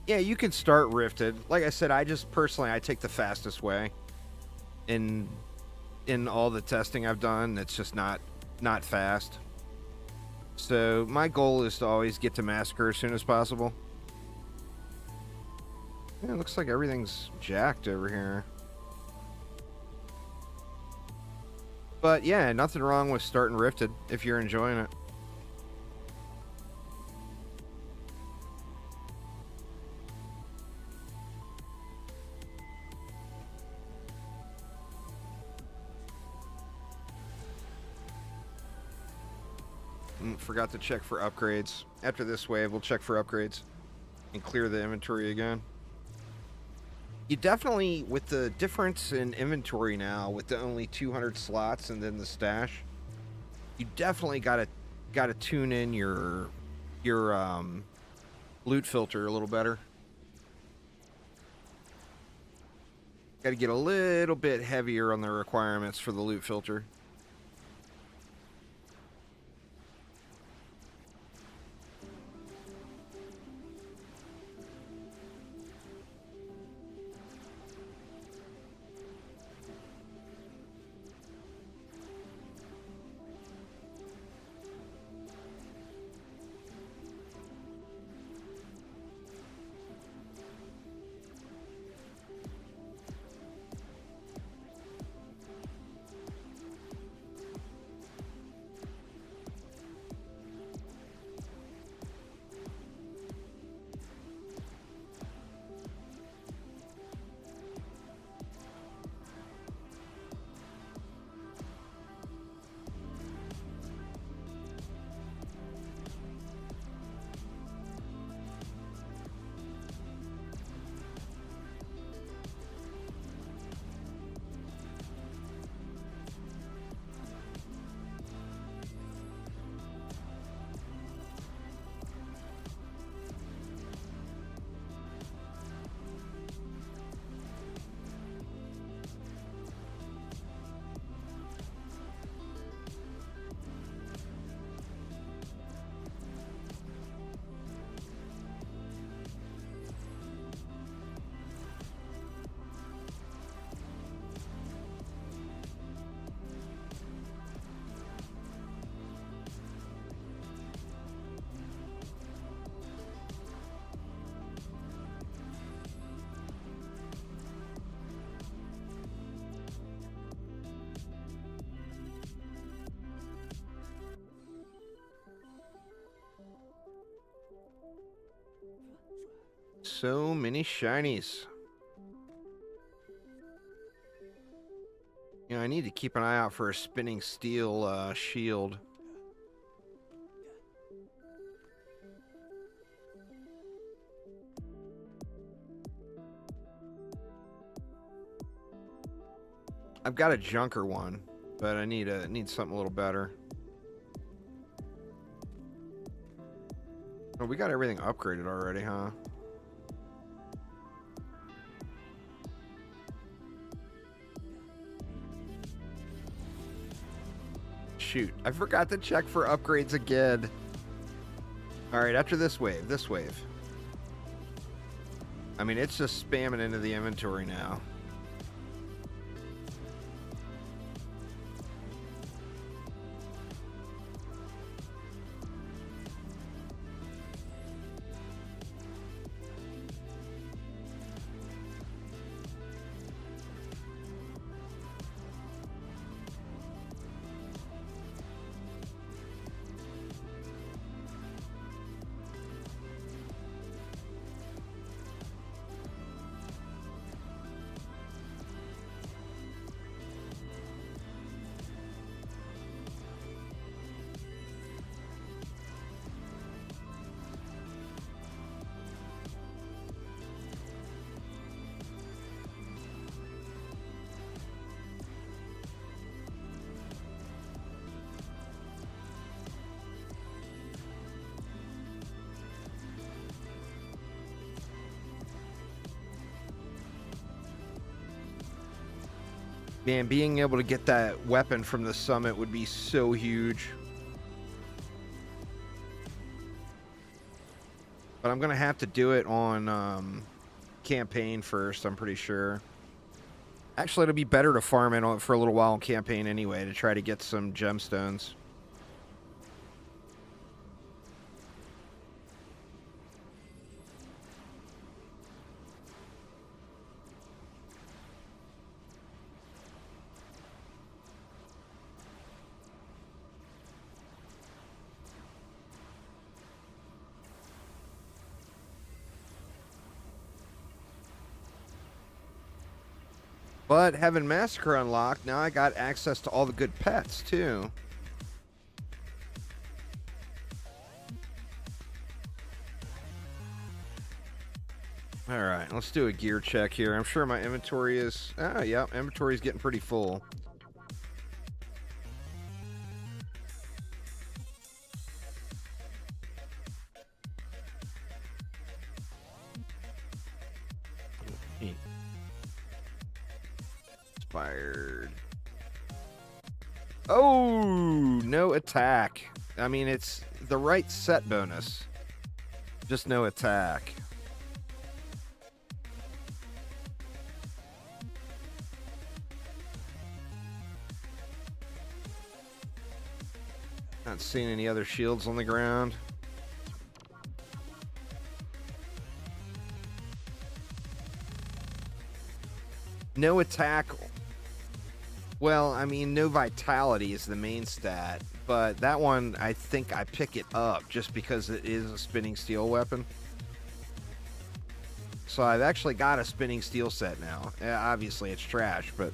Yeah, you can start Rifted. Like I said, I just personally I take the fastest way. In all the testing I've done, it's just not fast. So my goal is to always get to Massacre as soon as possible. Yeah, it looks like everything's jacked over here. But yeah, nothing wrong with starting Rifted if you're enjoying it. Forgot to check for upgrades. After this wave, we'll check for upgrades and clear the inventory again. You definitely, with the difference in inventory now, with the only 200 slots and then the stash, you definitely gotta tune in your loot filter a little better. Got to get a little bit heavier on the requirements for the loot filter. So many shinies. You know, I need to keep an eye out for a spinning steel shield. I've got a junker one, but I need something a little better. Oh, we got everything upgraded already, huh? Shoot, I forgot to check for upgrades again. Alright, after this wave. I mean, it's just spamming into the inventory now. Man, being able to get that weapon from the summit would be so huge. But I'm going to have to do it on campaign first, I'm pretty sure. Actually, it'll be better to farm it on for a little while on campaign anyway to try to get some gemstones. But having Massacre unlocked, now I got access to all the good pets, too. Alright, let's do a gear check here. I'm sure my inventory is... Oh, yeah, inventory is getting pretty full. Inspired. Oh, no attack. I mean, it's the right set bonus. Just no attack. Not seeing any other shields on the ground. No attack. Well, I mean, no vitality is the main stat, but that one, I think I pick it up just because it is a spinning steel weapon. So I've actually got a spinning steel set now. Obviously, it's trash, but...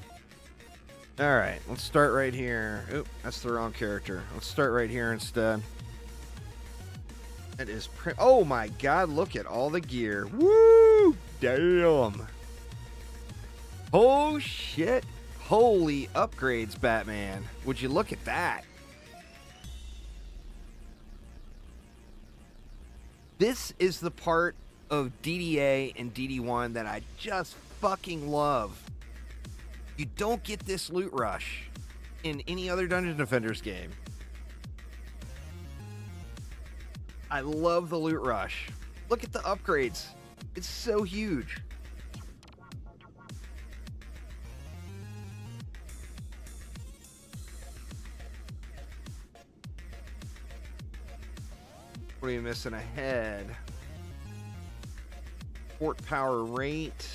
Alright, let's start right here. Oop, that's the wrong character. Let's start right here instead. It is... Oh my god, look at all the gear. Woo! Damn! Oh shit! Holy upgrades, Batman. Would you look at that? This is the part of DDA and DD1 that I just fucking love. You don't get this loot rush in any other Dungeon Defenders game. I love the loot rush. Look at the upgrades. It's so huge. What are you missing ahead? Fort power rate.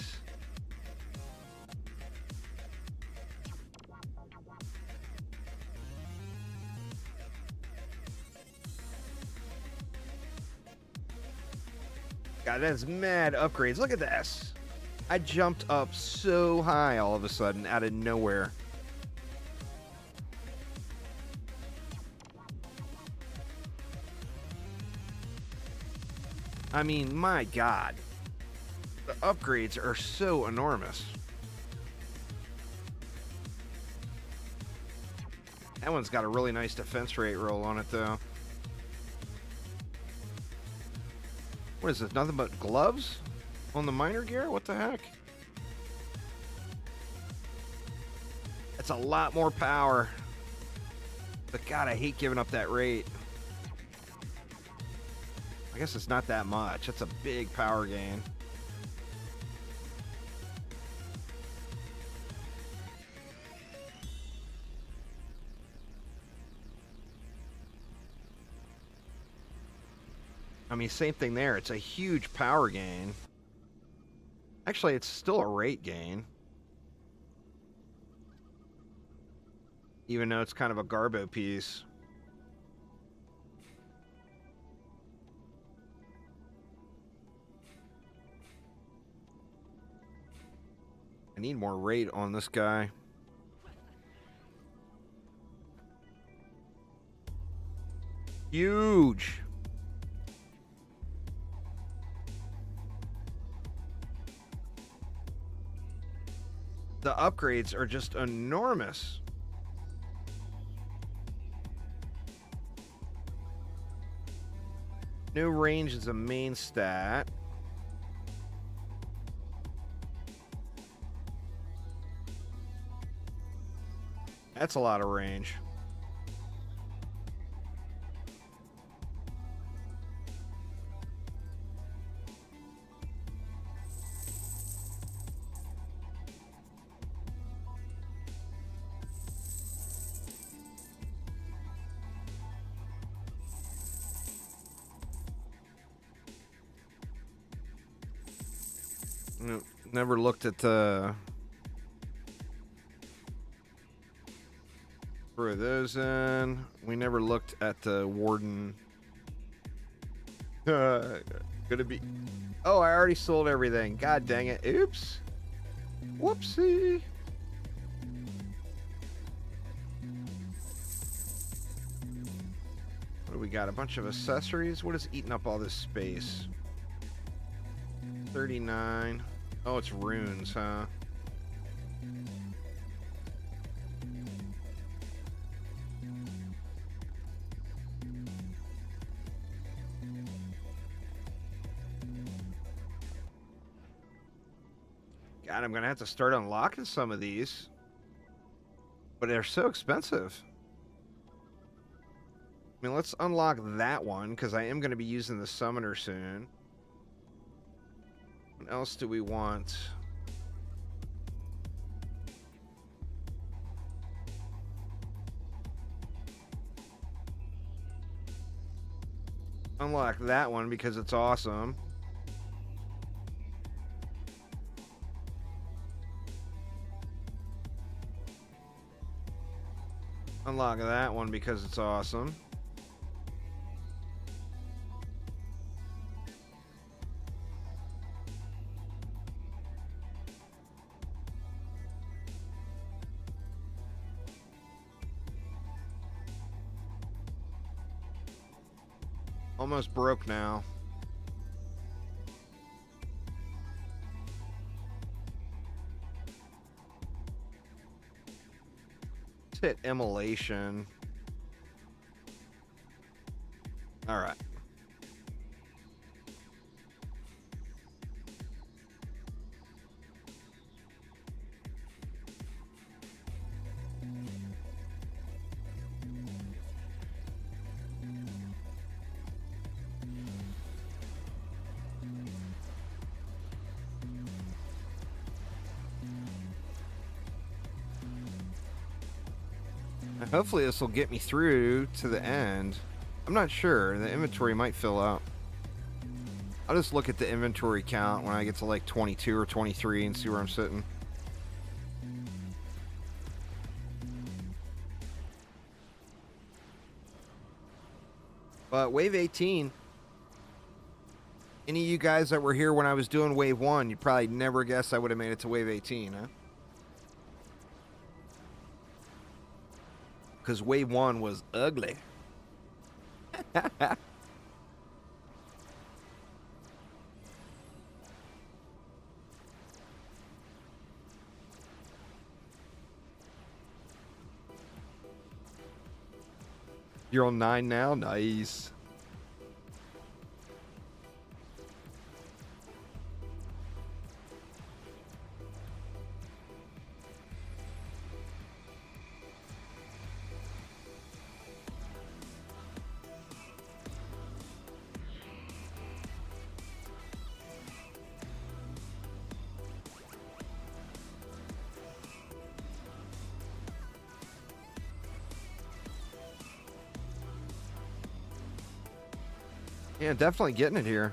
God, that's mad upgrades. Look at this. I jumped up so high all of a sudden out of nowhere. I mean, my God. The upgrades are so enormous. That one's got a really nice defense rate roll on it, though. What is this? Nothing but gloves on the miner gear? What the heck? That's a lot more power. But God, I hate giving up that rate. I guess it's not that much. That's a big power gain. I mean, same thing there. It's a huge power gain. Actually, it's still a rate gain. Even though it's kind of a garbo piece. I need more rate on this guy. Huge. The upgrades are just enormous. No range is a main stat. That's a lot of range. Never looked at the... Throw those in. We never looked at the warden. Gonna be... Oh, I already sold everything. God dang it. Oops. Whoopsie. What do we got? A bunch of accessories? What is eating up all this space? 39. Oh, it's runes, huh? God, I'm gonna have to start unlocking some of these. But they're so expensive. I mean, let's unlock that one, because I am going to be using the summoner soon. What else do we want? Unlock that one because it's awesome. Unlock that one because it's awesome. Almost broke now. Let's hit immolation. All right. Hopefully this will get me through to the end. I'm not sure. The inventory might fill up. I'll just look at the inventory count when I get to like 22 or 23 and see where I'm sitting. But wave 18. Any of you guys that were here when I was doing wave 1, you'd probably never guess I would have made it to wave 18, huh? Because wave 1 was ugly. You're on 9 now? Nice. Yeah, definitely getting it here.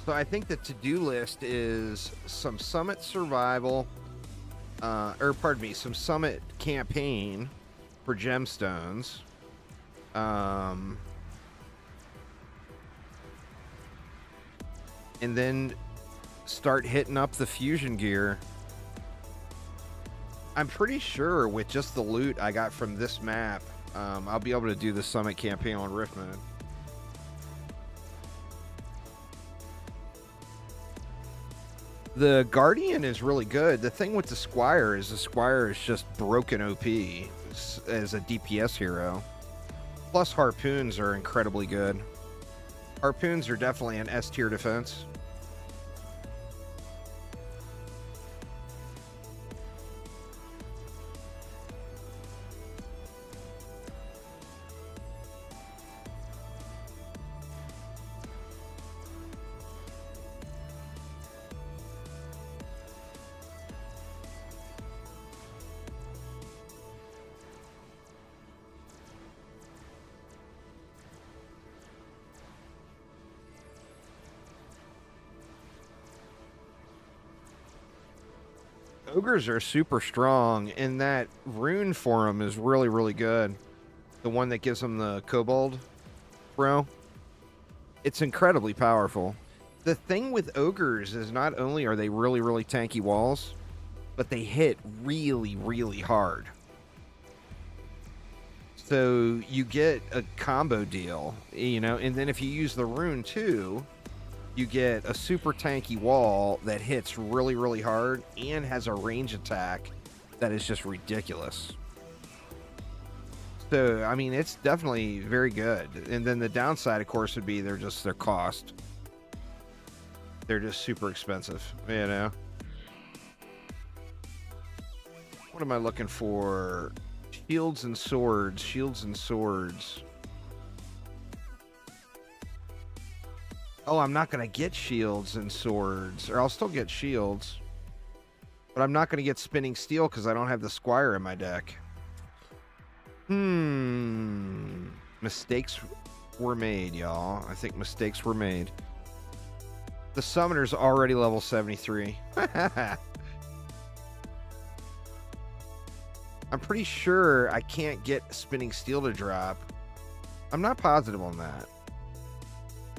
So I think the to-do list is some summit survival, or pardon me, some summit campaign for gemstones. And then start hitting up the fusion gear. I'm pretty sure with just the loot I got from this map, I'll be able to do the summit campaign on Riftman. The Guardian is really good. The thing with the Squire is just broken OP as a DPS hero. Plus harpoons are incredibly good. Harpoons are definitely an S tier defense. Ogres are super strong, and that rune for them is really, really good. The one that gives them the kobold bro. It's incredibly powerful. The thing with ogres is not only are they really, really tanky walls, but they hit really, really hard. So you get a combo deal, you know, and then if you use the rune too, you get a super tanky wall that hits really, really hard and has a range attack that is just ridiculous. So, I mean, it's definitely very good. And then the downside, of course, would be their cost. They're just super expensive, you know? What am I looking for? Shields and swords. Shields and swords. Oh, I'm not going to get shields and swords. Or I'll still get shields. But I'm not going to get spinning steel because I don't have the squire in my deck. Mistakes were made, y'all. I think mistakes were made. The summoner's already level 73. I'm pretty sure I can't get spinning steel to drop. I'm not positive on that.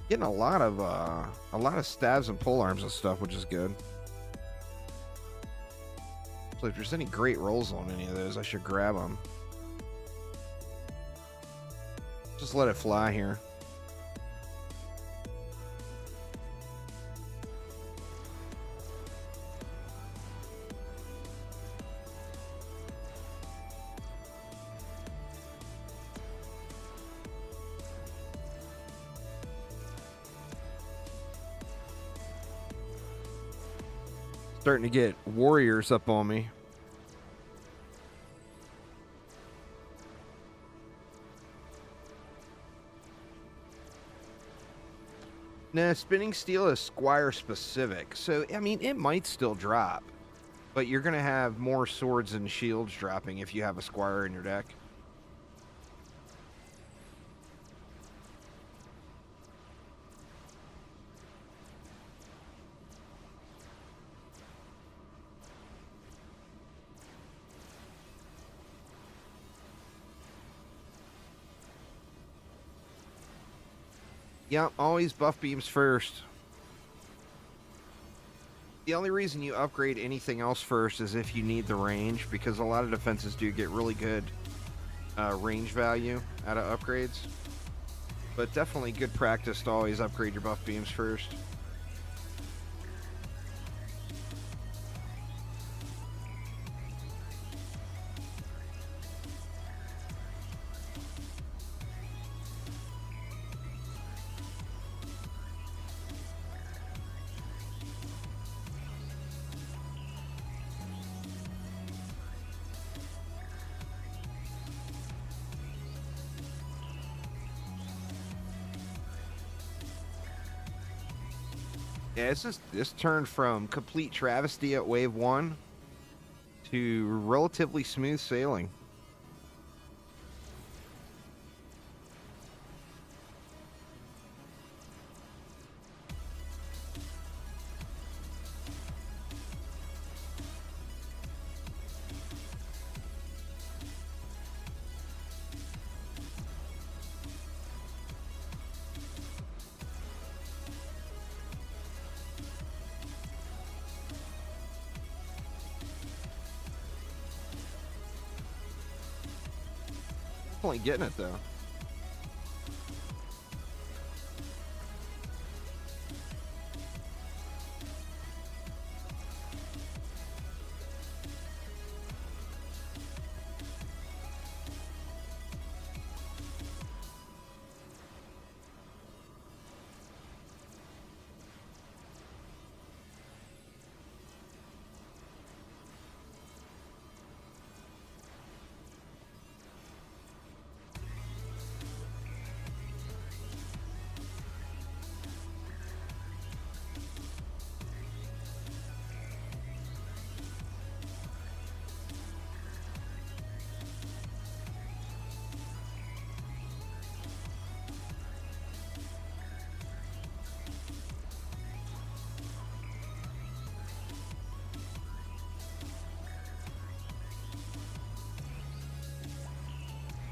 Getting a lot of stabs and pole arms and stuff, which is good. So if there's any great rolls on any of those, I should grab them. Just let it fly here. Starting to get warriors up on me. Nah, spinning steel is squire specific, so I mean it might still drop, but you're gonna have more swords and shields dropping if you have a squire in your deck. Yep, always buff beams first. The only reason you upgrade anything else first is if you need the range, because a lot of defenses do get really good range value out of upgrades. But definitely good practice to always upgrade your buff beams first. Yeah, this turned from complete travesty at wave 1 to relatively smooth sailing. Definitely getting it though.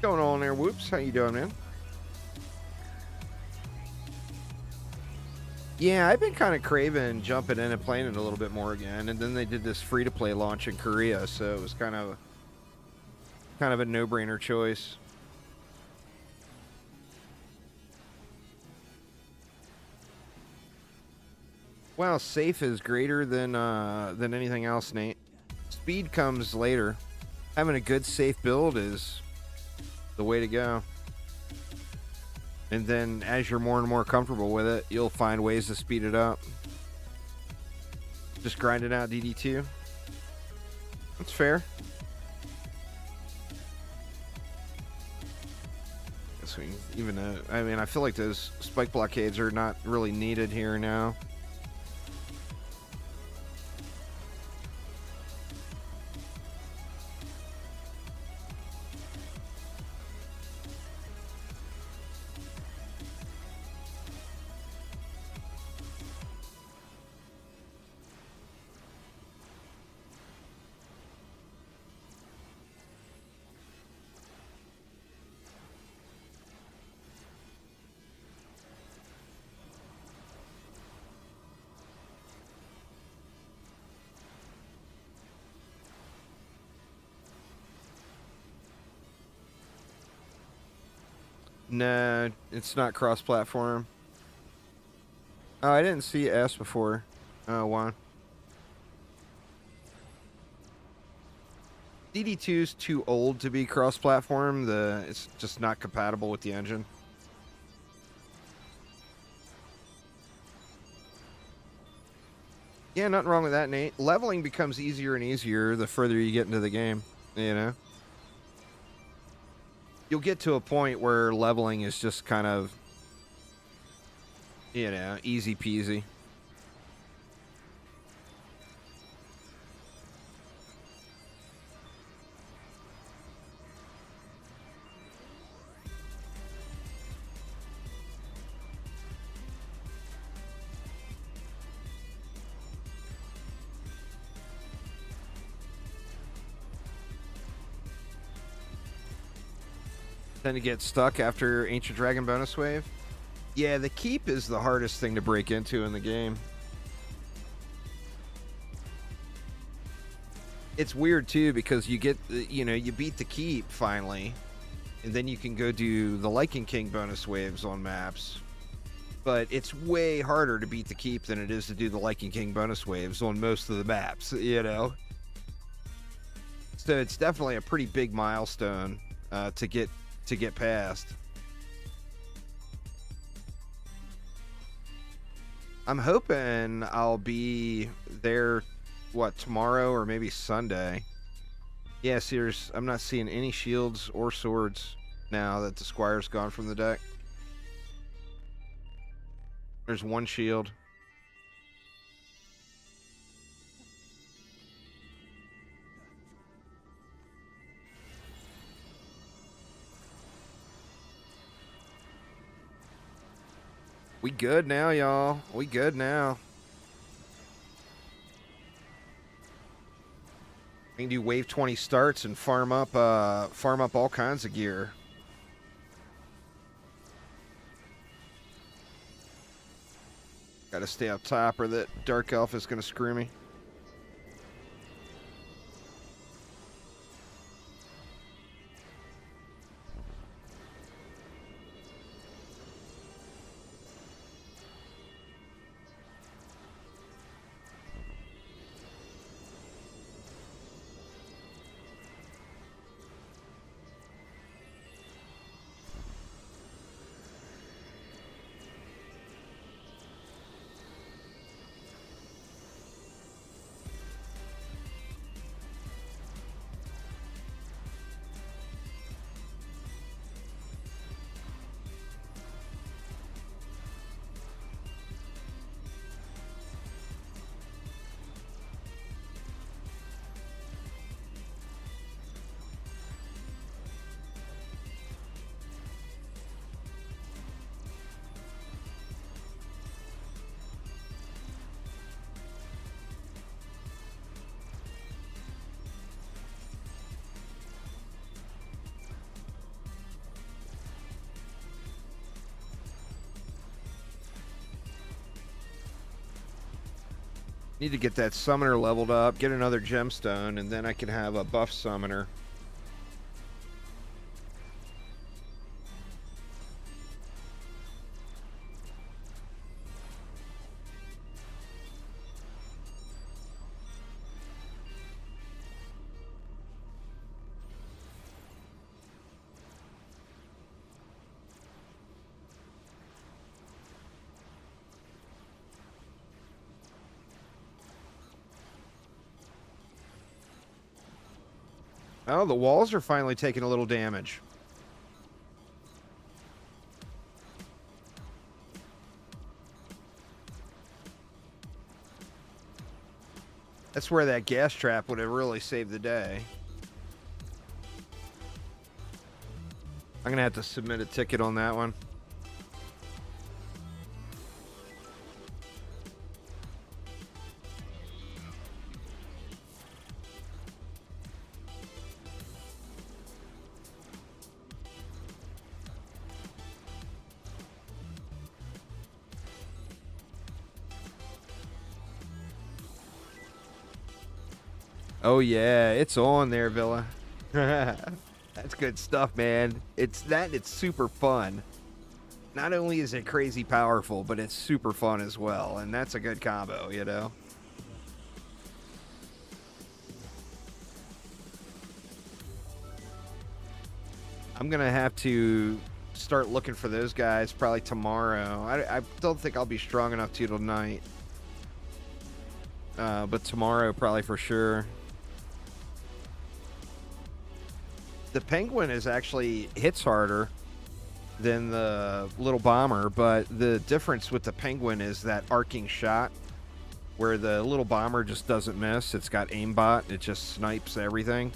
Going on there, Whoops? How you doing, man? Yeah, I've been kind of craving jumping in and playing it a little bit more again. And then they did this free-to-play launch in Korea, so it was kind of a no-brainer choice. Well, safe is greater than anything else, Nate. Speed comes later. Having a good safe build is the way to go. And then as you're more and more comfortable with it, you'll find ways to speed it up. Just grinding out DD2. That's fair. So even I mean, I feel like those spike blockades are not really needed here now. No, it's not cross-platform. Oh, I didn't see S before. Oh, wow. DD2 is too old to be cross-platform. It's just not compatible with the engine. Yeah, nothing wrong with that, Nate. Leveling becomes easier and easier the further you get into the game, you know? You'll get to a point where leveling is just kind of, easy peasy. Tend to get stuck after Ancient Dragon bonus wave. Yeah, the keep is the hardest thing to break into in the game. It's weird too because you get, you beat the keep finally, and then you can go do the Lycan King bonus waves on maps. But it's way harder to beat the keep than it is to do the Lycan King bonus waves on most of the maps, So it's definitely a pretty big milestone to get past. I'm hoping I'll be there, tomorrow or maybe Sunday. Yeah, serious. I'm not seeing any shields or swords now that the Squire's gone from the deck. There's one shield. We good now, y'all. We good now. We can do wave 20 starts and farm up all kinds of gear. Gotta stay up top or that Dark Elf is gonna screw me. Need to get that summoner leveled up, get another gemstone, and then I can have a buff summoner. Oh, the walls are finally taking a little damage. That's where that gas trap would have really saved the day. I'm going to have to submit a ticket on that one. Oh yeah, it's on there, Villa. That's good stuff, man. It's super fun. Not only is it crazy powerful, but it's super fun as well, and that's a good combo, you know? I'm gonna have to start looking for those guys probably tomorrow. I don't think I'll be strong enough to tonight. But tomorrow probably for sure. The penguin is actually hits harder than the little bomber, but the difference with the penguin is that arcing shot where the little bomber just doesn't miss. It's got aimbot. It just snipes everything.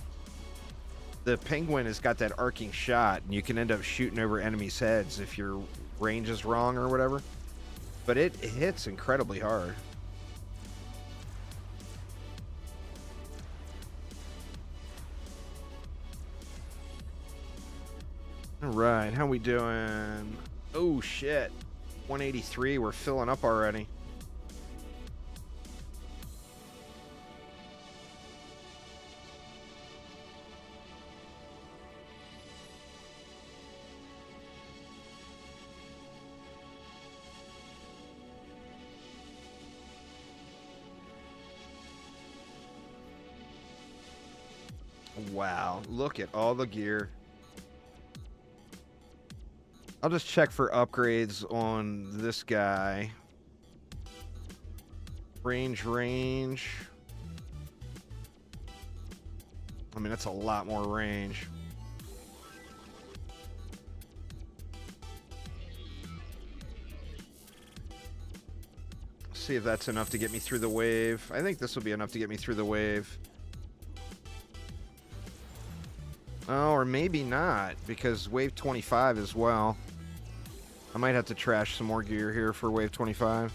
The penguin has got that arcing shot, and you can end up shooting over enemies' heads if your range is wrong or whatever. But it hits incredibly hard. All right, how we doing? Oh, shit. 183, we're filling up already. Wow, look at all the gear. I'll just check for upgrades on this guy. Range. I mean, that's a lot more range. See if that's enough to get me through the wave. I think this will be enough to get me through the wave. Oh, or maybe not, because wave 25 as well. I might have to trash some more gear here for wave 25.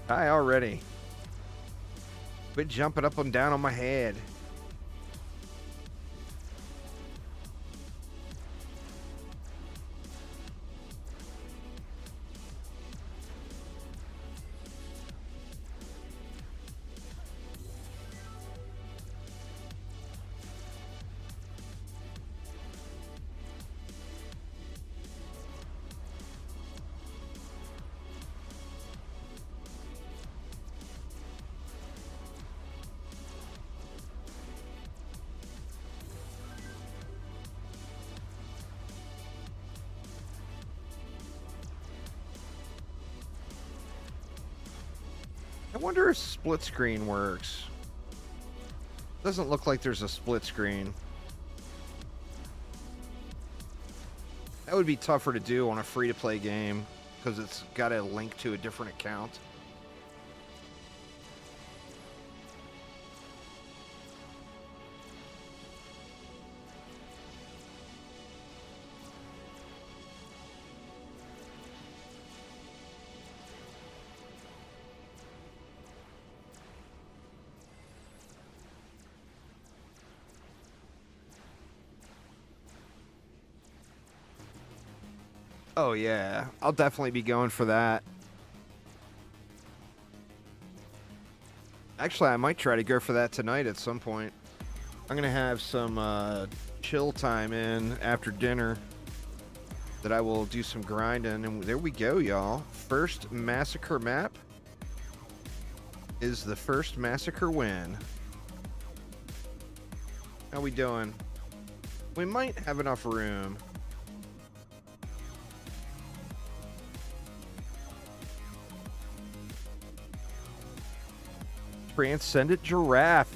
Hi already. Quit jumping up and down on my head. I wonder if split screen works. Doesn't look like there's a split screen. That would be tougher to do on a free-to-play game because it's got a link to a different account. Oh, yeah. I'll definitely be going for that. Actually, I might try to go for that tonight at some point. I'm going to have some chill time in after dinner that I will do some grinding. And there we go, y'all. First Massacre map is the first Massacre win. How we doing? We might have enough room. Transcendent Giraffe.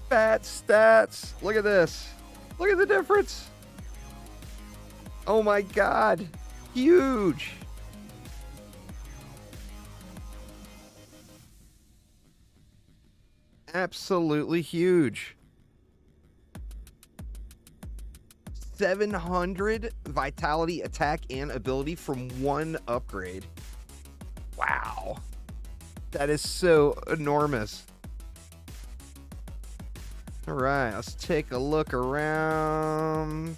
Fat stats. Look at this. Look at the difference. Oh my god. Huge. Absolutely huge. 700 vitality, attack, and ability from one upgrade. Wow. That is so enormous. All right, let's take a look around.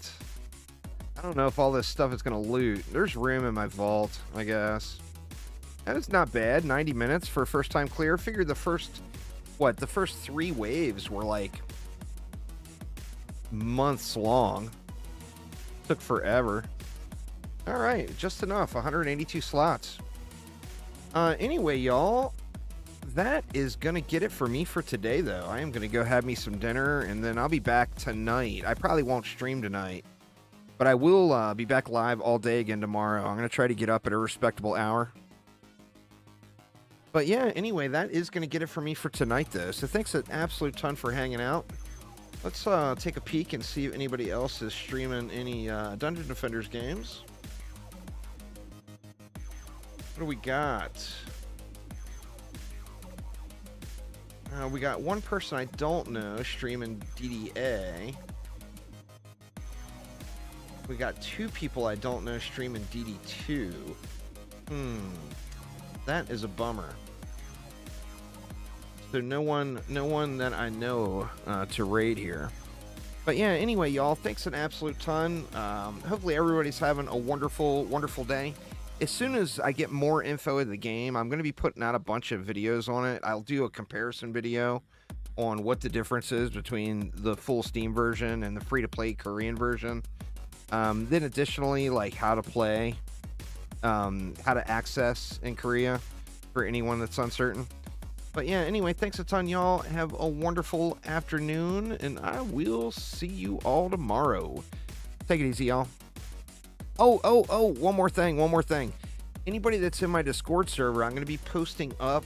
I don't know if all this stuff is going to loot. There's room in my vault, I guess. That is not bad. 90 minutes for a first-time clear. Figured the first 3 waves were like months long. Took forever. All right, just enough. 182 slots. Anyway, y'all, that is going to get it for me for today, though. I am going to go have me some dinner, and then I'll be back tonight. I probably won't stream tonight, but I will be back live all day again tomorrow. I'm going to try to get up at a respectable hour. But yeah, anyway, that is going to get it for me for tonight, though. So thanks an absolute ton for hanging out. Let's take a peek and see if anybody else is streaming any Dungeon Defenders games. What do we got? We got one person I don't know streaming DDA. We got 2 people I don't know streaming DD2. That is a bummer. So no one that I know to raid here. But yeah, anyway, y'all, thanks an absolute ton. Hopefully everybody's having a wonderful, wonderful day. As soon as I get more info of the game, I'm going to be putting out a bunch of videos on it. I'll do a comparison video on what the difference is between the full Steam version and the free-to-play Korean version. Then additionally, like how to play, how to access in Korea for anyone that's uncertain. But yeah, anyway, thanks a ton, y'all. Have a wonderful afternoon, and I will see you all tomorrow. Take it easy, y'all. Oh, one more thing. Anybody that's in my Discord server, I'm going to be posting up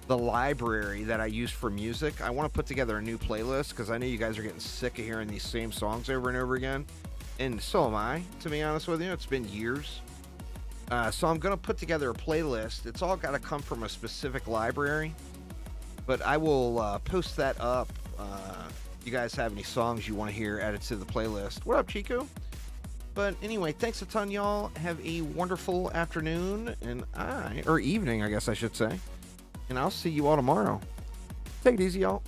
the library that I use for music. I want to put together a new playlist because I know you guys are getting sick of hearing these same songs over and over again. And so am I, to be honest with you. It's been years. So I'm going to put together a playlist. It's all got to come from a specific library. But I will post that up. If you guys have any songs you want to hear added to the playlist. What up, Chico? But anyway, thanks a ton, y'all. Have a wonderful afternoon or evening, I guess I should say. And I'll see you all tomorrow. Take it easy, y'all.